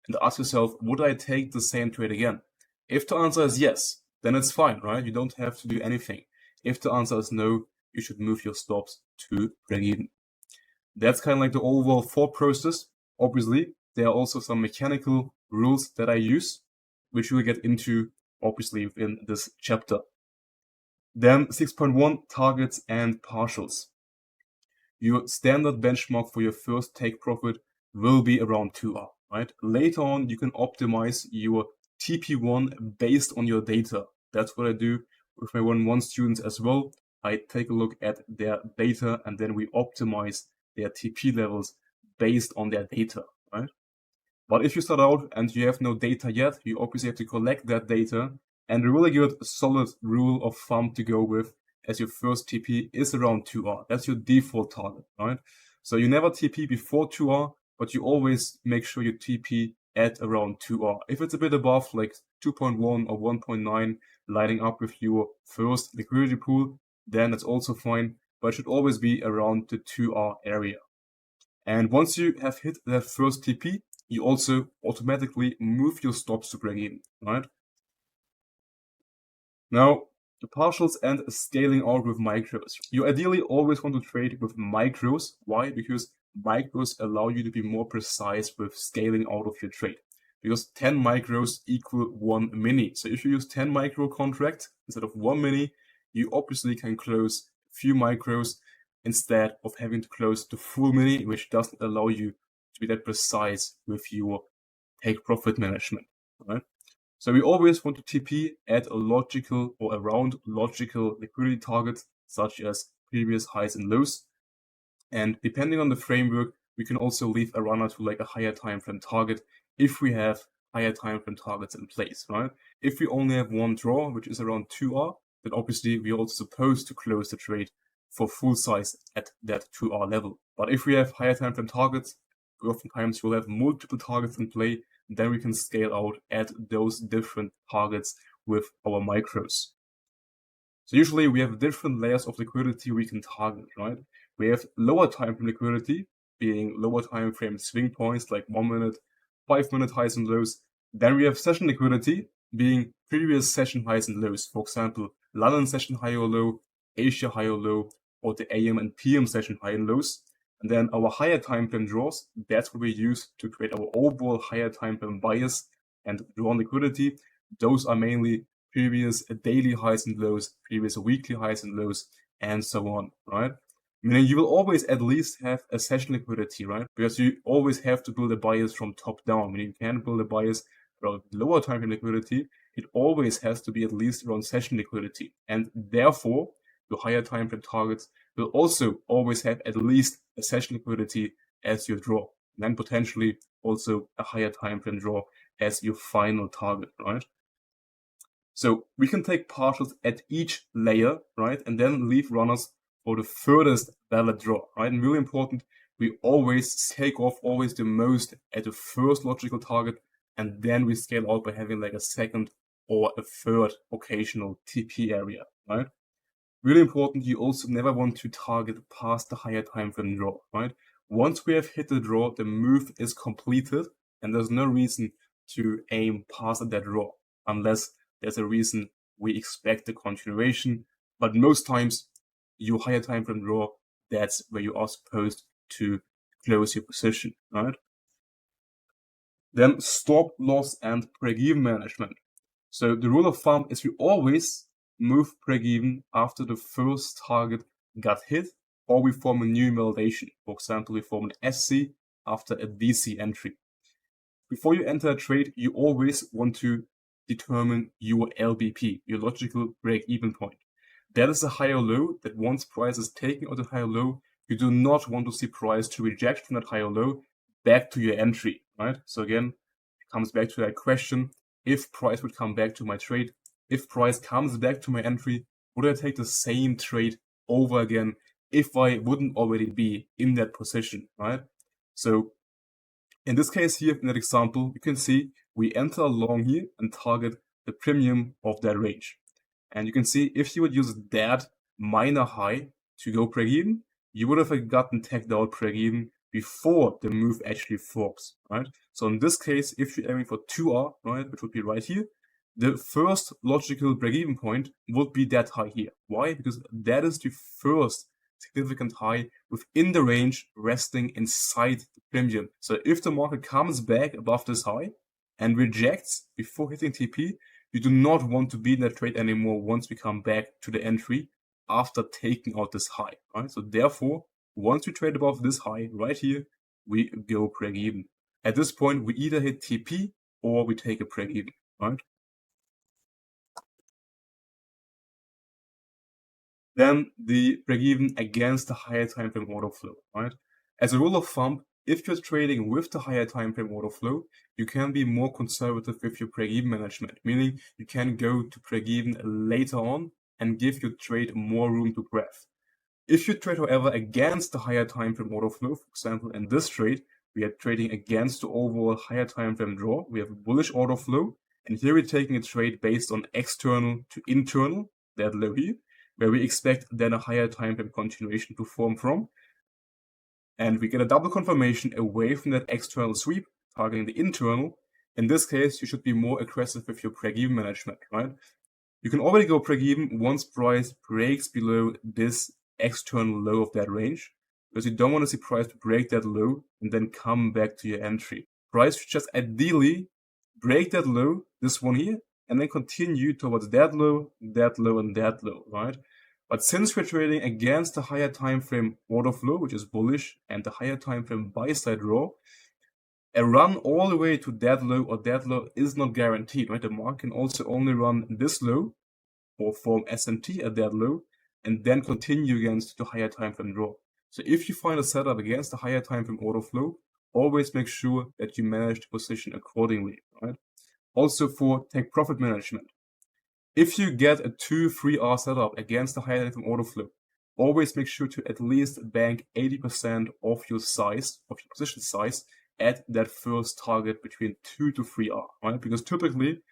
And ask yourself, would I take the same trade again? If the answer is yes, then it's fine, right? You don't have to do anything. If the answer is no, you should move your stops to break even. That's kind of like the overall thought process. Obviously, there are also some mechanical rules that I use, which we'll get into obviously within this chapter. Then 6.1, targets and partials. Your standard benchmark for your first take profit will be around 2R, right? Later on, you can optimize your TP1 based on your data. That's what I do with my 1-1 students as well. I take a look at their data and then we optimize their TP levels based on their data, right? But if you start out and you have no data yet, you obviously have to collect that data. And a really good solid rule of thumb to go with as your first TP is around 2R. That's your default target, right? So you never TP before 2R, but you always make sure you TP at around 2R. If it's a bit above, like 2.1 or 1.9, lining up with your first liquidity pool, then that's also fine, but it should always be around the 2R area. And once you have hit that first TP, you also automatically move your stops to break even, right? Now, the partials and scaling out with micros. You ideally always want to trade with micros. Why? Because micros allow you to be more precise with scaling out of your trade. Because 10 micros equal 1 mini. So if you use 10 micro contracts instead of 1 mini, you obviously can close a few micros instead of having to close the full mini, which doesn't allow you to be that precise with your take profit management, right? So we always want to TP at a logical or around logical liquidity targets, such as previous highs and lows. And depending on the framework, we can also leave a runner to like a higher time frame target if we have higher time frame targets in place, right? If we only have one draw, which is around 2R, then obviously we're also supposed to close the trade for full size at that 2R level. But if we have higher time frame targets, oftentimes we'll have multiple targets in play, then we can scale out at those different targets with our micros. So usually we have different layers of liquidity we can target, right? We have lower time frame liquidity, being lower time frame swing points like 1 minute, 5 minute highs and lows. Then we have session liquidity, being previous session highs and lows. For example, London session high or low, Asia high or low, or the AM and PM session high and lows. And then our higher time frame draws, that's what we use to create our overall higher time frame bias and drawn liquidity. Those are mainly previous daily highs and lows, previous weekly highs and lows, and so on, right? Meaning you will always at least have a session liquidity, right? Because you always have to build a bias from top down. Meaning you can't build a bias around lower time frame liquidity. It always has to be at least around session liquidity. And therefore, your higher time frame targets will also always have at least a session liquidity as your draw. And then potentially also a higher time frame draw as your final target, right? So we can take partials at each layer, right? And then leave runners for the furthest valid draw, right? And really important, we always take off always the most at the first logical target, and then we scale out by having like a second or a third occasional TP area, right? Really important, you also never want to target past the higher time frame draw, right? Once we have hit the draw, the move is completed, and there's no reason to aim past that draw, unless there's a reason we expect a continuation. But most times, your higher time frame draw, that's where you are supposed to close your position, right? Then stop loss and break-even management. So the rule of thumb is we always move break-even after the first target got hit, or we form a new validation. For example, we form an SC after a DC entry. Before you enter a trade, you always want to determine your LBP, your logical break-even point. That is a higher low that once price is taken out of higher low, you do not want to see price to reject from that higher low back to your entry, right? So again, it comes back to that question. If price would come back to my trade, if price comes back to my entry, would I take the same trade over again if I wouldn't already be in that position, right? So in this case here, in that example, you can see we enter along here and target the premium of that range. And you can see if you would use that minor high to go break even, you would have gotten tagged out break even before the move actually forks, right? So in this case, if you're aiming for 2R, right, which would be right here, the first logical break-even point would be that high here. Why? Because that is the first significant high within the range resting inside the premium. So if the market comes back above this high and rejects before hitting TP, you do not want to be in that trade anymore once we come back to the entry after taking out this high, right? So therefore, once we trade above this high right here, we go break even. At this point, we either hit TP or we take a break even, right? Then the break even against the higher time frame order flow, right? As a rule of thumb, if you're trading with the higher time frame order flow, you can be more conservative with your break even management, meaning you can go to break even later on and give your trade more room to breathe. If you trade, however, against the higher time frame order flow, for example, in this trade, we are trading against the overall higher time frame draw. We have a bullish order flow, and here we're taking a trade based on external to internal, that low here, where we expect then a higher time frame continuation to form from. And we get a double confirmation away from that external sweep, targeting the internal. In this case, you should be more aggressive with your break-even management, right? You can already go break-even once price breaks below this external low of that range, because you don't want to see price break that low and then come back to your entry. Price should just ideally break that low, this one here, and then continue towards that low, and that low, right? But since we're trading against the higher time frame order flow, which is bullish, and the higher time frame buy side draw, a run all the way to that low or that low is not guaranteed, right? The market can also only run this low or form SMT at that low and then continue against the higher time frame draw. So if you find a setup against the higher time frame order flow, always make sure that you manage the position accordingly, right? Also for take profit management. If you get a 2-3R setup against the higher time frame order flow, always make sure to at least bank 80% of your size, of your position size, at that first target between 2 to 3R, right? Because typically,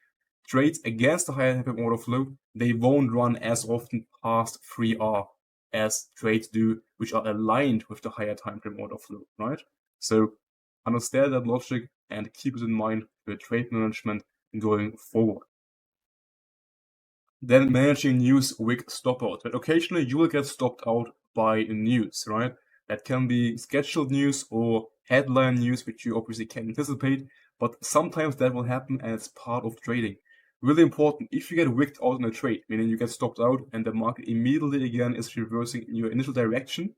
trades against the higher time frame order flow, they won't run as often past 3R as trades do, which are aligned with the higher time frame order flow, right? So understand that logic and keep it in mind for trade management going forward. Then managing news wick stop out. But occasionally you will get stopped out by news, right? That can be scheduled news or headline news, which you obviously can anticipate, but sometimes that will happen and it's part of trading. Really important, if you get wicked out in a trade, meaning you get stopped out and the market immediately again is reversing in your initial direction,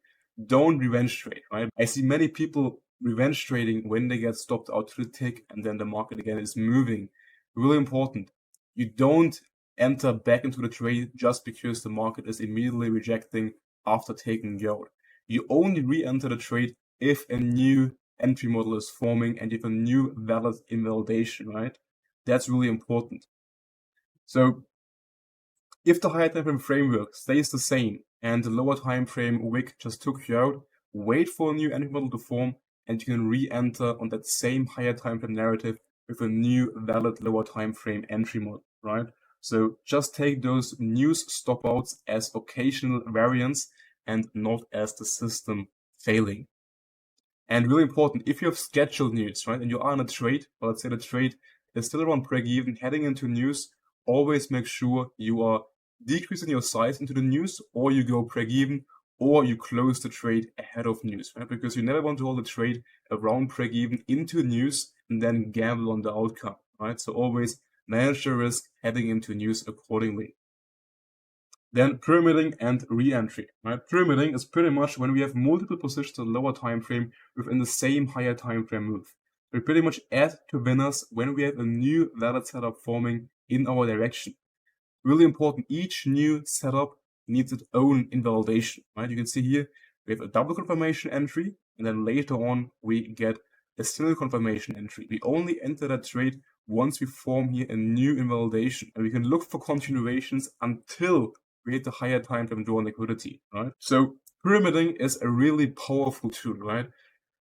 don't revenge trade, right? I see many people revenge trading when they get stopped out to the tick and then the market again is moving. Really important. You don't enter back into the trade just because the market is immediately rejecting after taking you out. You only re-enter the trade if a new entry model is forming and if a new valid invalidation, right? That's really important. So if the higher time frame framework stays the same and the lower time frame wick just took you out, wait for a new entry model to form and you can re-enter on that same higher time frame narrative with a new valid lower time frame entry model, right? So just take those news stopouts as occasional variants and not as the system failing. And really important, if you have scheduled news, right, and you are in a trade, but let's say the trade is still around break even, heading into news, always make sure you are decreasing your size into the news, or you go break even, or you close the trade ahead of news, right? Because you never want to hold the trade around break even into news and then gamble on the outcome, right? So always manage the risk heading into news accordingly. Then pyramiding and re-entry, right? Pyramiding is pretty much when we have multiple positions in the lower time frame within the same higher time frame move. We pretty much add to winners when we have a new valid setup forming in our direction. Really important, each new setup needs its own invalidation, right? You can see here we have a double confirmation entry, and then later on we get a single confirmation entry. We only enter that trade once we form here a new invalidation, and we can look for continuations until we hit the higher time frame draw liquidity, right? So pyramiding is a really powerful tool, right?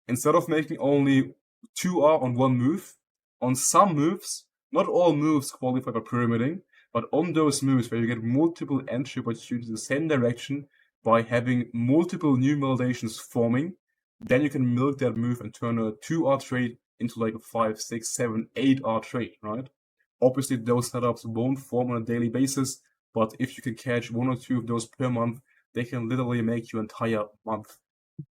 Instead of making only 2R on one move, on some moves, not all moves qualify for pyramiding, but on those moves where you get multiple entry opportunities in the same direction by having multiple new validations forming, then you can milk that move and turn a 2R trade into like a 5, 6, 7, 8R trade, right? Obviously, those setups won't form on a daily basis, but if you can catch 1 or 2 of those per month, they can literally make your entire month.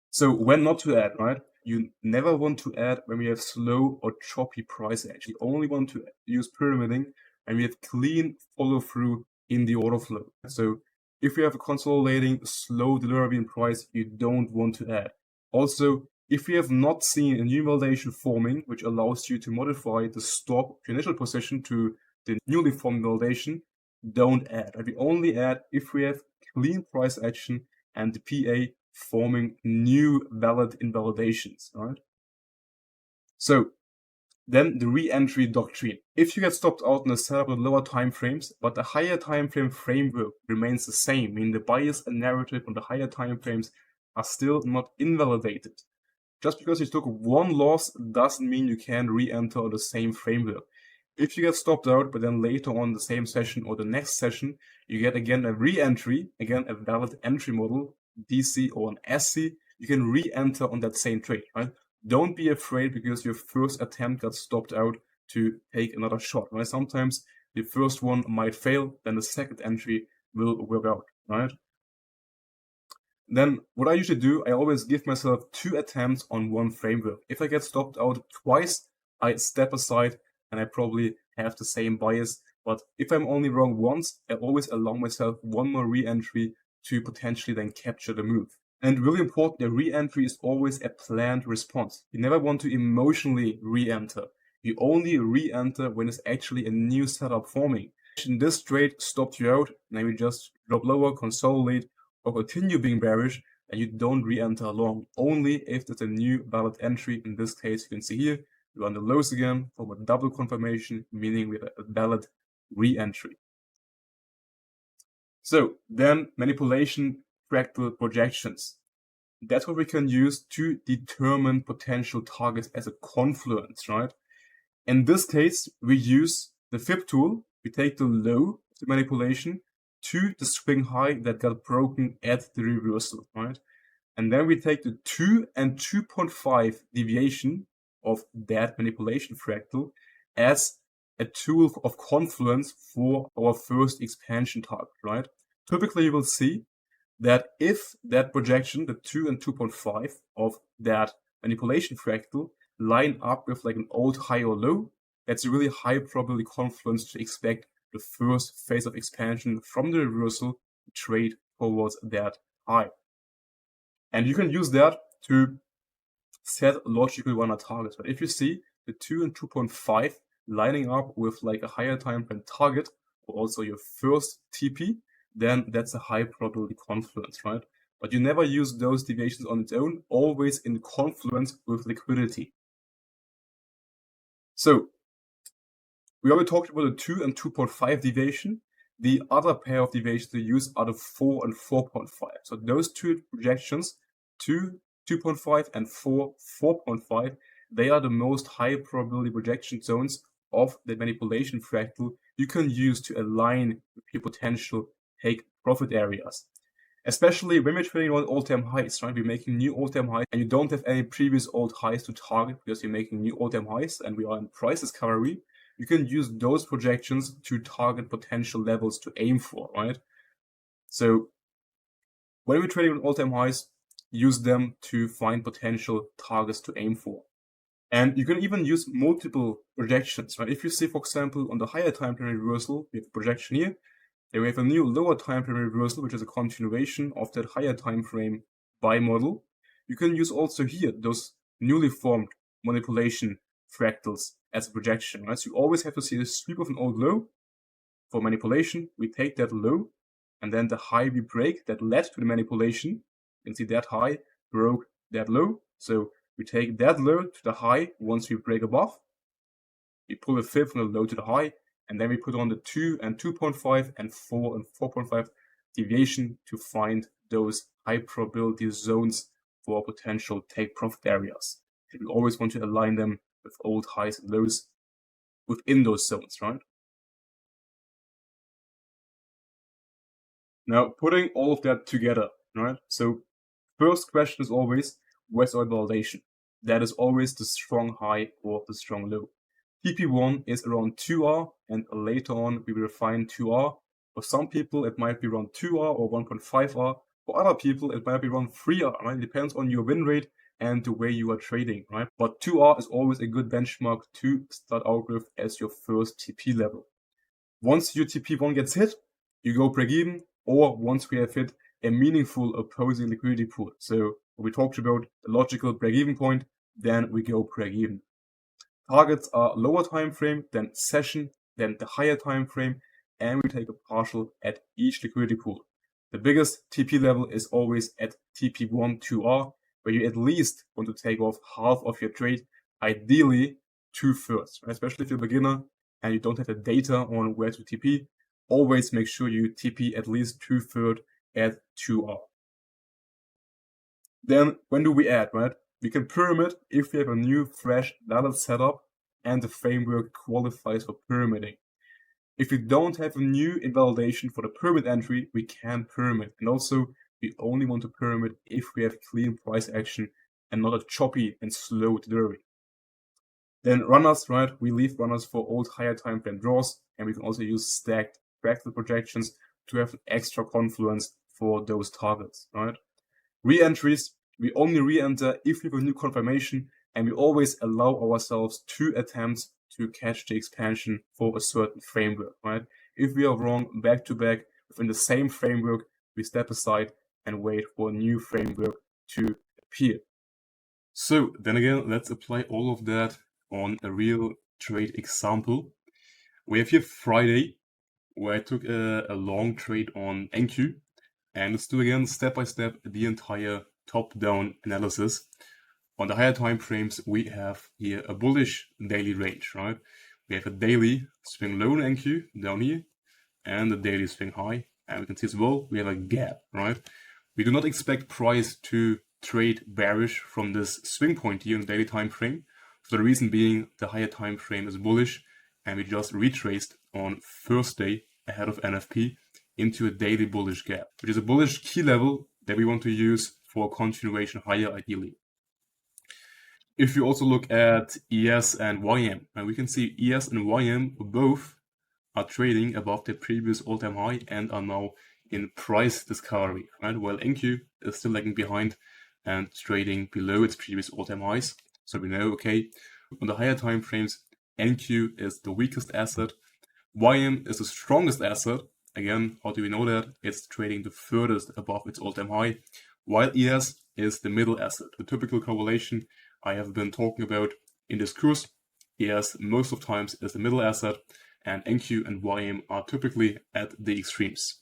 So when not to add, right? You never want to add when we have slow or choppy price action. You only want to use pyramiding and we have clean follow through in the order flow. So if you have a consolidating slow delivery in price, you don't want to add. Also, if you have not seen a new validation forming, which allows you to modify the stop of your initial position to the newly formed validation, don't add. We only add if we have clean price action and the PA forming new valid invalidations, right? So then the re-entry doctrine. If you get stopped out in a setup with lower time frames, but the higher time frame framework remains the same, meaning the bias and narrative on the higher time frames are still not invalidated. Just because you took one loss doesn't mean you can re-enter the same framework. If you get stopped out, but then later on the same session or the next session, you get again a re-entry, again a valid entry model, DC or an SC, you can re-enter on that same trade, right? Don't be afraid because your first attempt got stopped out to take another shot, right? Sometimes the first one might fail, then the second entry will work out, right? Then what I usually do, I always give myself 2 attempts on one framework. If I get stopped out twice, I step aside and I probably have the same bias. But if I'm only wrong once, I always allow myself one more re-entry to potentially then capture the move. And really important, the re-entry is always a planned response. You never want to emotionally re-enter. You only re-enter when it's actually a new setup forming. In this trade stopped you out, then you just drop lower, consolidate, or continue being bearish, and you don't re-enter long, only if there's a new valid entry. In this case, you can see here, we run the lows again for a double confirmation, meaning we have a valid re-entry. So then manipulation fractal projections. That's what we can use to determine potential targets as a confluence, right? In this case, we use the fib tool. We take the low of the manipulation to the swing high that got broken at the reversal, right? And then we take the 2 and 2.5 deviation of that manipulation fractal as a tool of confluence for our first expansion target, right? Typically, you will see that if that projection, the 2 and 2.5 of that manipulation fractal, line up with like an old high or low, that's a really high probability confluence to expect the first phase of expansion from the reversal to trade towards that high. And you can use that to set logical runner targets. But if you see the 2 and 2.5 lining up with like a higher time frame target, or also your first TP, then that's a high probability confluence, right? But you never use those deviations on its own, always in confluence with liquidity. So we already talked about the 2 and 2.5 deviation. The other pair of deviations to use are the 4 and 4.5. So those 2 projections, 2, 2.5 and 4, 4.5, they are the most high probability projection zones of the manipulation fractal you can use to align with your potential take profit areas. Especially when we're trading on all-time highs, right? We're making new all-time highs and you don't have any previous old highs to target because you're making new all-time highs and we are in price discovery. You can use those projections to target potential levels to aim for, right? So when we're trading on all-time highs, use them to find potential targets to aim for. And you can even use multiple projections, right? If you see, for example, on the higher time frame reversal, we have a projection here. Then we have a new lower time frame reversal, which is a continuation of that higher time frame buy model. You can use also here those newly formed manipulation fractals as a projection, right? So you always have to see the sweep of an old low. For manipulation, we take that low, and then the high we break that led to the manipulation. You can see that high broke that low. So we take that low to the high once we break above. We pull a fib from the low to the high, and then we put on the 2 and 2.5 and 4 and 4.5 deviation to find those high probability zones for potential take profit areas. And we always want to align them with old highs and lows within those zones, right? Now, putting all of that together, right? So first question is always, where's our validation? That is always the strong high or the strong low. TP1 is around 2R, and later on we will refine 2R. For some people it might be around 2R or 1.5R. For other people it might be around 3R, right? It depends on your win rate and the way you are trading, right? But 2R is always a good benchmark to start out with as your first TP level. Once your TP1 gets hit, you go break even, or once we have hit a meaningful opposing liquidity pool. So we talked about the logical break even point, then we go break even. Targets are lower time frame, then session, then the higher time frame, and we take a partial at each liquidity pool. The biggest TP level is always at TP1 2R, where you at least want to take off half of your trade, ideally 2/3, especially if you're a beginner and you don't have the data on where to TP. Always make sure you TP at least 2/3 at 2R. Then when do we add, right? We can pyramid if we have a new fresh valid setup and the framework qualifies for pyramiding. If we don't have a new invalidation for the pyramid entry, we can pyramid. And also, we only want to pyramid if we have clean price action and not a choppy and slow delivery. Then runners, right? We leave runners for old higher time frame draws, and we can also use stacked fractal projections to have an extra confluence for those targets, right? Re-entries, we only re-enter if we have a new confirmation, and we always allow ourselves 2 attempts to catch the expansion for a certain framework, right? If we are wrong back to back within the same framework, we step aside and wait for a new framework to appear. So then again, let's apply all of that on a real trade example. We have here Friday, where I took a long trade on NQ, and let's do again step by step the entire top-down analysis. On the higher time frames, we have here a bullish daily range, right? We have a daily swing low in NQ down here, and a daily swing high, and we can see as well we have a gap, right? We do not expect price to trade bearish from this swing point here in the daily time frame. For the reason being, the higher time frame is bullish, and we just retraced on Thursday ahead of NFP into a daily bullish gap, which is a bullish key level that we want to use for a continuation higher ideally. If you also look at ES and YM, and we can see ES and YM both are trading above their previous all-time high and are now in price discovery, right? While NQ is still lagging behind and trading below its previous all-time highs. So we know, okay, on the higher time frames, NQ is the weakest asset, YM is the strongest asset. Again, how do we know that? It's trading the furthest above its all-time high, while ES is the middle asset. The typical correlation I have been talking about in this course. ES most of times is the middle asset, and NQ and YM are typically at the extremes.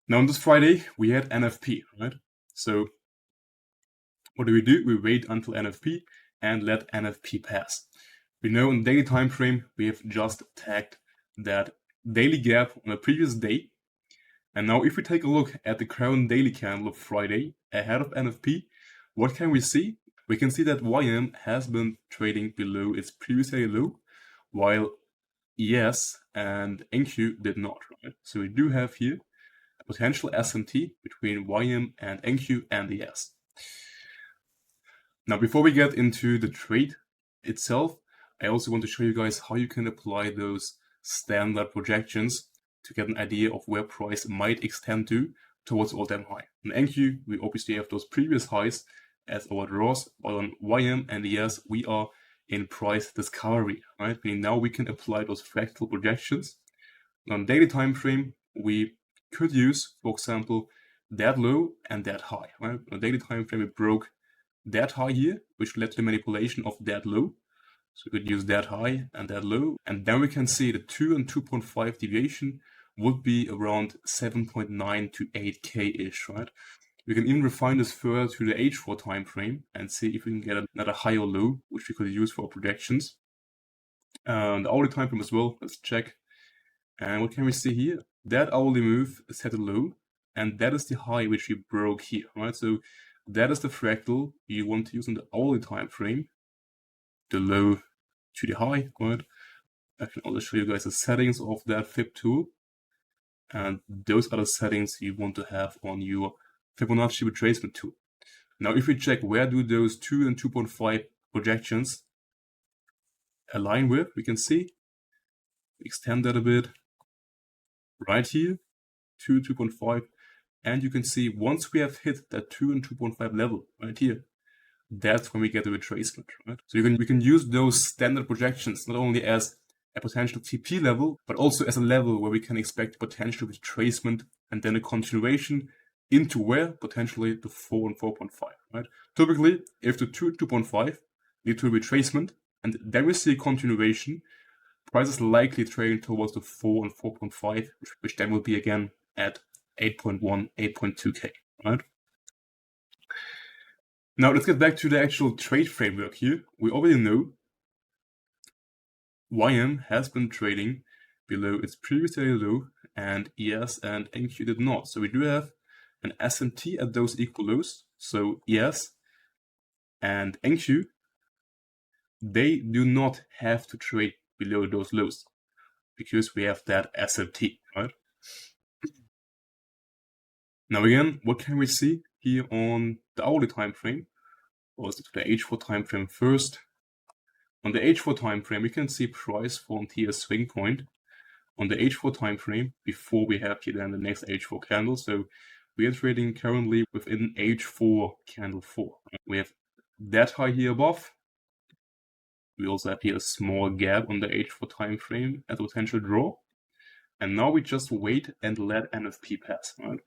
Now on this Friday, we had NFP, right? So what do? We wait until NFP and let NFP pass. We know in the daily time frame, we have just tagged that daily gap on the previous day. And now if we take a look at the crown daily candle of Friday ahead of NFP, what can we see? We can see that YM has been trading below its previous daily low, while ES and NQ did not, right? So we do have here a potential SMT between YM and NQ and ES. Now, before we get into the trade itself, I also want to show you guys how you can apply those standard projections to get an idea of where price might extend to towards all-time high. On NQ, we obviously have those previous highs as our draws, but on YM and ES, we are in price discovery, right? Meaning now we can apply those fractal projections. On daily time frame, we could use, for example, that low and that high, right? On daily time frame, we broke that high here, which led to the manipulation of that low. So we could use that high and that low, and then we can see the 2 and 2.5 deviation would be around 7.9 to 8K-ish, right? We can even refine this further to the H4 time frame and see if we can get another high or low, which we could use for our projections. The hourly time frame as well, let's check. And what can we see here? That hourly move is at a low, and that is the high which we broke here, right? So that is the fractal you want to use in the hourly time frame, the low to the high, right? I can also show you guys the settings of that FIB tool, and those are the settings you want to have on your Fibonacci retracement tool. Now, if we check where do those 2 and 2.5 projections align with, we can see, extend that a bit right here, 2, 2.5, and you can see once we have hit that 2 and 2.5 level right here, that's when we get the retracement, right? So we can use those standard projections not only as a potential TP level, but also as a level where we can expect potential retracement and then a continuation into where? Potentially the 4 and 4.5, right? Typically, if the 2 and 2.5 lead to a retracement, and then we see a continuation, price is likely trading towards the 4 and 4.5, which then will be again at 8.1, 8.2K, right? Now let's get back to the actual trade framework here. We already know YM has been trading below its previous daily low, and ES and NQ did not. So we do have an SMT at those equal lows. So ES and NQ, they do not have to trade below those lows because we have that SMT, right? Now again, what can we see here on the hourly time frame? Or is it the H4 time frame first? On the H4 time frame, we can see price formed here a swing point on the H4 time frame before we have here then the next H4 candle. So we are trading currently within H4 candle 4. We have that high here above. We also have here a small gap on the H4 time frame as a potential draw. And now we just wait and let NFP pass, right?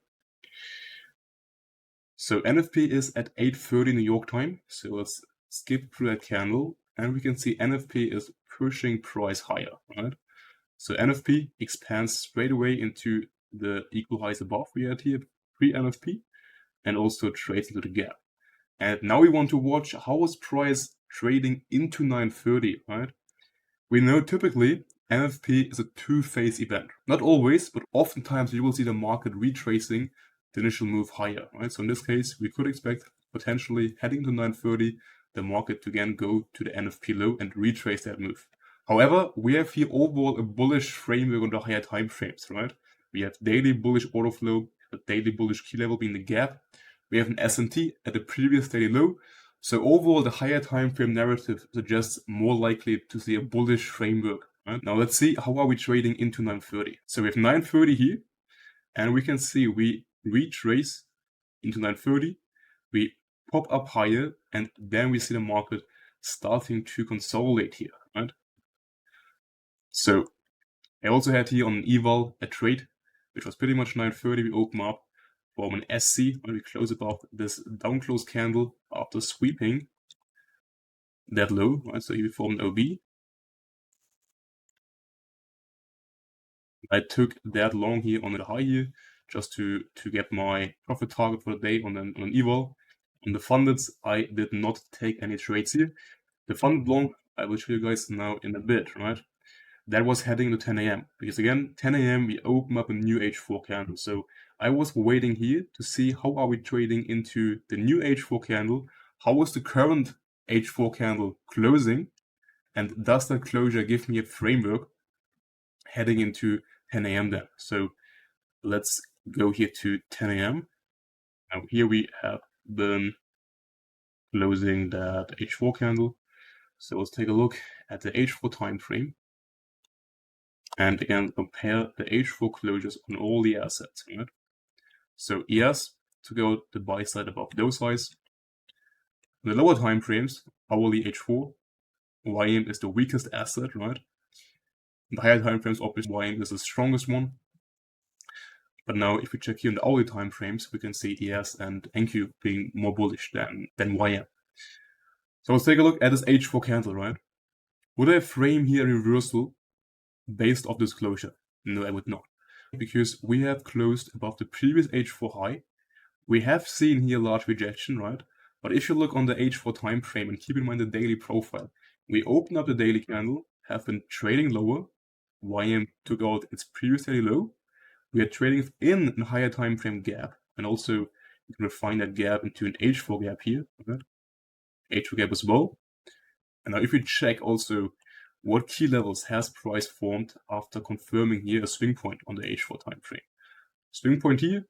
So NFP is at 8:30 New York time. So let's skip through that candle, and we can see NFP is pushing price higher, right? So NFP expands straight away into the equal highs above we had here pre-NFP, and also trades into the gap. And now we want to watch how is price trading into 9:30, right? We know typically NFP is a two-phase event. Not always, but oftentimes you will see the market retracing the initial move higher, right? So in this case, we could expect potentially heading to 9:30, the market to again go to the NFP low and retrace that move. However, we have here overall a bullish framework on the higher time frames, right? We have daily bullish order flow, a daily bullish key level being the gap. We have an SMT at the previous daily low. So overall, the higher time frame narrative suggests more likely to see a bullish framework. Right? Now let's see how are we trading into 9:30. So we have 9:30 here, and we can see we retrace into 9:30. We pop up higher, and then we see the market starting to consolidate here. Right? So I also had here on an eval a trade, which was pretty much 9:30. We open up from an SC when we close above this down close candle after sweeping that low, right? So here we form an OB. I took that long here on the high here just to get my profit target for the day on an eval. On the funded, I did not take any trades here. The funded long, I will show you guys now in a bit, right? That was heading to 10 a.m. because again, 10 a.m. we open up a new H4 candle. So I was waiting here to see how are we trading into the new H4 candle. How is the current H4 candle closing? And does that closure give me a framework heading into 10 a.m. then? So let's go here to 10 a.m. Now here we have been closing that H4 candle. So let's take a look at the H4 time frame. And again, compare the H4 closures on all the assets, right? So ES took out the buy side above those highs. In the lower time frames, hourly H4, YM is the weakest asset, right? In the higher time frames, obviously YM is the strongest one. But now if we check here in the hourly time frames, we can see ES and NQ being more bullish than YM. So let's take a look at this H4 candle, right? Would I frame here a reversal based off this closure? No, I would not. Because we have closed above the previous H4 high. We have seen here large rejection, right? But if you look on the H4 time frame and keep in mind the daily profile, we open up the daily candle, have been trading lower. YM took out its previous daily low. We are trading in a higher time frame gap, and also you can refine that gap into an H4 gap here, right? H4 gap as well. And now if we check also what key levels has price formed after confirming here a swing point on the H4 time frame. Swing point here,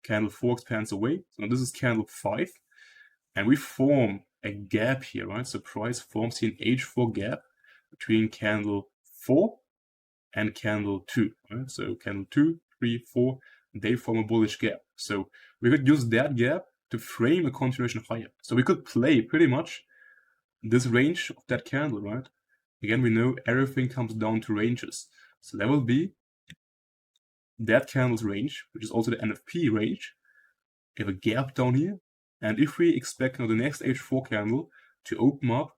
candle 4 expands away. So this is candle 5. And we form a gap here, right? So price forms here an H4 gap. between candle 4 and candle 2. Right? So candle 2, 3, 4, they form a bullish gap. So we could use that gap to frame a continuation higher. So we could play pretty much this range of that candle, right? Again, we know everything comes down to ranges. So that will be that candle's range, which is also the NFP range. We have a gap down here. And if we expect now the next H4 candle to open up,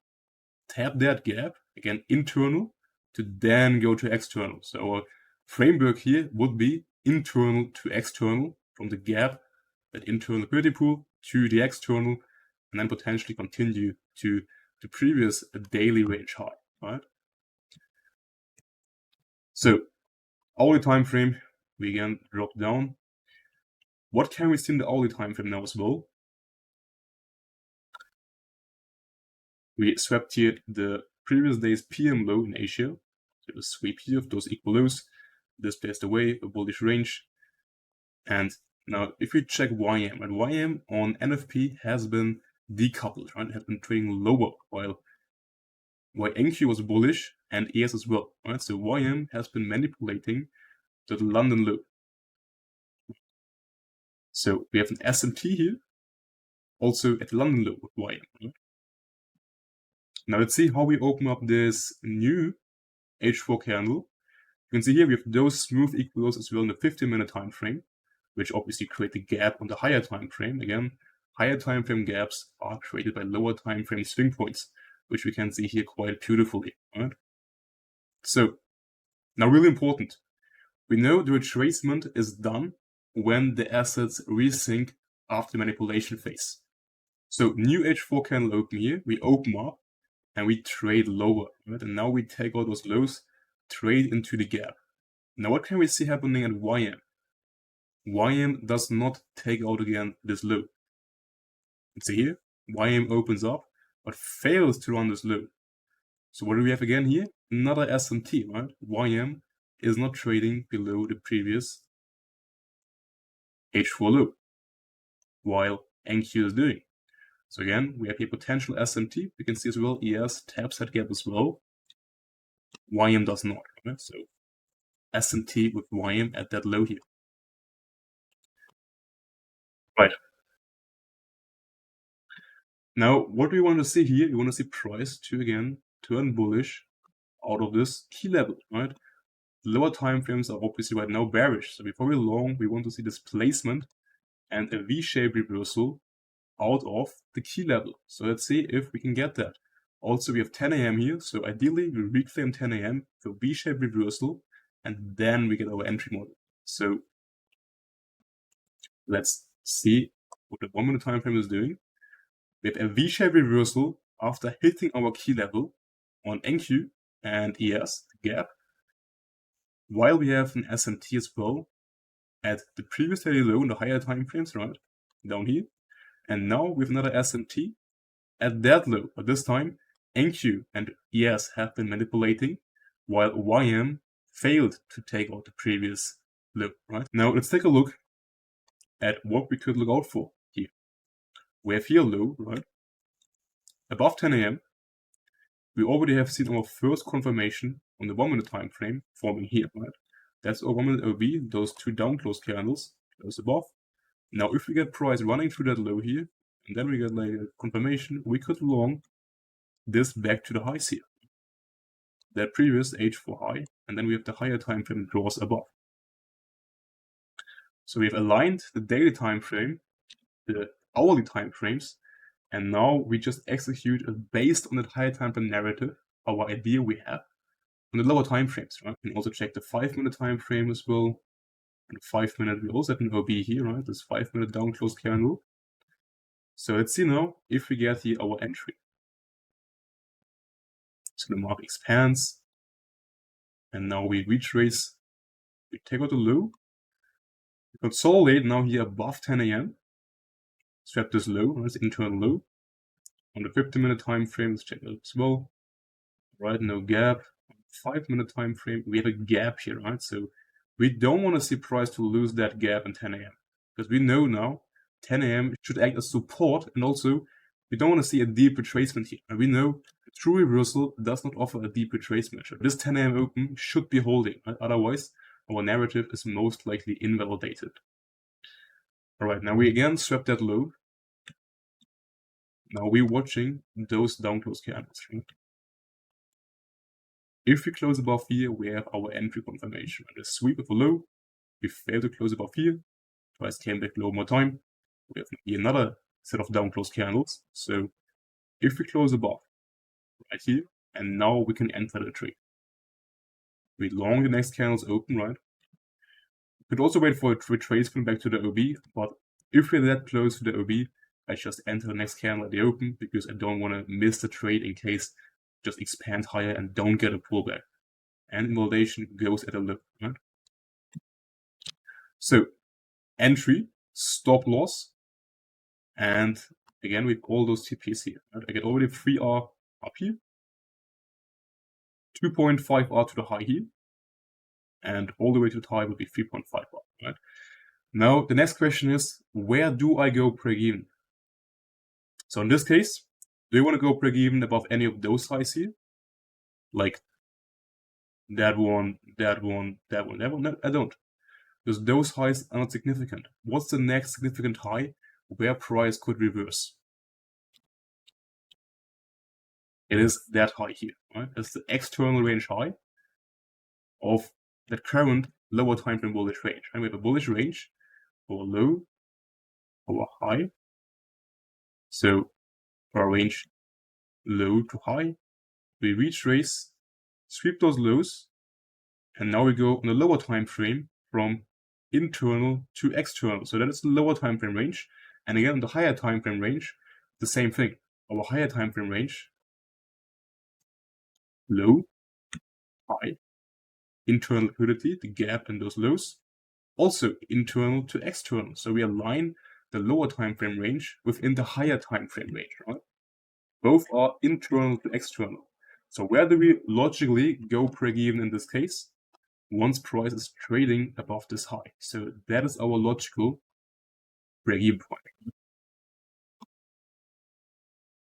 tap that gap, again internal, to then go to external. So our framework here would be internal to external, from the gap, that internal liquidity pool, to the external, and then potentially continue to the previous daily range high, right? So hourly time frame, we again drop down. What can we see in the hourly time frame now as well? We swept here the previous day's PM low in Asia. So the sweep here of those equal lows. This passed away, a bullish range. And now if we check YM, and YM on NFP has been decoupled, right? It has been trading lower, while NQ was bullish and ES as well, right? So YM has been manipulating to the London low. So we have an SMT here, also at London low with YM. Right? Now let's see how we open up this new H4 candle. You can see here we have those smooth equal lows as well in the 15-minute time frame, which obviously create a gap on the higher time frame. Again, higher time frame gaps are created by lower time frame swing points, which we can see here quite beautifully. Right? So now really important, we know the retracement is done when the assets resync after the manipulation phase. So new H4 candle open here, we open up and we trade lower, right? And now we take out those lows, trade into the gap. Now what can we see happening at YM? YM does not take out again this low. Let's see here, YM opens up, but fails to run this low. So what do we have again here? Another SMT, right? YM is not trading below the previous H4 low, while NQ is doing. So again, we have a potential SMT. We can see as well ES taps that gap as well. YM does not, right? So SMT with YM at that low here. Right. Now, what do we want to see here? We want to see price to again turn bullish out of this key level, right? Lower time frames are obviously right now bearish. So before we're long, we want to see displacement and a V-shaped reversal out of the key level. So let's see if we can get that. Also, we have 10 a.m. here. So ideally, we reclaim 10 a.m. for V-shaped reversal, and then we get our entry model. So let's see what the 1 minute time frame is doing. We have a V-shaped reversal after hitting our key level on NQ and ES, the gap, while we have an SMT as well at the previous daily low in the higher time frames, right, down here. And now we have another SMT at that low, but this time NQ and ES have been manipulating, while YM failed to take out the previous low, right? Now let's take a look at what we could look out for here. We have here low, right? Above 10 a.m., we already have seen our first confirmation on the 1 minute time frame forming here, right? That's our 1 minute OB, those two down close candles, close above. Now, if we get price running through that low here, and then we get like a confirmation, we could long this back to the highs here. That previous H4 high, and then we have the higher time frame draws above. So we have aligned the daily time frame, the hourly time frames, and now we just execute based on that higher time frame narrative, our idea we have on the lower time frames, right? We can also check the 5 minute time frame as well. And 5 minute, we also have an OB here, right? This 5 minute down close candle. So let's see now if we get here our entry. So the market expands, and now we retrace. We take out the low. We consolidate now here above 10 a.m. Swap this low, right? It's internal low. On the 50-minute time frame, let's check that as well. Right, no gap. 5 minute time frame, we have a gap here, right? So we don't want to see price to lose that gap in 10 a.m. because we know now 10 a.m. should act as support, and also we don't want to see a deep retracement here. And we know true reversal does not offer a deep retracement. This 10 AM open should be holding, right? Otherwise our narrative is most likely invalidated. Alright, now we again swap that low. Now we're watching those down close candles, right? If we close above here, we have our entry confirmation. And a sweep of a low, we fail to close above here, price came back low more time, we have another set of down close candles. So if we close above right here, and now we can enter the trade. We long the next candles open, right? We could also wait for a retracement back to the OB, but if we're that close to the OB, I just enter the next candle at the open because I don't want to miss the trade in case just expand higher and don't get a pullback. And invalidation goes at a low, right? So entry, stop loss, and again with all those TPs here, right? I get already 3R up here, 2.5R to the high here, and all the way to the high will be 3.5R, right? Now the next question is, where do I go break even? So in this case, do you want to go break even above any of those highs here? Like that one, that one, that one, that one? No, I don't. Because those highs are not significant. What's the next significant high where price could reverse? It is that high here, right? It's the external range high of that current lower time frame bullish range. And we have a bullish range for low, for high. So for our range low to high, we retrace, sweep those lows, and now we go on the lower time frame from internal to external. So that is the lower time frame range. And again, the higher time frame range, the same thing. Our higher time frame range, low, high, internal liquidity, the gap in those lows, also internal to external. So we align the lower time frame range within the higher time frame range, right? Both are internal to external. So where do we logically go break even in this case? Once price is trading above this high. So that is our logical break even point.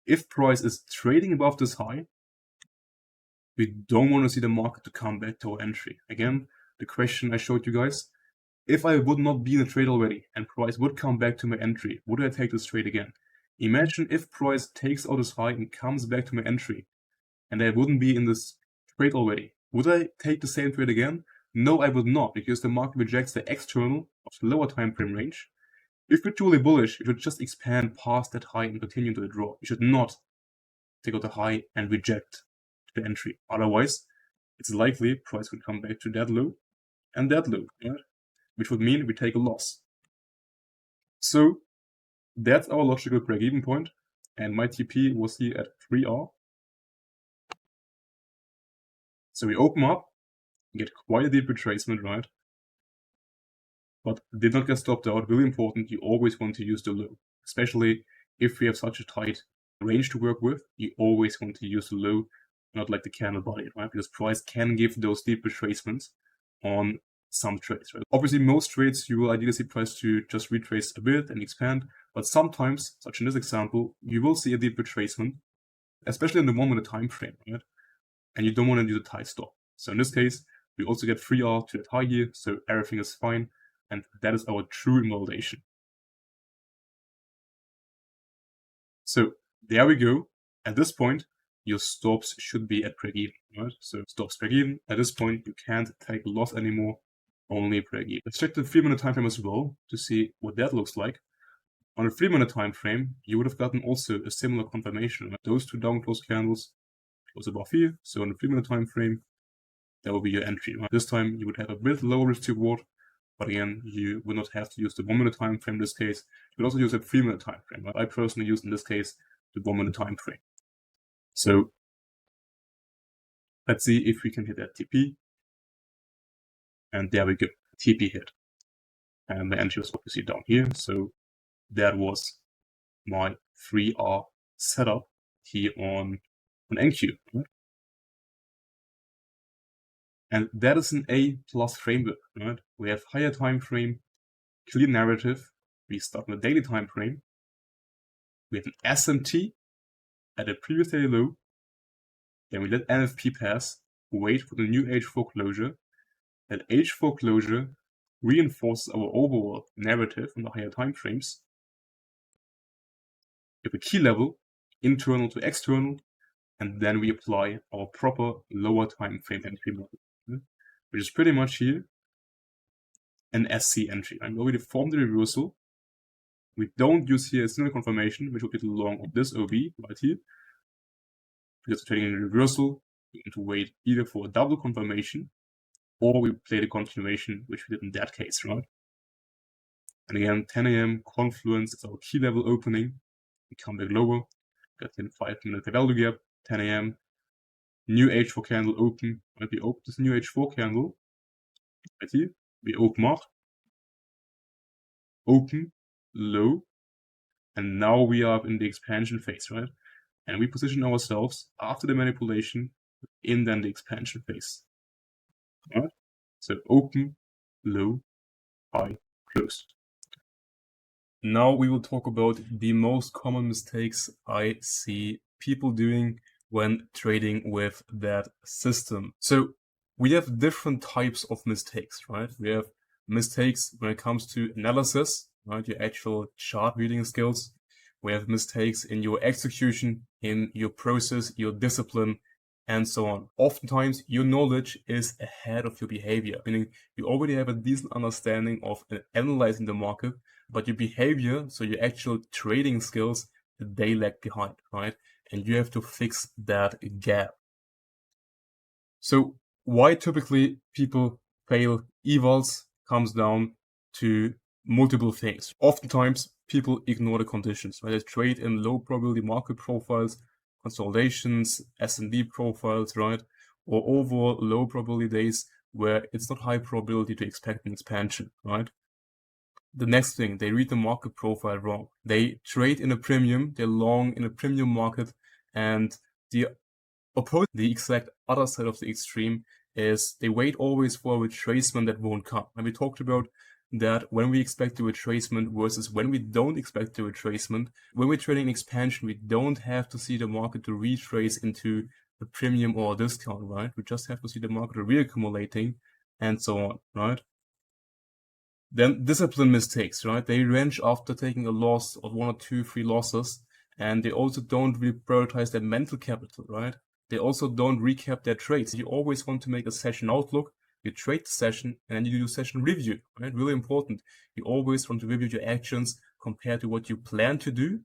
If price is trading above this high, we don't want to see the market to come back to our entry. Again, the question I showed you guys, if I would not be in a trade already and price would come back to my entry, would I take this trade again? Imagine if price takes out this high and comes back to my entry and I wouldn't be in this trade already. Would I take the same trade again? No, I would not, because the market rejects the external of the lower time frame range. If we're truly bullish, it should just expand past that high and continue to the draw. You should not take out the high and reject the entry. Otherwise, it's likely price would come back to that low and that low, right? Which would mean we take a loss. So that's our logical break-even point, and my TP was here at 3R. So we open up, get quite a deep retracement, right? But did not get stopped out. Really important, you always want to use the low, especially if we have such a tight range to work with. You always want to use the low, not like the candle body, right? Because price can give those deep retracements on some trades, right? Obviously, most trades you will ideally see price to just retrace a bit and expand, but sometimes, such in this example, you will see a deep retracement, especially in the 1 minute time frame, right? And you don't want to use a tight stop. So in this case, we also get 3R to that high here, so everything is fine, and that is our true invalidation. So there we go. At this point, your stops should be at break even, right? So stops break even. At this point, you can't take a loss anymore, only break even. Let's check the 3 minute time frame as well to see what that looks like. On a 3 minute time frame, you would have gotten also a similar confirmation. Right? Those two down close candles close above here. So on a 3 minute time frame, that will be your entry. Right? This time you would have a bit lower risk to reward, but again, you would not have to use the 1 minute time frame in this case. You would also use a 3 minute time frame. Right? I personally used in this case the 1 minute time frame. So let's see if we can hit that TP. And there we go, TP hit. And the entry was obviously down here. So that was my 3R setup here on NQ. Right? And that is an A+ framework. Right? We have higher time frame, clear narrative. We start on the daily time frame. We have an SMT at a previous daily low, then we let NFP pass, wait for the new H4 closure. That H4 closure reinforces our overall narrative on the higher time frames. We have a key level, internal to external, and then we apply our proper lower time frame entry model, which is pretty much here an SC entry. Where we deform the reversal. We don't use here a single confirmation, which will be the long of this OB right here. Because we're trading in reversal, we want to wait either for a double confirmation or we play the continuation, which we did in that case, right? And again, 10 AM confluence is our key level opening. We come back lower, got in 5-minute value gap, 10 AM, new H4 candle open. When we open this new H4 candle, right here, we open up, open, low, and now we are in the expansion phase, right? And we position ourselves after the manipulation in then the expansion phase. Right? So open, low, high, close. Now we will talk about the most common mistakes I see people doing when trading with that system. So we have different types of mistakes, right? We have mistakes when it comes to analysis, right? Your actual chart reading skills. We have mistakes in your execution, in your process, your discipline, and so on. Oftentimes, your knowledge is ahead of your behavior, meaning you already have a decent understanding of analyzing the market, but your behavior, so your actual trading skills, they lag behind, right? And you have to fix that gap. So why typically people fail evals comes down to multiple things. Oftentimes, people ignore the conditions, right? They trade in low probability market profiles, consolidations, S&D profiles, right? Or overall low probability days where it's not high probability to expect an expansion, right? The next thing, they read the market profile wrong. They trade in a premium, they're long in a premium market, and the exact other side of the extreme is they wait always for a retracement that won't come. And we talked about that when we expect a retracement versus when we don't expect a retracement. When we're trading expansion, we don't have to see the market to retrace into a premium or a discount, right? We just have to see the market reaccumulating and so on, right? Then discipline mistakes, right? They range after taking a loss of 1 or 2, 3 losses, and they also don't really prioritize their mental capital, right? They also don't recap their trades. You always want to make a session outlook. You trade the session and then you do session review, right? Really important. You always want to review your actions compared to what you plan to do,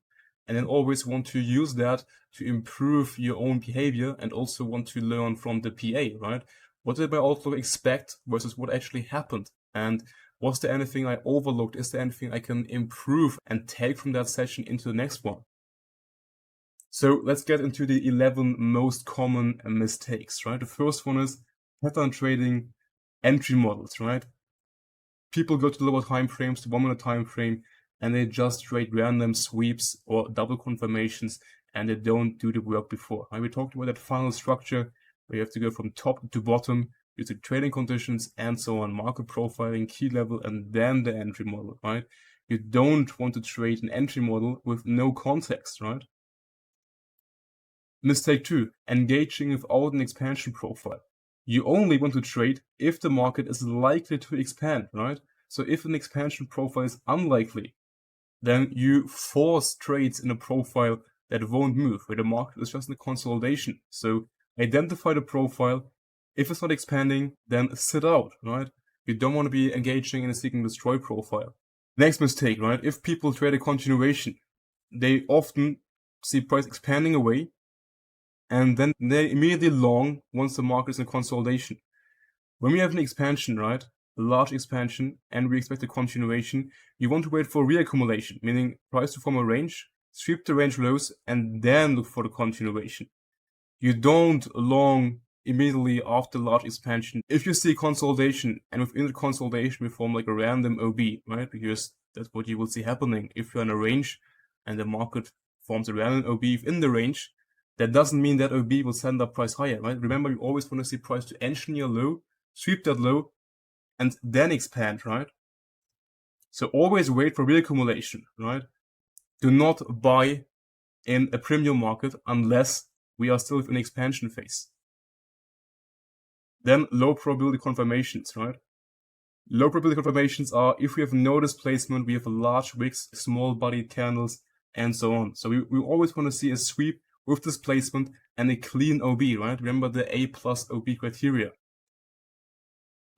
and then always want to use that to improve your own behavior and also want to learn from the PA, right? What did my outlook expect versus what actually happened? And was there anything I overlooked? Is there anything I can improve and take from that session into the next one? So let's get into the 11 most common mistakes, right? The first one is pattern trading entry models, right? People go to the lower time frames, the 1 minute time frame, and they just trade random sweeps or double confirmations, and they don't do the work before. Right? We talked about that funnel structure where you have to go from top to bottom, use the trading conditions and so on, market profiling, key level, and then the entry model, right? You don't want to trade an entry model with no context, right? Mistake 2, engaging without an expansion profile. You only want to trade if the market is likely to expand, right? So if an expansion profile is unlikely, then you force trades in a profile that won't move, where the market is just in a consolidation. So identify the profile. If it's not expanding, then sit out, right? You don't want to be engaging in a seek and destroy profile. Next mistake, right? If people trade a continuation, they often see price expanding away, and then they're immediately long once the market is in consolidation. When we have an expansion, right, a large expansion, and we expect a continuation, you want to wait for reaccumulation, meaning price to form a range, sweep the range lows, and then look for the continuation. You don't long immediately after large expansion. If you see consolidation, and within the consolidation we form like a random OB, right, because that's what you will see happening. If you're in a range and the market forms a random OB within the range, that doesn't mean that OB will send up price higher, right? Remember, you always want to see price to engineer low, sweep that low, and then expand, right? So always wait for reaccumulation, right? Do not buy in a premium market unless we are still in expansion phase. Then low probability confirmations, right? Low probability confirmations are if we have no displacement, we have large wicks, small bodied candles, and so on. So we always want to see a sweep with displacement and a clean OB, right? Remember the A plus OB criteria.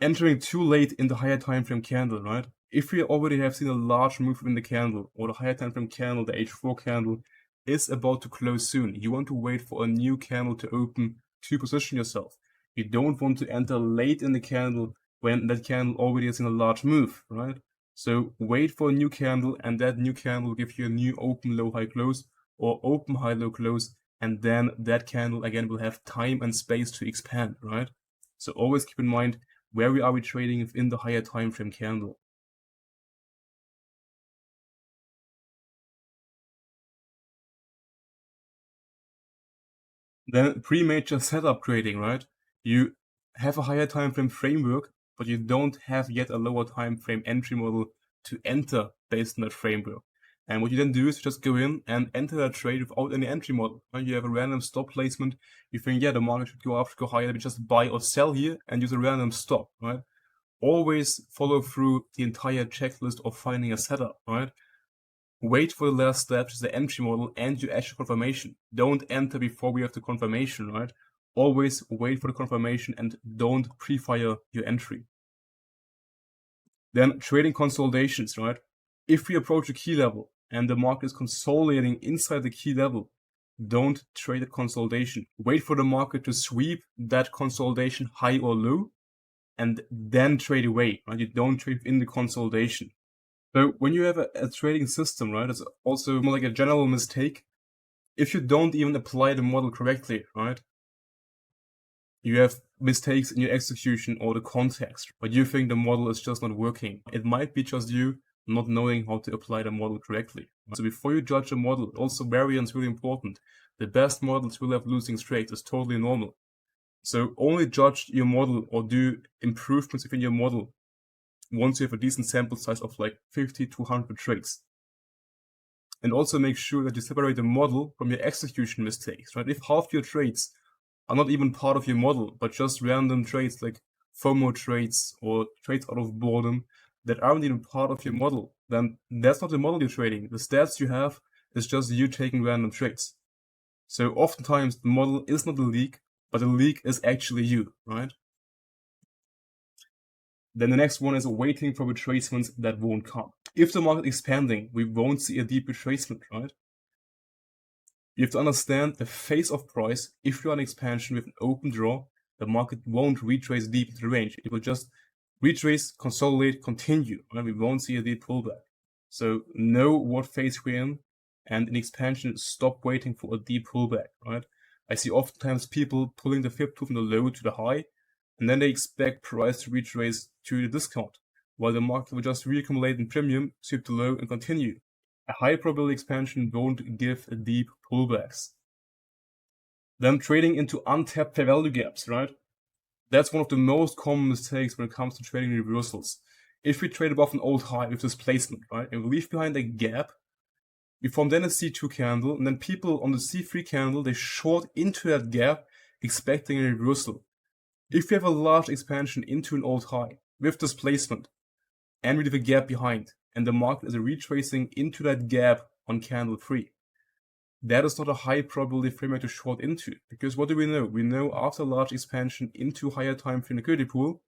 Entering too late in the higher time frame candle, right? If we already have seen a large move in the candle, or the higher time frame candle, the H4 candle, is about to close soon, you want to wait for a new candle to open to position yourself. You don't want to enter late in the candle when that candle already has seen a large move, right? So wait for a new candle, and that new candle will give you a new open low high close or open high low close, and then that candle again will have time and space to expand, right? So always keep in mind where we are trading within the higher time frame candle. Then pre-major setup trading, right? You have a higher time frame framework, but you don't have yet a lower time frame entry model to enter based on that framework. And what you then do is just go in and enter that trade without any entry model. Right? You have a random stop placement. You think, yeah, the market should go up, go higher. Let me just buy or sell here and use a random stop, right? Always follow through the entire checklist of finding a setup, right? Wait for the last step, which is the entry model and your actual confirmation. Don't enter before we have the confirmation, right? Always wait for the confirmation and don't pre-fire your entry. Then trading consolidations, right? If we approach a key level and the market is consolidating inside the key level, don't trade a consolidation. Wait for the market to sweep that consolidation high or low and then trade away, right? You don't trade in the consolidation. So when you have a trading system, right, it's also more like a general mistake. If you don't even apply the model correctly, right, you have mistakes in your execution or the context, but you think the model is just not working. It might be just you not knowing how to apply the model correctly. So before you judge a model, also variance is really important. The best models will have losing trades. It's totally normal. So only judge your model or do improvements within your model once you have a decent sample size of like 50 to 100 trades. And also make sure that you separate the model from your execution mistakes, right? If half your trades are not even part of your model, but just random trades like FOMO trades or trades out of boredom that aren't even part of your model, then that's not the model you're trading. The stats you have is just you taking random trades. So oftentimes the model is not the leak, but the leak is actually you, right? Then the next one is waiting for retracements that won't come. If the market is expanding, we won't see a deep retracement, right? You have to understand the phase of price. If you're on expansion with an open draw, the market won't retrace deep into the range. It will just retrace, consolidate, continue, and we won't see a deep pullback. So know what phase we're in, and in expansion, stop waiting for a deep pullback, right? I see oftentimes people pulling the fib from the low to the high, and then they expect price to retrace to the discount, while the market will just reaccumulate in premium, sweep the low, and continue. A high probability expansion won't give deep pullbacks. Then trading into untapped fair value gaps, right? That's one of the most common mistakes when it comes to trading reversals. If we trade above an old high with displacement, right, and we leave behind a gap, we form then a C2 candle, and then people on the C3 candle, they short into that gap, expecting a reversal. If we have a large expansion into an old high with displacement, and we leave a gap behind, and the market is retracing into that gap on candle 3, that is not a high probability framework to short into, because what do we know? We know after large expansion into higher time frame liquidity pool,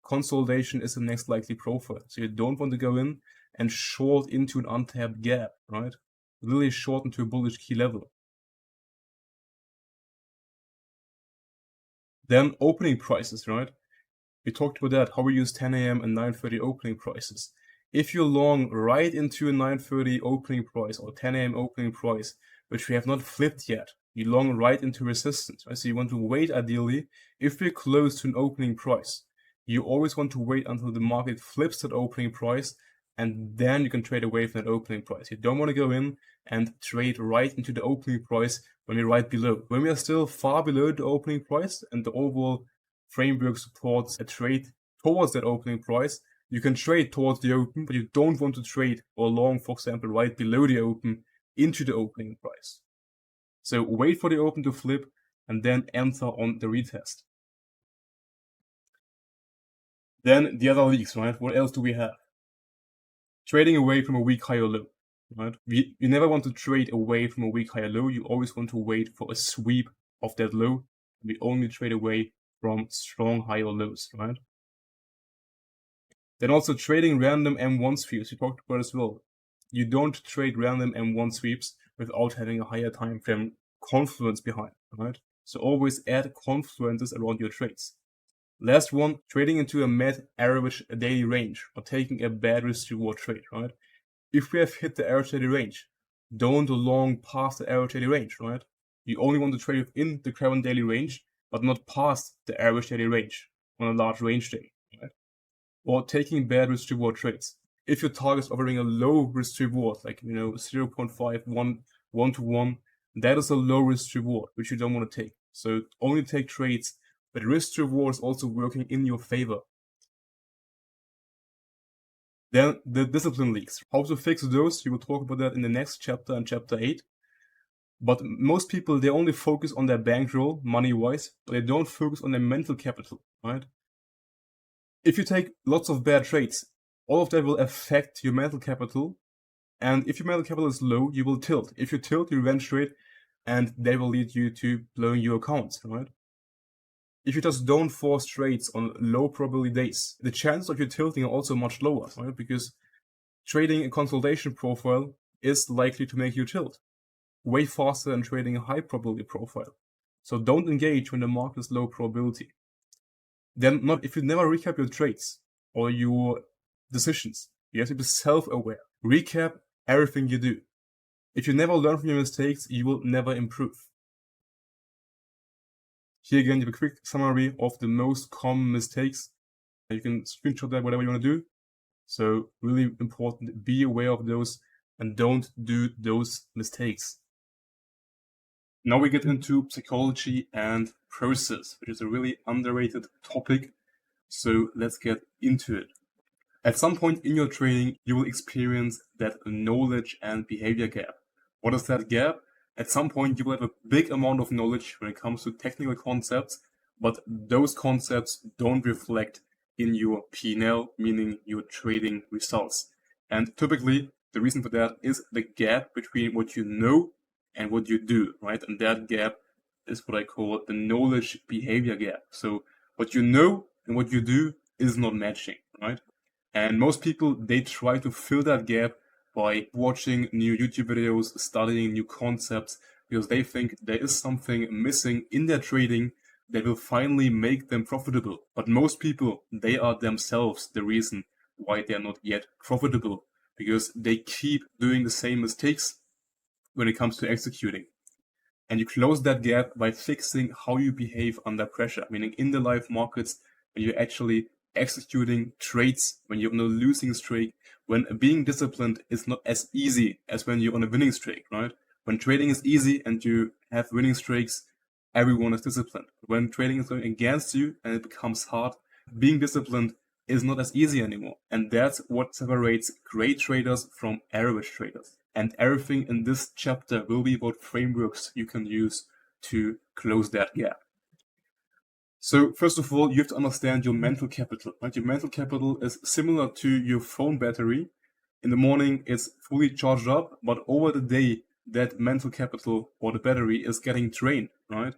consolidation is the next likely profile. So you don't want to go in and short into an untapped gap, right? Really short into a bullish key level. Then opening prices, right? We talked about that, how we use 10 a.m. and 9:30 opening prices. If you're long right into a 9:30 opening price or 10 a.m. opening price, which we have not flipped yet, you long right into resistance, right? So you want to wait ideally. If we're close to an opening price, you always want to wait until the market flips that opening price, and then you can trade away from that opening price. You don't want to go in and trade right into the opening price when we're right below. When we are still far below the opening price and the overall framework supports a trade towards that opening price, you can trade towards the open, but you don't want to trade or long, for example, right below the open into the opening price. So wait for the open to flip, and then enter on the retest. Then the other leaks, right? What else do we have? Trading away from a weak high or low, right? You never want to trade away from a weak high or low. You always want to wait for a sweep of that low. We only trade away from strong high or lows, right? Then also trading random M1 sweeps, we talked about as well. You don't trade random M1 sweeps without having a higher time frame confluence behind, right? So always add confluences around your trades. Last one, trading into a mad average daily range or taking a bad risk reward trade, right? If we have hit the average daily range, don't long past the average daily range, right? You only want to trade within the current daily range, but not past the average daily range on a large range day, right? Or taking bad risk reward trades. If your target is offering a low risk reward, like 0.5, 1 to 1, that is a low risk reward, which you don't want to take. So only take trades but risk reward is also working in your favor. Then the discipline leaks. How to fix those, we will talk about that in the next chapter, in chapter 8. But most people, they only focus on their bankroll, money-wise, but they don't focus on their mental capital, right? If you take lots of bad trades, all of that will affect your mental capital. And if your mental capital is low, you will tilt. If you tilt, you revenge trade, and they will lead you to blowing your accounts, right? If you just don't force trades on low probability days, the chances of you tilting are also much lower, right? Because trading a consolidation profile is likely to make you tilt way faster than trading a high probability profile. So don't engage when the market is low probability. Then if you never recap your trades or your decisions, you have to be self-aware. Recap everything you do. If you never learn from your mistakes, you will never improve. Here again, you have a quick summary of the most common mistakes. You can screenshot that, whatever you want to do. So really important, be aware of those and don't do those mistakes. Now we get into psychology and process, which is a really underrated topic. So let's get into it. At some point in your trading, you will experience that knowledge and behavior gap. What is that gap? At some point, you will have a big amount of knowledge when it comes to technical concepts, but those concepts don't reflect in your P&L, meaning your trading results. And typically, the reason for that is the gap between what you know and what you do, right? And that gap is what I call the knowledge behavior gap. So what you know and what you do is not matching, right? And most people, they try to fill that gap by watching new YouTube videos, studying new concepts, because they think there is something missing in their trading that will finally make them profitable. But most people, they are themselves the reason why they are not yet profitable, because they keep doing the same mistakes when it comes to executing. And you close that gap by fixing how you behave under pressure, meaning in the live markets, when you're actually executing trades, when you're on a losing streak, when being disciplined is not as easy as when you're on a winning streak, right? When trading is easy and you have winning streaks, everyone is disciplined. When trading is going against you and it becomes hard, being disciplined is not as easy anymore. And that's what separates great traders from average traders. And everything in this chapter will be about frameworks you can use to close that gap. So first of all, you have to understand your mental capital, right? Your mental capital is similar to your phone battery. In the morning, it's fully charged up, but over the day, that mental capital or the battery is getting drained, right?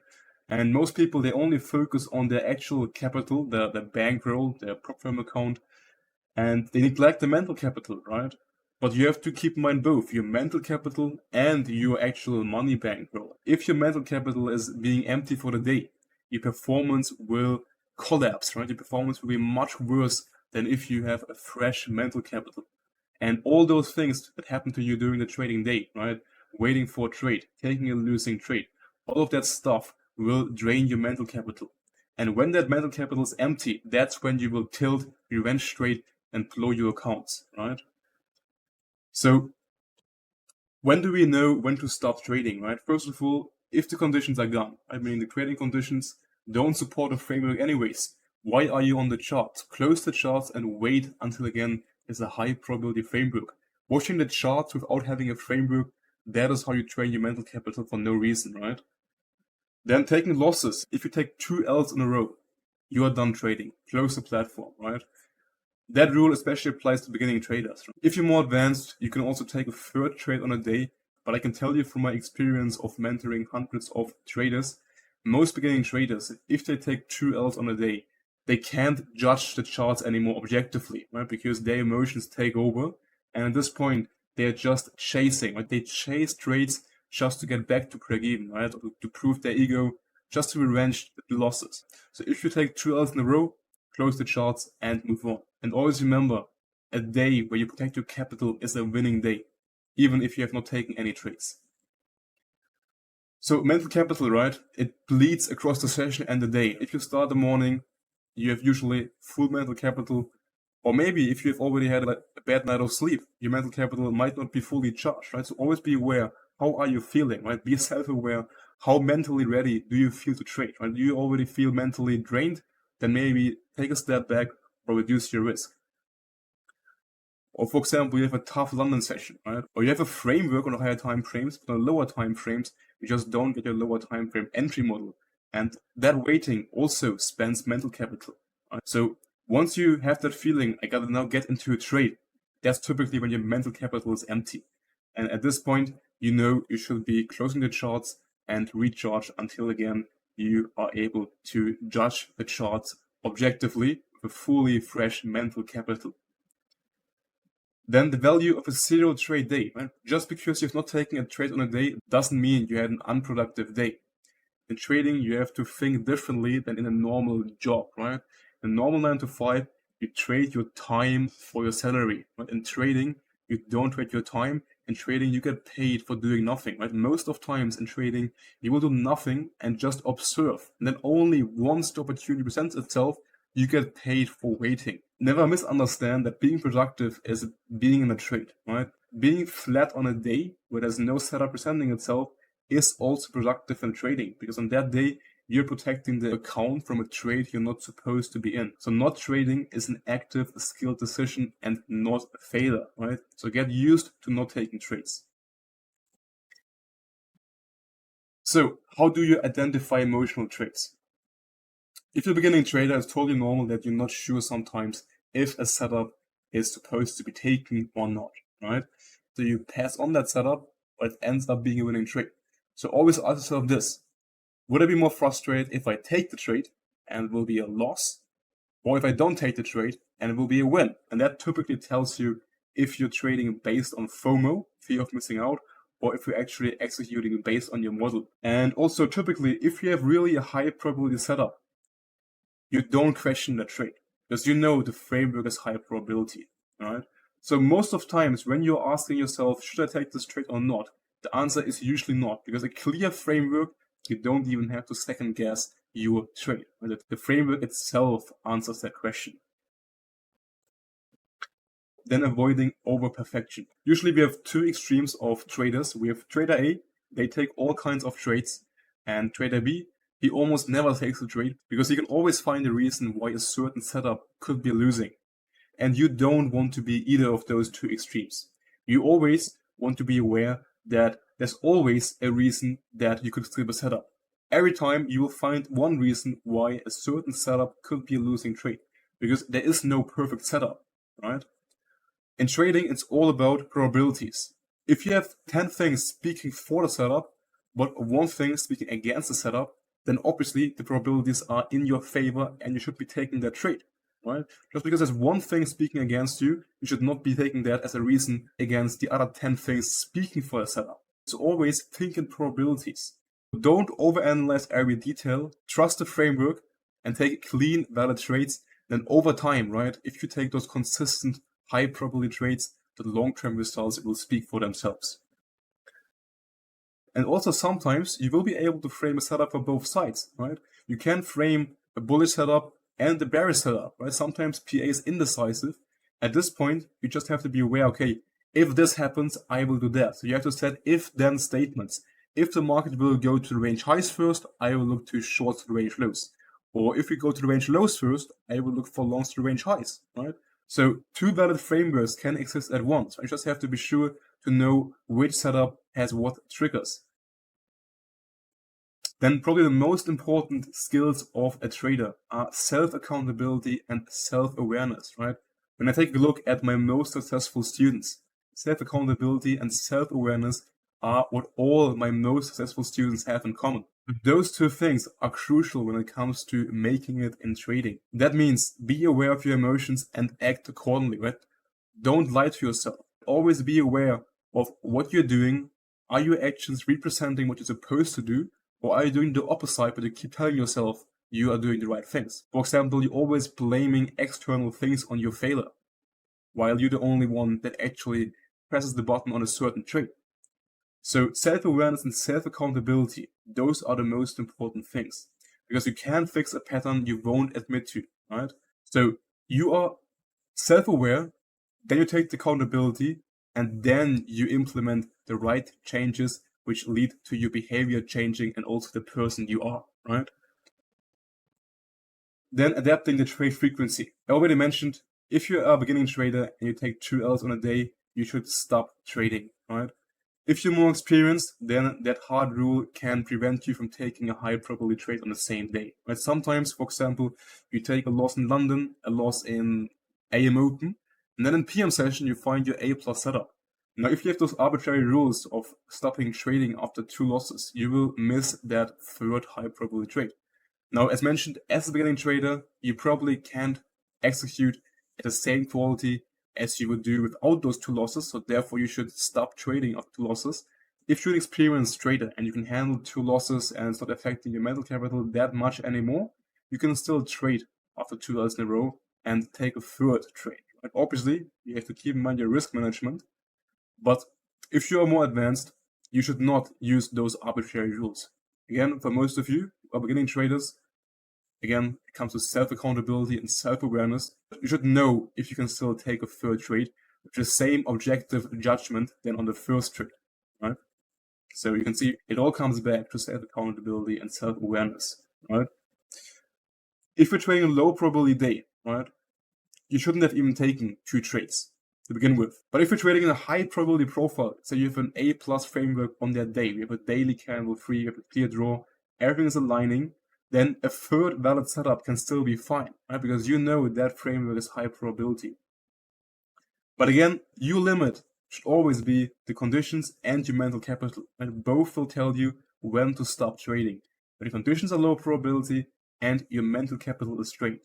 And most people, they only focus on their actual capital, their bankroll, their prop firm account, and they neglect the mental capital, right? But you have to keep in mind both your mental capital and your actual money bankroll. If your mental capital is being empty for the day, your performance will collapse, right? Your performance will be much worse than if you have a fresh mental capital. And all those things that happen to you during the trading day, right? Waiting for a trade, taking a losing trade, all of that stuff will drain your mental capital. And when that mental capital is empty, that's when you will tilt, revenge trade, and blow your accounts, right? So when do we know when to stop trading, right? First of all, if the conditions are gone, I mean the trading conditions don't support a framework anyways, why are you on the chart? Close the charts and wait until again is a high probability framework. Watching the charts without having a framework, that is how you train your mental capital for no reason, right? Then taking losses. If you take 2 L's in a row, you are done trading. Close the platform, right? That rule especially applies to beginning traders. If you're more advanced, you can also take a third trade on a day, but I can tell you from my experience of mentoring hundreds of traders, most beginning traders, if they take 2 L's on a day, they can't judge the charts anymore objectively, right? Because their emotions take over, and at this point, they're just chasing, right? They chase trades just to get back to break even, right? Or to prove their ego, just to revenge the losses. So if you take 2 L's in a row, close the charts and move on. And always remember, a day where you protect your capital is a winning day, even if you have not taken any trades. So mental capital, right? It bleeds across the session and the day. If you start the morning, you have usually full mental capital, or maybe if you've already had a bad night of sleep, your mental capital might not be fully charged, right? So always be aware, how are you feeling, right? Be self-aware. How mentally ready do you feel to trade, right? Do you already feel mentally drained? Then maybe take a step back or reduce your risk. Or for example, you have a tough London session, right? Or you have a framework on higher time frames, but on lower time frames, you just don't get your lower time frame entry model. And that waiting also spends mental capital, right? So once you have that feeling, I gotta now get into a trade, that's typically when your mental capital is empty. And at this point, you know you should be closing the charts and recharge until again you are able to judge the charts objectively with a fully fresh mental capital. Then the value of a serial trade day, right? Just because you've not taken a trade on a day doesn't mean you had an unproductive day. In trading, you have to think differently than in a normal job, right? In a normal 9 to 5, you trade your time for your salary. Right? In trading, you don't trade your time. In trading, you get paid for doing nothing, right? Most of times in trading, you will do nothing and just observe. And then only once the opportunity presents itself, you get paid for waiting. Never misunderstand that being productive is being in a trade, right? Being flat on a day where there's no setup presenting itself is also productive in trading, because on that day, you're protecting the account from a trade you're not supposed to be in. So not trading is an active, skilled decision and not a failure, right? So get used to not taking trades. So how do you identify emotional trades? If you're a beginning trader, it's totally normal that you're not sure sometimes if a setup is supposed to be taken or not, right? So you pass on that setup, but it ends up being a winning trade. So always ask yourself this: would I be more frustrated if I take the trade and it will be a loss, or if I don't take the trade and it will be a win? And that typically tells you if you're trading based on FOMO, fear of missing out, or if you're actually executing based on your model. And also typically, if you have really a high probability setup, you don't question the trade, because you know the framework is high probability, right? So most of times when you're asking yourself, should I take this trade or not? The answer is usually not, because a clear framework, you don't even have to second guess your trade. Right? The framework itself answers that question. Then avoiding over perfection. Usually we have two extremes of traders. We have trader A, they take all kinds of trades, and trader B, he almost never takes a trade because he can always find a reason why a certain setup could be losing. And you don't want to be either of those two extremes. You always want to be aware that there's always a reason that you could skip a setup. Every time you will find one reason why a certain setup could be a losing trade, because there is no perfect setup, right? In trading, it's all about probabilities. If you have 10 things speaking for the setup, but one thing speaking against the setup, then obviously the probabilities are in your favor and you should be taking that trade, right? Just because there's one thing speaking against you, you should not be taking that as a reason against the other 10 things speaking for the setup. So always think in probabilities. Don't overanalyze every detail, trust the framework, and take clean, valid trades. Then over time, right, if you take those consistent, high probability trades, the long-term results will speak for themselves. And also sometimes you will be able to frame a setup for both sides, right? You can frame a bullish setup and a bearish setup, right? Sometimes PA is indecisive. At this point, you just have to be aware, okay, if this happens, I will do that. So you have to set if-then statements. If the market will go to the range highs first, I will look to shorts to the range lows. Or if we go to the range lows first, I will look for longs to the range highs, right? So two valid frameworks can exist at once. I just have to be sure to know which setup has what triggers. Then probably the most important skills of a trader are self-accountability and self-awareness, right? When I take a look at my most successful students, self-accountability and self-awareness are what all my most successful students have in common. Those two things are crucial when it comes to making it in trading. That means be aware of your emotions and act accordingly, right? Don't lie to yourself. Always be aware of what you're doing. Are your actions representing what you're supposed to do? Or are you doing the opposite, but you keep telling yourself you are doing the right things? For example, you're always blaming external things on your failure, while you're the only one that actually presses the button on a certain trade. So self-awareness and self-accountability, those are the most important things. Because you can't fix a pattern you won't admit to, right? So you are self-aware, then you take the accountability, and then you implement the right changes which lead to your behavior changing and also the person you are, right? Then adapting the trade frequency. I already mentioned, if you are a beginning trader and you take 2 L's on a day, you should stop trading, right? If you're more experienced, then that hard rule can prevent you from taking a high probability trade on the same day, right? Sometimes, for example, you take a loss in London, a loss in AM Open, and then in PM session you find your A plus setup. Now, if you have those arbitrary rules of stopping trading after 2 losses, you will miss that third high probability trade. Now, as mentioned, as a beginning trader, you probably can't execute at the same quality as you would do without those 2 losses, so therefore you should stop trading after 2 losses. If you're an experienced trader and you can handle 2 losses and it's not affecting your mental capital that much anymore, you can still trade after 2 losses in a row and take a third trade. Like, obviously, you have to keep in mind your risk management, but if you are more advanced, you should not use those arbitrary rules. Again, for most of you who are beginning traders, again, it comes to self-accountability and self-awareness. You should know if you can still take a third trade with the same objective judgment than on the first trade, right? So you can see it all comes back to self-accountability and self-awareness, right? If you're trading a low probability day, right, you shouldn't have even taken 2 trades to begin with. But if you're trading in a high probability profile, say you have an A plus framework on that day, you have a daily candle free, you have a clear draw, everything is aligning, then a third valid setup can still be fine, right? Because you know that framework is high probability. But again, your limit should always be the conditions and your mental capital, and both will tell you when to stop trading. When the conditions are low probability and your mental capital is strained.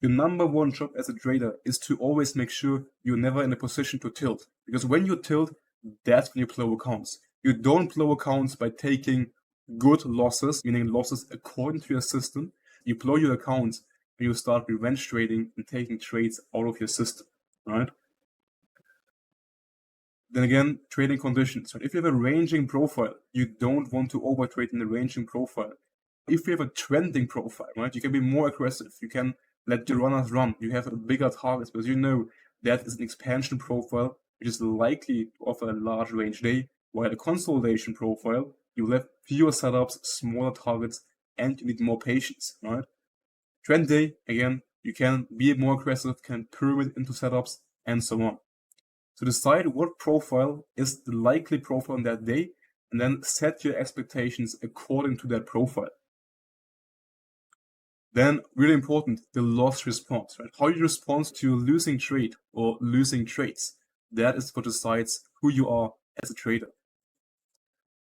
Your number one job as a trader is to always make sure you're never in a position to tilt. Because when you tilt, that's when you blow accounts. You don't blow accounts by taking good losses, meaning losses according to your system. You blow your accounts when you start revenge trading and taking trades out of your system, right? Then again, trading conditions. If you have a ranging profile, you don't want to overtrade in the ranging profile. If you have a trending profile, right, you can be more aggressive. You can let your runners run. You have a bigger targets because you know that is an expansion profile which is likely to offer a large range day, while a consolidation profile, you will have fewer setups, smaller targets, and you need more patience, right? Trend day, again, you can be more aggressive, can pyramid into setups, and so on. So decide what profile is the likely profile on that day, and then set your expectations according to that profile. Then, really important, the loss response, right? How you respond to a losing trade or losing trades. That is what decides who you are as a trader.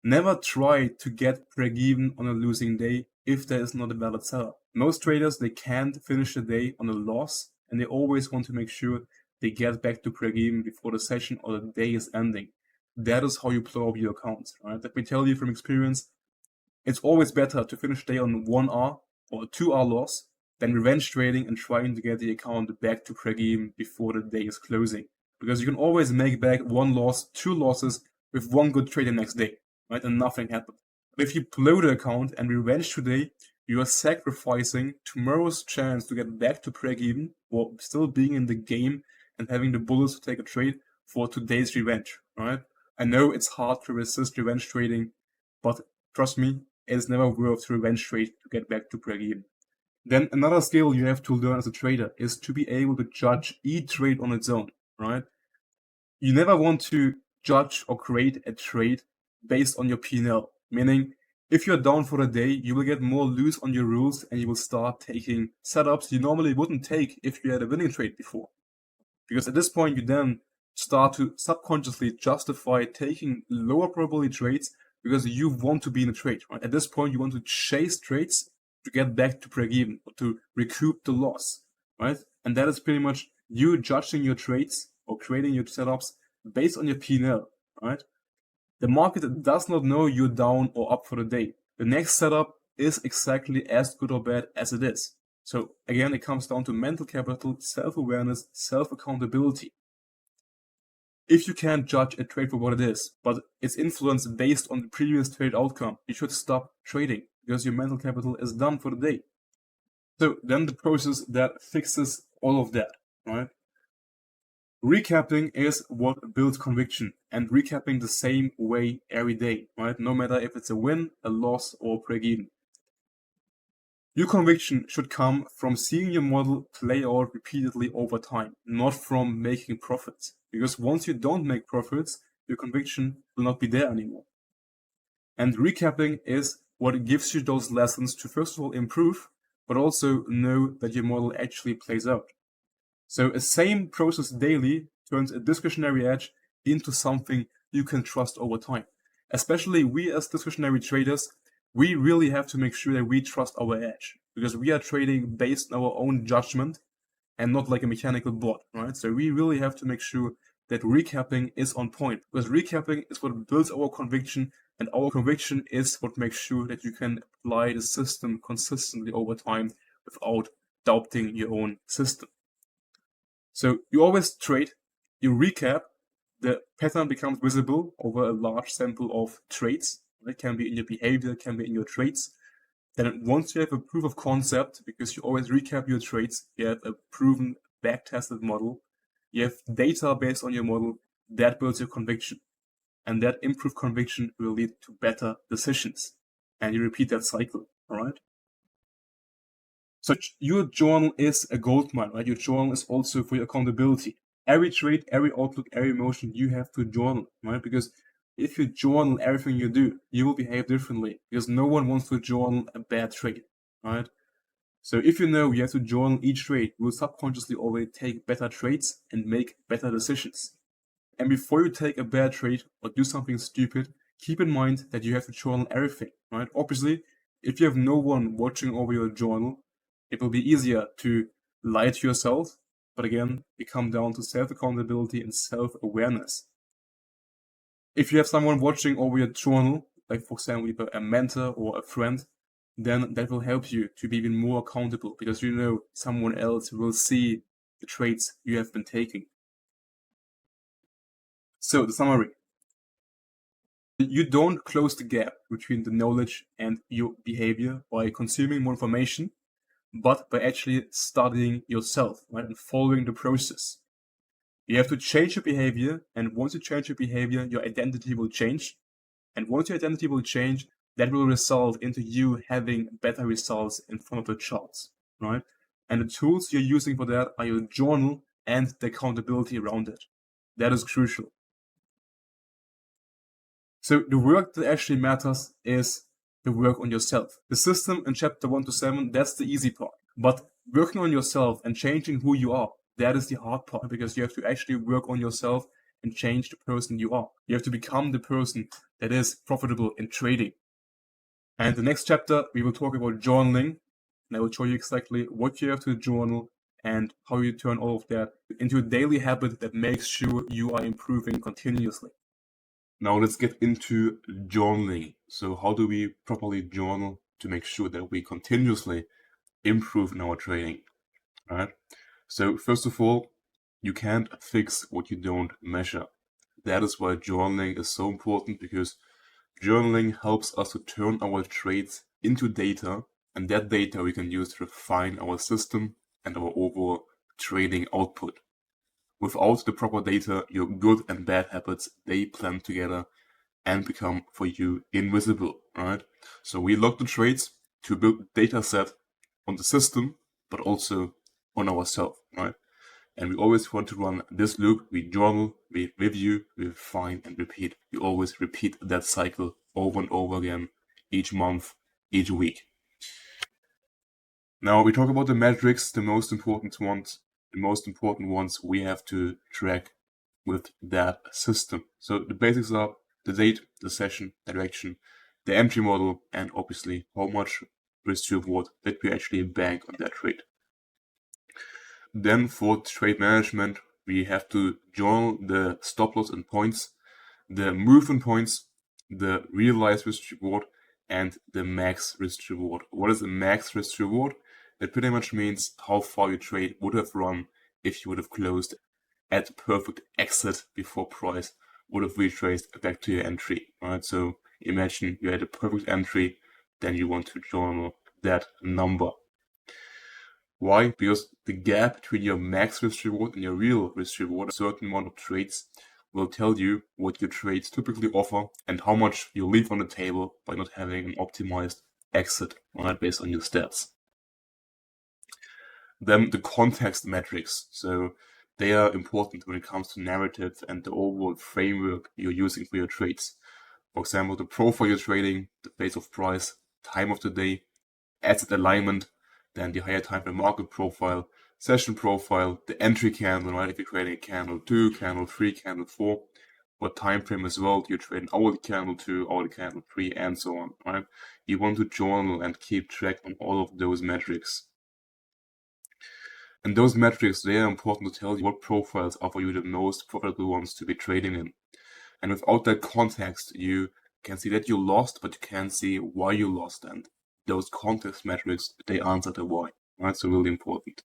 Never try to get break-even on a losing day if there is not a valid setup. Most traders, they can't finish the day on a loss, and they always want to make sure they get back to break-even before the session or the day is ending. That is how you blow up your account, right? Let me tell you from experience, it's always better to finish the day on 1R or a 2R loss than revenge trading and trying to get the account back to break-even before the day is closing. Because you can always make back 1 loss, 2 losses with 1 good trade the next day, right? And nothing happened. But if you blow the account and revenge today, you are sacrificing tomorrow's chance to get back to break-even or still being in the game and having the bullets to take a trade for today's revenge, right? I know it's hard to resist revenge trading, but trust me, it's never worth revenge trade to get back to break-even. Then another skill you have to learn as a trader is to be able to judge each trade on its own, right? You never want to judge or create a trade based on your P&L, meaning If you're down for the day, you will get more loose on your rules and you will start taking setups you normally wouldn't take if you had a winning trade before. Because at this point, you then start to subconsciously justify taking lower probability trades because you want to be in a trade, right? At this point, you want to chase trades to get back to break even or to recoup the loss, right? And that is pretty much you judging your trades or creating your setups based on your P&L, right? The market does not know you're down or up for the day. The next setup is exactly as good or bad as it is. So again, it comes down to mental capital, self-awareness, self-accountability. If you can't judge a trade for what it is, but it's influenced based on the previous trade outcome, you should stop trading because your mental capital is done for the day. So then the process that fixes all of that, right? Recapping is what builds conviction, and recapping the same way every day, right? No matter if it's a win, a loss, or break even. Your conviction should come from seeing your model play out repeatedly over time, not from making profits. Because once you don't make profits, your conviction will not be there anymore. And recapping is what gives you those lessons to first of all improve, but also know that your model actually plays out. So a same process daily turns a discretionary edge into something you can trust over time. Especially we as discretionary traders, we really have to make sure that we trust our edge because we are trading based on our own judgment and not like a mechanical bot, right? So we really have to make sure that recapping is on point because recapping is what builds our conviction, and our conviction is what makes sure that you can apply the system consistently over time without doubting your own system. So you always trade, you recap, the pattern becomes visible over a large sample of trades. It can be in your behavior, it can be in your trades. Then once you have a proof of concept, because you always recap your trades, you have a proven back-tested model, you have data based on your model, that builds your conviction. And that improved conviction will lead to better decisions. And you repeat that cycle, all right? So your journal is a goldmine, right? Your journal is also for your accountability. Every trade, every outlook, every emotion, you have to journal, right? Because if you journal everything you do, you will behave differently because no one wants to journal a bad trade, right? So if you know you have to journal each trade, you will subconsciously already take better trades and make better decisions. And before you take a bad trade or do something stupid, keep in mind that you have to journal everything, right? Obviously, if you have no one watching over your journal, it will be easier to lie to yourself. But again, it comes down to self-accountability and self-awareness. If you have someone watching over your journal, like for example, a mentor or a friend, then that will help you to be even more accountable because you know someone else will see the trades you have been taking. So the summary. You don't close the gap between the knowledge and your behavior by consuming more information, but by actually studying yourself, right, and following the process. You have to change your behavior, and once you change your behavior, your identity will change. And once your identity will change, that will result into you having better results in front of the charts, right? And the tools you're using for that are your journal and the accountability around it. That is crucial. So the work that actually matters is the work on yourself. The system in chapter 1 to 7, that's the easy part. But working on yourself and changing who you are, that is the hard part because you have to actually work on yourself and change the person you are. You have to become the person that is profitable in trading. And the next chapter, we will talk about journaling. And I will show you exactly what you have to journal and how you turn all of that into a daily habit that makes sure you are improving continuously. Now let's get into journaling. So how do we properly journal to make sure that we continuously improve in our trading? All right. So first of all, you can't fix what you don't measure. That is why journaling is so important because journaling helps us to turn our trades into data, and that data we can use to refine our system and our overall trading output. Without the proper data, your good and bad habits, they blend together and become for you invisible, right? So we log the trades to build data set on the system, but also on ourselves, right? And we always want to run this loop. We journal, we review, we refine, and repeat. We always repeat that cycle over and over again each month, each week. Now we talk about the metrics, the most important ones. The most important ones we have to track with that system. So the basics are the date, the session, the direction, the entry model, and obviously how much risk to reward did we actually bank on that trade. Then for trade management, we have to journal the stop loss and points, the movement points, the realized risk reward, and the max risk reward. What is the max risk reward? It pretty much means how far your trade would have run if you would have closed at the perfect exit before price would have retraced back to your entry. Right? So imagine you had a perfect entry, then you want to journal that number. Why? Because the gap between your max risk reward and your real risk reward, a certain amount of trades, will tell you what your trades typically offer and how much you leave on the table by not having an optimized exit, right, based on your stats. Then the context metrics. So they are important when it comes to narrative and the overall framework you're using for your trades. For example, the profile you're trading, the base of price, time of the day, asset alignment, then the higher time frame market profile, session profile, the entry candle, right? If you're trading a candle 2, candle 3, candle 4, what time frame as well, you're trading hourly candle 2, hourly candle 3, and so on, right? You want to journal and keep track on all of those metrics. And those metrics, they are important to tell you what profiles are for you the most profitable ones to be trading in. And without that context, you can see that you lost, but you can't see why you lost. And those context metrics, they answer the why, right? So really important.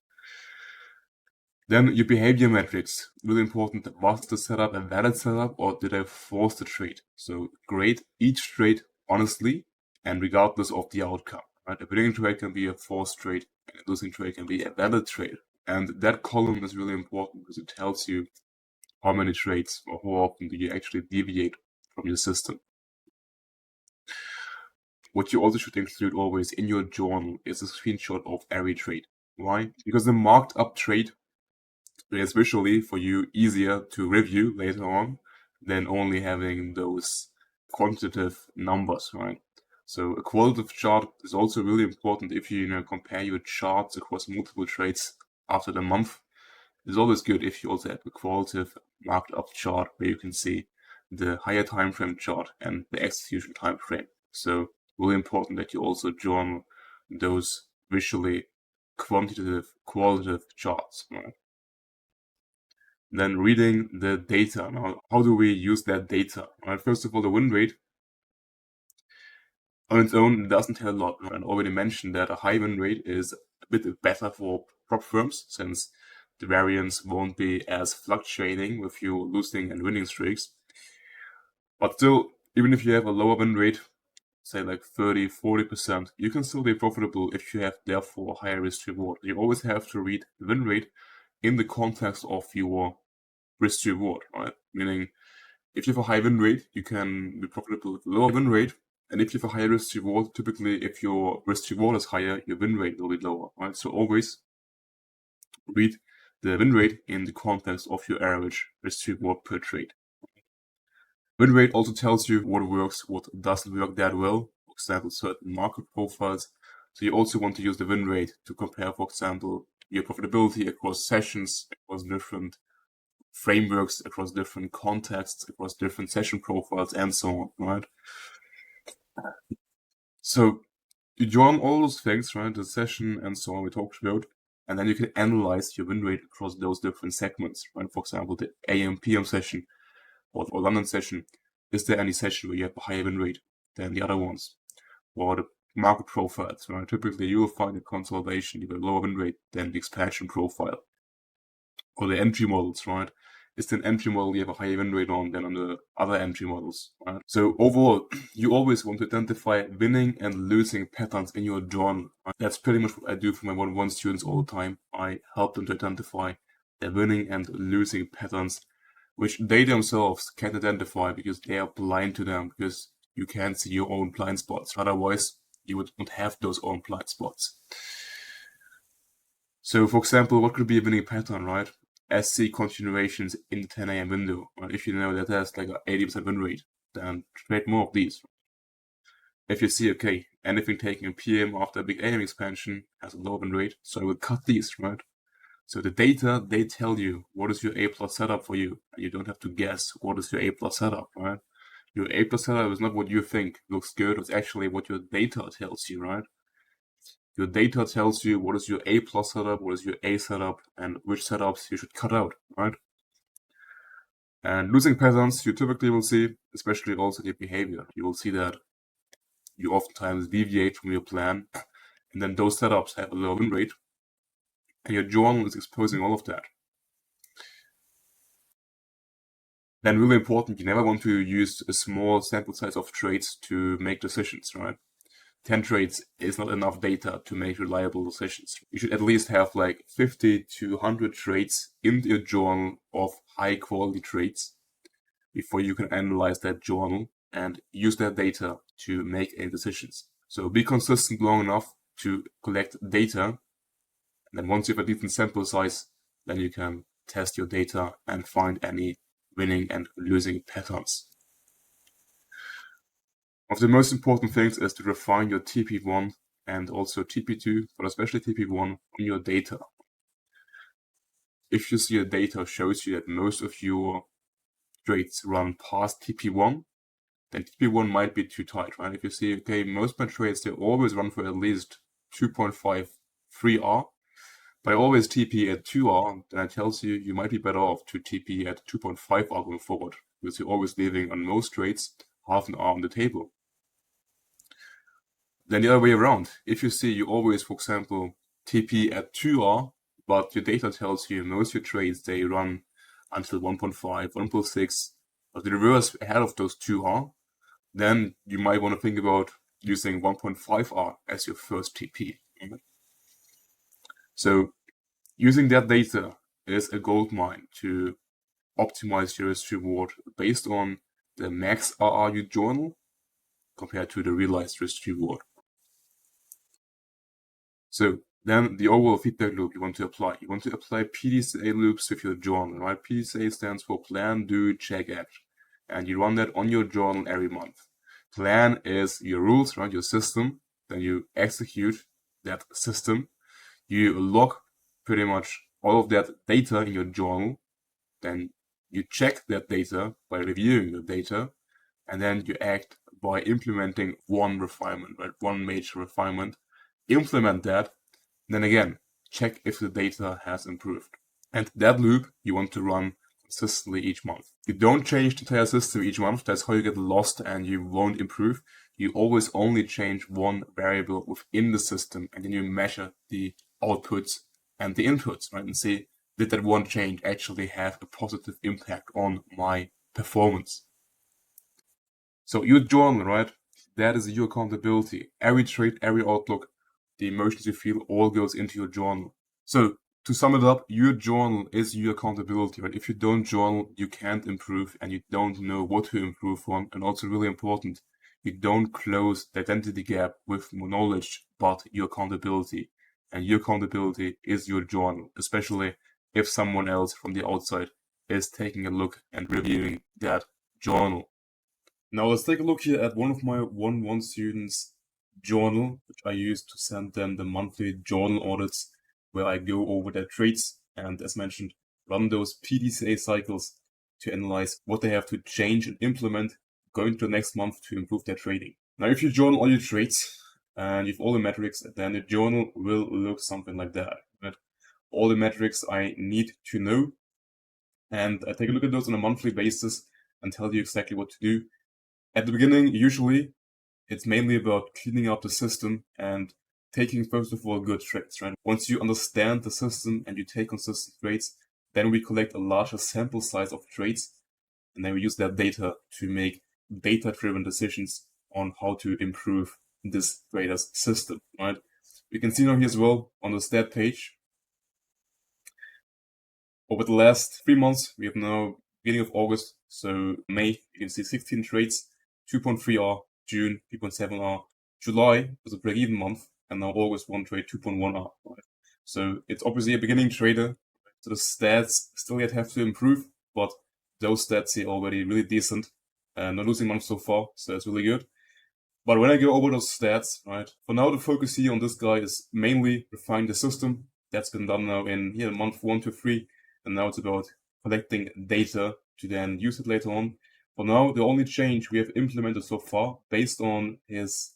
Then your behavior metrics, really important. Was the setup a valid setup or did I force the trade? So grade each trade honestly and regardless of the outcome, right? A winning trade can be a forced trade, and a losing trade can be a valid trade. And that column is really important because it tells you how many trades or how often do you actually deviate from your system. What you also should include always in your journal is a screenshot of every trade. Why? Because the marked up trade is visually for you easier to review later on than only having those quantitative numbers, right? So a qualitative chart is also really important if you compare your charts across multiple trades after the month. It's always good if you also have a qualitative marked up chart where you can see the higher time frame chart and the execution time frame. So really important that you also journal those visually quantitative, qualitative charts, right? Then reading the data. Now, how do we use that data? Right, first of all, the win rate on its own doesn't tell a lot. I already mentioned that a high win rate is a bit better for prop firms since the variance won't be as fluctuating with you losing and winning streaks. But still, even if you have a lower win rate, say like 30-40%, you can still be profitable if you have therefore higher risk reward. You always have to read the win rate in the context of your risk reward, right? Meaning, if you have a high win rate, you can be profitable with a lower win rate. And if you have a higher risk reward, typically if your risk reward is higher, your win rate will be lower, right? So always read the win rate in the context of your average risk reward per trade. Win rate also tells you what works, what doesn't work that well. For example, certain market profiles. So you also want to use the win rate to compare, for example, your profitability across sessions, across different frameworks, across different contexts, across different session profiles, and so on, right? So you join all those things, right? The session and so on we talked about, and then you can analyze your win rate across those different segments, right? For example, the AM PM session or London session. Is there any session where you have a higher win rate than the other ones? Or the market profiles, right? Typically you will find a consolidation with a lower win rate than the expansion profile. Or the entry models, right? Is the entry model you have a higher win rate on than on the other entry models, right? So overall, you always want to identify winning and losing patterns in your journal. Right? That's pretty much what I do for my one-on-one students all the time. I help them to identify their winning and losing patterns, which they themselves can't identify because they are blind to them, because you can't see your own blind spots. Otherwise, you would not have those own blind spots. So, for example, what could be a winning pattern, right? SC continuations in the 10 a.m. window. Right? If you know that has like an 80% win rate, then trade more of these. if you see, okay, anything taking a PM after a big AM expansion has a low win rate, so I will cut these, right? So the data, they tell you what is your A plus setup for you, and you don't have to guess what is your A plus setup, right? Your A plus setup is not what you think looks good, it's actually what your data tells you, right? Your data tells you what is your A plus setup, what is your A setup, and which setups you should cut out, right? And losing patterns you typically will see, especially also in your behavior. You will see that you oftentimes deviate from your plan, and then those setups have a low win rate, and your journal is exposing all of that. Then really important, you never want to use a small sample size of trades to make decisions, right? 10 trades is not enough data to make reliable decisions. You should at least have like 50 to 100 trades in your journal of high quality trades before you can analyze that journal and use that data to make any decisions. So be consistent long enough to collect data, and then once you have a decent sample size, then you can test your data and find any winning and losing patterns. One of the most important things is to refine your TP1 and also TP2, but especially TP1 on your data. If you see a data shows you that most of your trades run past TP1, then TP1 might be too tight, right? If you see, okay, most of my trades, they always run for at least 2.5, 3R, but I always TP at 2R, then it tells you you might be better off to TP at 2.5R going forward, because you're always leaving on most trades half an R on the table. Then the other way around, if you see you always, for example, TP at 2R, but your data tells you most of your trades, they run until 1.5, 1.6, but the reverse ahead of those 2R, then you might want to think about using 1.5R as your first TP. So using that data is a gold mine to optimize your risk reward based on the max RRU journal compared to the realized risk reward. So then the overall feedback loop you want to apply. You want to apply PDCA loops with your journal, right? PDCA stands for plan, do, check, act. And you run that on your journal every month. Plan is your rules, right? Your system. Then you execute that system. You log pretty much all of that data in your journal. Then you check that data by reviewing the data. And then you act by implementing one refinement, right? One major refinement. Implement that, then again, check if the data has improved. And that loop you want to run consistently each month. You don't change the entire system each month, that's how you get lost and you won't improve. You always only change one variable within the system, and then you measure the outputs and the inputs, right? And see, did that one change actually have a positive impact on my performance? So your journal, right? That is your accountability. Every trade, every outlook, the emotions you feel all goes into your journal. So to sum it up, your journal is your accountability, right? If you don't journal, you can't improve and you don't know what to improve on. And also really important, you don't close the identity gap with more knowledge, but your accountability. And your accountability is your journal, especially if someone else from the outside is taking a look and reviewing that journal. Now let's take a look here at one of my 1-1 students' journal, which I use to send them the monthly journal audits where I go over their trades and, as mentioned, run those PDCA cycles to analyze what they have to change and implement going to the next month to improve their trading. Now if you journal all your trades and you have all the metrics, then the journal will look something like that. Right? All the metrics I need to know, and I take a look at those on a monthly basis and tell you exactly what to do. At the beginning, usually, it's mainly about cleaning up the system and taking, first of all, good trades, right? Once you understand the system and you take consistent trades, then we collect a larger sample size of trades, and then we use that data to make data-driven decisions on how to improve this trader's system, right? You can see now here as well on the stat page. Over the last 3 months, we have now beginning of August, so May, you can see 16 trades, 2.3R, June, 3.7R, July was a break-even month, and now August 1 trade, 2.1R. Right? So it's obviously a beginning trader, so the stats still yet have to improve, but those stats are already really decent. Not losing month so far, so that's really good. But when I go over those stats, right, for now the focus here on this guy is mainly refine the system. That's been done now in here month 1 to 3, and now it's about collecting data to then use it later on. For now, the only change we have implemented so far, based on his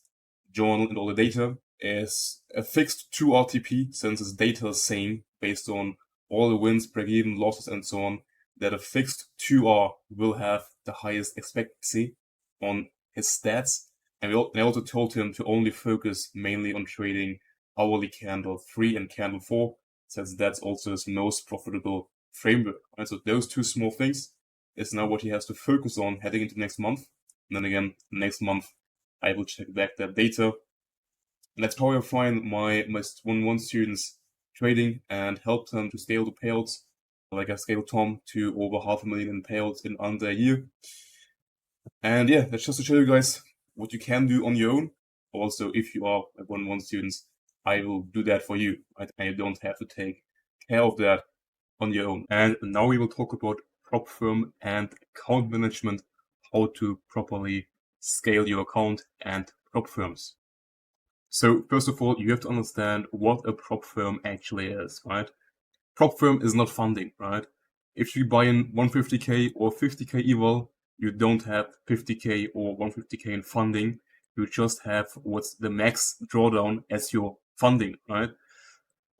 journal and all the data, is a fixed 2 RTP, since his data is same, based on all the wins, break-even, losses, and so on, that a fixed 2R will have the highest expectancy on his stats. And I also told him to only focus mainly on trading hourly candle 3 and candle 4, since that's also his most profitable framework. And so those two small things is now what he has to focus on heading into next month. And then again, next month, I will check back that data. And that's how I find my 1-1 students trading and help them to scale the payouts. Like I scaled Tom to over 500,000 in payouts in under a year. And yeah, that's just to show you guys what you can do on your own. Also, if you are a 1-1 students, I will do that for you, right? And you don't have to take care of that on your own. And now we will talk about prop firm and account management, how to properly scale your account and prop firms. So first of all, you have to understand what a prop firm actually is, right? Prop firm is not funding, right? If you buy in 150k or 50k eval, you don't have 50k or 150k in funding. You just have what's the max drawdown as your funding, right?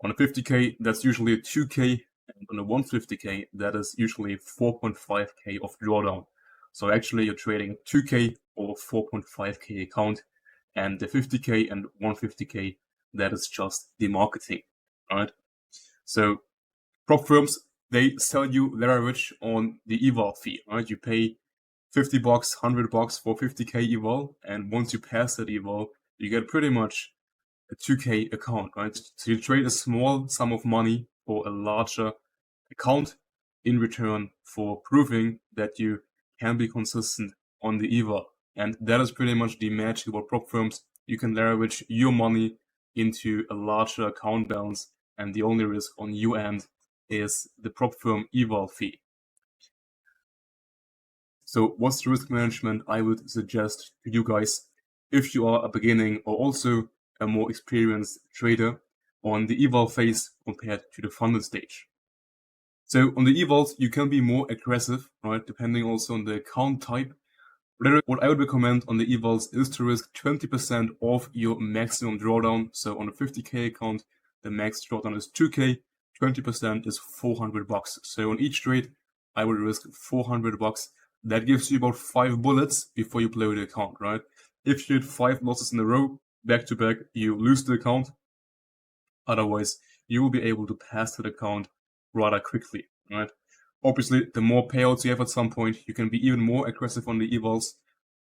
On a 50k, that's usually a 2k, and on a 150k, that is usually 4.5k of drawdown. So actually, you're trading 2k or 4.5k account, and the 50k and 150k, that is just the marketing, right? So prop firms, they sell you leverage on the eval fee, right? You pay $50, $100 for 50k eval, and once you pass that eval, you get pretty much a 2k account, right? So you trade a small sum of money for a larger account in return for proving that you can be consistent on the eval. And that is pretty much the magic about prop firms. You can leverage your money into a larger account balance, and the only risk on your end is the prop firm eval fee. So what's the risk management I would suggest to you guys if you are a beginning or also a more experienced trader on the eval phase compared to the funded stage? So on the evals, you can be more aggressive, right? Depending also on the account type. What I would recommend on the evals is to risk 20% of your maximum drawdown. So on a 50k account, the max drawdown is 2k, 20% is $400. So on each trade, I would risk $400. That gives you about 5 bullets before you blow the account, right? If you hit 5 losses in a row, back to back, you lose the account. Otherwise, you will be able to pass that account rather quickly, right? Obviously, the more payouts you have at some point, you can be even more aggressive on the evals.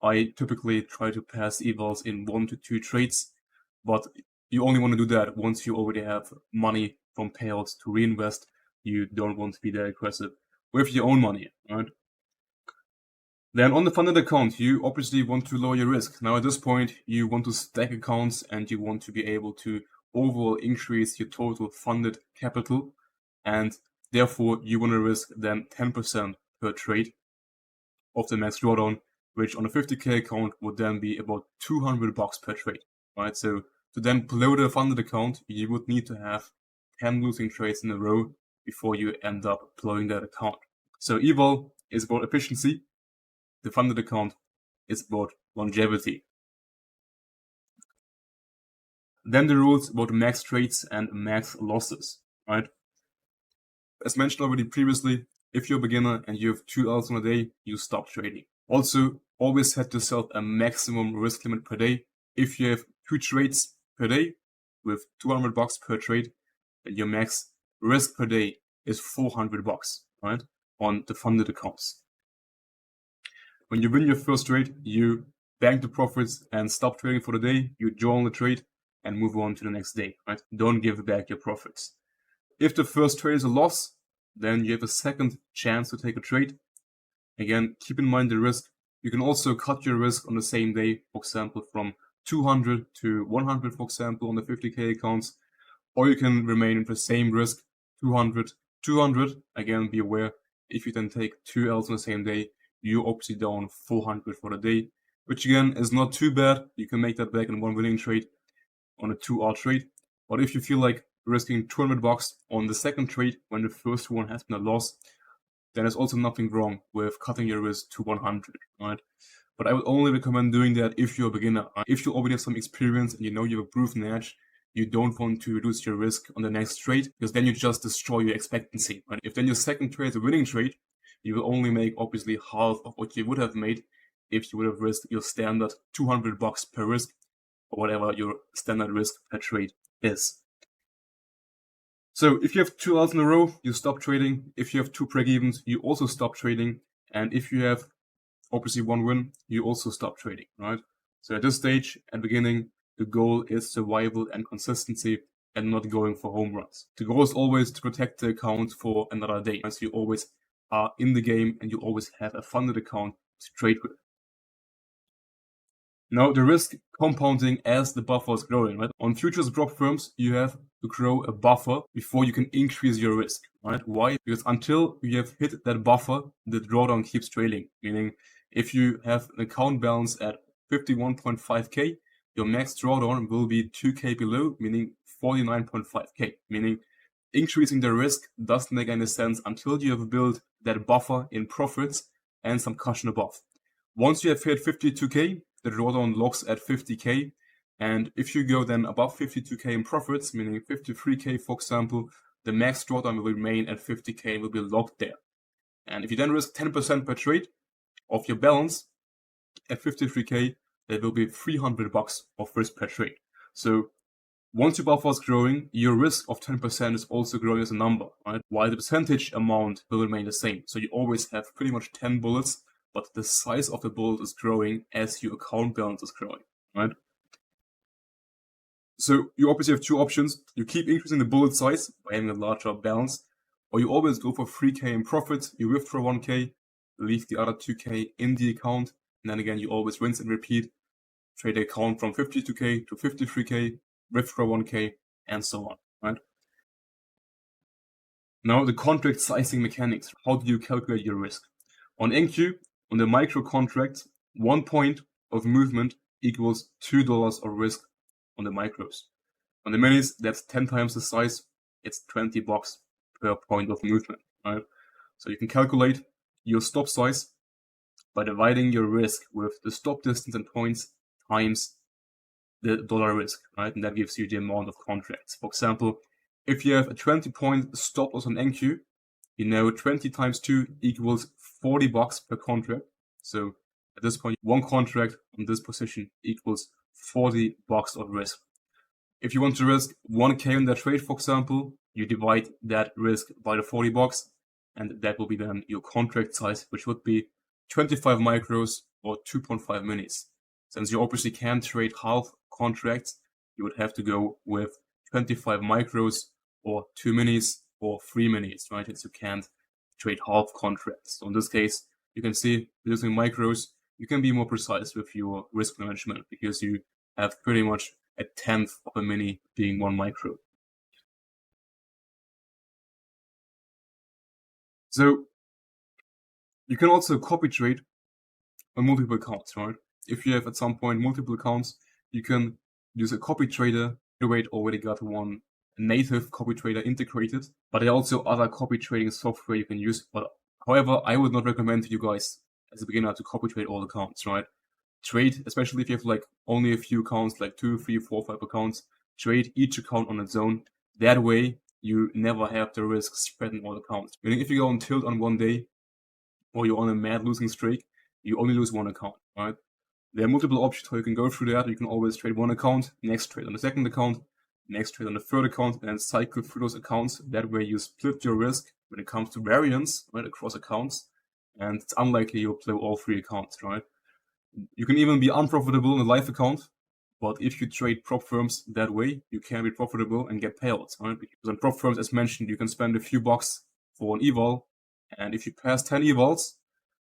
I typically try to pass evals in 1 to 2 trades, but you only want to do that once you already have money from payouts to reinvest. You don't want to be that aggressive with your own money, right? Then on the funded account, you obviously want to lower your risk. Now at this point, you want to stack accounts and you want to be able to overall increase your total funded capital, and therefore you want to risk then 10% per trade of the max drawdown, which on a 50k account would then be about $200 per trade, right? So to then blow the funded account, you would need to have 10 losing trades in a row before you end up blowing that account. So eval is about efficiency. The funded account is about longevity. Then the rules about max trades and max losses, right? As mentioned already previously, if you're a beginner and you have 2 Ls on a day, you stop trading. Also, always set yourself a maximum risk limit per day. If you have 2 trades per day with $200 per trade, then your max risk per day is $400, right? On the funded accounts. When you win your first trade, you bank the profits and stop trading for the day. You join the trade and move on to the next day, right? Don't give back your profits. If the first trade is a loss, then you have a second chance to take a trade. Again, keep in mind the risk. You can also cut your risk on the same day, for example, from 200 to 100, for example, on the 50k accounts, or you can remain in the same risk, 200, 200. Again, be aware, if you then take 2 Ls on the same day, you're obviously down 400 for the day. which again is not too bad. You can make that back in one winning trade on a 2-hour trade. But if you feel like risking $200 on the second trade when the first one has been a loss, then there's also nothing wrong with cutting your risk to 100, right? But I would only recommend doing that if you're a beginner. If you already have some experience and you know you have a proven edge, you don't want to reduce your risk on the next trade, because then you just destroy your expectancy. Right? If then your second trade is a winning trade, you will only make obviously half of what you would have made if you would have risked your standard $200 per risk, or whatever your standard risk per trade is. So if you have 2 Ls in a row, you stop trading. If you have 2 break-evens, you also stop trading. And if you have obviously 1 win, you also stop trading, right? So at this stage, at the beginning, the goal is survival and consistency and not going for home runs. The goal is always to protect the account for another day, as you always are in the game and you always have a funded account to trade with. Now, the risk compounding as the buffer is growing, right? On futures prop firms, you have to grow a buffer before you can increase your risk, right? Why? Because until you have hit that buffer, the drawdown keeps trailing. Meaning, if you have an account balance at 51.5K, your max drawdown will be 2K below, meaning 49.5K. Meaning, increasing the risk doesn't make any sense until you have built that buffer in profits and some cushion above. Once you have hit 52K, the drawdown locks at 50K. And if you go then above 52K in profits, meaning 53K, for example, the max drawdown will remain at 50K and will be locked there. And if you then risk 10% per trade of your balance at 53K, there will be $300 of risk per trade. So once your buffer is growing, your risk of 10% is also growing as a number, right? While the percentage amount will remain the same. So you always have pretty much 10 bullets, but the size of the bullet is growing as your account balance is growing, right? So you obviously have 2 options. You keep increasing the bullet size by having a larger balance, or you always go for 3K in profit, you withdraw 1K, leave the other 2K in the account, and then again you always rinse and repeat, trade the account from 52K to 53K, withdraw 1K, and so on, right? Now the contract sizing mechanics. How do you calculate your risk? On NQ, on the micro contract, 1 point of movement equals $2 of risk on the micros. On the minis, that's 10 times the size. It's $20 per point of movement, right? So you can calculate your stop size by dividing your risk with the stop distance in points times the dollar risk, right? And that gives you the amount of contracts. For example, if you have a 20-point stop loss on NQ, you know 20 times 2 equals $40 per contract. So at this point, 1 contract on this position equals $40 of risk. If you want to risk 1K on that trade, for example, you divide that risk by the $40, and that will be then your contract size, which would be 25 micros or 2.5 minis. Since you obviously can't trade half contracts, you would have to go with 25 micros or 2 minis or 3 minis, right? Since you can't trade half contracts. So in this case, you can see using micros, you can be more precise with your risk management because you have pretty much a tenth of a mini being 1 micro. So you can also copy trade on multiple accounts, right? If you have at some point multiple accounts, you can use a copy trader. Innovate already got one native copy trader integrated, but there are also other copy trading software you can use. But however, I would not recommend to you guys as a beginner to copy trade all accounts, right? Trade, especially if you have like only a few accounts, like 2, 3, 4, 5 accounts, trade each account on its own. That way, you never have the risk spread in all accounts. Meaning if you go on tilt on one day, or you're on a mad losing streak, you only lose 1 account, right? There are multiple options how you can go through that. You can always trade 1 account, next trade on the second account, next trade on the third account, and then cycle through those accounts. That way you split your risk when it comes to variance, right, across accounts. And it's unlikely you'll play all 3 accounts, right? You can even be unprofitable in a live account, but if you trade prop firms that way, you can be profitable and get payouts, right? Because on prop firms, as mentioned, you can spend a few bucks for an eval, and if you pass 10 evals,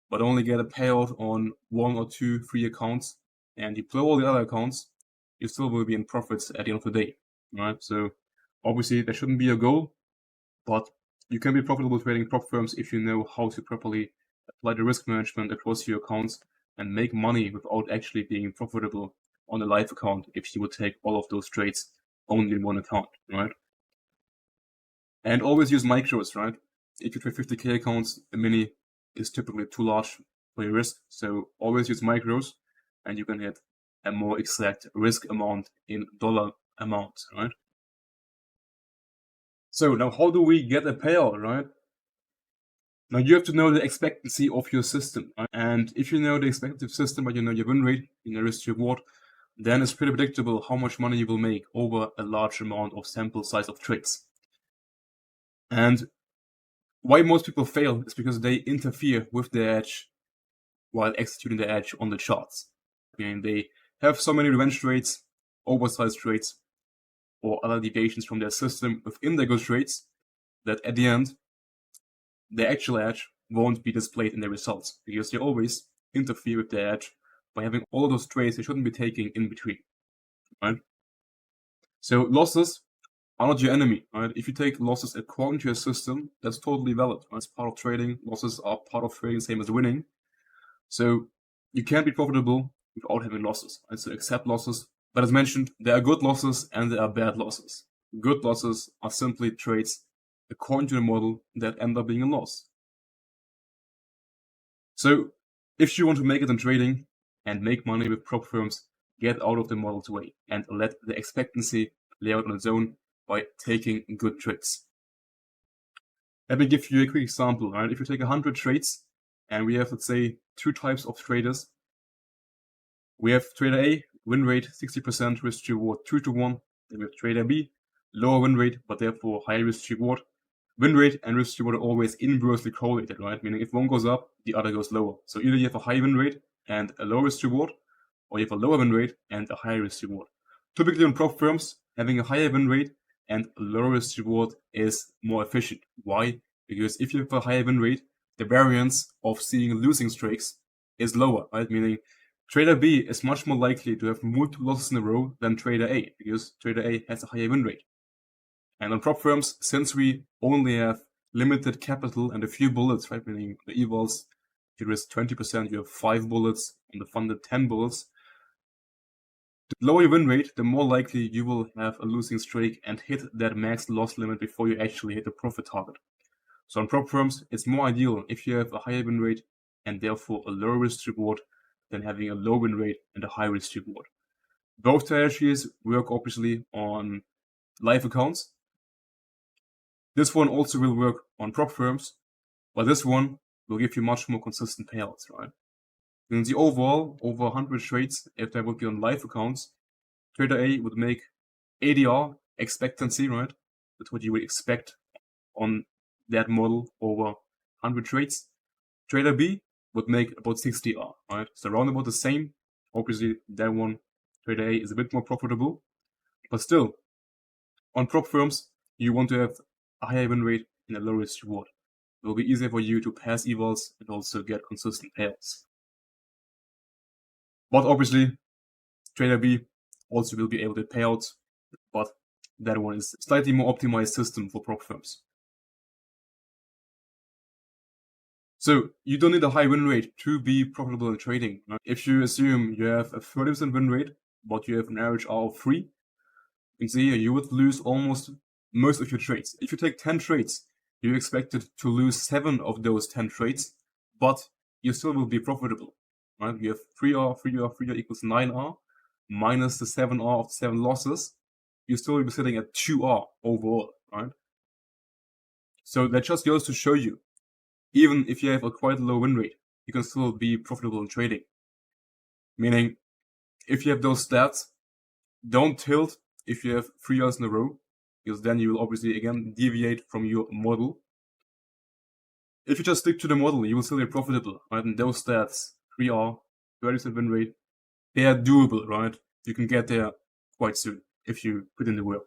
but only get a payout on 1 or 2, 3 accounts, and you play all the other accounts, you still will be in profits at the end of the day, right? So obviously that shouldn't be a goal, but you can be profitable trading prop firms if you know how to properly apply the risk management across your accounts and make money without actually being profitable on a live account if you would take all of those trades only in one account, right? And always use micros, right? If you trade 50K accounts, a mini is typically too large for your risk. So always use micros and you can hit a more exact risk amount in dollar amounts, right? So now how do we get a payout, right? Now you have to know the expectancy of your system, right? And if you know the expected system, but you know your win rate, you know risk to reward, then it's pretty predictable how much money you will make over a large amount of sample size of trades. And why most people fail is because they interfere with the edge while executing the edge on the charts. And they have so many revenge trades, oversized trades, or other deviations from their system within their good trades that at the end, the actual edge won't be displayed in their results because they always interfere with the edge by having all of those trades they shouldn't be taking in between, right? So losses are not your enemy, right? If you take losses according to your system, that's totally valid. Right? It's part of trading. Losses are part of trading, same as winning. So you can't be profitable without having losses. Right? So accept losses. But as mentioned, there are good losses and there are bad losses. Good losses are simply trades according to the model that end up being a loss. So if you want to make it in trading and make money with prop firms, get out of the model's way and let the expectancy play out on its own by taking good trades. Let me give you a quick example, right? If you take 100 trades and we have, let's say, two types of traders. We have trader A, win rate 60%, risk to reward 2 to 1. Then we have trader B, lower win rate, but therefore high risk to reward. Win rate and risk to reward are always inversely correlated, right? Meaning if one goes up, the other goes lower. So either you have a high win rate and a low risk to reward, or you have a lower win rate and a higher risk to reward. Typically on prop firms, having a higher win rate and a lower risk to reward is more efficient. Why? Because if you have a higher win rate, the variance of seeing losing streaks is lower, right? Meaning trader B is much more likely to have multiple losses in a row than trader A because trader A has a higher win rate. And on prop firms, since we only have limited capital and a few bullets, right? Meaning the evals, you risk 20%, you have 5 bullets, on the funded 10 bullets. The lower your win rate, the more likely you will have a losing streak and hit that max loss limit before you actually hit the profit target. So on prop firms, it's more ideal if you have a higher win rate and therefore a lower risk reward than having a low win rate and a high risk reward. Both strategies work obviously on live accounts. This one also will work on prop firms, but this one will give you much more consistent payouts, right? In the overall, over 100 trades, if they would be on live accounts, trader A would make ADR, expectancy, right? That's what you would expect on that model over 100 trades. Trader B would make about 60R, right? So around about the same. Obviously, that one, trader A, is a bit more profitable. But still, on prop firms, you want to have a higher win rate and a low risk reward. It will be easier for you to pass evals and also get consistent payouts. But obviously, trader B also will be able to pay out, but that one is a slightly more optimized system for prop firms. So you don't need a high win rate to be profitable in trading. Right? If you assume you have a 30% win rate, but you have an average R of 3, you can see here you would lose almost most of your trades. If you take 10 trades, you're expected to lose 7 of those 10 trades, but you still will be profitable. Right? You have 3R, 3R, 3R equals 9R, minus the 7R of the 7 losses, you still will be sitting at 2R overall, right? So that just goes to show you, even if you have a quite low win rate, you can still be profitable in trading. Meaning, if you have those stats, don't tilt if you have 3 Rs in a row, because then you will obviously again deviate from your model. If you just stick to the model, you will still be profitable, right? And those stats, 3R, 30% win rate, they are doable, right? You can get there quite soon if you put in the work.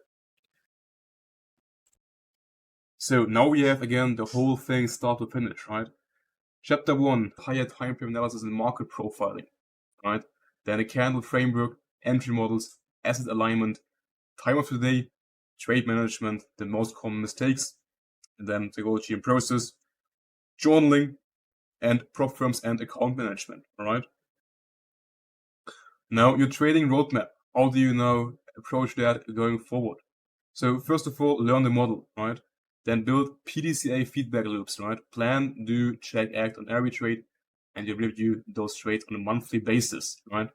So now we have again the whole thing start to finish, right? Chapter 1, higher time frame analysis and market profiling, right? Then a candle framework, entry models, asset alignment, time of the day, trade management, the most common mistakes, and then psychology and process, journaling, and prop firms and account management, alright? Now, your trading roadmap. How do you now approach that going forward? So first of all, learn the model, right? Then build PDCA feedback loops, right? Plan, do, check, act on every trade, and you review those trades on a monthly basis, right?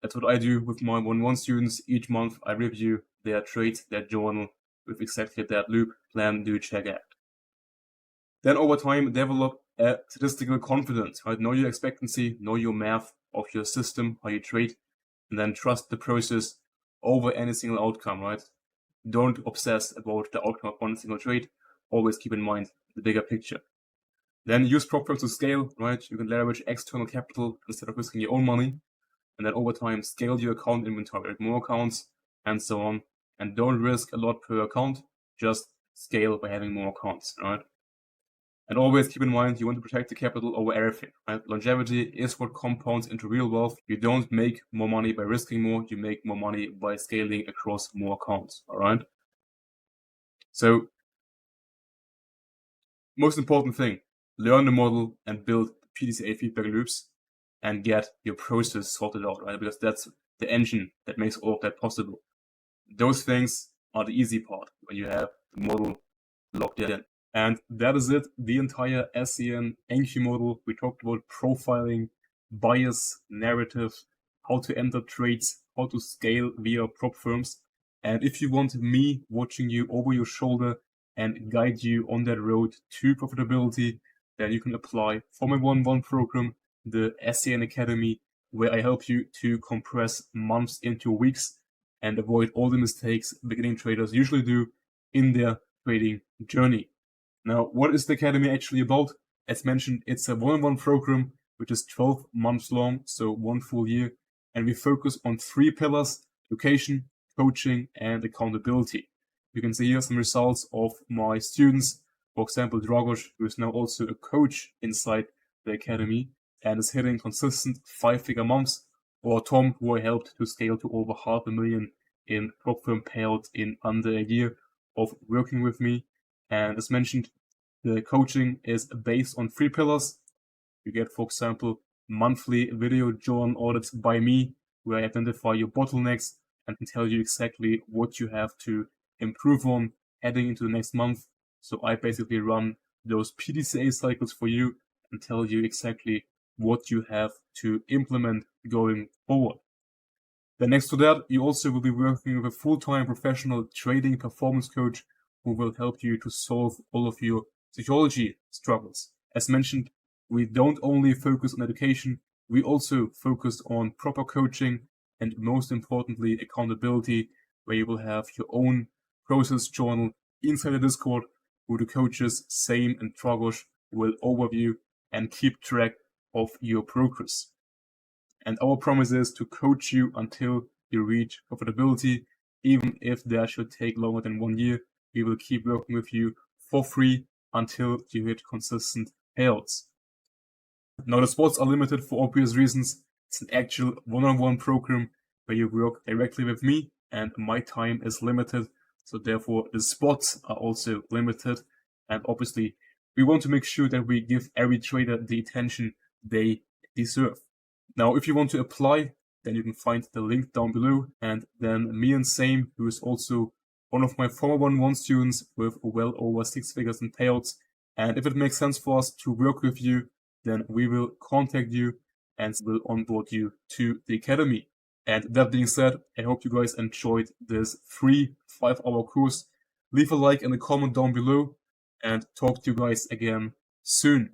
That's what I do with my 1-1 students. Each month I review their trades, their journal with exactly that loop: plan, do, check, act. Then over time, develop a statistical confidence, right? Know your expectancy, know your math of your system, how you trade, and then trust the process over any single outcome, right? Don't obsess about the outcome of one single trade. Always keep in mind the bigger picture. Then use prop firms to scale, right? You can leverage external capital instead of risking your own money. And then over time, scale your account inventory, more accounts, and so on. And don't risk a lot per account. Just scale by having more accounts, right? And always keep in mind, you want to protect the capital over everything, right? Longevity is what compounds into real wealth. You don't make more money by risking more. You make more money by scaling across more accounts, all right? So, most important thing, learn the model and build PDCA feedback loops and get your process sorted out, right? Because that's the engine that makes all of that possible. Those things are the easy part when you have the model locked in. And that is it, the entire SCN NQ model. We talked about profiling, bias, narrative, how to enter trades, how to scale via prop firms. And if you want me watching you over your shoulder and guide you on that road to profitability, then you can apply for my 1-1 program, the SCN Academy, where I help you to compress months into weeks and avoid all the mistakes beginning traders usually do in their trading journey. Now, what is the Academy actually about? As mentioned, it's a 1-on-1 program, which is 12 months long, so 1 full year. And we focus on 3 pillars: education, coaching, and accountability. You can see here some results of my students. For example, Dragos, who is now also a coach inside the Academy and is hitting consistent 5-figure months. Or Tom, who I helped to scale to over $500,000 in prop firm payout in under a year of working with me. And as mentioned, the coaching is based on 3 pillars. You get, for example, monthly video journal audits by me, where I identify your bottlenecks and can tell you exactly what you have to improve on heading into the next month. So I basically run those PDCA cycles for you and tell you exactly what you have to implement going forward. Then next to that, you also will be working with a full-time professional trading performance coach who will help you to solve all of your psychology struggles. As mentioned, we don't only focus on education, we also focus on proper coaching and, most importantly, accountability, where you will have your own process journal inside the Discord, who the coaches, Same and Dragos, will overview and keep track of your progress. And our promise is to coach you until you reach profitability. Even if that should take longer than 1 year, we will keep working with you for free until you hit consistent payouts. Now, the spots are limited for obvious reasons. It's an actual 1-on-1 program where you work directly with me, and my time is limited. So therefore, the spots are also limited. And obviously, we want to make sure that we give every trader the attention they deserve. Now, if you want to apply, then you can find the link down below. And then me and Same, who is also one of my former 1-1 students with well over 6 figures in payouts. And if it makes sense for us to work with you, then we will contact you and will onboard you to the Academy. And that being said, I hope you guys enjoyed this free 5-hour course. Leave a like and a comment down below and talk to you guys again soon.